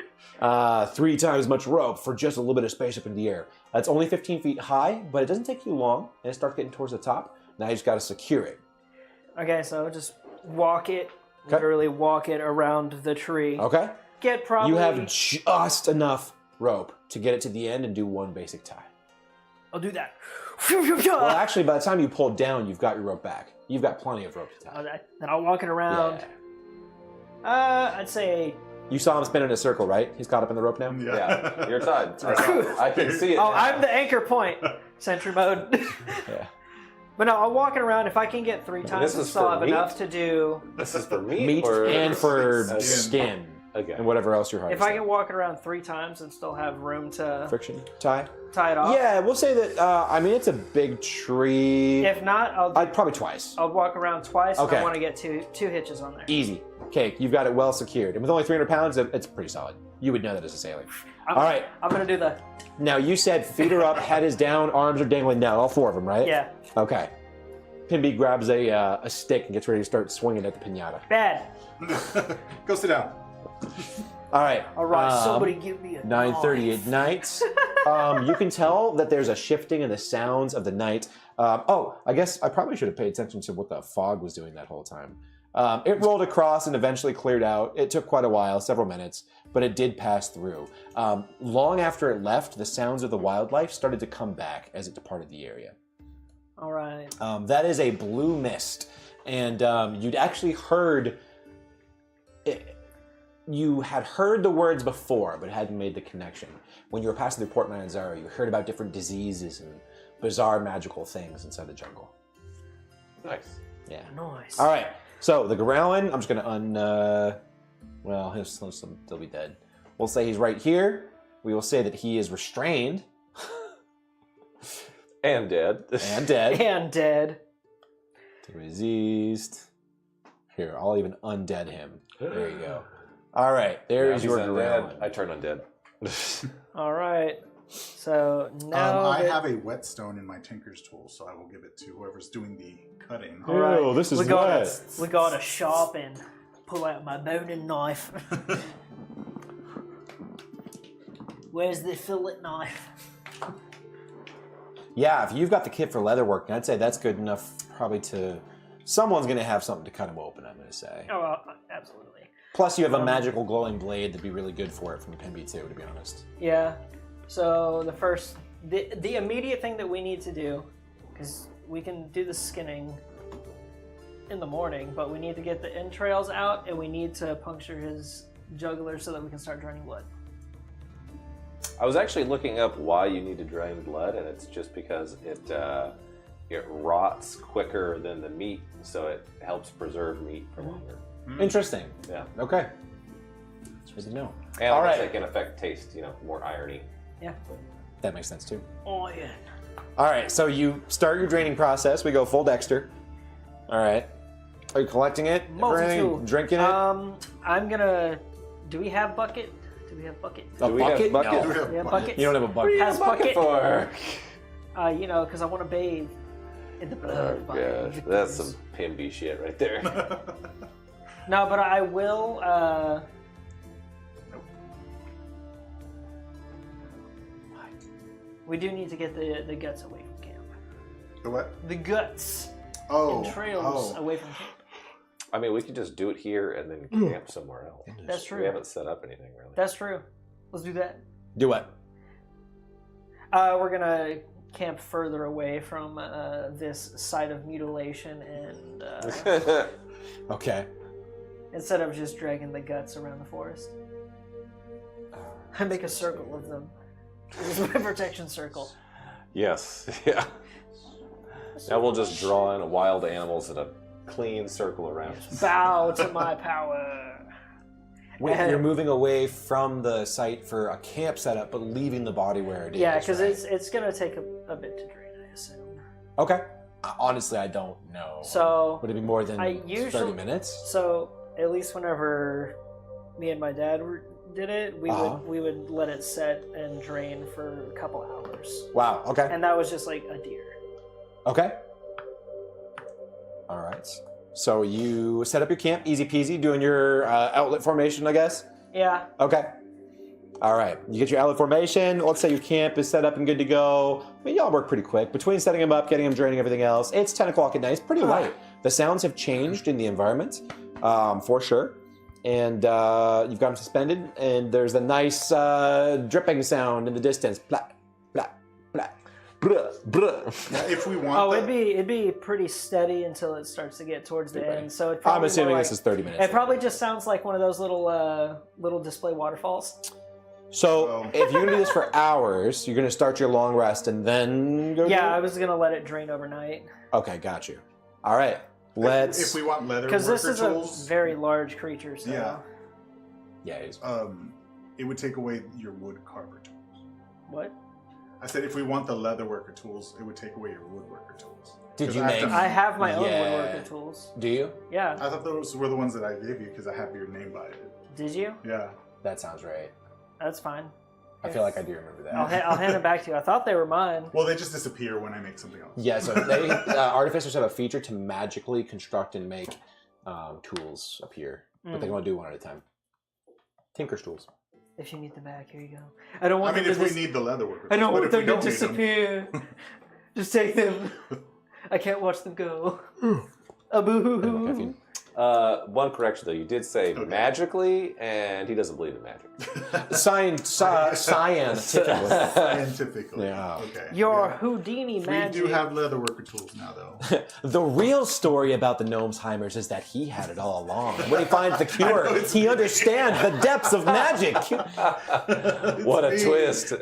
3 times as much rope for just a little bit of space up in the air. It's only 15 feet high, but it doesn't take you long, and it starts getting towards the top. Now you just got to secure it. Okay, so just walk it, literally walk it around the tree. Okay. Get probably... You have just enough rope to get it to the end and do one basic tie. I'll do that. Well, actually, by the time you pull down, you've got your rope back. You've got plenty of rope to tie. Then I'll walk it around. Yeah. I'd say... You saw him spin in a circle, right? He's caught up in the rope now? Yeah. You're tied. I can see it. Oh, I'm the anchor point. Sentry mode. Yeah. But no, I'll walk it around. If I can get 3 times, This is I'll for have meat? enough to do... This is for meat? Meat or... and for skin. Okay. And whatever else you're harvesting. If I can walk it around 3 times and still have room to Friction tie? tie it off. Yeah, we'll say that, I mean, it's a big tree. If not, I'd probably twice. I'll walk around twice. Okay. And I want to get two hitches on there. Easy. Okay, you've got it well secured. And with only 300 pounds, it's pretty solid. You would know that as a sailor. All right. I'm going to do the... Now, you said feet are up, head is down, arms are dangling down. All 4 of them, right? Yeah. Okay. Pimby grabs a stick and gets ready to start swinging at the piñata. Bad. Go sit down. All right. All right, somebody give me a 9:30 at night. You can tell that there's a shifting in the sounds of the night. I guess I probably should have paid attention to what the fog was doing that whole time. It rolled across and eventually cleared out. It took quite a while, several minutes, but it did pass through. Long after it left, the sounds of the wildlife started to come back as it departed the area. All right. That is a blue mist, and you'd actually heard... You had heard the words before, but hadn't made the connection. When you were passing through Port Manzaro, you heard about different diseases and bizarre magical things inside the jungle. Nice. Yeah. Nice. All right. So the Growlin, I'm just gonna well, he'll be dead. We'll say he's right here. We will say that he is restrained. And dead. And dead. And dead. To resist. Here, I'll even undead him. There you go. All right, there is your Growlin. I turn undead. All right. So now I have a whetstone in my tinker's tool, so I will give it to whoever's doing the cutting. All right. Ew, this is we wet. gotta sharpen. Pull out my boning knife. Where's the fillet knife? Yeah, if you've got the kit for leatherworking, I'd say that's good enough probably to... Someone's going to have something to cut him open, I'm going to say. Oh, absolutely. Plus, you have a magical glowing blade that'd be really good for it from Pimby, too, to be honest. Yeah. So the immediate thing that we need to do, because we can do the skinning in the morning, but we need to get the entrails out, and we need to puncture his jugular so that we can start draining blood. I was actually looking up why you need to drain blood, and it's just because it rots quicker than the meat, so it helps preserve meat for longer. Interesting. Yeah. Okay. That's good to know. And All I guess right. it can affect taste, more irony. Yeah. That makes sense, too. Oh, yeah. All right, so you start your draining process. We go full Dexter. All right. Are you collecting it? Multi-tool. Drinking it? I'm gonna... Do we have bucket? Do we have bucket? A Do we have bucket? bucket? No. We have bucket? You don't have a bucket. Has bucket? For? Because I want to bathe in the blood. Oh gosh, that's some Pimby shit right there. No, but I will. We do need to get the guts away from camp. The what? The guts Oh. and trails away from camp. I mean, we could just do it here and then camp somewhere else. That's true. We haven't set up anything really. That's true. Let's do that. Do what? We're gonna camp further away from this site of mutilation, and Okay. instead of just dragging the guts around the forest, I make a circle of them. This is my protection circle. Yes, yeah. Now we'll just draw in wild animals in a clean circle around us. Bow to my power. Wait, you're moving away from the site for a camp setup, but leaving the body where it is. Yeah, because right? it's gonna take a bit to drain, I assume. Okay. Honestly, I don't know. So would it be more than I 30 usually- minutes? So at least whenever me and my dad did it, we would let it set and drain for a couple hours, Wow. Okay. and that was just like a deer. Okay. All right. So you set up your camp, easy peasy, doing your outlet formation, I guess? Yeah. Okay. All right. You get your outlet formation. Let's say your camp is set up and good to go. I mean, y'all work pretty quick. Between setting them up, getting them draining, everything else, it's 10 o'clock at night. It's pretty light. The sounds have changed in the environment, for sure. And you've got them suspended, and there's a nice dripping sound in the distance. Blah, blah, blah. Bruh, bruh. Now, if we want, Oh, it'd be pretty steady until it starts to get towards the end. So it probably I'm assuming more this is 30 minutes. It probably just sounds like one of those little display waterfalls. So if you're gonna do this for hours, you're gonna start your long rest and then go. Yeah, do I it? was gonna let it drain overnight. Okay, got you. All right, let's. if we want leather Because this worker is tools, a very large creature. So. Yeah. Yeah. It is. it would take away your wood carver tools. What? I said if we want the leather worker tools, it would take away your woodworker tools. Did 'Cause you I have make- to- I have my own Yeah. woodworker tools. Do you? Yeah. I thought those were the ones that I gave you because I have your name by it. Did you? Yeah. That sounds right. That's fine. I feel like I do remember that. I'll hand it back to you. I thought they were mine. Well, they just disappear when I make something else. Yeah. So they artificers have a feature to magically construct and make tools appear, but they can only do one at a time. Tinker's tools. If you need them back, here you go. I don't want I mean, them if to we need the leather worker tools. I don't but want if we them to don't need them- disappear. Just take them. I can't watch them go. A boo-hoo-hoo. Caffeine. One correction though, you did say magically, and he doesn't believe in magic. Scientifically. Scientifically. Yeah. Okay. Your yeah. Houdini We magic. do have leather worker tools now, though. The real story about the Gnomesheimers is that he had it all along. When he finds the cure, he understands the depths of magic. What a twist!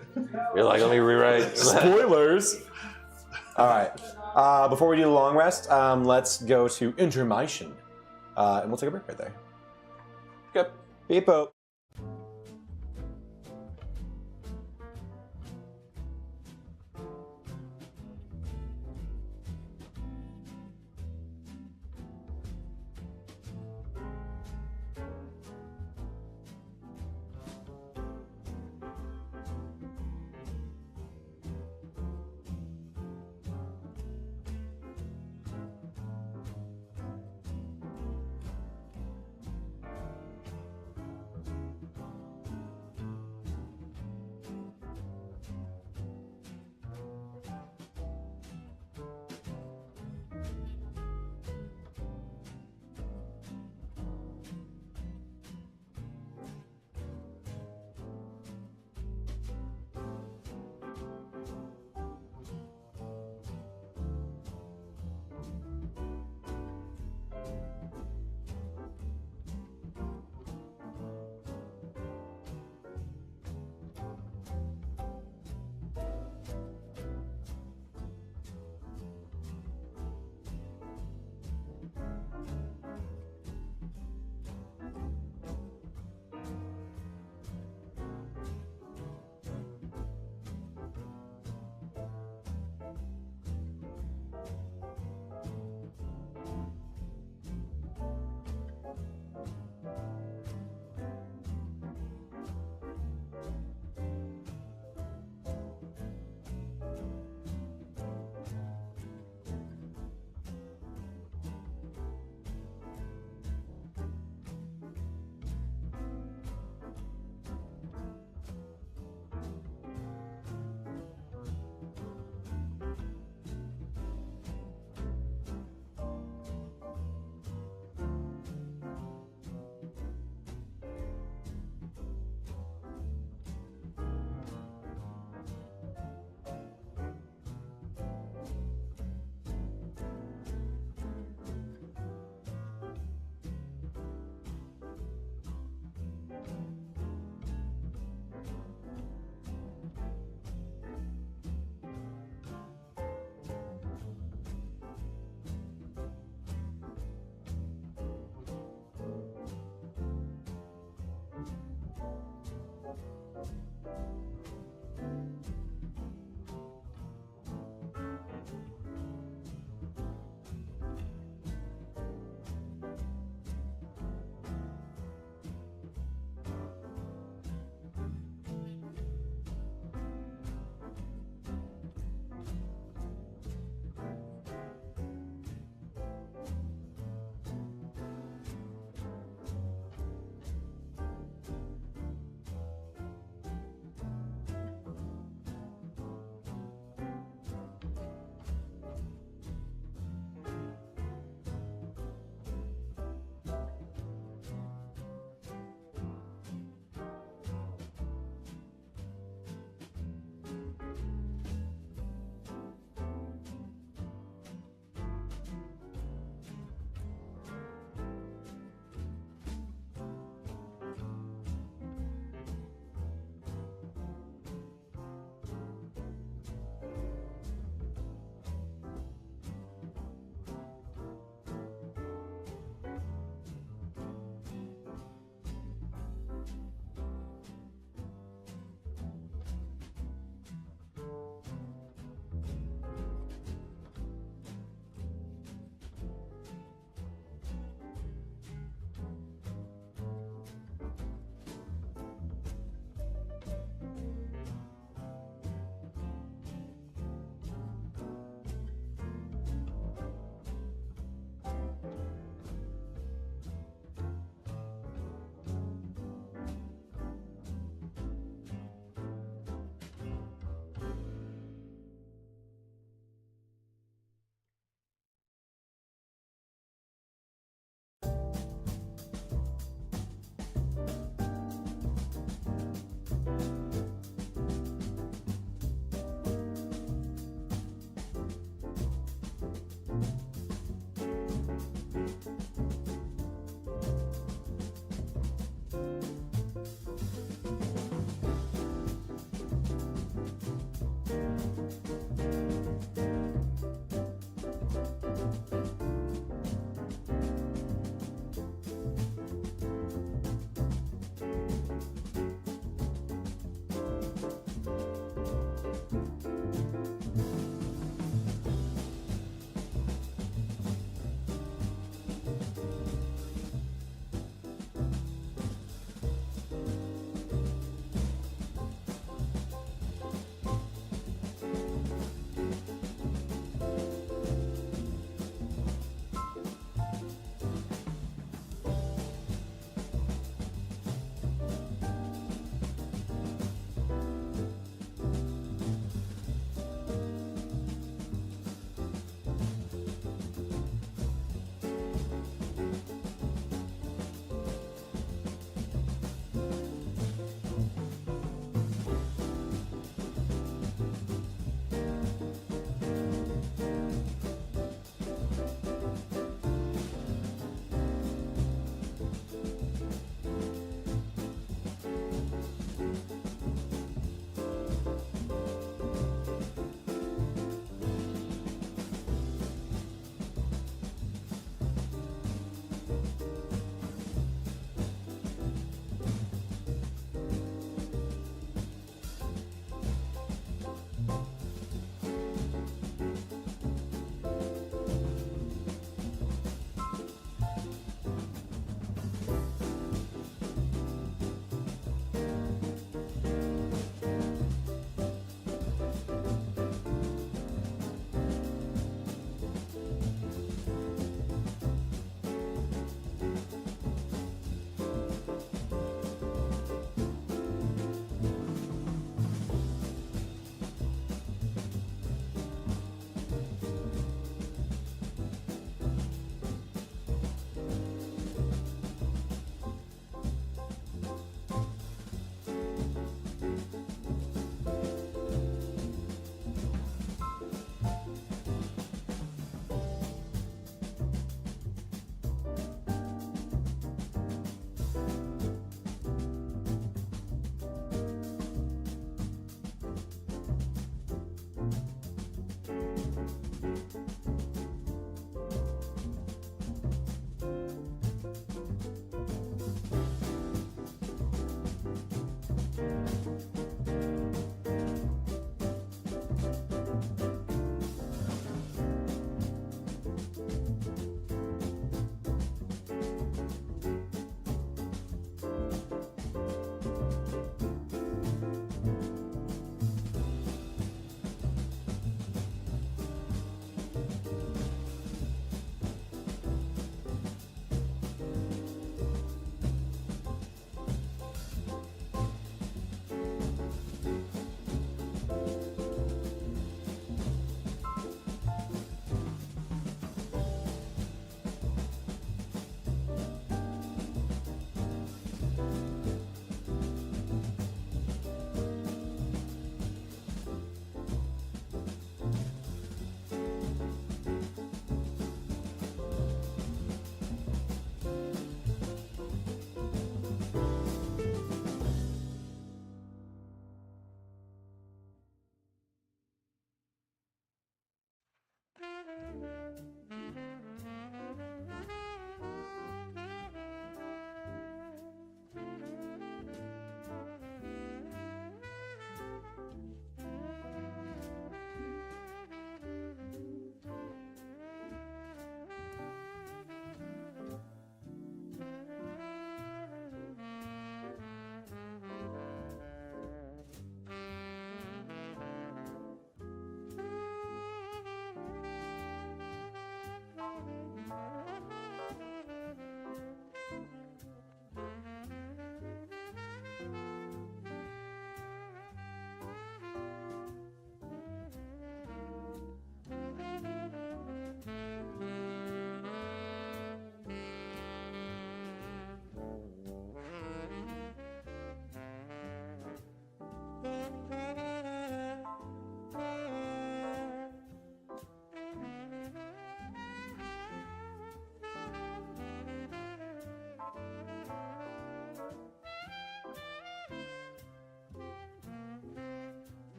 You're like, let me rewrite. Spoilers. All right. Before we do the long rest, let's go to intermission. And we'll take a break right there. Good. Beepo.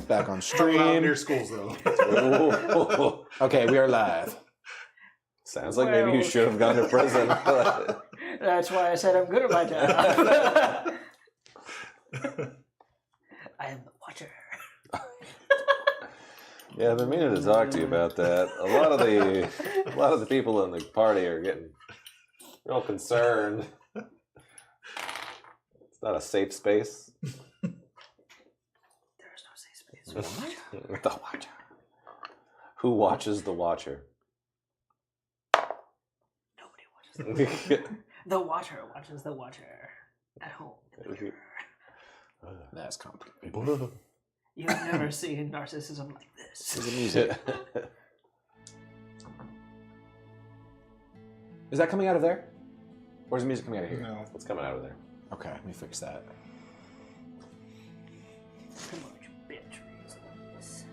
Back on How loud stream. near schools, though. Okay, we are live. Sounds like maybe you should have gone to prison. That's why I said I'm good at my job. I am the Watcher. Yeah, I've been meaning to talk to you about that. A lot of the people in the party are getting real concerned. It's not a safe space. There's no safe space. The Watcher. Who watches the Watcher? Nobody watches the Watcher. The Watcher watches the Watcher at home. That's complicated. You've never seen narcissism like this. Is it music? Is that coming out of there? Or is the music coming out of here? No. What's coming out of there? Okay, let me fix that. Too much batteries on this.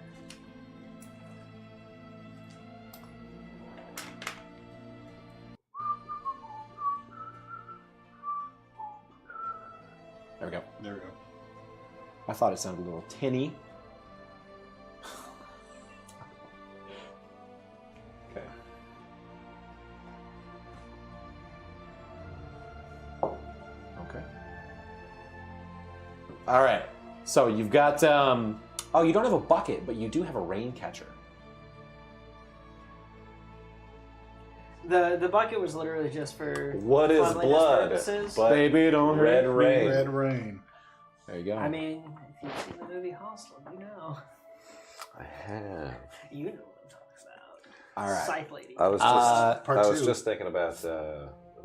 There we go. There we go. I thought it sounded a little tinny. Okay. Okay. All right. So you've got. Oh, you don't have a bucket, but you do have a rain catcher. The bucket was literally just for What is cleanliness blood? purposes. But Baby, don't red hurt me. rain. Red rain. There you go. I mean, if you've seen the movie Hostel, you know. I have. You know what I'm talking about. all right. Scythe Lady. I was Uh, just Part I was two. just thinking about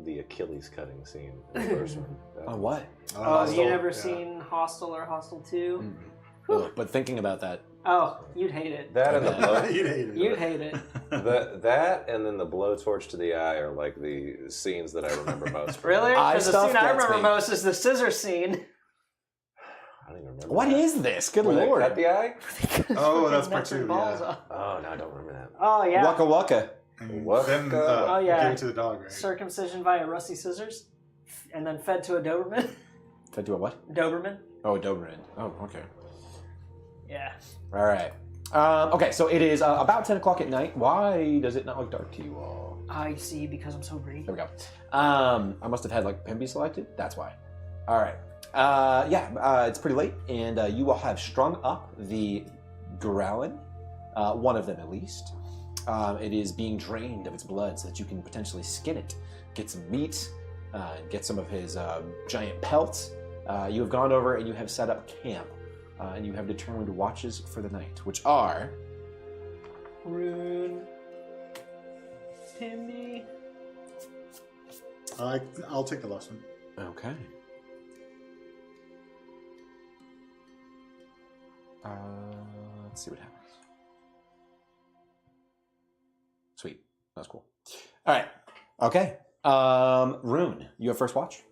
the Achilles cutting scene in the first one. On what? Oh, you never seen Hostel or Hostel 2? Oh, but thinking about that. Oh, you'd hate it. That and the blow. You'd hate it. That and then the blowtorch to the eye are like the scenes that I remember most. Really? Because the stuff scene I gets remember me. most is the scissor scene. I don't even remember. What that. is this? Good Where they lord. cut the eye? Oh, that's Knocks part their 2. balls Yeah. off. Oh, no, I don't remember that. Oh, yeah. Waka waka. And What? then Oh, yeah. give it to the dog, right? Circumcision via rusty scissors, and then fed to a Doberman. Fed to a what? Doberman? Oh, a Doberman. Oh, okay. Yeah. All right. Okay, so it is about 10 o'clock at night. Why does it not look dark to you all? I see, because I'm so greedy. There we go. I must have had like Pimby selected. That's why. All right. It's pretty late, and you all have strung up the Growlin, one of them at least. It is being drained of its blood so that you can potentially skin it, get some meat, get some of his giant pelts. You have gone over and you have set up camp, and you have determined watches for the night, which are... Rune. Timmy. I'll take the last one. Okay. Let's see what happens. Sweet. That's cool. All right. Okay. Rune, you have first watch.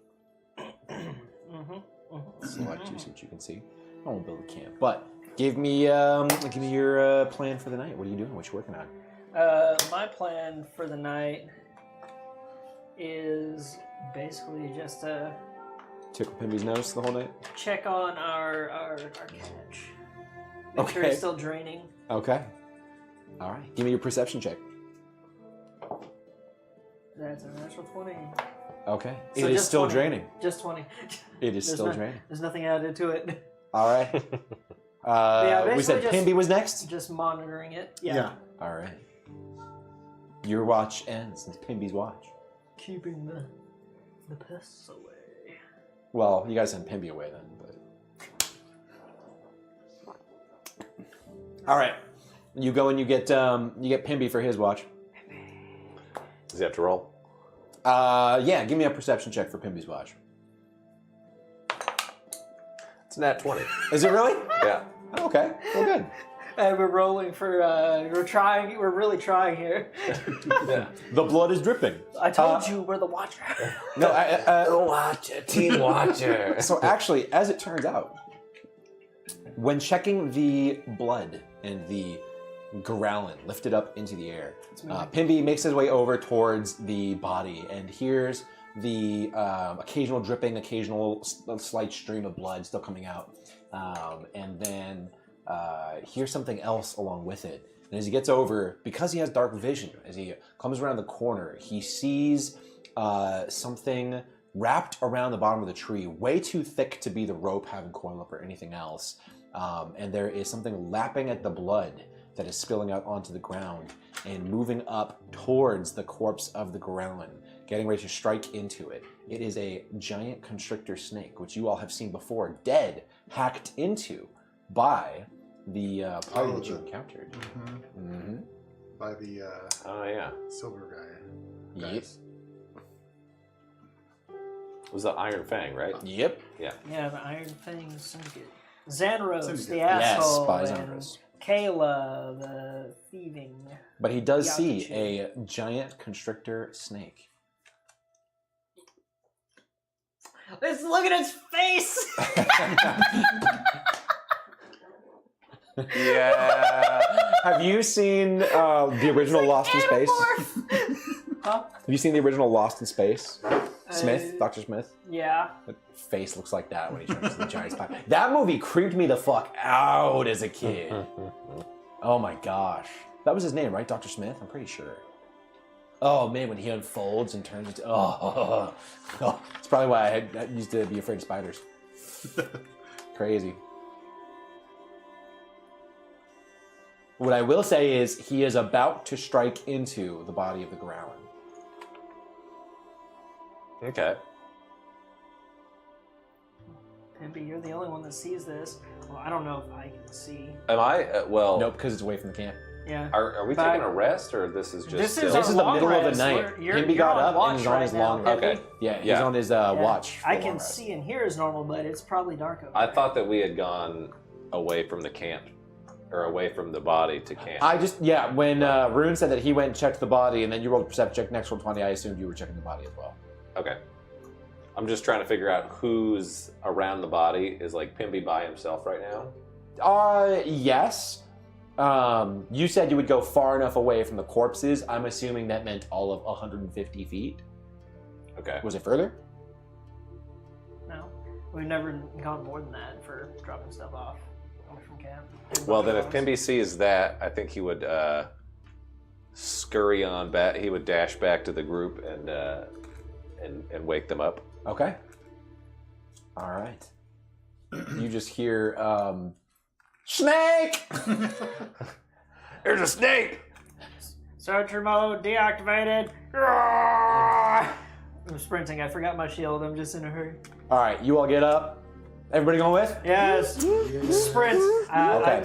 Select you, see what you can see. I won't build a camp, but give me your plan for the night. What are you doing? What you working on? My plan for the night is basically just to Tickle Pimby's nose the whole night. check on our catch. Make sure Okay. it's still draining. Okay. All right. Give me your perception check. That's a natural 20. Okay. So It is just still 20. draining. Just 20. It is There's still no- draining. There's nothing added to it. All right. Yeah, we said basically Pimby was next. Just monitoring it. Yeah. Yeah. All right. Your watch ends. It's Pimby's watch. Keeping the pests away. Well, you guys send Pimby away then, but. All right. You go and you get Pimby for his watch. Does he have to roll? Yeah. Give me a perception check for Pimby's watch. It's a nat 20. Is it really? Yeah. Okay. Well, good. And we're rolling for. We're trying. We're really trying here. Yeah. The blood is dripping. I told you we're the watcher. No. Watcher, team watcher. So actually, as it turns out, when checking the blood and the growlin lifted up into the air, Pimby makes his way over towards the body and hears the occasional dripping, occasional slight stream of blood still coming out, and then hears something else along with it. And as he gets over, because he has dark vision, as he comes around the corner, he sees something wrapped around the bottom of the tree, way too thick to be the rope having coiled up or anything else. And there is something lapping at the blood that is spilling out onto the ground and moving up towards the corpse of the growlin, getting ready to strike into it. It is a giant constrictor snake, which you all have seen before, dead, hacked into by the party that you encountered. By the Oh, yeah. silver guy. Yep. Guys. It was the Iron Fang, right? Yep. Yeah. Yeah, the Iron Fang Syndicate. Xanros, Syndicate. the Yes, asshole. by and Xanros. Kayla, the thieving. But he does see Yakuchi. a giant constrictor snake. Let's look at its face! Yeah. Have you seen the original Lost in Space? Huh? Have you seen the original Lost in Space? Smith, Dr. Smith? Yeah. The face looks like that when he turns to the giant spy. That movie creeped me the fuck out as a kid. Oh my gosh. That was his name, right? Dr. Smith? I'm pretty sure. Oh man, when he unfolds and turns into... Oh, it's probably why I used to be afraid of spiders. Crazy. What I will say is he is about to strike into the body of the growlin. Okay. Pimpy, you're the only one that sees this. Well, I don't know if I can see. Am I? Well, Nope, because it's away from the camp. Yeah. Are we taking a rest, or this is just? This is This is the long middle of the rest. night. You're Himby got on up and he's watch on his right now, long. Himby. Okay. Yeah, he's Yeah. on his Yeah. watch. for I long can rest. see and hear as normal, but it's probably dark over I there. thought that we had gone away from the camp, or away from the body to camp. When Rune said that he went and checked the body, and then you rolled a perception check, next roll 20, I assumed you were checking the body as well. Okay. I'm just trying to figure out who's around the body. Is like Pimby by himself right now? Yes. You said you would go far enough away from the corpses. I'm assuming that meant all of 150 feet. Okay. Was it further? No. We've never gone more than that for dropping stuff off from camp. Well, then if Pimby sees that, I think he would scurry on back. He would dash back to the group and wake them up. Okay. All right. You just hear, snake! There's a snake! Searcher mode deactivated. I'm sprinting. I forgot my shield. I'm just in a hurry. All right, you all get up. Everybody going with? Yes. Sprint. Okay.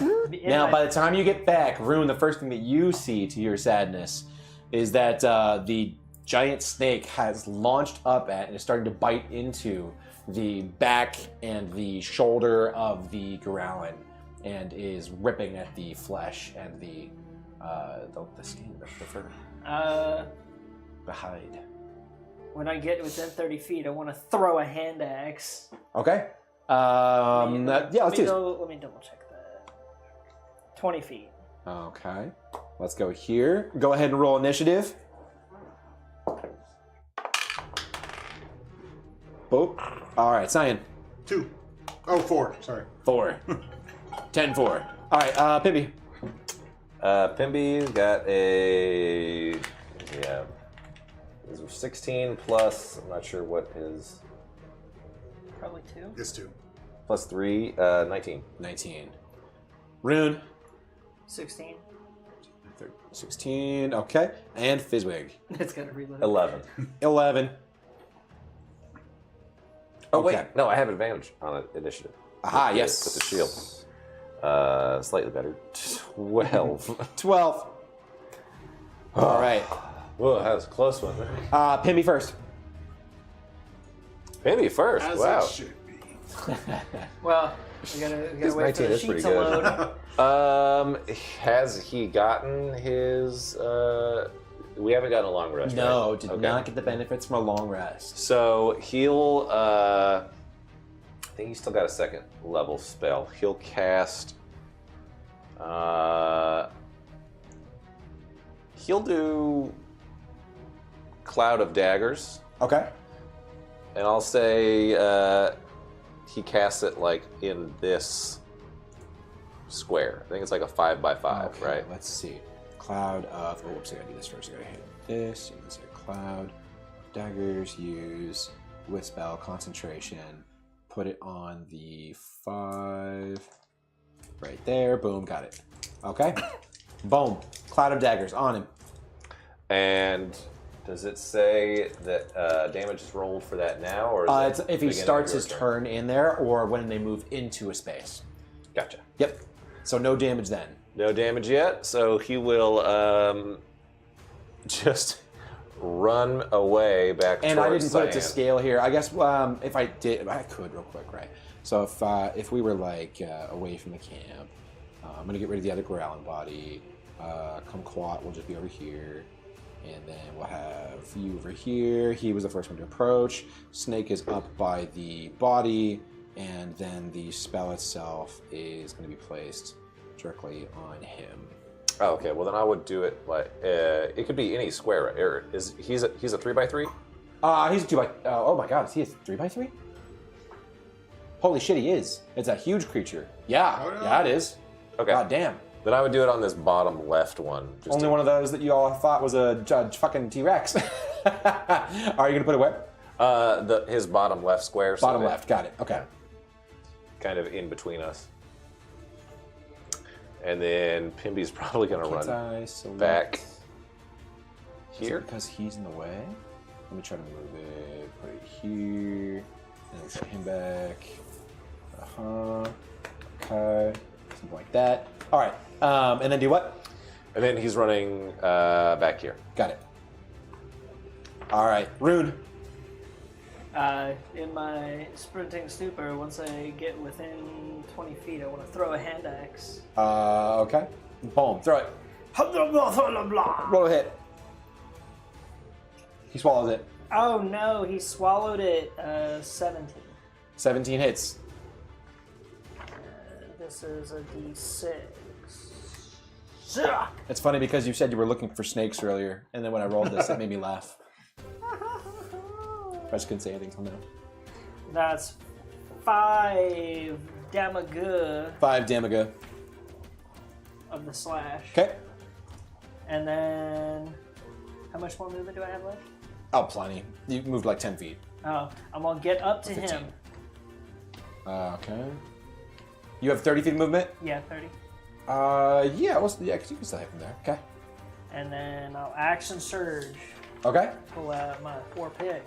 Now, by the time you get back, Rune, the first thing that you see to your sadness is that the giant snake has launched up at and is starting to bite into the back and the shoulder of the Goralin and is ripping at the flesh and the skin, the fur, the hide. When I get within 30 feet, I want to throw a hand axe. Okay. Let's do it. Let me double check that. 20 feet. Okay. Let's go here. Go ahead and roll initiative. Boop. All right, Cyan. 2. Oh, 4. Sorry. 4. 10-4. All right, Pibby. Pimby's got a 16 plus. I'm not sure what his Probably 2. It's 2. plus 3. 19. 19. Rune. 16. 16. Okay. And Fizzwig. It's got to reload. 11. 11. Oh Okay. wait, no, I have advantage on initiative. Aha, With yes. with the shield. Slightly better. 12. 12. All right. Whoa, that was a close one. Pimby first. Pimby first. As Wow. it should be. Well, we gotta His wait for 19 the is sheet pretty to good. load. Has he gotten his? We haven't gotten a long rest. No, right? did Okay. not get the benefits from a long rest. So he'll. I think he's still got a second level spell. He'll cast. He'll do Cloud of Daggers, Okay. and I'll say he casts it like in this square. I think it's like a 5x5, Okay, right? Let's see. Cloud of. Oh, whoops! I gotta do this first. I gotta hit this. You can say cloud daggers. Use with spell concentration. Put it on the 5. Right there. Boom. Got it. Okay. Boom. Cloud of daggers on him. And does it say that damage is rolled for that now, or is It's it if he beginning starts of your his turn in there, or when they move into a space. Gotcha. Yep. So no damage then. No damage yet, so he will just run away back And I towards didn't put it to Cyan. scale here. I guess if I did, I could real quick, right? So if we were like away from the camp, I'm gonna get rid of the other Goralin body. Kumquat will just be over here, and then we'll have you over here. He was the first one to approach. Snake is up by the body, and then the spell itself is going to be placed directly on him. Oh, okay. Well, then I would do it like it could be any square. Right? Or he's a 3x3? He's a 2x. Oh my God, is he a 3x3? Holy shit, he is. It's a huge creature. Yeah, Oh, no. yeah, it is. Okay. God damn. Then I would do it on this bottom left one. Just Only one of those that you all thought was a fucking T-Rex. Are you gonna put it where? His bottom left square. so Bottom that- left. Got it. Okay. Kind of in between us. And then Pimby's probably going to Can't run I select- back Is it here. because he's in the way. Let me try to move it. Put it here. And then put him back. Okay. Something like that. All right. And then do what? And then he's running back here. Got it. All right, Rune. In my sprinting stupor, once I get within 20 feet, I want to throw a hand axe. Okay. Boom. Throw it. Roll a hit. He swallows it. Oh no, he swallowed it. 17. 17 hits. This is a d6. It's funny because you said you were looking for snakes earlier, and then when I rolled this, it made me laugh. I just couldn't say anything till now. That's 5 damage 5 damage. of the slash. Okay. And then, how much more movement do I have left? Oh, plenty. You moved like 10 feet. Oh, I'm gonna get up to 15. him. Okay. You have 30 feet of movement? Yeah, 30. Yeah, because you can still hit from there. Okay. And then I'll action surge. Okay. Pull out my 4-pick.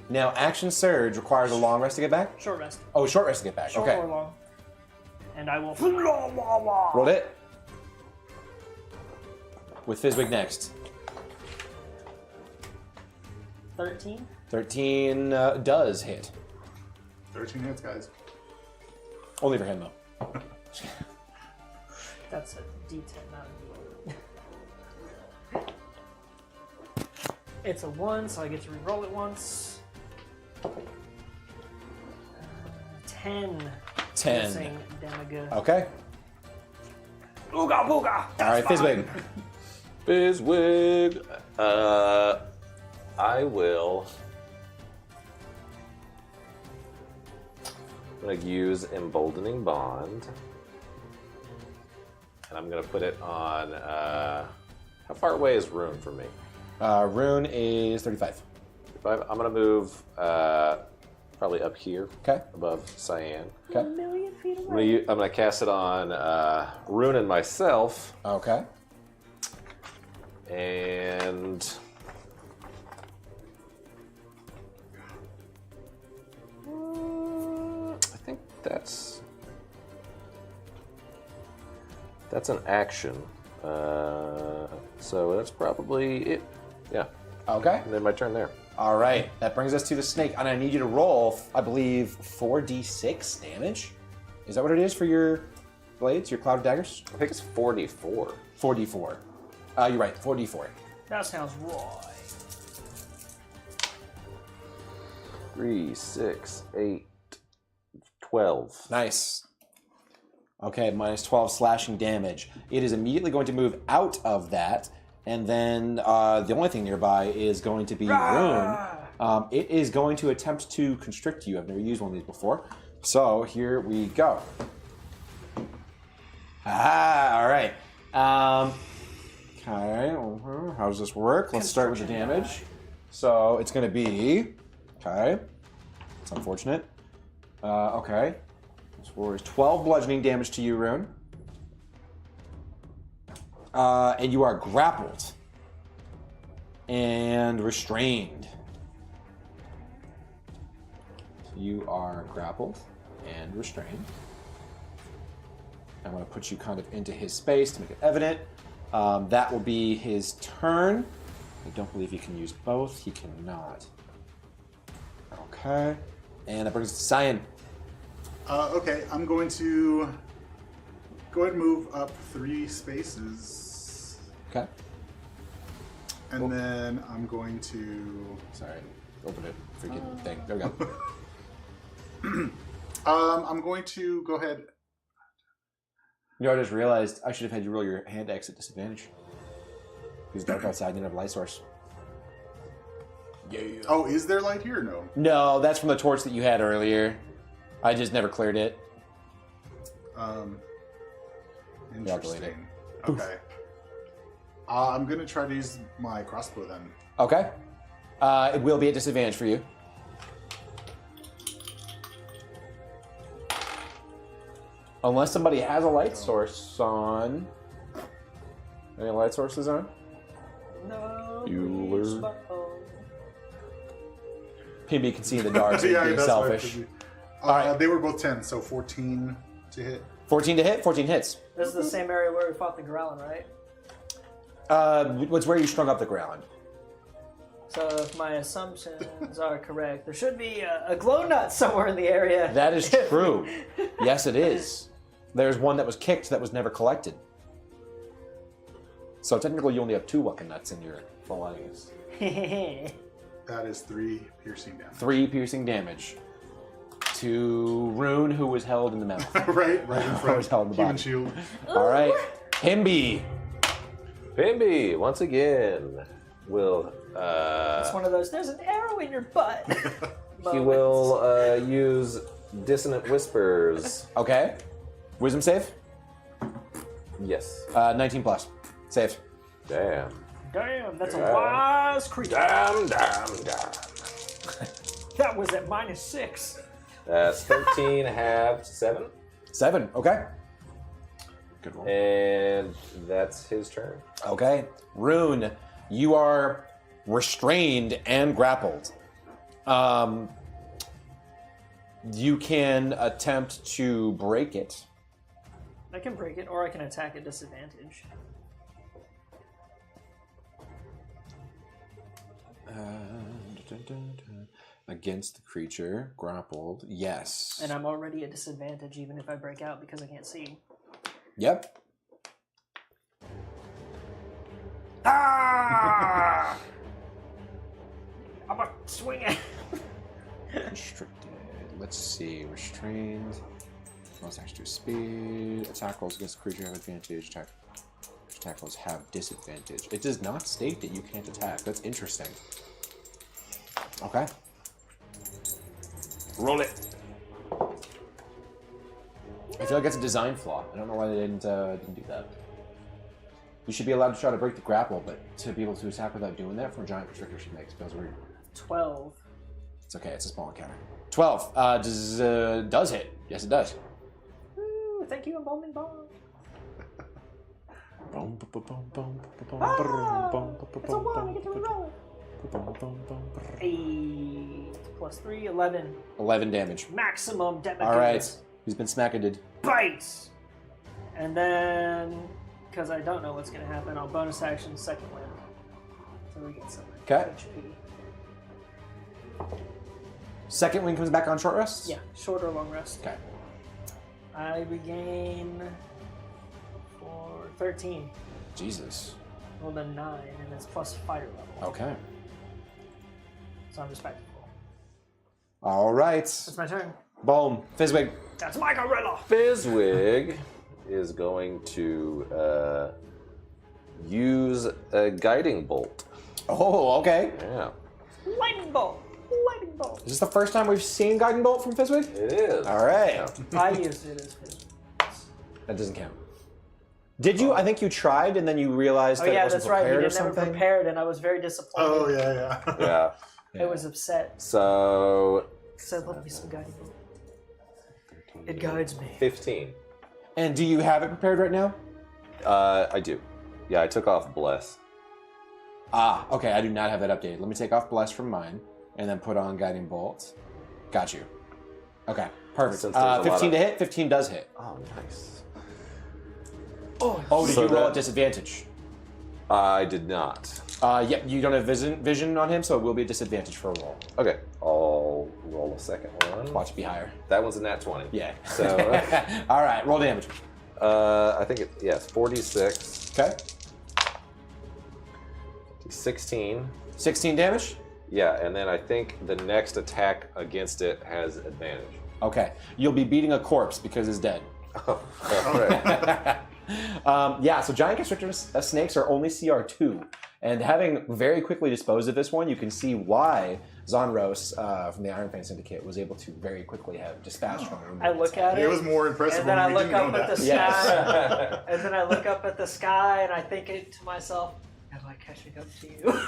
Now, action surge requires a long rest to get back? Short rest. Oh, short rest to get back. Short Okay. or long. And I will. Rolled it. With Fizzwig next. 13. 13 does hit. 13 hits, guys. Only for him, though. That's a d10, not a d8. It's a 1, so I get to re-roll it once. 10. 10. Missing damage. Okay. Ooga booga! All right, Fizzwig. Fizzwig. I will. I'm going to use Emboldening Bond. And I'm going to put it on. How far away is Rune from me? Rune is 35. I'm going to move probably up here. Okay. Above Cyan. Okay. A million feet away. I'm going to cast it on Rune and myself. Okay. And I think that's an action. So that's probably it. Yeah. Okay. And then my turn there. All right. That brings us to the snake, and I need you to roll, I believe, 4d6 damage. Is that what it is for your blades, your cloud daggers? I think it's 44. 4d4. You're right. 4d4. That sounds right. 3, 6, 8, 12. Nice. Okay, minus 12 slashing damage. It is immediately going to move out of that, and then the only thing nearby is going to be Rune. It is going to attempt to constrict you. I've never used one of these before. So here we go. All right. Okay, how does this work? Let's start with the damage. So it's going to be, okay, it's unfortunate. Okay, so 12 bludgeoning damage to you, Rune. And you are grappled and restrained. So you are grappled and restrained. I'm going to put you kind of into his space to make it evident. That will be his turn. I don't believe he can use both. He cannot. Okay. And that brings us to Cyan. Okay, I'm going to go ahead and move up 3 spaces. Okay. And then I'm going to... Sorry. Open it. Freaking thing. There we go. I'm going to go ahead... You know, I just realized I should have had you roll your hand axe at disadvantage. Because it's dark outside and you don't have a light source. Yeah. Oh, is there light here or no? No, that's from the torch that you had earlier. I just never cleared it. Interesting. Okay. I'm going to try to use my crossbow then. Okay. It will be at disadvantage for you. Unless somebody has a light source on. Any light sources on? No. Bueller. PB can see in the dark, so Yeah, being that's selfish. Right. They were both 10, so 14 to hit. 14 to hit, 14 hits. This is the same area where we fought the Growlin, right? What's where you strung up the ground. So if my assumptions are correct, there should be a glow nut somewhere in the area. That is true. Yes, it is. There's one that was kicked that was never collected. So technically, you only have 2 Waka nuts in your belongings. That is 3 piercing damage. 3 piercing damage to Rune, who was held in the mouth. right in front. Was held in the Human body. shield. All right, Himby. Pimby, once again, will It's one of those, there's an arrow in your butt. he will use Dissonant Whispers. Okay. Wisdom save. Yes. 19 plus. Save. Damn. Damn, that's a wise creature. Damn. That was at -6. That's 13, half, 7. 7. Okay. Good roll. And that's his turn. Okay. Rune, you are restrained and grappled. You can attempt to break it. I can break it, or I can attack at disadvantage. Against the creature, grappled. Yes. And I'm already at disadvantage even if I break out because I can't see. Yep. Ah! I'm gonna swing it. Restricted. Let's see. Restrained. Most extra speed. Attack rolls against the creature have advantage. Attack rolls have disadvantage. It does not state that you can't attack. That's interesting. Okay. Roll it. I feel like that's a design flaw. I don't know why they didn't do that. You should be allowed to try to break the grapple, but to be able to attack without doing that for a giant restrictor should make feels weird. 12. It's okay. It's a small encounter. 12 does hit. Yes, it does. Ooh, thank you, embalming balm. It's a 1. I get to reroll it. 8 plus 3, 11. 11 damage. Maximum damage. All right. He's been smacked. Bites! And then, because I don't know what's going to happen, I'll bonus action second wind. So we get some Okay. HP. Second wind comes back on short rest? Yeah, short or long rest. Okay. I regain 13. Jesus. Rolled a 9, and it's plus fire level. Okay. So I'm just back to full. All right. That's my turn. Boom. Fizzwig. That's my gorilla! Fizzwig is going to use a guiding bolt. Oh, okay. Yeah. Lightning bolt! Lightning bolt! Is this the first time we've seen Guiding Bolt from Fizzwig? It is. All right. I used it as fish. That doesn't count. Did you? I think you tried and then you realized Oh that it yeah, wasn't that's right. He prepared or didn't ever something? prepared, and I was very disappointed. Oh, yeah. Yeah. I was upset. So So I love me some guiding bolt. It guides me. 15. And do you have it prepared right now? I do. Yeah, I took off Bless. Ah, okay. I do not have that updated. Let me take off Bless from mine and then put on Guiding Bolt. Got you. Okay, perfect. Since there's a lot 15 to of- hit? 15 does hit. Oh, nice. Oh, did So you roll that- at disadvantage? I did not. Yep, you don't have vision on him, so it will be a disadvantage for a roll. Okay, I'll roll a second one. Watch it be higher. That one's a nat 20. Yeah. So, All right, roll damage. I think yes, 46, Okay. 16. 16 damage? Yeah, and then I think the next attack against it has advantage. Okay. You'll be beating a corpse because it's dead. All right. Yeah, so giant constrictor snakes are only CR2. And having very quickly disposed of this one, you can see why Zonros from the Iron Fang Syndicate was able to very quickly have dispatched from the room. I look at it. It was more impressive And then when I we look didn't know up at that. the Yes. sky. And then I look up at the sky, and I think to myself, "Am I catching up to you?"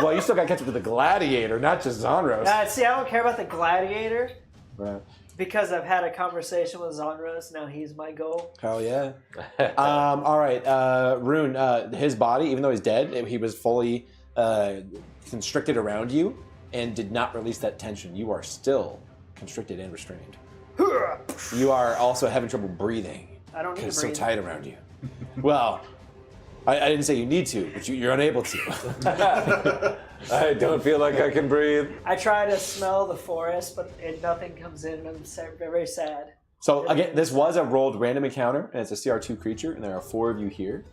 Well, you still got to catch up with the Gladiator, not just Zonros. See, I don't care about the gladiator Right. because I've had a conversation with Zonros. Now he's my goal. Hell yeah. All right, Rune, his body, even though he's dead, he was fully constricted around you and did not release that tension. You are still constricted and restrained. You are also having trouble breathing I don't need because to it's breathe. so tight around you. Well, I didn't say you need to, but you're unable to. I don't feel like I can breathe. I try to smell the forest, but nothing comes in, and I'm very sad. So again, this was a rolled random encounter, and it's a CR2 creature, and there are 4 of you here.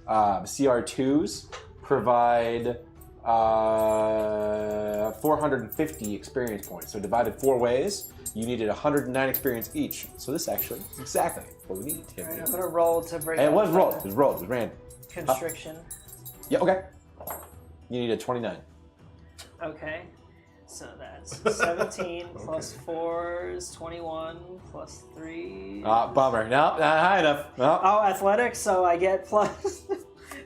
CR2s provide 450 experience points. So divided 4 ways, you needed 109 experience each. So this actually is exactly what we need. All right, I'm gonna roll to break. And it up was the rolled. It was rolled. It was random. Constriction. Yeah. Okay. You needed 29. Okay. So that's 17 plus 4 is 21 plus 3. Bummer. No, not high enough. No. Oh, athletics, so I get plus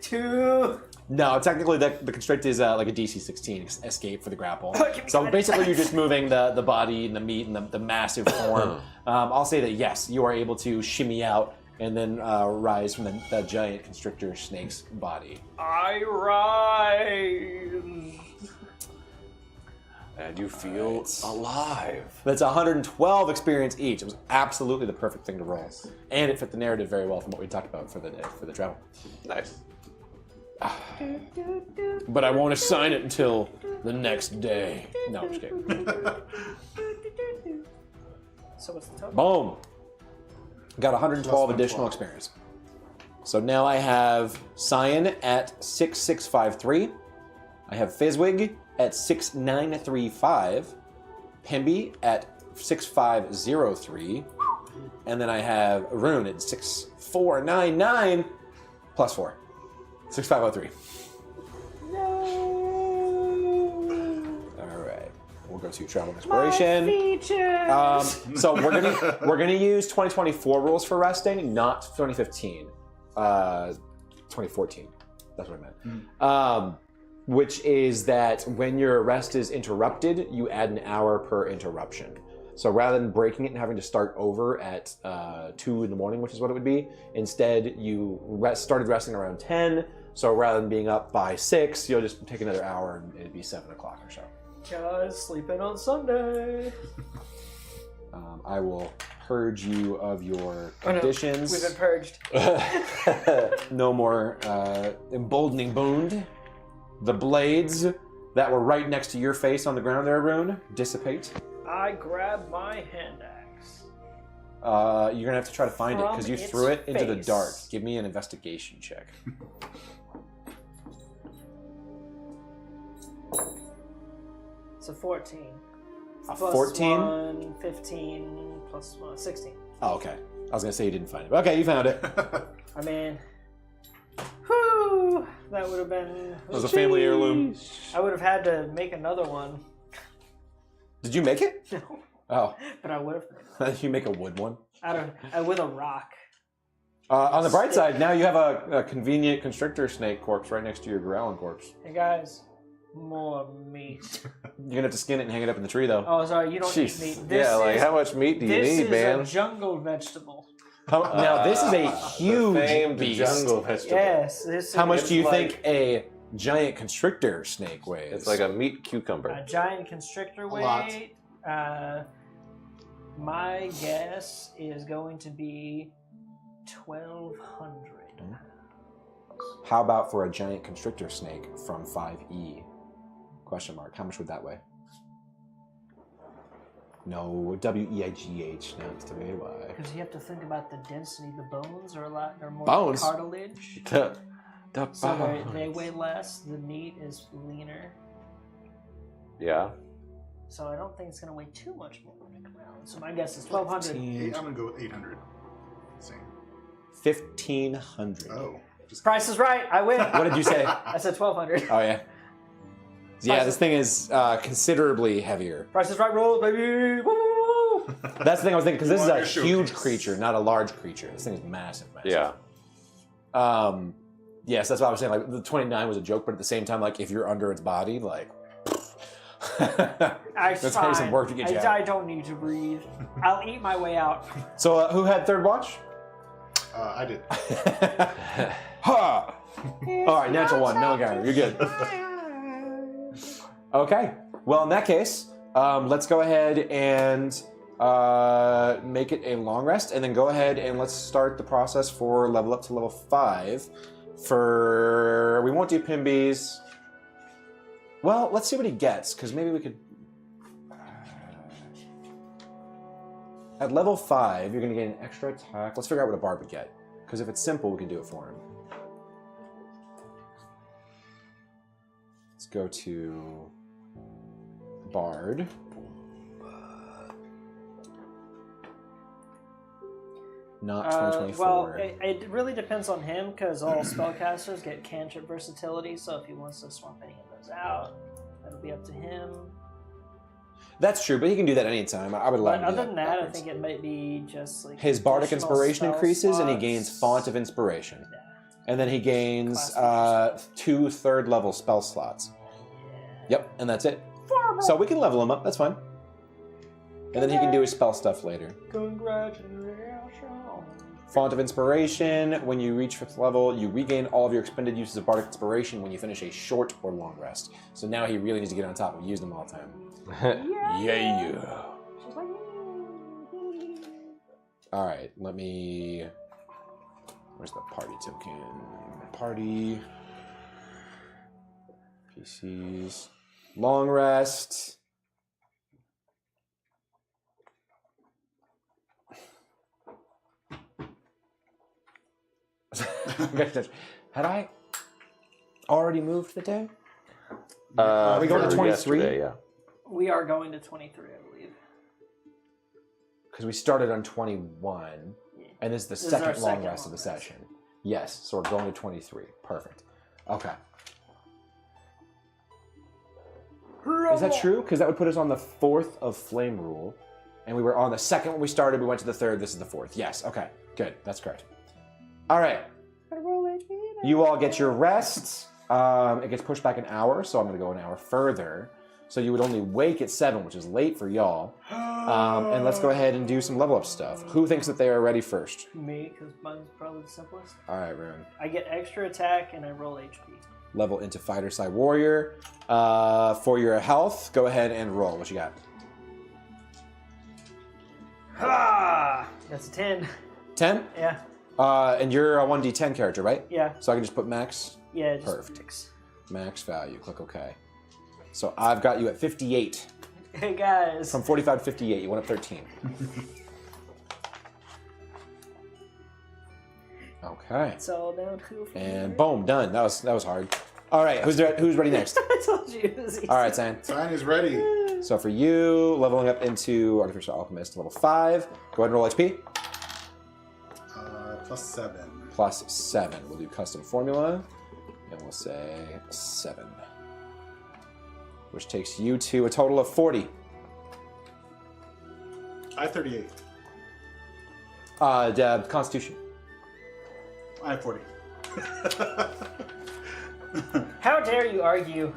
2. No, technically the constrict is like a DC 16 escape for the grapple. Give me So that. basically you're just moving the body and the meat and the massive form. I'll say that yes, you are able to shimmy out and then rise from the giant constrictor snake's body. I rise. And you feel alive. That's 112 experience each. It was absolutely the perfect thing to roll. And it fit the narrative very well from what we talked about for the travel. Nice. But I won't assign it until the next day. No, I'm just kidding. So what's the total? Boom. Got 112 Plus additional 112. experience. So now I have Cyan at 6653. I have Fizzwig at 6935. Pimby at 6503. And then I have Rune at 6499 plus 4. 6503. All right. We'll go to travel and exploration. So we're gonna use 2024 rules for resting, not 2015. 2014. That's what I meant. Which is that when your rest is interrupted, you add an hour per interruption. So rather than breaking it and having to start over at 2 in the morning, which is what it would be, instead you started resting around 10. So rather than being up by 6, you'll just take another hour and it'd be 7 o'clock or so. Guys, sleeping on Sunday. I will purge you of your conditions. We've been purged. No more emboldening wound. The blades that were right next to your face on the ground there, Rune, dissipate. I grab my hand axe. You're gonna have to try to find it because you From threw it its into the face. dark. Give me an investigation check. It's a 14. A Plus 14? 1, 15, plus 1, 16. Oh, okay. I was gonna say you didn't find it. Okay, you found it. I mean, whew, that would have been... It was a family heirloom. I would have had to make another one. Did you make it? No, Oh, but I would have. you make a wood one. With a rock. On the bright side, now you have a convenient constrictor snake corpse right next to your growling corpse. Hey guys, more meat. You're gonna have to skin it and hang it up in the tree, though. Oh, sorry, you don't Jeez. eat meat. This Yeah, like is, how much meat do you this need, is man? a jungle vegetable. Now this is a huge famed beast. jungle vegetable. Yes, this How is much do you like- think a giant constrictor snake weighs? It's like a meat cucumber. a giant constrictor lot. weight. My guess is going to be 1,200. How about for a giant constrictor snake from 5e? Question mark. How much would that weigh? No, W-E-I-G-H. No, it's W-A-Y. Because you have to think about the density. The bones are more Bones? cartilage. The So they weigh less. The meat is leaner. Yeah. So I don't think it's going to weigh too much more when I come out. So my guess is 1,200. I'm gonna go with 800. Same. 1,500. Oh, just Price is right. I win. What did you say? I said 1,200. Oh, yeah. Yeah, this thing is considerably heavier. Price is right, roll, baby. Woo, woo, woo. That's the thing I was thinking, because this is You a want your huge showcase. creature, not a large creature. This thing is massive, massive. Yeah. Yes, that's what I was saying. Like, the 29 was a joke, but at the same time, like, if you're under its body, like... That's fine. some work to get you out. I don't need to breathe. I'll eat my way out. So, who had third watch? I did. Ha! All right, natural one. No encounter. You're good. Okay. Well, in that case, let's go ahead and make it a long rest, and then go ahead and let's start the process for level up to level 5 We won't do Pimbies. Well, let's see what he gets, because maybe we could... At level 5, you're going to get an extra attack. Let's figure out what a bard would get. Because if it's simple, we can do it for him. Let's go to bard. Not 2024. Well, it really depends on him, because all spellcasters get cantrip versatility, so if he wants to swap any of those out, that'll be up to him. That's true, but he can do that anytime. I would allow him to do Other than that, backwards. I think it might be just like... His bardic additional inspiration spell increases, and he slots. gains font of inspiration. Yeah. And then he gains Classification. 2 third-level spell slots. Yeah. Yep, and that's it. So we can level him up, that's fine. And then he can do his spell stuff later. Congratulations. Font of Inspiration. When you reach 5th level, you regain all of your expended uses of Bardic Inspiration when you finish a short or long rest. So now he really needs to get on top of using them all the time. Yeah. She's like, All right, let me... Where's the party token? Party. PCs. Long rest. Had I already moved the day? Are we going to 23? Yesterday, yeah. we are going to 23, I believe. Because we started on 21, and this is the This is our second long second rest of the long rest. session. Yes, so we're going to 23. Perfect. Okay. Is that true? Because that would put us on the 4th of Flame Rule, and we were on the 2nd when we started. We went to the 3rd. This is the 4th. Yes. Okay. Good. That's correct. All right. You all get your rest. It gets pushed back an hour, so I'm going to go an hour further. So you would only wake at 7, which is late for y'all. And let's go ahead and do some level up stuff. Who thinks that they are ready first? Me, because mine's probably the simplest. All right, Rune. I get extra attack and I roll HP. Level into Fighter Side Warrior. For your health, go ahead and roll. What you got? Ha! That's a 10. 10? Yeah. And you're a 1d10 character, right? Yeah. So I can just put max? Yeah, just Perfect. Max value. Click OK. So I've got you at 58. Hey, guys. From 45 to 58, you went up 13. Okay. It's all downhill from And here. boom, done. That was hard. All right, who's ready next? I told you it was easy. All right, San. Sign is ready. So for you, leveling up into Artificial Alchemist level 5. Go ahead and roll HP. +7. +7. We'll do custom formula, and we'll say 7. Which takes you to a total of 40. I have 38. Constitution. I have 40. How dare you argue?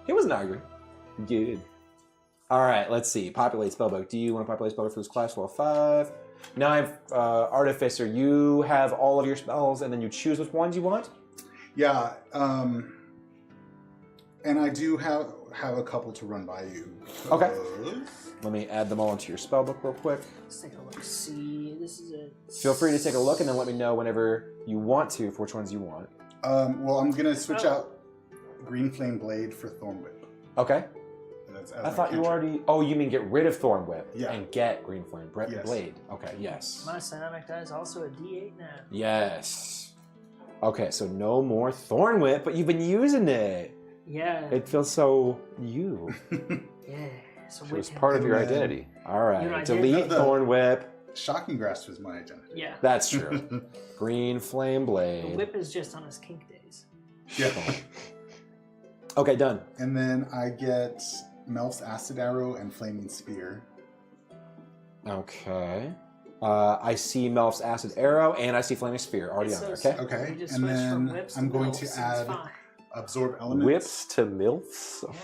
He wasn't arguing. Good. All right, let's see. Populate spellbook. Do you want to populate spellbook for this class? Level 5. Now I have Artificer. You have all of your spells, and then you choose which ones you want? Yeah, and I do have a couple to run by you. Okay. Let me add them all into your spellbook real quick. Let's take a look. See, this is it. Feel free to take a look, and then let me know whenever you want to for which ones you want. Well, I'm gonna switch out Green Flame Blade for Thorn Whip. Okay. As I my thought you cantrip. already... Oh, you mean get rid of Thorn Whip Yeah. and get Green Flame Yes. Blade. Okay, yes. My psionic die is also a D8 now. Yes. Okay, so no more Thorn Whip, but you've been using it. Yeah. It feels so you. Yeah. So It was with part of your Amen. identity. All right, You know, I did delete the- Thorn Whip. Shocking Grasp was my identity. Yeah. That's true. Green Flame The Blade. whip is just on his kink days. Yeah. Okay, done. And then I get Melf's Acid Arrow and Flaming Spear. Okay. I see Melf's Acid Arrow, and I see Flaming Spear already on there, okay? Okay, We just and switched from then whips I'm going milfs, to it's add fine. Absorb Elements. Whips to milfs? Yeah.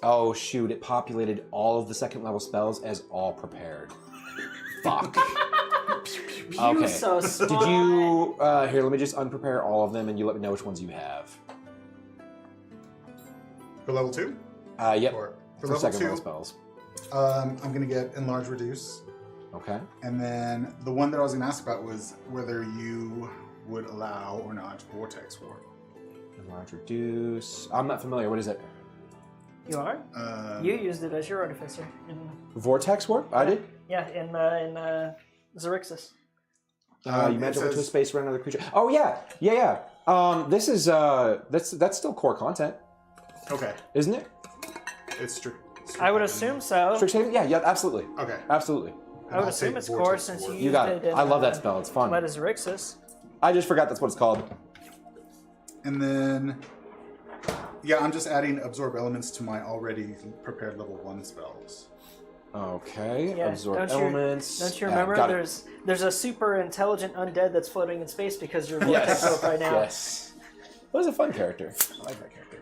Oh, shoot, it populated all of the second level spells as all prepared. Fuck. You Okay. so smart. Did you... here, let me just unprepare all of them, and you let me know which ones you have. For level 2? Yep. Or For level second 2, level spells. I'm going to get Enlarge Reduce. Okay. And then the one that I was going to ask about was whether you would allow or not Vortex Warp. Reduce. I'm not familiar. What is it? You are? You used it as your artificer. Vortex warp? I did? Yeah, in Xerxes. You magic into a space around another creature. Oh yeah, yeah. This is that's still core content, Okay. isn't it? It's strict. I would assume so. Strict saving? Yeah, absolutely, Okay. absolutely. I would assume it's core since you You got used it. in, I love that spell. It's fun. Xerxes. I just forgot that's what it's called. And then, yeah, I'm just adding absorb elements to my already prepared level 1 spells. Okay. Yeah, Absorb elements. Don't you remember? got it. There's a super intelligent undead that's floating in space because you're vortex warp right now. Yes. That was a fun character. I like that character.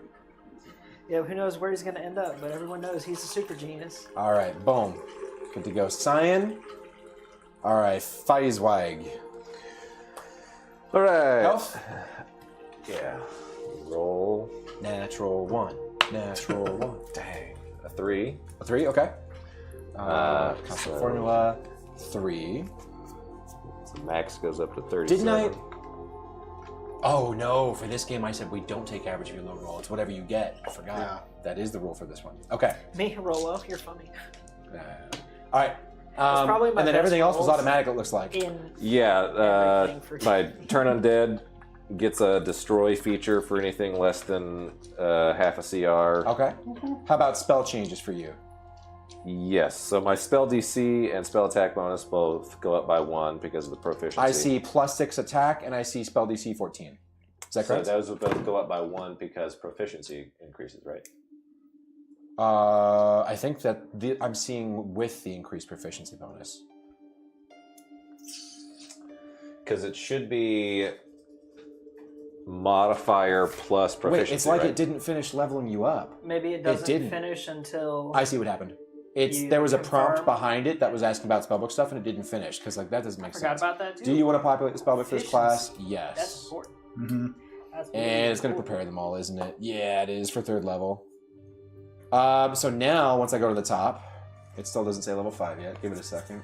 Yeah, who knows where he's gonna end up, but everyone knows he's a super genius. All right, boom. Good to go. Cyan. All right, Feizwag. All right. Elf. Yeah. Roll. Natural 1. Natural 1. Dang. A 3. A 3, okay. Constant so- formula, 3. So max goes up to 37. Didn't I? Oh no, for this game I said we don't take average of your low roll. It's whatever you get. I forgot. Yeah. That is the rule for this one. Okay. Me, Rolo, you're funny. All right. probably my And then best everything else was rolls. automatic, it looks like. Yeah, Everything for my turn undead gets a destroy feature for anything less than half a CR. Okay. How about spell changes for you? Yes, so my spell DC and spell attack bonus both go up by 1 because of the proficiency. I see +6 attack and I see spell DC 14. Is that So correct? those would both go up by 1 because proficiency increases, right? I think that I'm seeing with the increased proficiency bonus. Because it should be modifier plus proficiency. Wait, it's like right? it didn't finish leveling you up. Maybe it doesn't didn't. finish until I see what happened. You there was a prompt confirm? behind it that was asking about spellbook stuff and it didn't finish because like that doesn't make forgot sense. about that too. Do you want to populate the spellbook for this class? Efficiency. Yes. That's important. Mm-hmm. That's And it's going to important. prepare them all, isn't it? Yeah, it is for 3rd level. So now, once I go to the top, it still doesn't say level 5 yet. Give it a second.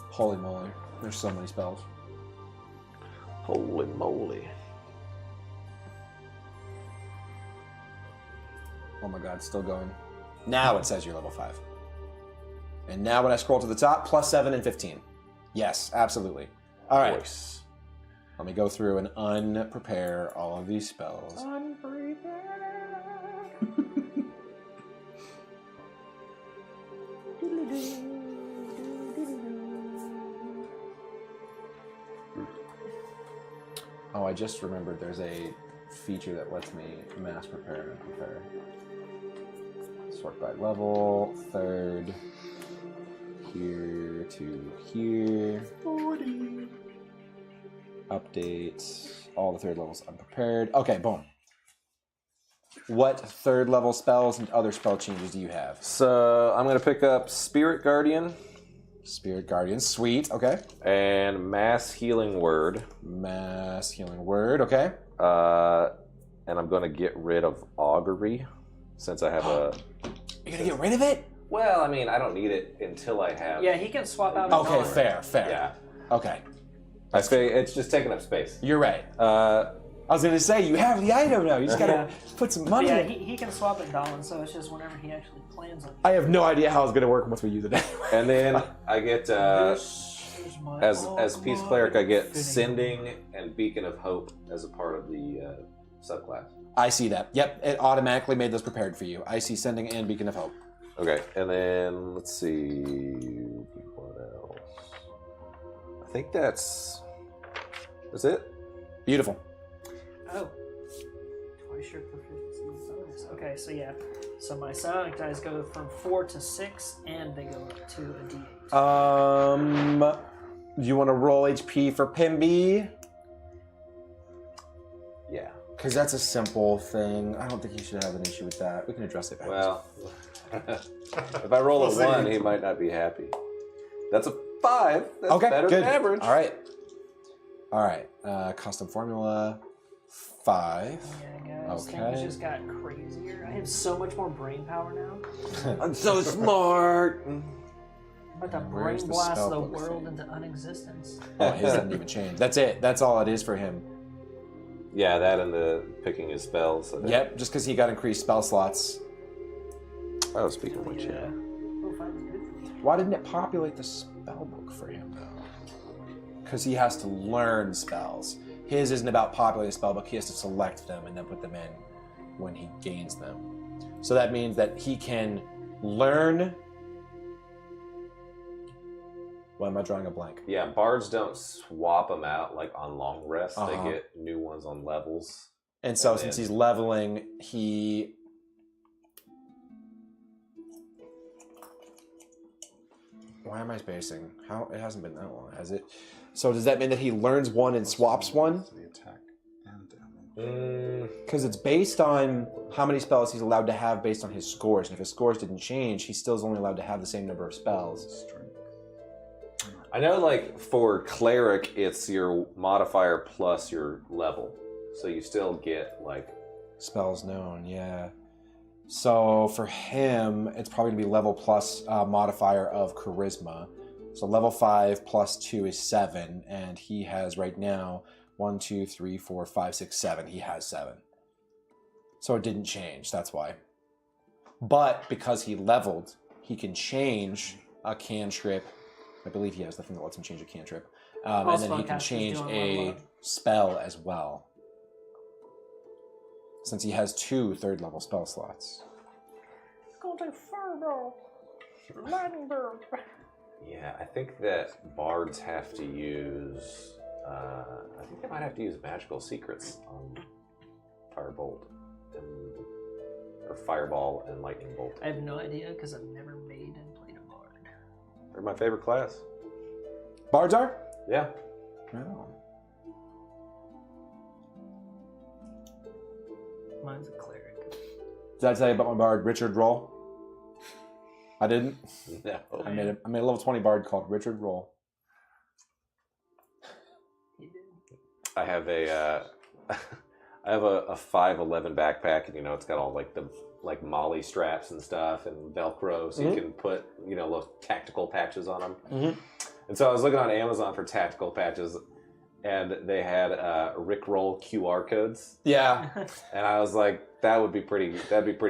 Holy moly. There's so many spells. Holy moly. Oh my god, it's still going. Now it says you're level 5. And now when I scroll to the top, +7 and 15. Yes, absolutely. All right. Voice. Let me go through and unprepare all of these spells. Oh, I just remembered there's a feature that lets me mass prepare and prepare. Sort by level, 3rd, here to here. 40. Update, all the 3rd levels unprepared. Okay, boom. What 3rd level spells and other spell changes do you have? So I'm going to pick up Spirit Guardian Spirit Guardian, sweet, okay. and Mass Healing Word. Mass Healing Word, okay. And I'm going to get rid of Augury since I have a... You're gonna get rid of it? Well, I mean, I don't need it until I have... Yeah, he can swap out. Okay, his fair. Yeah. Okay, It's just taking up space. you're right. Uh, I was gonna say, you have the item now, you just gotta put some money Yeah, in. he can swap it Dawn, so it's just whenever he actually plans on. I have no idea how it's gonna work once we use it anyway. and then I get... This is my as Peace Cleric, I get fitting. Sending and Beacon of Hope as a part of the subclass. I see that. Yep, it automatically made those prepared for you. I see Sending and Beacon of Hope. Okay, and then let's see what else. I think that's it. Beautiful. Oh. Twice your proficiency bonus. Okay, so yeah. So my psionic dice go from 4 to 6, and they go up to a d8. Do you want to roll HP for Pimby? Yeah. Because that's a simple thing. I don't think you should have an issue with that. We can address it. Well, if I roll We'll a see. 1, he might not be happy. That's a 5. That's okay, better good. than average. All right. All right. Custom formula 5. Yeah, guys, Okay. things just got crazier. I have so much more brain power now. I'm so smart. About to Where's brain the blast spell the book world thing? into unexistence. Oh, his didn't even change. That's it. That's all it is for him. Yeah, that and the picking his spells. Yep, just because he got increased spell slots. Oh, speaking of which, yeah. Oh, fine, good. Why didn't it populate the spell book for him, though? Because he has to learn spells. His isn't about populating a spell book. He has to select them and then put them in when he gains them. So that means that he can learn... Why am I drawing a blank? Yeah, bards don't swap them out like on long rest. Uh-huh. They get new ones on levels. And so And since then- he's leveling, he... Why am I spacing? How? It hasn't been that long, has it? So does that mean that he learns one and swaps one? The attack and damage. Because it's based on how many spells he's allowed to have based on his scores. And if his scores didn't change, he still is only allowed to have the same number of spells. Strength. I know, like, for cleric, it's your modifier plus your level. So you still get, like... Spells known, yeah. So for him, it's probably going to be level plus modifier of charisma. So level 5 plus 2 is 7, and he has right now 1, 2, 3, 4, 5, 6, 7. He has 7. So it didn't change, that's why. But because he leveled, he can change a cantrip. I believe he has the thing that lets him change a cantrip. And then he can spellcasters change do it a level up. spell as well. Since he has 2 third-level spell slots. Go to Fireball. Lightning Bird. Yeah, I think that bards have to use... I think they might have to use magical secrets on Firebolt. Or Fireball and Lightning Bolt. I have no idea because I've never made and played a bard. They're my favorite class. Bards are? Yeah. No. Mine's a cleric. Did I tell you about my bard, Richard Roll? I didn't. No. I made a level 20 bard called Richard Roll. He did. I have a I have a 5'11" backpack, and it's got all like the molly straps and stuff and Velcro, so you can put little tactical patches on them. Mm-hmm. And so I was looking on Amazon for tactical patches, and they had Rickroll QR codes, Yeah. and I was like, that'd be pretty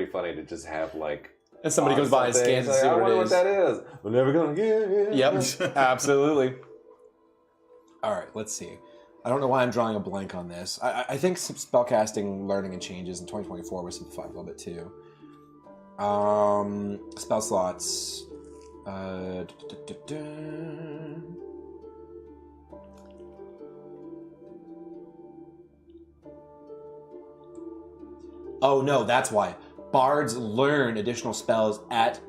funny to just have like. And somebody on goes by and something. scans and It's see like, I what wonder it what is. that is. We're never gonna get it. Yep, absolutely. All right, let's see. I don't know why I'm drawing a blank on this. I think some spellcasting learning and changes in 2024 was simplified a little bit too. Spell slots. Oh no, that's why. Bards learn additional spells at...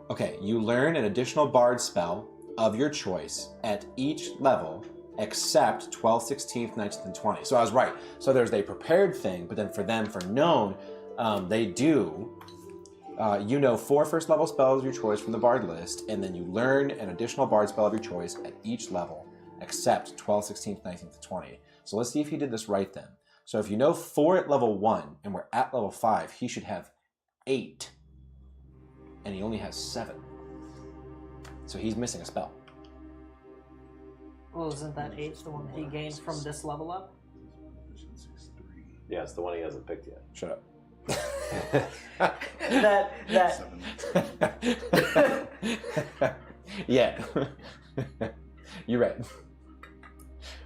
Okay, you learn an additional bard spell of your choice at each level except 12th, 16th, 19th, and 20th. So I was right. So there's a prepared thing, but then for them, for known, they do... 4 first level spells of your choice from the bard list, and then you learn an additional bard spell of your choice at each level except 12th, 16th, 19th, and 20th. So let's see if he did this right then. So if you know 4 at level 1 and we're at level 5, he should have 8. And he only has 7. So he's missing a spell. Well, isn't that 8 the one that he gained from this level up? Yeah, it's the one he hasn't picked yet. Shut up. that 7. Yeah. You're right.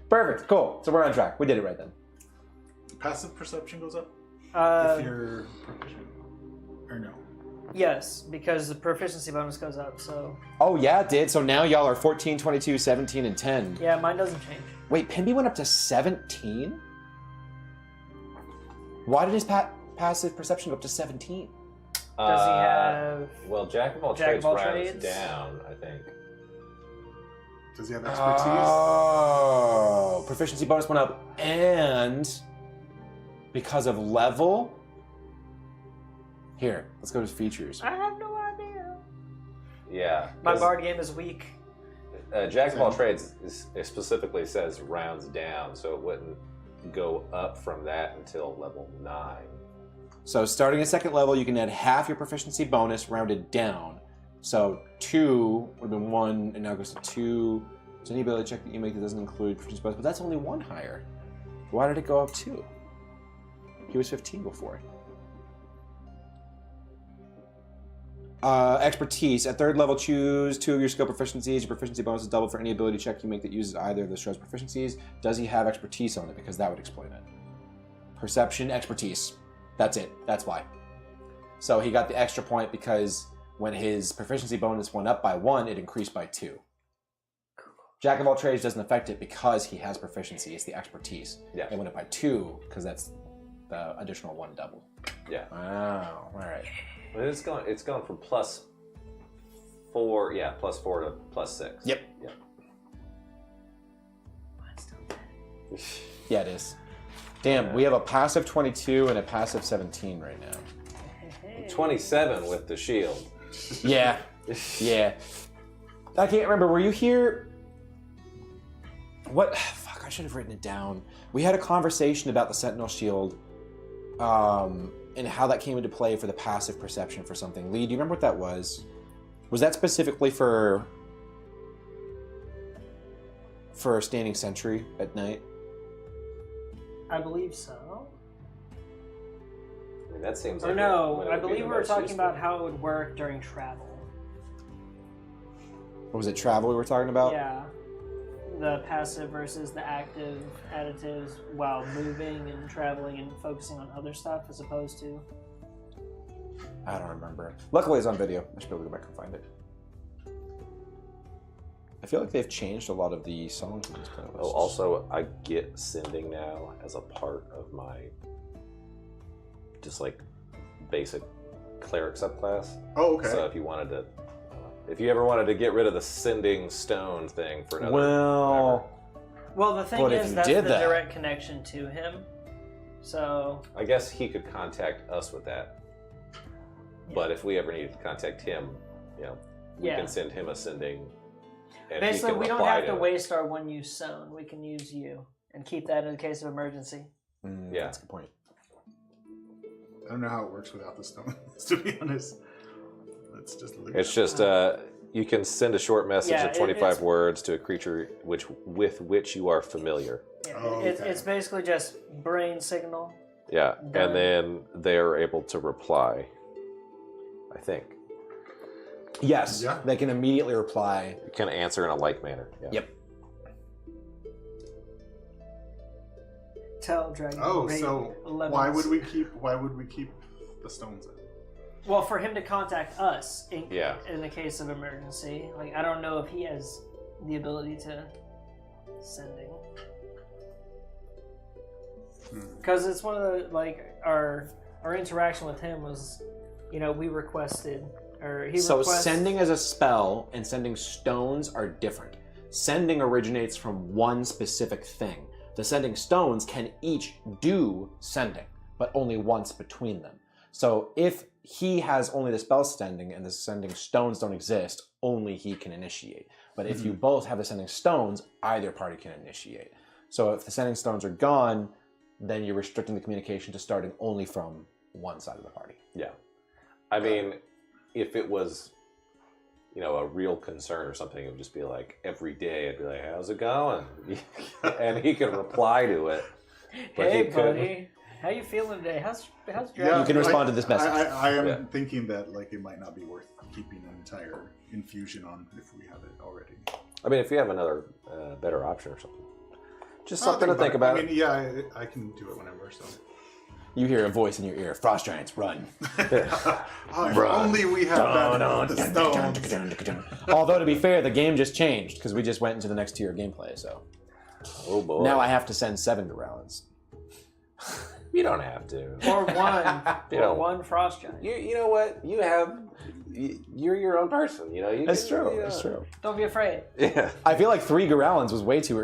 Perfect. Cool. So we're on track. We did it right then. Passive perception goes up if you're proficient. Or no? yes, because the proficiency bonus goes up. So Oh, yeah, it did. So now y'all are 14, 22, 17, and 10. yeah, mine doesn't change. Wait, Pimby went up to 17? Why did his passive perception go up to 17? Does he have? Well, Jack of all Jack trades of all rounds trades? down, I think. Does he have expertise? Oh, proficiency bonus went up, and because of level. Here, let's go to features. I have no idea. Yeah. My 'cause, bard game is weak. Jack of all trades it specifically says rounds down, so it wouldn't go up from that until level 9. So starting at second level, you can add half your proficiency bonus rounded down So 2 would have been 1, and now it goes to 2. So any ability check that you make that doesn't include proficiency bonus, but that's only 1 higher. Why did it go up 2? He was 15 before. Expertise. At 3rd level, choose 2 of your skill proficiencies. Your proficiency bonus is doubled for any ability check you make that uses either of the show's proficiencies. Does he have expertise on it? Because that would explain it. Perception, expertise. That's it. That's why. So he got the extra point because when his proficiency bonus went up by 1, it increased by 2. Jack of all trades doesn't affect it because he has proficiency. It's the expertise. Yeah. It went up by 2 because that's the additional 1 double. Yeah. Wow. All right. Well, it's gone from +4, +4 to +6. Yep. Yeah. Yeah, it is. Damn, we have a passive 22 and a passive 17 right now. 27 with the shield. Yeah. Yeah. I can't remember. Were you here? What? Fuck, I should have written it down. We had a conversation about the Sentinel Shield and how that came into play for the passive perception for something. Lee, do you remember what that was? Was that specifically for standing sentry at night? I believe so. I mean, that seems Or like no, it I would be believe the we were most talking useful. about how it would work during travel. Or was it travel we were talking about? Yeah. The passive versus the active additives while moving and traveling and focusing on other stuff as opposed to... I don't remember. Luckily it's on video. I should be able to go back and find it. I feel like they've changed a lot of the songs in this playlist. Oh, also, I get sending now as a part of my just like basic cleric subclass. Oh, okay. So if you wanted to, if you ever wanted to get rid of the sending stone thing for another, Well, Well, the thing But if is, you that's did the that- direct connection to him. So, I guess he could contact us with that. But if we ever needed to contact him, you know, we Yeah. can send him a sending. And basically, he can we don't reply have to waste our one use stone. We can use you and keep that in case of emergency. Yeah. That's a good point. I don't know how it works without the stones, to be honest. Let's just look It's at just you can send a short message Yeah, of 25 it's- words to a creature with which you are familiar. Yeah, Oh, it's, okay. it's basically just brain signal. Yeah, Done. and then they're able to reply. I think Yes, Yeah. they can immediately reply. you can answer in a like manner. Yeah. Yep. Tell Dragon. Oh, rate so 11s. why would we keep the stones in? Well, for him to contact us Yeah. in the case of emergency. Like, I don't know if he has the ability to sending. Because it's one of the, like, our interaction with him was, you know, we requested, or he So requested. sending as a spell and sending stones are different. Sending originates from one specific thing. The sending stones can each do sending, but only once between them. So if he has only the spell sending and the sending stones don't exist, only he can initiate. But if you both have the sending stones, either party can initiate. So if the sending stones are gone, then you're restricting the communication to starting only from one side of the party. Yeah. I mean, if it was, you know, a real concern or something, it would just be like every day. I'd be like, "How's it going?" And he could reply to it. But Hey, he couldn't. buddy, how you feeling today? How's Dragon? You can respond to this message. I am Yeah. thinking that like it might not be worth keeping an entire infusion on if we have it already. I mean, if you have another better option or something, just something to think about. I mean, yeah, I can do it whenever. So. You hear a voice in your ear, Frost Giants, run. If only we had the stones. Although, to be fair, the game just changed because we just went into the next tier of gameplay, so. Oh boy! Now I have to send 7 Growlins. You don't have to. Or one, You know, one frost giant. You know what? You're your own person. You know. That's true, you know. that's true. Don't be afraid. Yeah. I feel like 3 Growlins was way too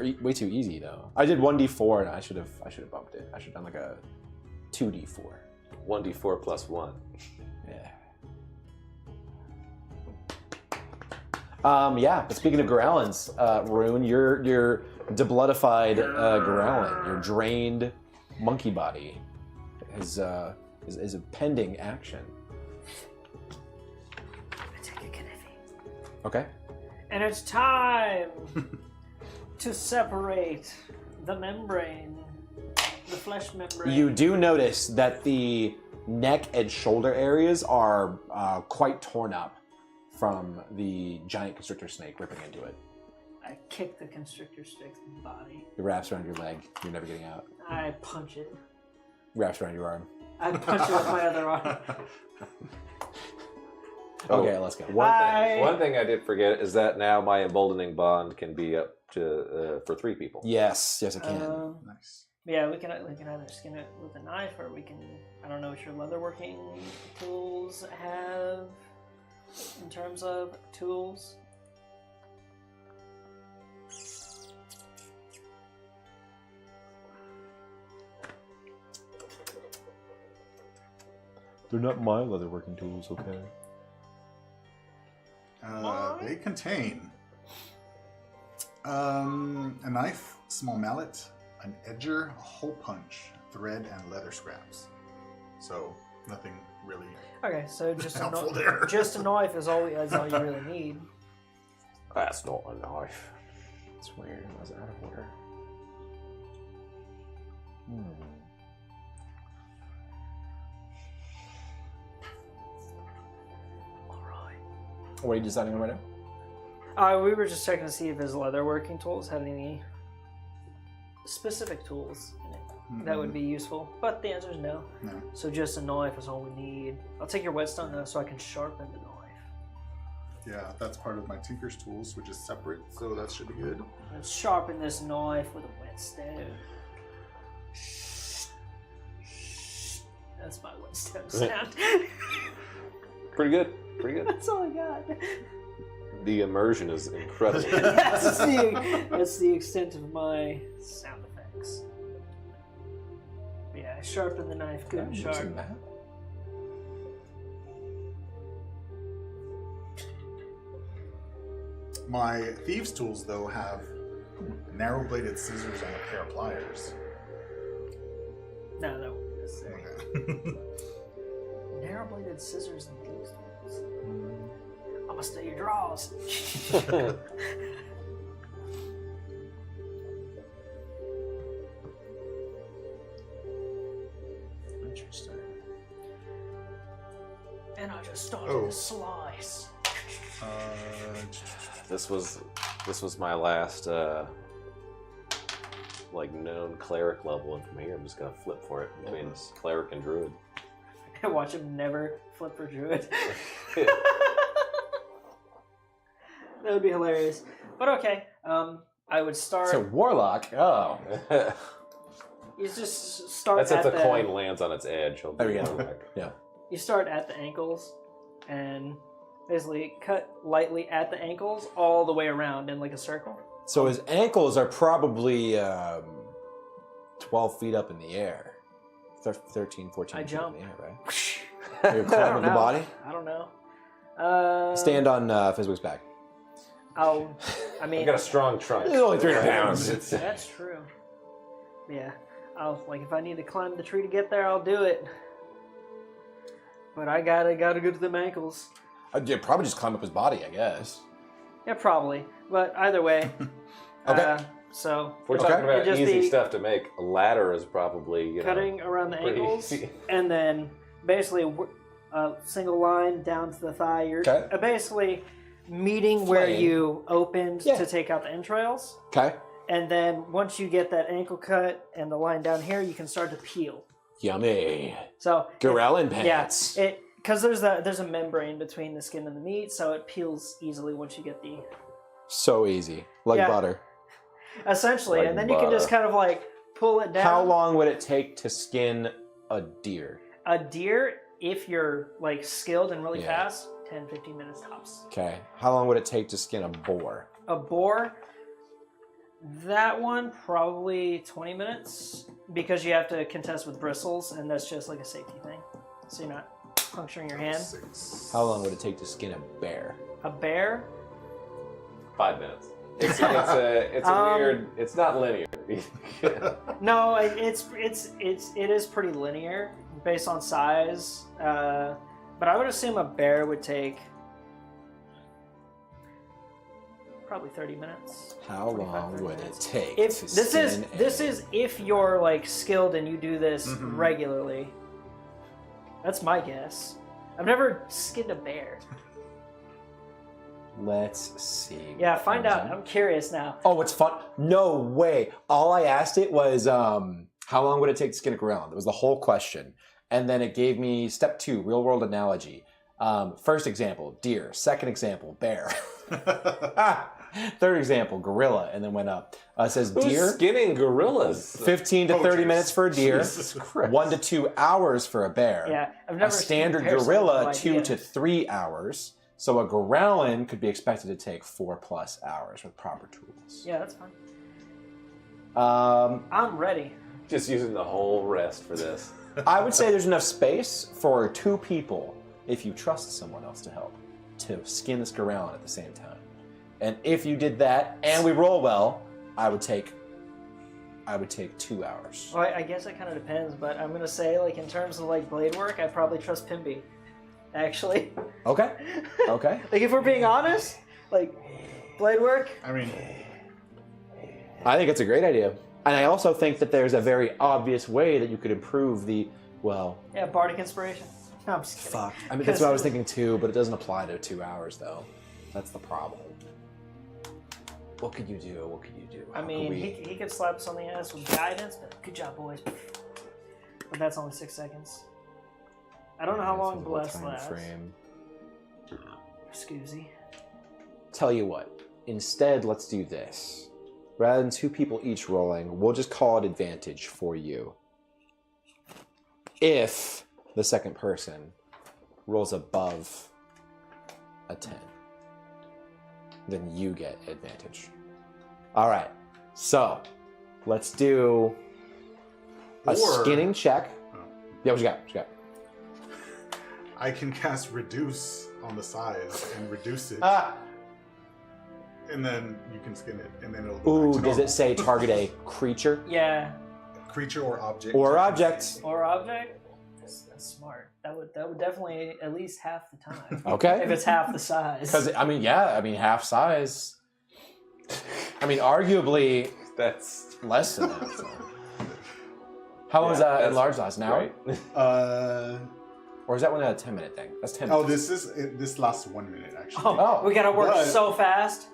easy, though. I did 1d4 and I should have bumped it. I should have done like a 2d4. 1d4 plus 1. Yeah. Yeah, but speaking of Growlins, Rune, your debloodified Growlin, your drained monkey body is a pending action. Take a Kniffy. Okay. And it's time to separate the membrane, the flesh membrane. You do notice that the neck and shoulder areas are quite torn up from the giant constrictor snake ripping into it. I kick the constrictor snake's body. It wraps around your leg. You're never getting out. I punch it. Wraps around your arm. I punch it with my other arm. Okay, let's go. One thing I did forget is that now my emboldening bond can be up to for 3 people. Yes, it can. Nice. Yeah, we can either skin it with a knife, or we can. I don't know what your leatherworking tools have in terms of tools. They're not my leatherworking tools, okay? They contain a knife, small mallet, an edger, a hole punch, thread, and leather scraps. So nothing really. Okay, so just helpful there. just a knife is all you really need. That's not a knife. It's weird. I was out of order. What are you deciding on right now? We were just checking to see if his leatherworking tools had any specific tools in it that would be useful. But the answer is no. No. So just a knife is all we need. I'll take your whetstone though, so I can sharpen the knife. Yeah, that's part of my Tinker's tools, which is separate, so that should be good. Let's sharpen this knife with a whetstone. That's my whetstone sound. Pretty good. Pretty good. That's all I got. The immersion is incredible. That's the extent of my sound effects. Yeah, sharpen the knife good and sharp. My thieves' tools, though, have narrow-bladed scissors and a pair of pliers. No, that wouldn't be necessary. Okay. Narrow-bladed scissors and thieves' tools. I'm gonna steal your drawers. Interesting. And I just started to slice. This was my last like known cleric level, and from here I'm just gonna flip for it between cleric and druid. And watch him never flip for druid. That would be hilarious. But okay, I would start. So warlock. Oh. You just start. That's at if the coin lands on its edge. He'll Oh be yeah. back. Yeah. You start at the ankles, and basically cut lightly at the ankles all the way around in like a circle. So his ankles are probably 12 feet up in the air. 13, 14 I feet jump. in the air, right? You're climbing the body? I don't know. Stand on Fizwick's back. I mean, I've got a strong trunk. It's only 300 pounds. that's true. Yeah, if I need to climb the tree to get there, I'll do it. But I gotta go to them ankles. I'd probably just climb up his body, I guess. Yeah, probably. But either way. Okay. So If we're Okay. talking about It'd just easy be stuff to make, a ladder is probably cutting around the pretty ankles, easy. and then basically a single line down to the thigh. You're Okay. basically meeting where Flaying. you opened to take out the entrails. Okay. And then once you get that ankle cut and the line down here, you can start to peel. Yummy. So Gorellin pants. yeah, because there's a membrane between the skin and the meat, so it peels easily once you get the So easy. Like Yeah. butter. essentially, Like and then you can just kind of like pull it down. How long would it take to skin a deer? A deer, if you're like skilled and really Yeah. fast, 10-15 minutes tops. Okay. How long would it take to skin a boar? A boar, that one probably 20 minutes because you have to contest with bristles, and that's just like a safety thing, so you're not puncturing your hand. 6. How long would it take to skin a bear? A bear, 5 minutes. It's a weird. It's not linear. no, it is pretty linear based on size, but I would assume a bear would take probably 30 minutes. How 25, long 30 would it minutes. take? If to this is skin this a- is if you're like skilled and you do this Mhm. regularly. That's my guess. I've never skinned a bear. Let's see. Yeah, find out. I'm curious now. Oh, it's fun. No way. All I asked it was, how long would it take to skin a gorilla? That was the whole question. And then it gave me step 2, real world analogy. First example, deer. Second example, bear. Third example, gorilla, and then went up. It says Who's deer, skinning gorillas? 15 to 30 Poachers. minutes for a deer, Jesus Christ. 1 to 2 hours for a bear. Yeah, I've never A standard skinned a bear, so I have gorilla, no 2 idea. to 3 hours. So a gorillin could be expected to take 4+ hours with proper tools. Yeah, that's fine. Um, I'm ready. Just using the whole rest for this. I would say there's enough space for 2 people if you trust someone else to help to skin this gorillin at the same time. And if you did that and we roll well, I would take 2 hours. Well, I guess it kind of depends, but I'm gonna say, like, in terms of like blade work, I probably trust Pimby. Actually, Okay. Okay. like if we're being honest, like blade work. I mean, I think it's a great idea. And I also think that there's a very obvious way that you could improve the, well, Yeah, bardic inspiration. No, I'm just kidding. fuck. I mean, that's what I was thinking too, but it doesn't apply to 2 hours though. That's the problem. What could you do? What could you do? I How mean, could we- he could slap us on the ass with guidance, but good job, boys. But that's only 6 seconds. I don't know how Okay, so long what bless time lasts. frame? Excusey. Tell you what, instead let's do this. Rather than 2 people each rolling, we'll just call it advantage for you. If the second person rolls above a 10, then you get advantage. All right, so let's do a Or- skinning check. Oh. Yeah, what you got? What you got? I can cast reduce on the size and reduce it, Ah. and then you can skin it, and then it'll go Ooh, back to does normal. it say target a creature Yeah, Creature or object. or object? or object. That's smart. That would definitely at least half the time. Okay. If it's half the size. Because half size. I mean, arguably That's less than that. So. How long is Yeah, that in that's large size? An hour? Uh, Or is that one a 10-minute thing? That's 10 oh, minutes. this lasts 1 minute actually. Oh, Oh. we gotta work But- so fast.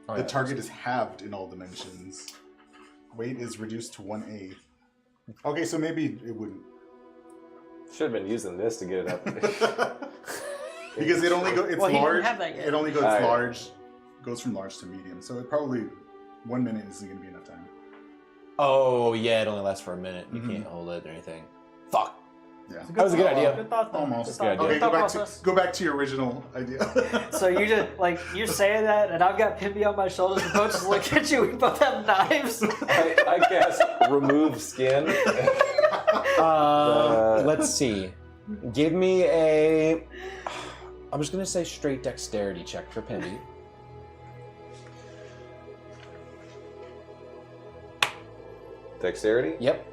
Oh, The yeah. target is halved in all dimensions. Weight is reduced to 1/8. Okay, so maybe it wouldn't. should have been using this to get it up. Because it only goes. It's Well, he didn't large. have that yet. It only goes Alright. large. Goes from large to medium. So it probably 1 minute isn't going to be enough time. Oh, yeah, it only lasts for a minute. You Mhm. can't hold it or anything. Fuck. Yeah. That was a good idea. Good thought, though. Almost. Good thought, Good Okay, good thought go process. back to your original idea. So you just like you're saying that, and I've got Pimby on my shoulders, and both just look at you. We both have knives. I guess remove skin. Let's see. Give me a... I'm just going to say straight dexterity check for Pimby. Dexterity? Yep.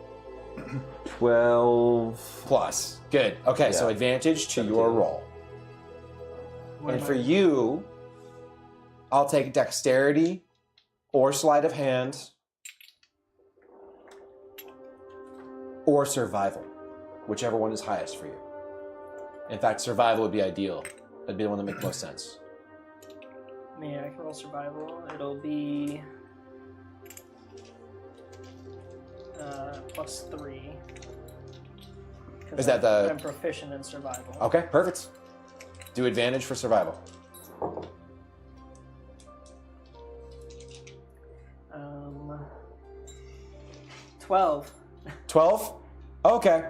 12. Plus. Good. Okay, so Yeah. advantage to 17. your roll. What And am for I- you, I'll take dexterity or sleight of hand or survival, whichever one is highest for you. In fact, survival would be ideal. That'd be the one that makes most sense. Yeah, I can roll survival. It'll be +3. 'Cause Is that I'm the... proficient in survival. Okay, perfect. Do advantage for survival. 12. 12? Okay.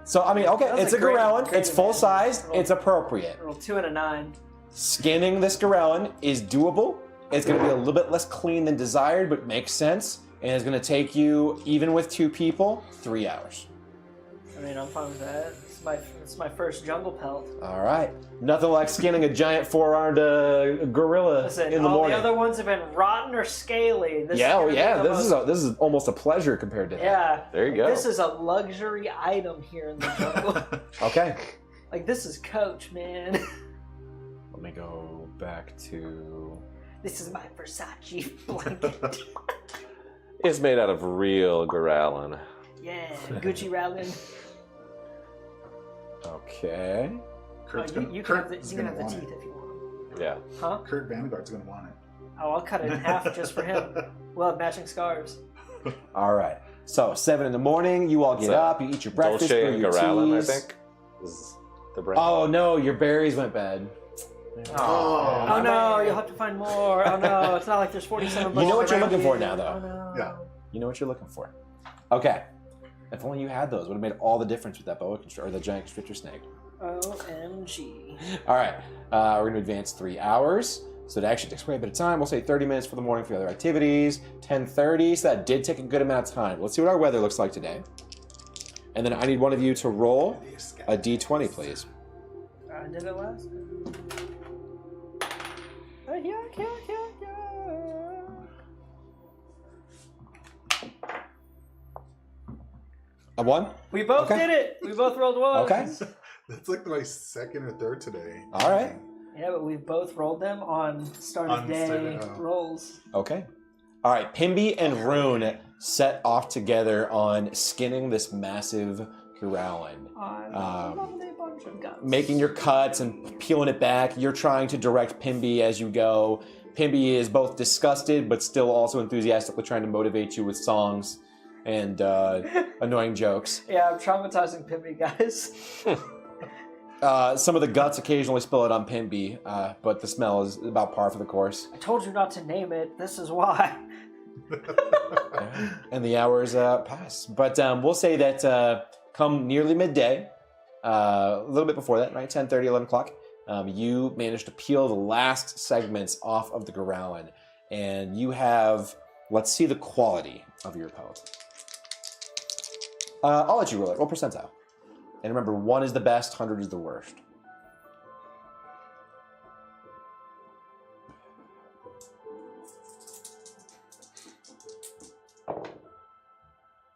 So, I mean, okay, That was it's a a great- Gorellin. great It's full advantage. size. It's appropriate. I rolled 2 and a 9. Skinning this Gorellin is doable. It's going to be a little bit less clean than desired, but makes sense. And it's going to take you, even with 2 people, 3 hours. I mean, I'm fine with that. It's my first jungle pelt. All right. Nothing like skinning a giant 4-armed gorilla Listen, in the all morning. the other ones have been rotten or scaly. This Yeah, oh is yeah. gonna be the most- This is almost a pleasure compared to that. Yeah. There you go. This is a luxury item here in the jungle. Okay. Like, this is Coach, man. Let me go back to... This is my Versace blanket. It's made out of real Goralin. Yeah, Gucci Rowlin. Okay. Kurt's You can have the Kurt's teeth gonna want if it. you want. Yeah. Huh? Kurt Vanguard's gonna want it. Oh, I'll cut it in half just for him. We'll have matching scarves. All right. So 7 in the morning, you all get So, up, you eat your breakfast, Dolce brew and your Goralin, I teas. think, is the brand. Oh no, your berries went bad. Oh no, you'll have to find more. Oh no, it's not like there's 47 You know what you're around looking for you. now, though. Oh no. Yeah. You know what you're looking for. Okay. If only you had those, would have made all the difference with that boa constrictor or the giant constrictor snake. OMG. All right, we're going to advance 3 hours. So it actually takes quite a bit of time. We'll say 30 minutes for the morning for the other activities. 10:30, so that did take a good amount of time. Let's see what our weather looks like today. And then I need one of you to roll a d20, please. I did it last time. A 1? We both Okay. did it. We both rolled ones. Okay. That's like my second or third today. All right. Yeah, but we've both rolled them on start of On day start- rolls. Okay. All right, Pimby and Rune set off together on skinning this massive Growlin. Lovely bunch of guts. Making your cuts and peeling it back. You're trying to direct Pimby as you go. Pimby is both disgusted, but still also enthusiastically trying to motivate you with songs and annoying jokes. Yeah, I'm traumatizing Pimmy, guys. Some of the guts occasionally spill out on Pimby, but the smell is about par for the course. I told you not to name it. This is why. And the hours pass. But we'll say that come nearly midday, a little bit before that, right? 10:30, 11 o'clock, you manage to peel the last segments off of the Growlin. And you have, let's see the quality of your pelt. I'll let you roll it. Roll percentile. And remember, 1 is the best, 100 is the worst.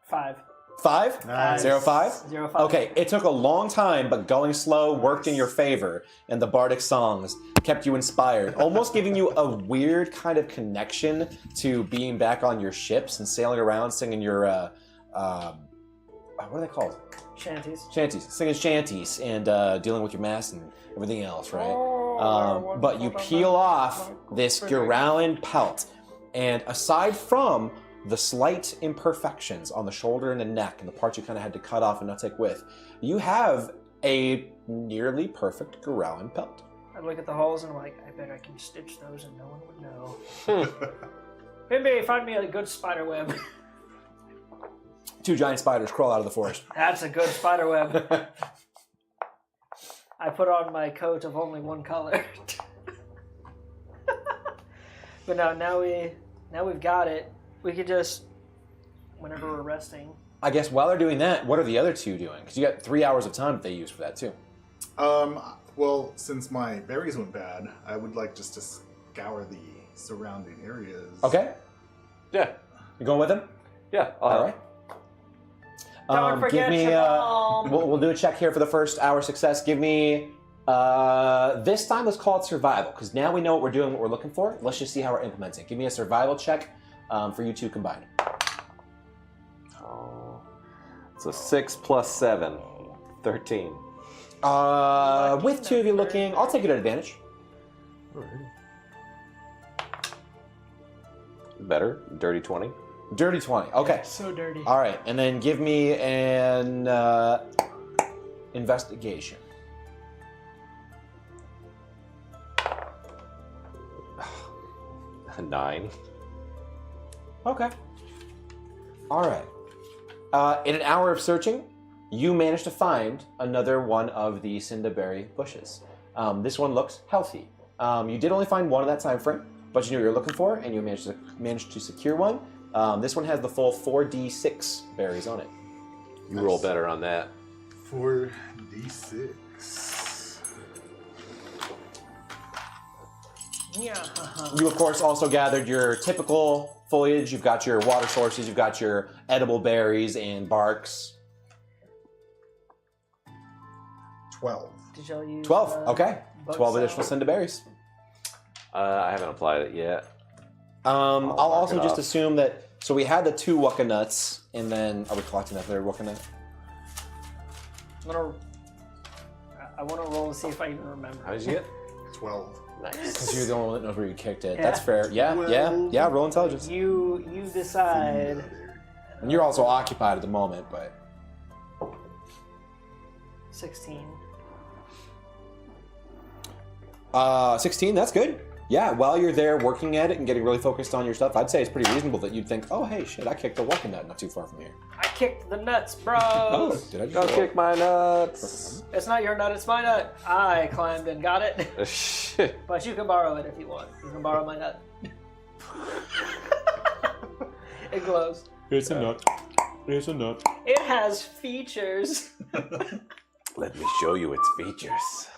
Five. 5? Nice. 0, 5? 0, 5. Okay, it took a long time, but going slow worked in your favor, and the bardic songs kept you inspired, almost giving you a weird kind of connection to being back on your ships and sailing around singing your, what are they called? Shanties. Shanties. Singing shanties and dealing with your mass and everything else, right? Oh, But you peel off this Growlin pelt, and aside from the slight imperfections on the shoulder and the neck and the parts you kind of had to cut off and not take with, you have a nearly perfect Growlin pelt. I look at the holes and I'm like, I bet I can stitch those and no one would know. Pimby, find me a good spider web. 2 giant spiders crawl out of the forest. That's a good spider web. I put on my coat of only one color. But no, now we've got it. We could just, whenever we're resting. I guess while they're doing that, what are the other 2 doing? Because you got 3 hours of time that they use for that too. Well, since my berries went bad, I would like just to scour the surrounding areas. Okay, Yeah. you going with them? Yeah. All right. Don't forget give me. your bomb. We'll do a check here for the first hour success. Give me. This time, let's call it survival because now we know what we're doing, what we're looking for. Let's just see how we're implementing. Give me a survival check for you 2 combined. Oh. So 6 plus 7, 13. With 2 of you looking, I'll take it at advantage. Better. Dirty 20. Dirty 20. Okay. So dirty. All right, and then give me an investigation. A 9. Okay. All right. In an hour of searching, you managed to find another one of the cinderberry bushes. This one looks healthy. You did only find one in that time frame, but you knew what you were looking for, and you managed to secure one. This one has the full 4d6 berries on it. You roll better on that. 4d6. Yeah. You, of course, also gathered your typical foliage. You've got your water sources. You've got your edible berries and barks. 12. Did y'all use 12. Okay. bug 12 cell? additional cinderberries. I haven't applied it yet. I'll also just off. assume that. So we had the 2 Wukka nuts, and then are we collecting that 3rd Wukka nut? I want to roll to see if I even remember. How did you get? 12. Nice. Because you're the only one that knows where you kicked it. Yeah. That's fair. Yeah, yeah. Roll intelligence. You decide. And you're also occupied at the moment, but 16. 16. That's good. Yeah. While you're there working at it and getting really focused on your stuff, I'd say it's pretty reasonable that you'd think, oh hey, shit, I kicked a Wukka nut not too far from here. I kicked the nuts, bro. Oh, did I just Don't roll? kick my nuts. It's not your nut, it's my nut. I climbed and got it. Shit. But you can borrow it if you want. You can borrow my nut. It glows. It's a nut. It's a nut. It has features. Let me show you its features.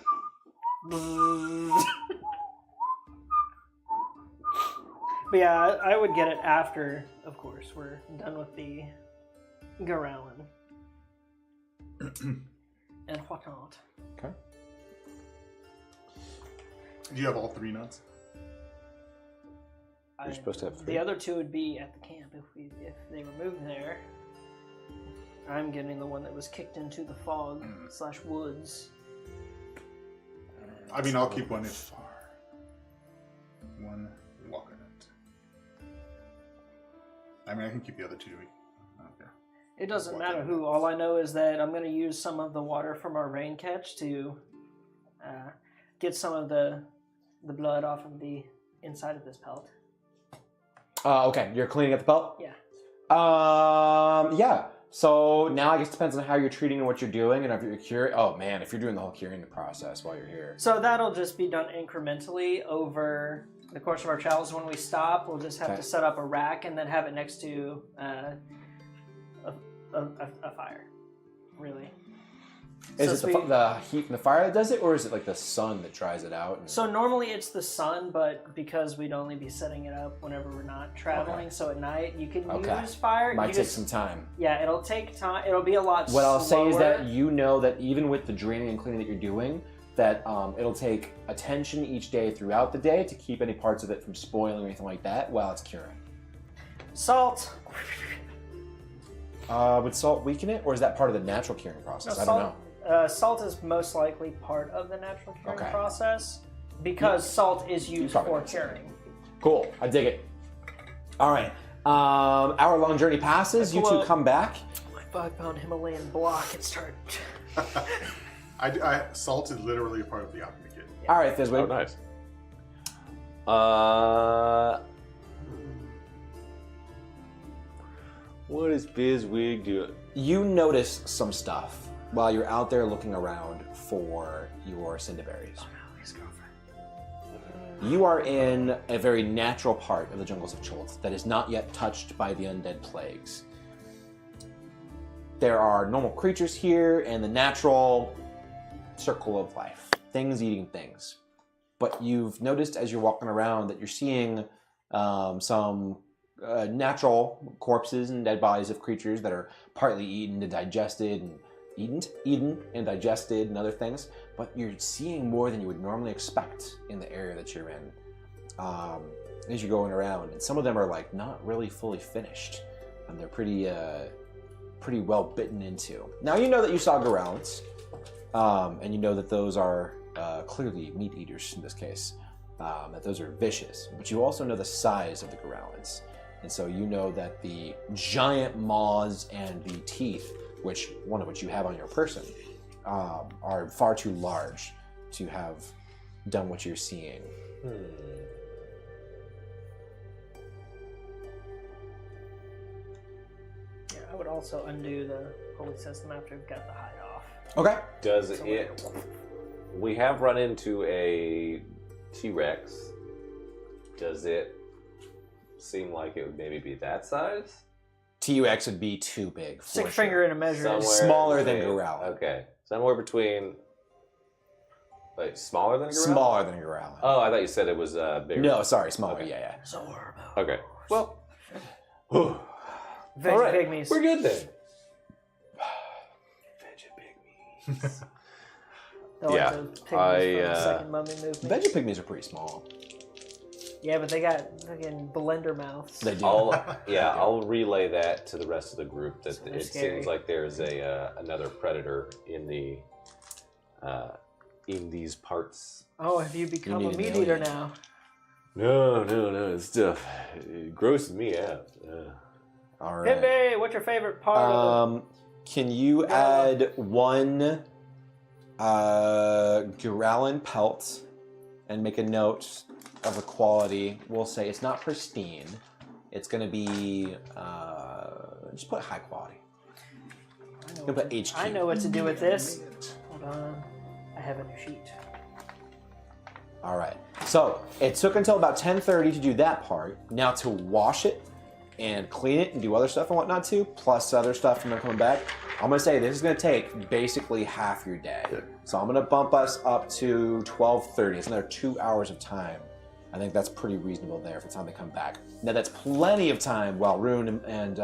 But yeah, I would get it after, of course, we're done with the Garowin. And whatnot. Okay. Do you have all 3 nuts? You're supposed to have 3. The other 2 would be at the camp if they were moved there. I'm getting the one that was kicked into the fog / woods. I mean, I'll keep one if... 1 Wukka nut. I mean, I can keep the other 2. Okay. It doesn't matter who. All I know is that I'm going to use some of the water from our rain catch to get some of the blood off of the inside of this pelt. Okay, you're cleaning up the pelt? Yeah. Yeah. So now I guess it depends on how you're treating and what you're doing, and if you're curing. Oh man, if you're doing the whole curing process while you're here. So that'll just be done incrementally over the course of our travels. When we stop, we'll just have to set up a rack and then have it next to a fire. Really. Is it the heat from the fire that does it, or is it like the sun that dries it out? So normally it's the sun, but because we'd only be setting it up whenever we're not traveling, so at night you can use fire. Might take some time. Yeah, it'll take time. It'll be a lot What I'll say is slower. that you know that even with the draining and cleaning that you're doing, that it'll take attention each day throughout the day to keep any parts of it from spoiling or anything like that while it's curing. Salt. Would salt weaken it, or is that part of the natural curing process? I don't know. Salt is most likely part of the natural curing process because salt is used for curing. Cool, I dig it. All right, hour-long journey passes. You two come back. My 5-pound Himalayan block and start. Salt is literally a part of the alchemy kit. Yeah. All right, Fizwig. Oh, nice. What is Bizwig doing? You notice some stuff while you're out there looking around for your cinderberries. Oh no, his girlfriend. You are in a very natural part of the jungles of Cholt that is not yet touched by the undead plagues. There are normal creatures here and the natural circle of life. Things eating things. But you've noticed as you're walking around that you're seeing some natural corpses and dead bodies of creatures that are partly eaten and digested and eaten and digested and other things, but you're seeing more than you would normally expect in the area that you're in as you're going around. And some of them are like not really fully finished, and they're pretty well bitten into. Now you know that you saw Gorallons, and you know that those are clearly meat eaters in this case, that those are vicious, but you also know the size of the Gorallons. And so you know that the giant maws and the teeth, one of which you have on your person, are far too large to have done what you're seeing. Yeah, I would also undo the holy system after we've got the hide off. Okay. Does it... We have run into a T-Rex. Does it seem like it would maybe be that size? TUX would be too big. For 6 finger in a measure. Somewhere Smaller than between- Gorallon. Okay. Somewhere between... Like, smaller than a Gorallon? Smaller than a Gorallon. Oh, I thought you said it was bigger. No, sorry, smaller. Okay. Yeah. Zorbo. Okay. Well... Veggie All right. pygmies. We're good then. Veggie pygmies. They're like the pygmies from the second mummy movie. Veggie pygmies are pretty small. Yeah, but they got fucking blender mouths. They do. I'll relay that to the rest of the group that They're it scary. seems like there's another predator in these parts. Oh, have you become You a need meat an eater alien. now? No, it's stuff. It grosses me out. All right. Pimby, what's your favorite part of Can you add one Guralin pelt and make a note of the quality? We'll say it's not pristine. It's going to be just put high quality. the... Put HQ. I know what to do with this. Hold on. I have a new sheet. All right. So it took until about 10:30 to do that part. Now to wash it and clean it and do other stuff and whatnot too, plus other stuff from them coming back. I'm gonna say this is gonna take basically half your day. So I'm gonna bump us up to 12:30. It's another 2 hours of time. I think that's pretty reasonable there for the time they come back. Now that's plenty of time while Rune and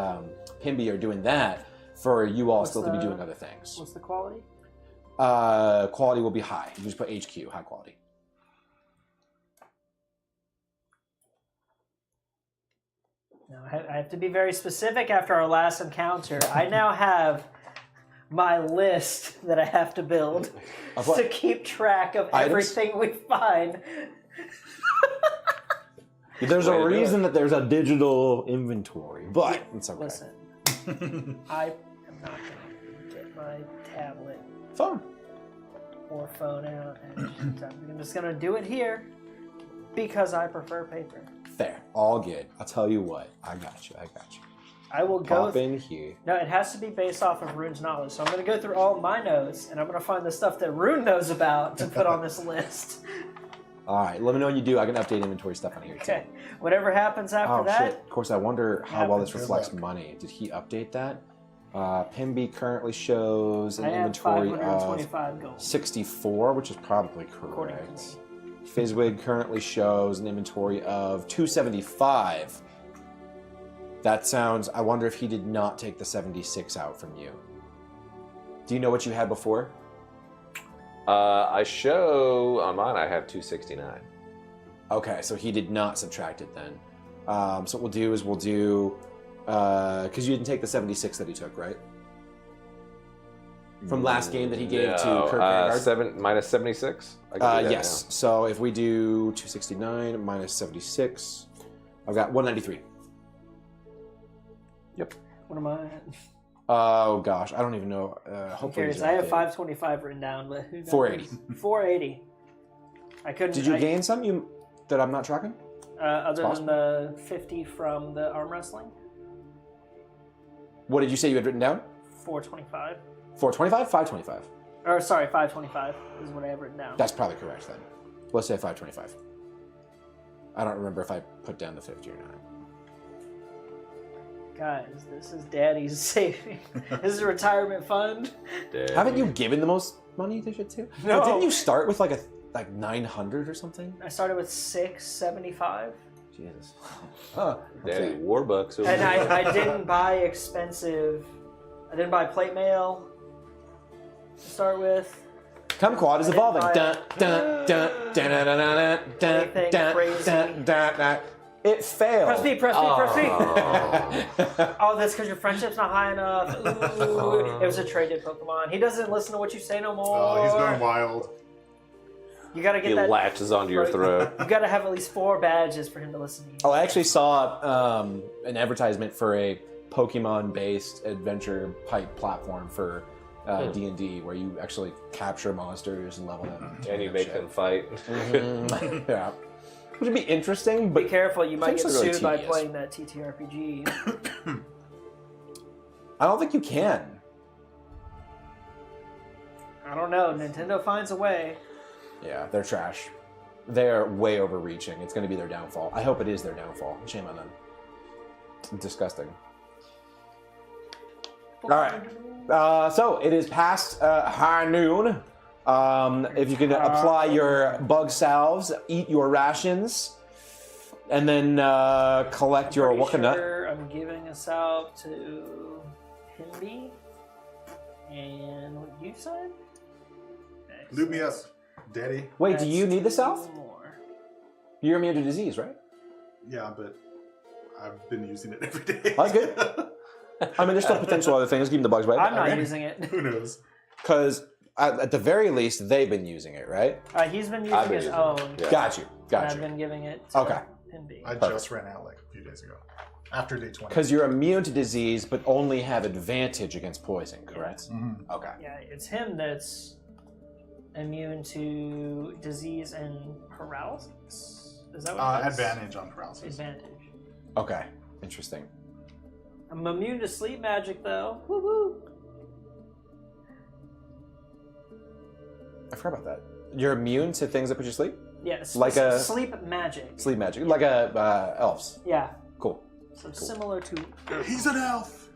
Pimby are doing that for you all still to be doing other things. What's the quality? Quality will be high. You just put HQ, high quality. No, I have to be very specific after our last encounter. I now have my list that I have to build Of what? to keep track of Items? everything we find. There's Way a to do reason that there's a digital inventory, but it's okay. Listen, I am not going to get my tablet Fun. or phone out. And I'm just going to do it here because I prefer paper. Fair. All good. I'll tell you what. I got you. I will go. Pop in here. No, it has to be based off of Rune's knowledge. So I'm going to go through all my notes, and I'm going to find the stuff that Rune knows about to put on this list. All right. Let me know when you do. I can update inventory stuff on here too. Okay. Whatever happens after Oh that. shit. Of course, I wonder how well this Happens. reflects Good luck. money. Did he update that? Pimby currently shows an I have inventory of 525 gold. 64, which is probably According to correct. me. Fizzwig currently shows an inventory of 275. That sounds... I wonder if he did not take the 76 out from you. Do you know what you had before? I show on mine. I have 269. Okay, so he did not subtract it then. So what we'll do is we'll do... Because you didn't take the 76 that he took, right? From last game that he gave to Kirk Vanguard? Minus 76. I can do that Yes. So if we do 269 minus 76, I've got 193. Yep. What am I at? Oh gosh, I don't even know. I'm Hopefully, curious. these I are have updated. 525 written down, but who knows? 480. 480. I couldn't. Did you gain some that I'm not tracking? Other than possible. the 50 from the arm wrestling? What did you say you had written down? 425. 425, 525. Or sorry, 525 is what I have written down. That's probably correct then. Let's say 525. I don't remember if I put down the 50 or not. Guys, this is Daddy's saving. This is a retirement fund. Haven't you given the most money to shit too? No. Didn't you start with like 900 or something? I started with 675. Jesus. Huh. Daddy Okay. Warbucks. Over And there. I didn't buy expensive. I didn't buy plate mail to start with. Kumquat is evolving. Dun, dun, dun, dun, dun, dun, dun, dun, Anything dun, crazy. dun, dun, dun. It failed. Press B, press B, press B. Oh. Oh, that's because your friendship's not high enough. Ooh, it was a traded Pokemon. He doesn't listen to what you say no more. Oh, he's going wild. You gotta get He that. latches onto your right. throat. You gotta have at least 4 badges for him to listen to you. Oh, I actually saw an advertisement for a Pokemon-based adventure type platform for D&D, where you actually capture monsters and level them. And you make them fight. Mhm. Yeah. Which would be interesting, Be but careful, you might things get are really sued by tedious. playing that TTRPG. I don't think you can. I don't know. Nintendo finds a way. Yeah, they're trash. They're way overreaching. It's going to be their downfall. I hope it is their downfall. Shame on them. Disgusting. All right. So it is past high noon. If you can apply your bug salves, eat your rations, and then collect your Pretty Wakanut. sure I'm giving a salve to Pimby. And what you said? Okay, Lube me so up, Daddy. Wait, do you that's need the 2 salve? more. You're immune to disease, right? Yeah, but I've been using it every day. That's good. I mean, there's still potential other things, keeping the bugs away. I'm not using it. Who knows? Because at the very least, they've been using it, right? He's been I've using been his using own. it. Yeah. Got you. And I've been giving it to Okay. Pimby. I Perfect. just ran out like a few days ago. After day 20. Because you're immune to disease, but only have advantage against poison, correct? Mhm. Okay. Yeah, it's him that's immune to disease and paralysis. Is that what it is? Advantage on paralysis. Advantage. Okay. Interesting. I'm immune to sleep magic, though. Woo-hoo. I forgot about that. You're immune to things that put you to sleep? Yeah, Like a- sleep magic. Sleep magic. Like elves. Yeah, Cool. so similar to. He's an elf!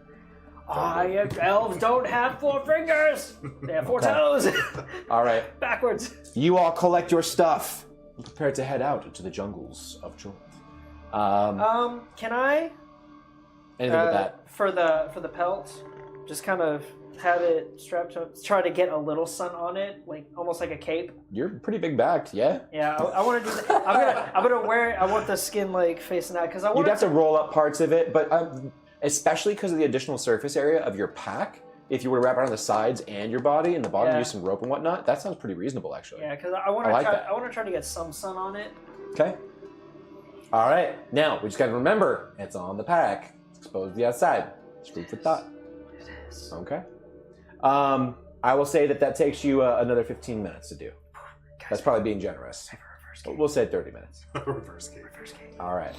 Elves don't have 4 fingers. They have 4 Okay. toes. All right. Backwards. You all collect your stuff and prepare to head out into the jungles of Jorth. Can I? Anything with that? For the pelt, just kind of have it strapped to. Try to get a little sun on it, like almost like a cape. You're pretty big backed, yeah? Yeah, I want to do that. I'm gonna wear it. I want the skin like facing that because I want. You'd have to roll up parts of it, but especially because of the additional surface area of your pack, if you were to wrap around the sides and your body and the bottom, Yeah. use some rope and whatnot, that sounds pretty reasonable, actually. Yeah, because I want I to like try. that. I want to try to get some sun on it. Okay. All right. Now, we just got to remember, it's on the pack. It's exposed to the outside. It's food for thought. It is. Okay. I will say that takes you another 15 minutes to do. That's probably being generous. We'll say 30 minutes. Reverse game. All right.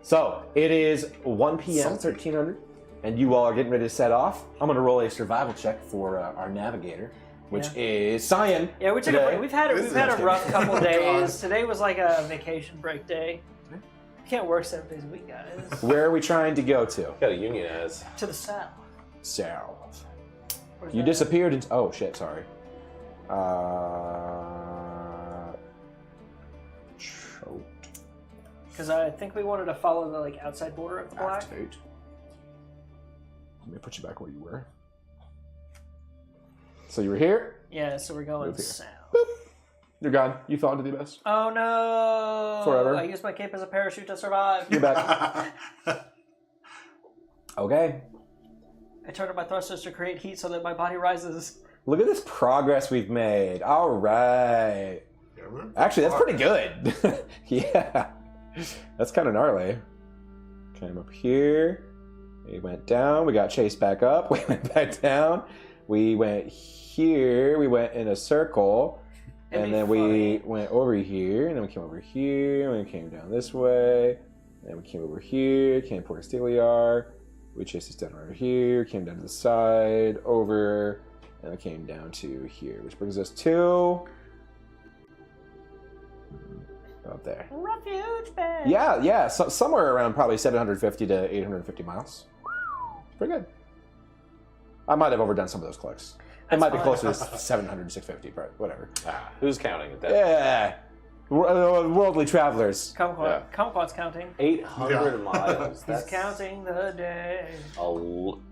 So it is 1 p.m. 1300, and you all are getting ready to set off. I'm going to roll a survival check for our navigator, which is Cyan. Yeah, we took a today. break. We've had a rough couple days. Today was like a vacation break day. You can't work 7 days a week, guys. Where are we trying to go to? Got to unionize. To the south. South. Where's You that? disappeared into. Oh shit! Sorry. Choked. Because I think we wanted to follow the like outside border of the black. Activate. Let me put you back where you were. So you were here. Yeah, so we're going Move here. south. You're gone. You fell into the abyss. Oh no! Forever. I used my cape as a parachute to survive. You're back. Okay. I turned on my thrusters to create heat so that my body rises. Look at this progress we've made. All right. Actually, that's pretty good. Yeah. That's kind of gnarly. Came up here. We went down. We got chased back up. We went back down. We went here. We went in a circle. And then we went over here. And then we came over here. And we came down this way. And then we came over here. Came to Port Steliar. We chased this down over here. Came down to the side. Over. And we came down to here. Which brings us to... About there. Refuge bed. Yeah. So, somewhere around probably 750 to 850 miles. Pretty good. I might have overdone some of those clicks. It might be closer to 700 to 650, but whatever. Who's counting at that? Yeah. Worldly travelers. Kumquat's counting. 800 miles. He's That's counting the day.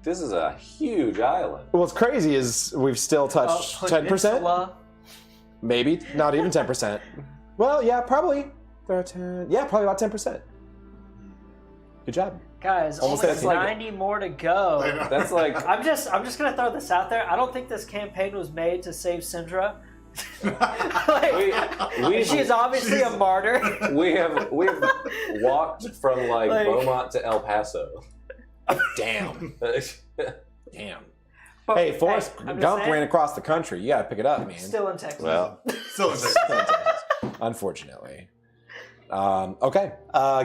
This is a huge island. What's crazy is we've still touched 10%. Peninsula. Maybe not even 10%. Well, yeah, probably. Yeah, probably about 10%. Good job. Guys, Almost only that's like- 90 more to go. That's like I'm just gonna throw this out there. I don't think this campaign was made to save Syndra. She is obviously a martyr. we have walked from like Beaumont to El Paso. Damn. Damn. But, Hey, Forrest I'm just Gump saying, ran across the country. You gotta pick it up, man. Still in Texas. Well, Still in Texas. Unfortunately. Okay.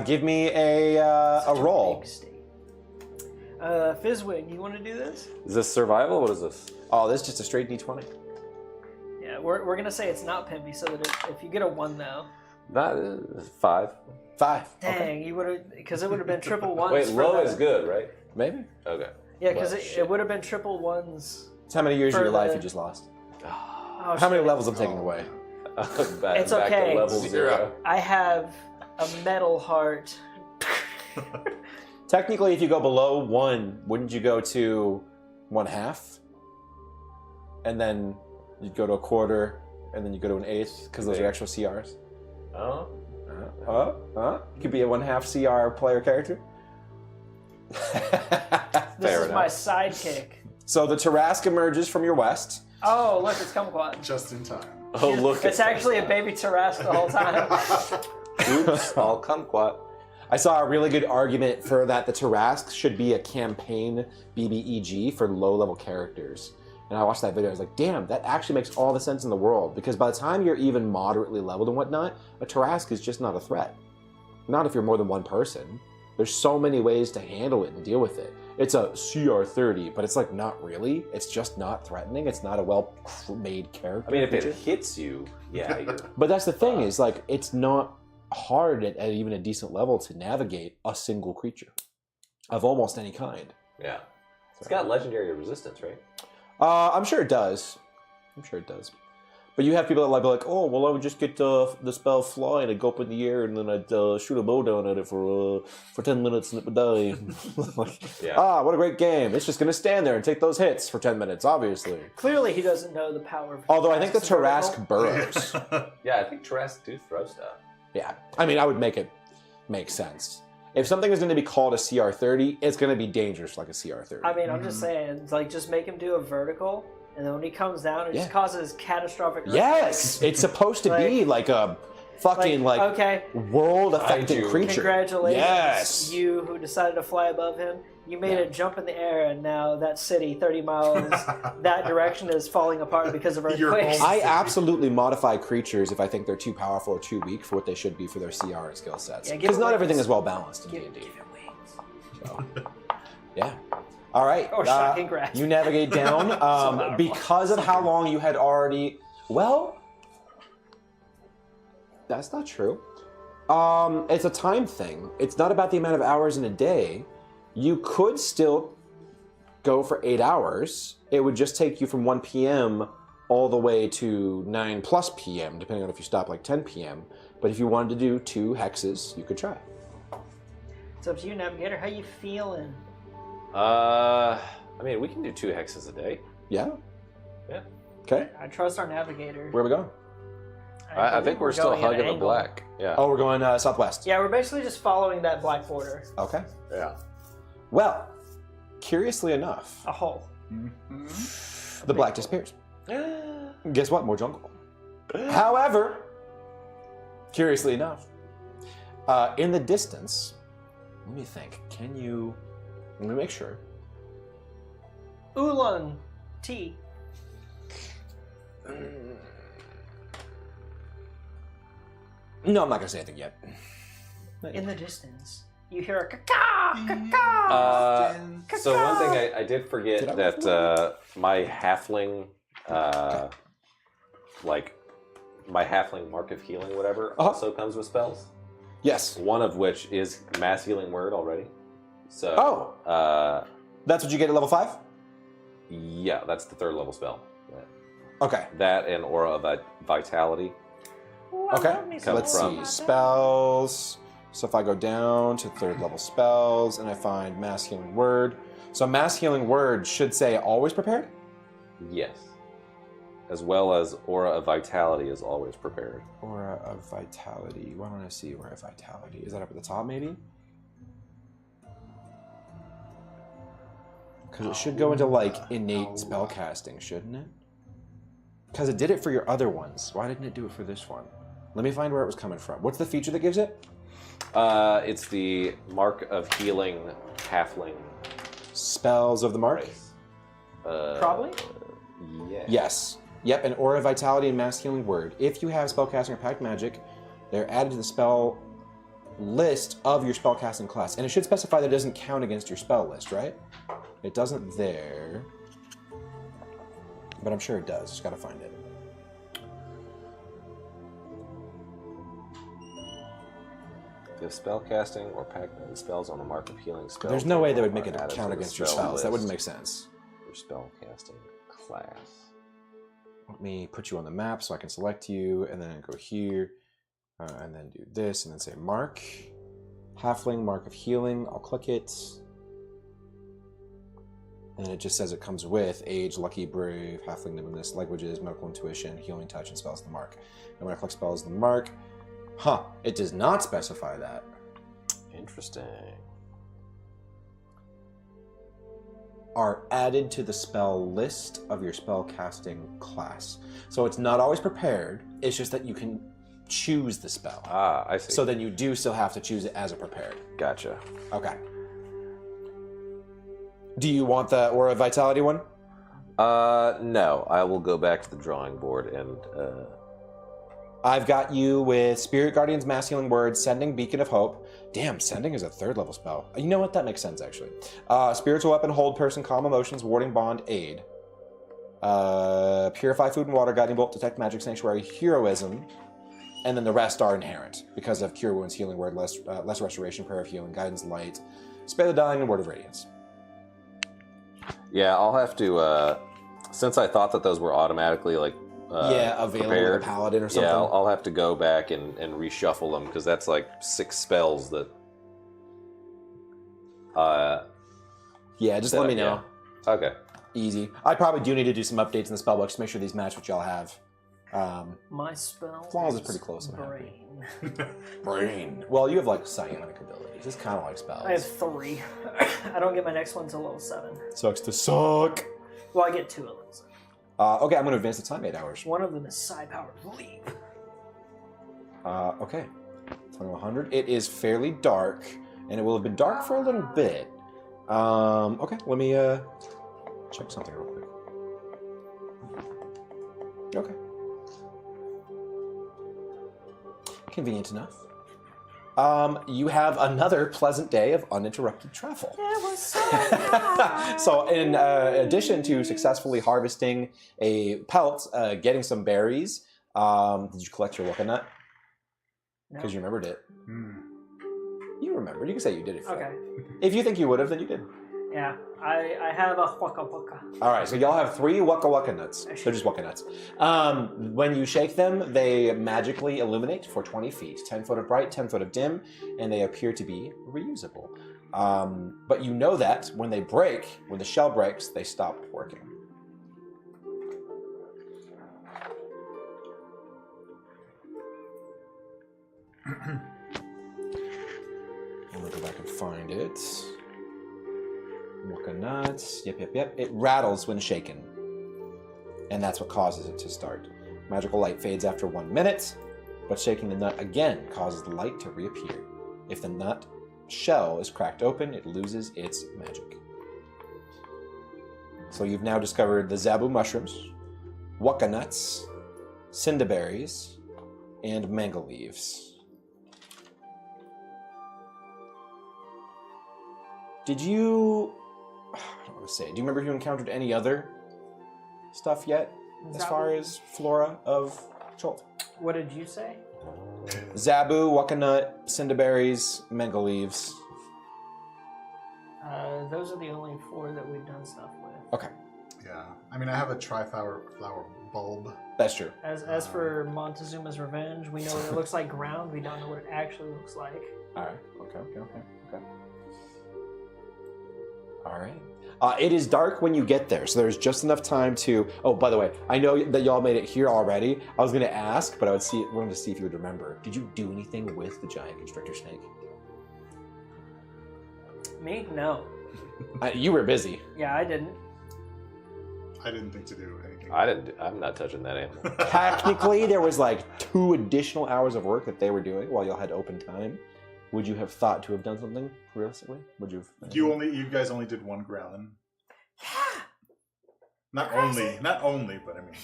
Give me a roll. Big state. Fizzwig, you want to do this? is this survival? What is this? Oh, this is just a straight D20. Yeah, we're gonna say it's not Pimpy, so that if you get a 1 though. Not 5. 5. Dang, Okay. you would have, because it would have been triple ones. Wait, for low the- is good, right? Maybe. Okay. Yeah, because Well, it would have been triple ones. It's how many years of For your life the- you just lost? Oh, How many shit. levels I'm taking away? back, It's back okay. to level 0. I have a metal heart. Technically, if you go below 1, wouldn't you go to 1/2? And then you'd go to a quarter, and then you go to an 1/8, because those are actual CRs. Oh. Could be a 1/2 CR player character. This is my sidekick. So the Tarask emerges from your west. Oh, look, it's kumquat. Just in time. Oh, look. It's actually a baby Tarask the whole time. Oops, all kumquat. I saw a really good argument for that the Tarask should be a campaign BBEG for low-level characters. And I watched that video, I was like, damn, that actually makes all the sense in the world. Because by the time you're even moderately leveled and whatnot, a Tarask is just not a threat. Not if you're more than one person. There's so many ways to handle it and deal with it. It's a CR30, but it's like not really. It's just not threatening. It's not a well-made character. I mean, if it hits you, yeah. You're, but that's the thing is like it's not hard at even a decent level to navigate a single creature of almost any kind. yeah. It's got legendary resistance, right? I'm sure it does. I'm sure it does. But you have people that be like, oh, well, I would just get the spell fly and I'd go up in the air and then I'd shoot a bow down at it for 10 minutes and it would die. Like, what a great game. It's just going to stand there and take those hits for 10 minutes, obviously. Clearly, he doesn't know the power of Although I think the Tarask burrows. Yeah, I think Tarask do throw stuff. Yeah. I mean, I would make it make sense. If something is going to be called a CR30, it's going to be dangerous like a CR30. I mean, I'm just saying, it's like, just make him do a vertical. And then when he comes down, it just causes catastrophic earthquakes. Yes! It's supposed to be like a fucking world-affecting creature. Congratulations, yes. You who decided to fly above him. You made a jump in the air, and now that city, 30 miles that direction, is falling apart because of earthquakes. I absolutely modify creatures if I think they're too powerful or too weak for what they should be for their CR and skill sets. Because not everything is well balanced in D&D. Give him wings. So, yeah. All right. Or shocking grasp. You navigate down because of how long you had already. Well, that's not true. It's a time thing. It's not about the amount of hours in a day. You could still go for 8 hours. It would just take you from 1 p.m. all the way to 9+ p.m., depending on if you stop like 10 p.m. But if you wanted to do 2 hexes, you could try. It's up to you, Navigator. How you feeling? I mean, we can do 2 hexes a day. Yeah? Yeah. Okay. I trust our Navigator. Where are we going? I think we're still hugging the black. Yeah. Oh, we're going southwest. Yeah, we're basically just following that black border. Okay. Yeah. Well, curiously enough, A hole. the black disappears. Guess what? More jungle. However, curiously enough, in the distance, let me think. Let me make sure. Oolong tea. No, I'm not gonna say anything yet. In the distance, you hear a caw. So one thing I did forget that my halfling, my halfling mark of healing, whatever, also comes with spells. Yes. One of which is mass healing word already. So. That's what you get at level 5? Yeah, that's the 3rd level spell. Okay. That and Aura of Vitality. Okay. So let's see. Spells. So if I go down to 3rd level spells and I find Mass Healing Word. So Mass Healing Word should say always prepared? Yes. As well as Aura of Vitality is always prepared. Aura of Vitality. Why don't I see Aura of Vitality? Is that up at the top maybe? Because it should go into like innate spellcasting, shouldn't it? Because it did it for your other ones. Why didn't it do it for this one? Let me find where it was coming from. What's the feature that gives it? It's the Mark of Healing Halfling. Spells of the Mark? Probably? Yeah. Yes. Yep, an Aura of Vitality and Mass Healing Word. If you have spellcasting or pact magic, they're added to the spell list of your spellcasting class. And it should specify that it doesn't count against your spell list, right? It doesn't there. But I'm sure it does. Just gotta find it. If spellcasting or pact magic spells on the Mark of Healing spells. There's no way they would make it count against your spells. That wouldn't make sense. Your spellcasting class. Let me put you on the map so I can select you, and then go here, and then do this, and then say Mark. Halfling, Mark of Healing. I'll click it. And it just says it comes with Age, Lucky, Brave, Halfling, Nimbleness, Languages, Medical Intuition, Healing Touch, and Spells of the Mark. And when I click Spells of the Mark, Huh. It does not specify that. Interesting. Are added to the spell list of your spellcasting class. So it's not always prepared. It's just that you can choose the spell. Ah, I see. So then you do still have to choose it as a prepared. Gotcha. Okay. Do you want the Aura of Vitality one? No. I will go back to the drawing board and... I've got you with Spirit Guardian's Mass Healing Word, Sending Beacon of Hope. Damn, Sending is a 3rd level spell. You know what? That makes sense, actually. Spiritual Weapon, Hold Person, Calm Emotions, Warding Bond, Aid. Purify Food and Water, Guiding Bolt, Detect Magic, Sanctuary, Heroism. And then the rest are inherent because of Cure Wounds, Healing Word, Less Restoration, Prayer of Healing, Guidance, Light, Spare the Dying, and Word of Radiance. Yeah, I'll have to... since I thought that those were automatically, like... available prepared. To Paladin or something. Yeah, I'll have to go back and reshuffle them because that's like 6 spells that. Yeah, just let me know. Yeah. Okay. Easy. I probably do need to do some updates in the spellbook to make sure these match what y'all have. My spell. Flaws is pretty close. Brain. Brain. Well, you have like psionic abilities. It's kind of like spells. I have 3. I don't get my next one until level 7. Sucks to suck. Well, I get 2 at level 7. Okay, I'm going to advance the time 8 hours. One of them is psi-powered leap. Okay. 2100. It is fairly dark, and it will have been dark for a little bit. Okay, let me check something real quick. Okay. Convenient enough. You have another pleasant day of uninterrupted travel. It was so nice. So in addition to successfully harvesting a pelt, getting some berries, did you collect your Wooka nut? Because you remembered it. You remembered. You can say you did it. Okay. If you think you would have, then you did. Yeah, I have a waka waka. All right, so y'all have 3 Waka Waka nuts. They're just Waka nuts. When you shake them, they magically illuminate for 20 feet. 10 foot of bright, 10 foot of dim, and they appear to be reusable. But you know that when they break, when the shell breaks, they stop working. I'm gonna go back and find it. Wooka nuts. Yep. It rattles when shaken. And that's what causes it to start. Magical light fades after 1 minute, but shaking the nut again causes the light to reappear. If the nut shell is cracked open, it loses its magic. So you've now discovered the Zabu mushrooms, Wooka nuts, cinderberries, and mango leaves. Did you... I don't want to say. Do you remember if you encountered any other stuff yet? As far as flora of Chult? What did you say? Zabu, Wooka nut, cinderberries, mango leaves. Those are the only 4 that we've done stuff with. Okay. Yeah. I mean, I have a tri-flower bulb. That's true. As for Montezuma's Revenge, we know what it looks like ground. We don't know what it actually looks like. All right. Okay. All right. It is dark when you get there, so there's just enough time to... Oh, by the way, I know that y'all made it here already. I was going to ask, but wanted to see if you would remember. Did you do anything with the giant constrictor snake? Me? No. You were busy. Yeah, I didn't. I didn't think to do anything. I'm not touching that animal. Technically, there was like 2 additional hours of work that they were doing while y'all had open time. Would you have thought to have done something realistically? Would you have? You guys only did 1 growling. Yeah. Not only, but I mean.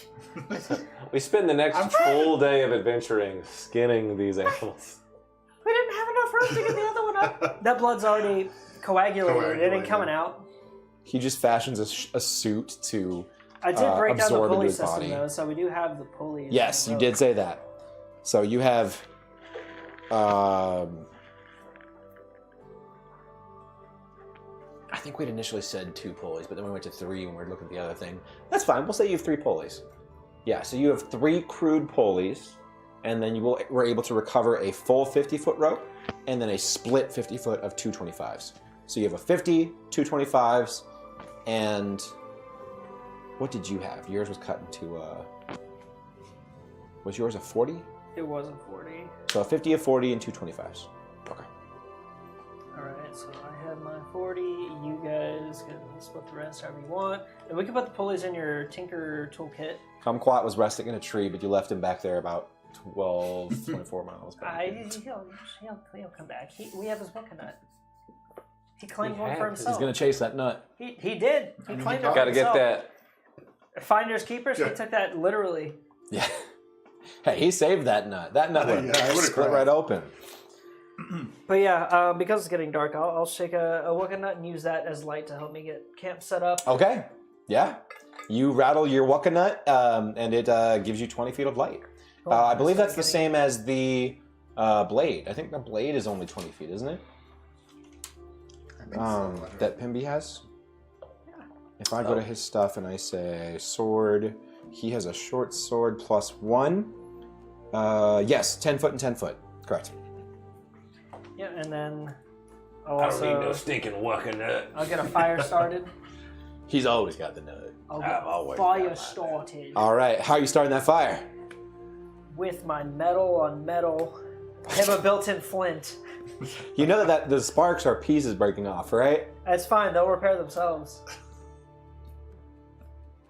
We spend the next full day of adventuring skinning these animals. We didn't have enough room to get the other one up. That blood's already coagulated. It ain't coming out. He just fashions a suit to I did break down the absorb into pulley his system, body. though, so we do have the pulleys. Yes, you did say that. So you have... I think we'd initially said 2 pulleys, but then we went to 3 when we were looking at the other thing. That's fine. We'll say you have 3 pulleys. Yeah, so you have 3 crude pulleys, and then you were able to recover a full 50-foot rope, and then a split 50-foot of 225s. So you have a 50, 225s, and what did you have? Yours was cut into was yours a 40? It wasn't 40. So a 50, a 40, and two 25s. Okay. Alright, so I have my 40. You guys can split the rest however you want. And we can put the pulleys in your Tinker toolkit. Kumquat was resting in a tree, but you left him back there about 12, 24 miles back. He'll come back. We have his bucket nut. He claimed one for himself. He's going to chase that nut. He did. He claimed it for Gotta himself. get that. Finders keepers, he took that literally. Yeah. Hey, he saved that nut. That nut would split right open. But yeah, because it's getting dark, I'll shake a Wookiee nut and use that as light to help me get camp set up. Okay. Yeah. You rattle your Wookiee nut, and it gives you 20 feet of light. I believe that's the same as the blade. I think the blade is only 20 feet, isn't it? I think so. That Pimby has? Yeah. If I go to his stuff and I say sword, he has a short sword plus 1. Yes, 10 foot and 10 foot. Correct. Yeah, and then I'll I also... don't need no stinking working nut. I'll get a fire started. He's always got the nut. I'll I've get always fire got started. All right, how are you starting that fire? With my metal on metal. I have a built-in flint. You know that the sparks are pieces breaking off, right? That's fine, they'll repair themselves.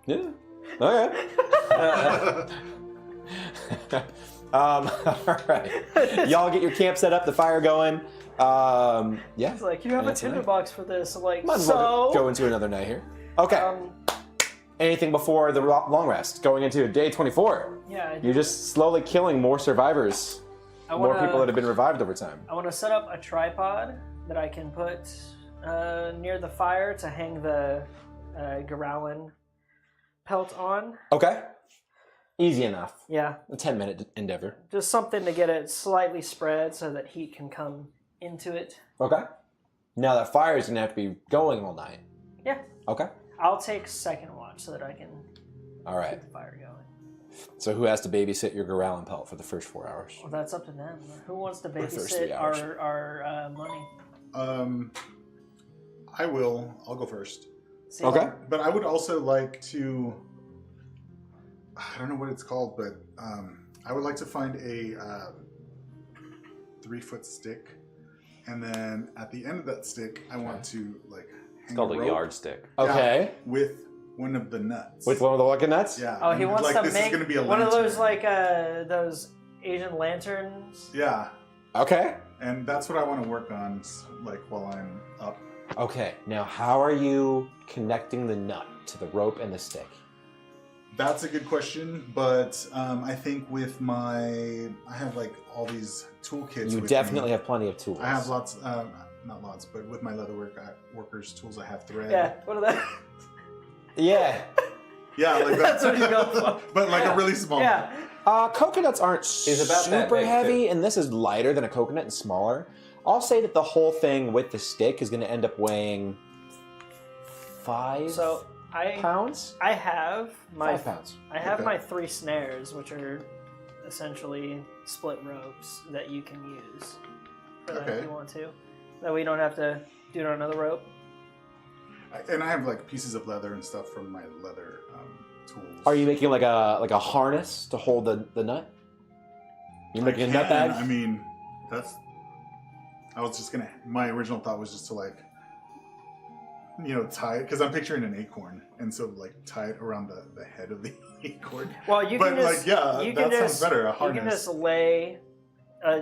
Yeah. All right. All right. Y'all get your camp set up, the fire going. Yeah. It's like, you have a That's tinder right. box for this. I'm like, Might as well so... go into another night here. Okay. Anything before the long rest? Going into day 24. Yeah. You're just slowly killing more survivors. More people that have been revived over time. I want to set up a tripod that I can put near the fire to hang the Garalin pelt on. Okay. Easy enough. Yeah. A 10-minute endeavor. Just something to get it slightly spread so that heat can come into it. Okay. Now that fire is going to have to be going all night. Yeah. Okay. I'll take second watch so that I can All right. keep the fire going. So who has to babysit your Garalin pelt for the first 4 hours? Well, that's up to them. Who wants to first 3 babysit hours. our money? I will. I'll go first. See, Okay. But I would also like to. I don't know what it's called, but I would like to find a 3-foot stick, and then at the end of that stick, I want to like hang It's called a rope, yardstick. Okay. with one of the nuts. With one of the Wookiee nuts? Yeah. Oh, he and, wants like, to this make is gonna be a one of those lantern. those Asian lanterns. Yeah, Okay. and that's what I want to work on, like while I'm up. Okay. Now, how are you connecting the nut to the rope and the stick? That's a good question, but I think with I have like all these toolkits. You with definitely me. have plenty of tools. I have lots, not lots, but with my workers tools, I have thread. Yeah, what are that? Yeah. Yeah, like that. That's what he's going for. But like a really small. Yeah. Coconuts aren't about that super big, heavy, too. and this is lighter than a coconut and smaller. I'll say that the whole thing with the stick is going to end up weighing 5 So pounds? I have my 5 pounds. I have Okay. my 3 snares, which are essentially split ropes that you can use for that Okay. if you want to. That way you don't have to do it on another rope. And I have like pieces of leather and stuff from my leather tools. Are you making like a harness to hold the nut? You're making a nut bag? I mean, I was just gonna. My original thought was just to like, tie it because I'm picturing an acorn, and so like tie it around the head of the acorn. Well, you But can just like, yeah, you that can sounds just, better. A You harness. can just lay.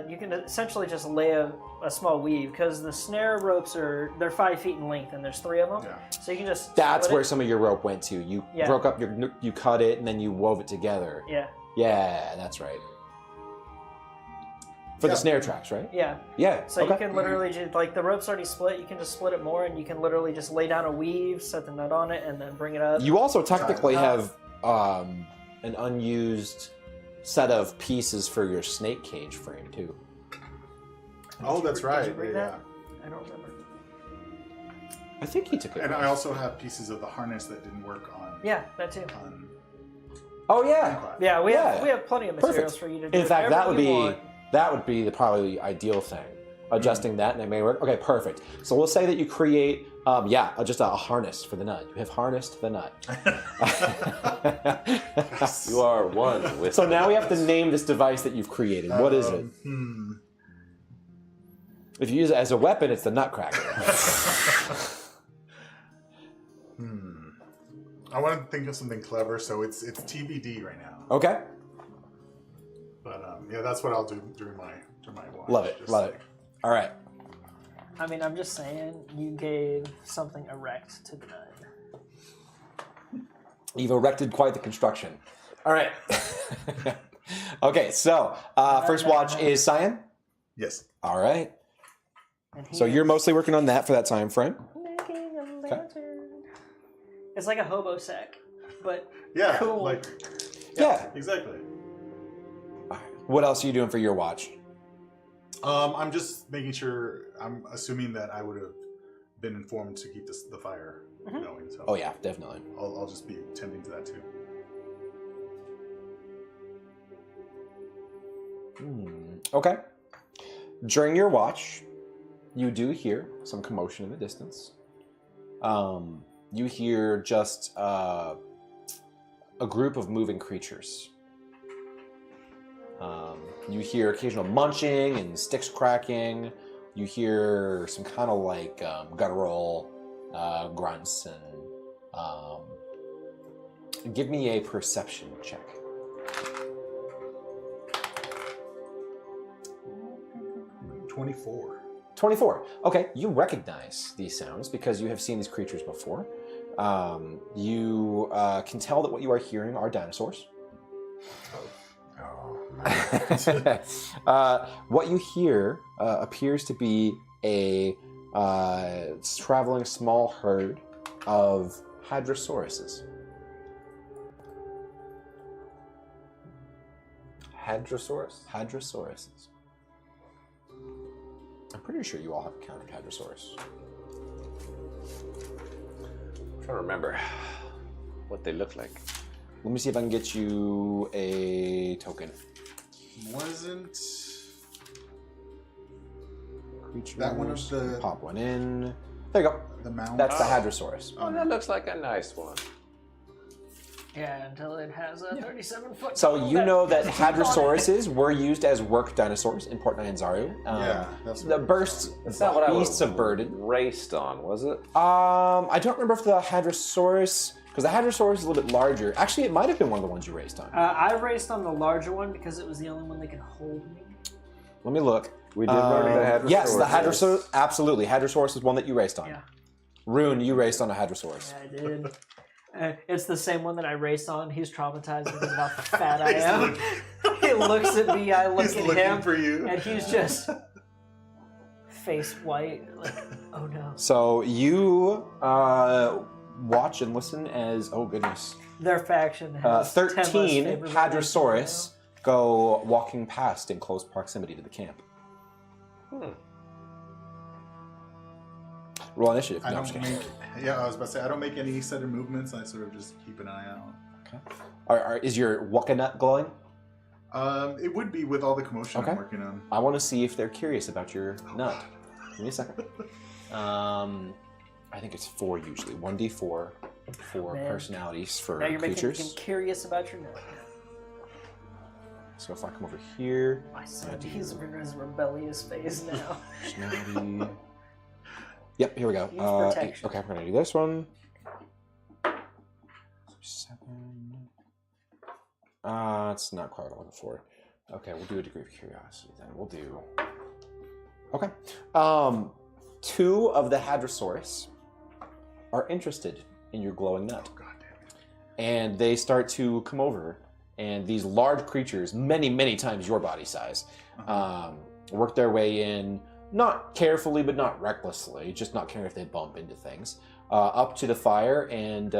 You can essentially just lay a small weave because the snare ropes they're 5 feet in length and there's 3 of them. Yeah. So you can just. That's split where it. some of your rope went to. You Yeah. broke up you cut it and then you wove it together. Yeah. Yeah, that's right. For the Yeah. snare tracks, right? Yeah. Yeah. So okay. you can literally just, like, the rope's already split, you can just split it more and you can literally just lay down a weave, set the nut on it, and then bring it up. You also technically Tie have an unused set of pieces for your snake cage frame too. Oh, that's Did right. you bring Yeah. that? I don't remember. I think he took it. And I also have pieces of the harness that didn't work on. Yeah, that too. On Oh yeah. Unquat. Yeah, we Yeah. have plenty of materials Perfect. for you to do. In fact, whatever you want. that would be probably the ideal thing. adjusting that, and it may work. Okay, perfect. So we'll say that you create, just a harness for the nut. You have harnessed the nut. You are one with. So now we have to name this device that you've created. What is it? If you use it as a weapon, it's the Nutcracker. I want to think of something clever, so it's TBD right now. Okay. But that's what I'll do during my watch. Love it. Love it. All right. I mean, I'm just saying, you gave something erect to the nut. You've erected quite the construction. All right. Okay, so first watch is Cyan. Yes. All right. And So you're mostly working on that for that time frame. making a lantern. It's like a hobo sack, but Yeah. cool. Yeah. Exactly. What else are you doing for your watch? I'm just making sure. I'm assuming that I would have been informed to keep the fire going. So Oh yeah, definitely. I'll just be tending to that too. Okay. During your watch, you do hear some commotion in the distance. You hear just a group of moving creatures. You hear occasional munching and sticks cracking. You hear some kind of like guttural grunts and give me a perception check. 24. 24. Okay, you recognize these sounds because you have seen these creatures before. You can tell that what you are hearing are dinosaurs. What you hear appears to be a traveling small herd of hadrosauruses. Hadrosauruses. I'm pretty sure you all have encountered hadrosaurus. I'm trying to remember what they look like. Let me see if I can get you a token. Wasn't Creatures. that one of the Pop one in. There you go. the mound? That's the hadrosaurus. Oh, that looks like a nice one. Yeah, until it has a 37-foot. So you know that hadrosauruses were used as work dinosaurs in Port Nyanzaru. Yeah, that's The bursts, That's not what I beasts was of burden. raced on, was it? I don't remember if the hadrosaurus, because the hadrosaurus is a little bit larger. Actually, it might have been one of the ones you raced on. I raced on the larger one because it was the only one that could hold me. Let me look. We did learn the hadrosaurus. Yes, the hadrosaurus. Absolutely, hadrosaurus is one that you raced on. Yeah. Rune, you raced on a hadrosaurus. Yeah, I did. It's the same one that I raced on. He's traumatized because of how fat I am. He looks at me, I look He's at looking him, for you. and he's just face white. Like, oh no. So you watch and listen as, oh goodness, Their faction has 10 less 13 favors than hadrosaurus go walking past in close proximity to the camp. Roll initiative. I No, I'm just don't kidding. make. Yeah, I was about to say I don't make any sudden movements. I sort of just keep an eye out. Is your walkanut glowing? It would be with all the commotion Okay. I'm working on. I want to see if they're curious about your nut. Give me a second. I think it's 4 usually. 1d4 for Man. personalities for Now you're making creatures. him curious about your nut. So if I come over here, My son, he's in his rebellious phase now. personality. Yep, here we go. Use protection. Okay, I'm gonna do this one. 7. It's not quite what I'm looking for. Okay, we'll do a degree of curiosity then. We'll do. Okay. 2 of the hadrosaurus are interested in your glowing nut. God damn it. And they start to come over, and these large creatures, many, many times your body size, work their way in, not carefully, but not recklessly, just not caring if they bump into things, up to the fire and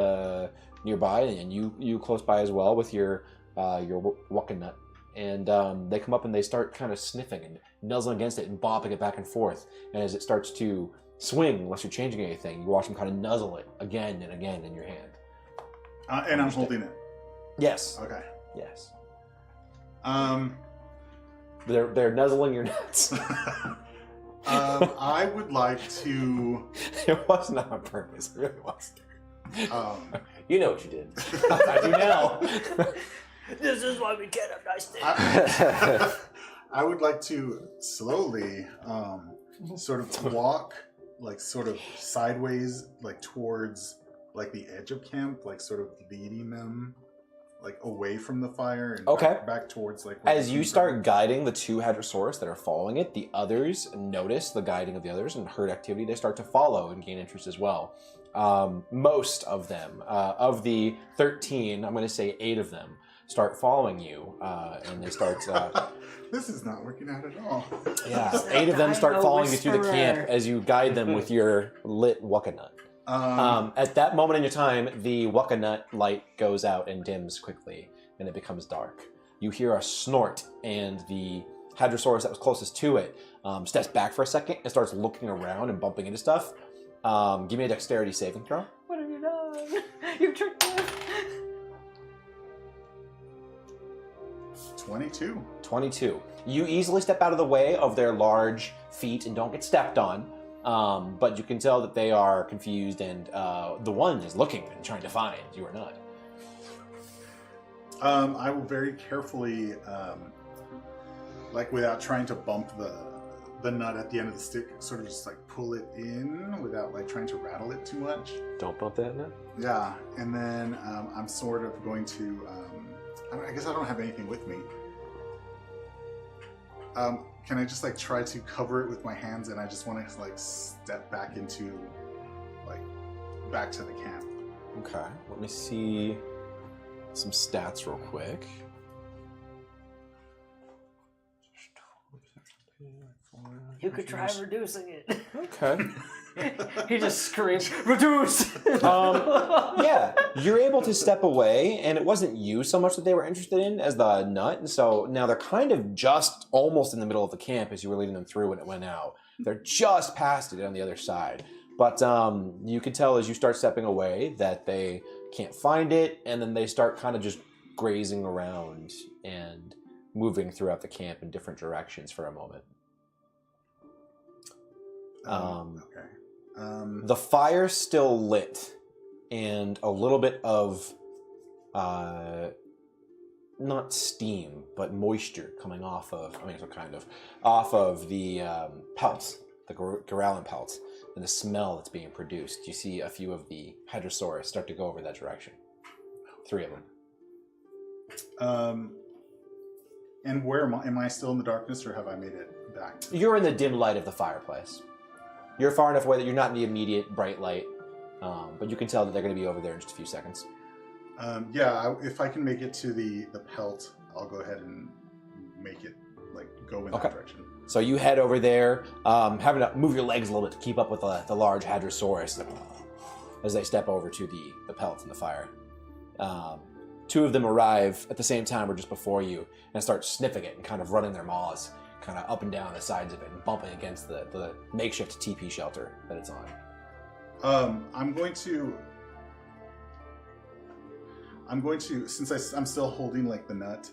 nearby, and you close by as well with your walking nut. And they come up and they start kind of sniffing and nuzzling against it and bopping it back and forth. And as it starts to swing, unless you're changing anything, you watch them kind of nuzzle it again and again in your hand. And I'm holding it. Yes. Okay. Yes. Um. They're nuzzling your nuts. I would like to. It was not on purpose. It really was. You know what you did. I do now. This is why we can't have nice things. I would like to slowly, sort of walk, like sort of sideways, like towards, like the edge of camp, like sort of leading them, like away from the fire and back towards like. As you start guiding the two Hadrosaurus that are following it, the others notice the guiding of the others and herd activity. They start to follow and gain interest as well. Most of them, of the 13, I'm going to say 8 of them, start following you, and they start. This is not working out at all. Yeah, 8 of them start following you through the camp as you guide them with your lit Wuckanut. At that moment in your time, the Wuckanut light goes out and dims quickly, and it becomes dark. You hear a snort, and the Hadrosaurus that was closest to it steps back for a second and starts looking around and bumping into stuff. Give me a dexterity saving throw. What have you done? You tricked us. 22. You easily step out of the way of their large feet and don't get stepped on. But you can tell that they are confused, and the one is looking and trying to find. You are not. I will very carefully, like without trying to bump the nut at the end of the stick, sort of just like pull it in without like trying to rattle it too much. Don't bump that nut. Yeah, and then I'm sort of going to. I guess I don't have anything with me. Can I just like try to cover it with my hands, and I just want to like step back into, like, back to the camp. Okay, let me see some stats real quick. You could try reducing it. Okay. He just screams, reduce! Yeah, you're able to step away, and it wasn't you so much that they were interested in as the nut, and so now they're kind of just almost in the middle of the camp as you were leading them through when it went out. They're just past it on the other side. But you can tell as you start stepping away that they can't find it, and then they start kind of just grazing around and moving throughout the camp in different directions for a moment. Okay. The fire's still lit, and a little bit of, not steam, but moisture coming off of, off of the pelts, the Gorallan pelts, and the smell that's being produced. You see a few of the Hadrosaurus start to go over that direction. 3 of them. And where am I still in the darkness, or have I made it back to... You're in the dim light of the fireplace. You're far enough away that you're not in the immediate bright light, but you can tell that they're going to be over there in just a few seconds. If I can make it to the pelt, I'll go ahead and make it like go in that direction. So you head over there, having to move your legs a little bit to keep up with the large Hadrosaurus as they step over to the pelt and the fire. 2 of them arrive at the same time or just before you and start sniffing it and kind of running their maws kind of up and down the sides of it and bumping against the makeshift TP shelter that it's on. I'm going to, since I'm still holding like the nut,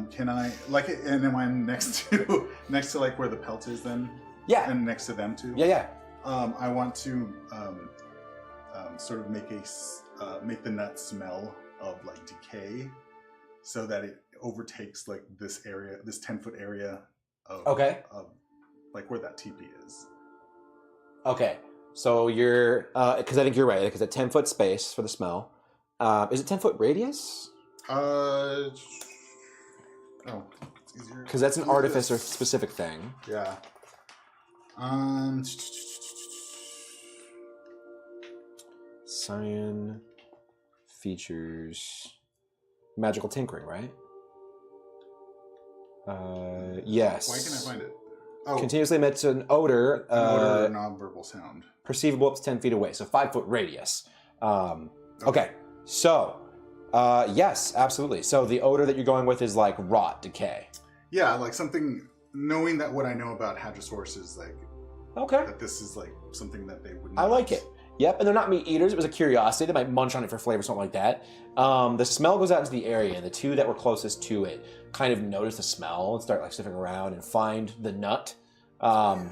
can I, like, and am I next to like where the pelt is then? Yeah. And next to them too? Yeah. I want to sort of make the nut smell of like decay, so that it overtakes like this area, this 10-foot area of like where that teepee is. Okay, so you're because I think you're right, because a 10-foot space for the smell. Is it 10-foot radius? It's easier because that's an artificer specific thing. Yeah. Cyan features magical tinkering, right? Yes. Why can I find it? Oh, continuously emits an odor. Odor or nonverbal sound. Perceivable up to 10 feet away, so 5-foot radius. Okay. So, yes, absolutely. So the odor that you're going with is like rot, decay. Yeah, like something. Knowing that what I know about Hadrosaurus is like. Okay. That this is like something that they would. I like it. Yep, and they're not meat eaters. It was a curiosity. They might munch on it for flavor, something like that. The smell goes out into the area, and the 2 that were closest to it kind of notice the smell and start like sniffing around and find the nut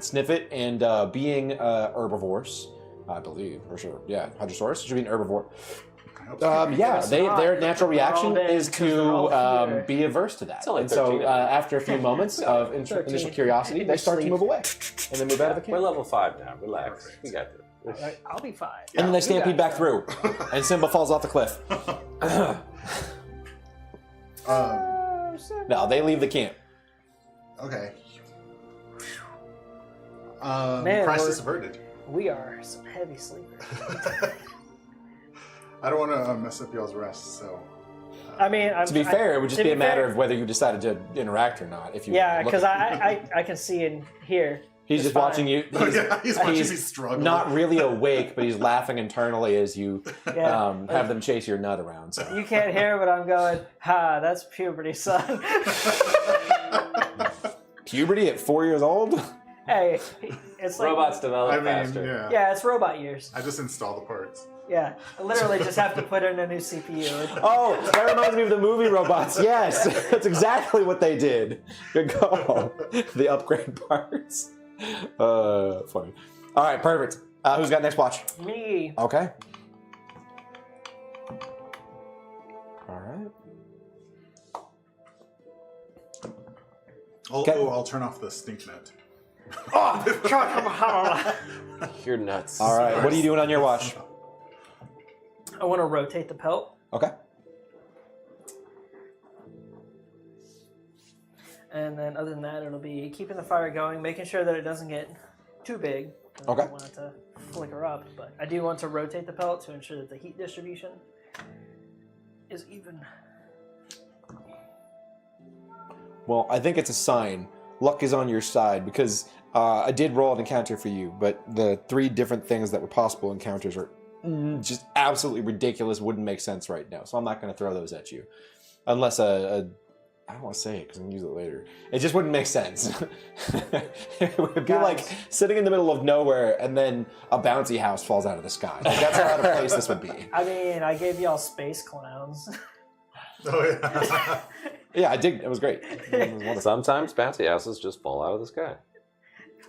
sniff it, and being herbivores, I believe, for sure. Yeah, Hadrosaurus should be an herbivore. Yeah, their natural reaction is to be averse to that. only And so 13. after a few moments of initial curiosity, they start to move away and then move out of the camp. We're level 5 now. Relax. We got this. Alright, I'll be fine. And then they stampede back through, and Simba falls off the cliff. No, they leave the camp. Okay. Man, crisis averted. We are some heavy sleepers. I don't want to mess up y'all's rest, so. I mean, To be fair, it would just be a matter of whether you decided to interact or not. If you yeah, look because at- I can see in here. he's just watching you. He's watching me struggle. Not really awake, but he's laughing internally as you Yeah. have them chase your nut around. So. You can't hear, but I'm going, ha, that's puberty, son. Puberty at 4 years old? Hey, it's like Robots develop faster. yeah. Yeah, it's robot years. I just install the parts. Yeah, I literally just have to put in a new CPU. Oh, that reminds me of the movie Robots. Yes, that's exactly what they did. Good call. The upgrade parts. Funny. All right, perfect. Who's got next watch? Me. Okay. All right. Okay. I'll turn off the stink net. You're nuts. All right. What are you doing on your watch? I want to rotate the pelt. Okay. And then other than that, it'll be keeping the fire going, making sure that it doesn't get too big. I Okay. don't want it to flicker up, but I do want to rotate the pelt to ensure that the heat distribution is even. Well, I think it's a sign. Luck is on your side because I did roll an encounter for you, but the 3 different things that were possible encounters are just absolutely ridiculous, wouldn't make sense right now. So I'm not going to throw those at you. Unless I don't want to say it because I'm going to use it later. It just wouldn't make sense. It would be like sitting in the middle of nowhere and then a bouncy house falls out of the sky. Like, that's how out of place this would be. I mean, I gave y'all space clowns. Oh, yeah. Yeah, I did. It was great. It was wonderful. Sometimes bouncy houses just fall out of the sky.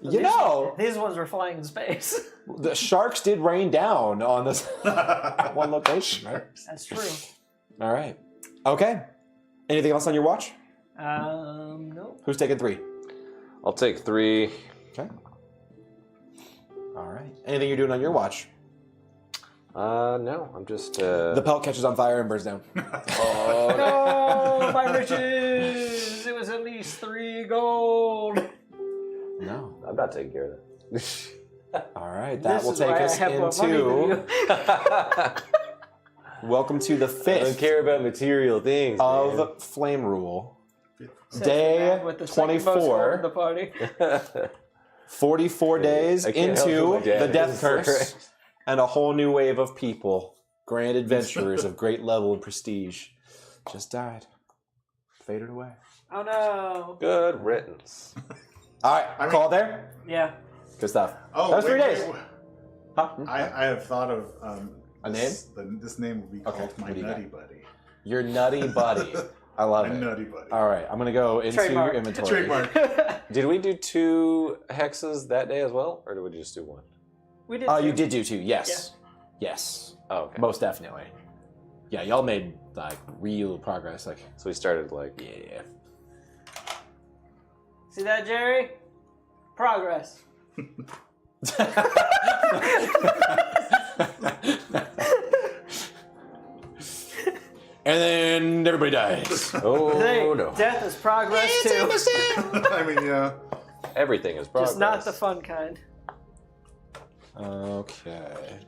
You know, These ones were flying in space. the sharks did rain down on this one location, right? That's true. All right. Okay. Anything else on your watch? No. Who's taking 3? I'll take 3. Okay. All right. Anything you're doing on your watch? No, I'm just. The pelt catches on fire and burns down. Oh, No, my riches! It was at least 3 gold. No. I'm not taking care of that. All right. That This will is take why I us have more money than into. you. Welcome to the I don't 5th care about material things. of Flame Rule. Says the Day man with the second most gold 24. in the party. 44 days I can't help into it, my dad the death is curse, correct. and a whole new wave of people, grand adventurers of great level and prestige, just died, faded away. Oh no. Good riddance. All right, call there. Yeah. Good stuff. Oh, That was 3 wait, days. wait, wait. Huh? I have thought of A this name will be called Okay, my what do you Nutty got? Buddy. Your nutty buddy. I love My it. Nutty Buddy. All right, I'm gonna go into Trademark. your inventory. Trademark. Did we do 2 hexes that day as well, or did we just do 1? We did. Oh, you too. did do 2. Yes. Yes. Oh, okay. Most definitely. Yeah, y'all made like real progress. Like, So we started like. yeah. See that, Jerry? Progress. And then everybody dies. Oh Hey, no! death is progress too. I mean, yeah. Everything is progress. Just not the fun kind. Okay.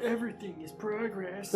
Everything is progress.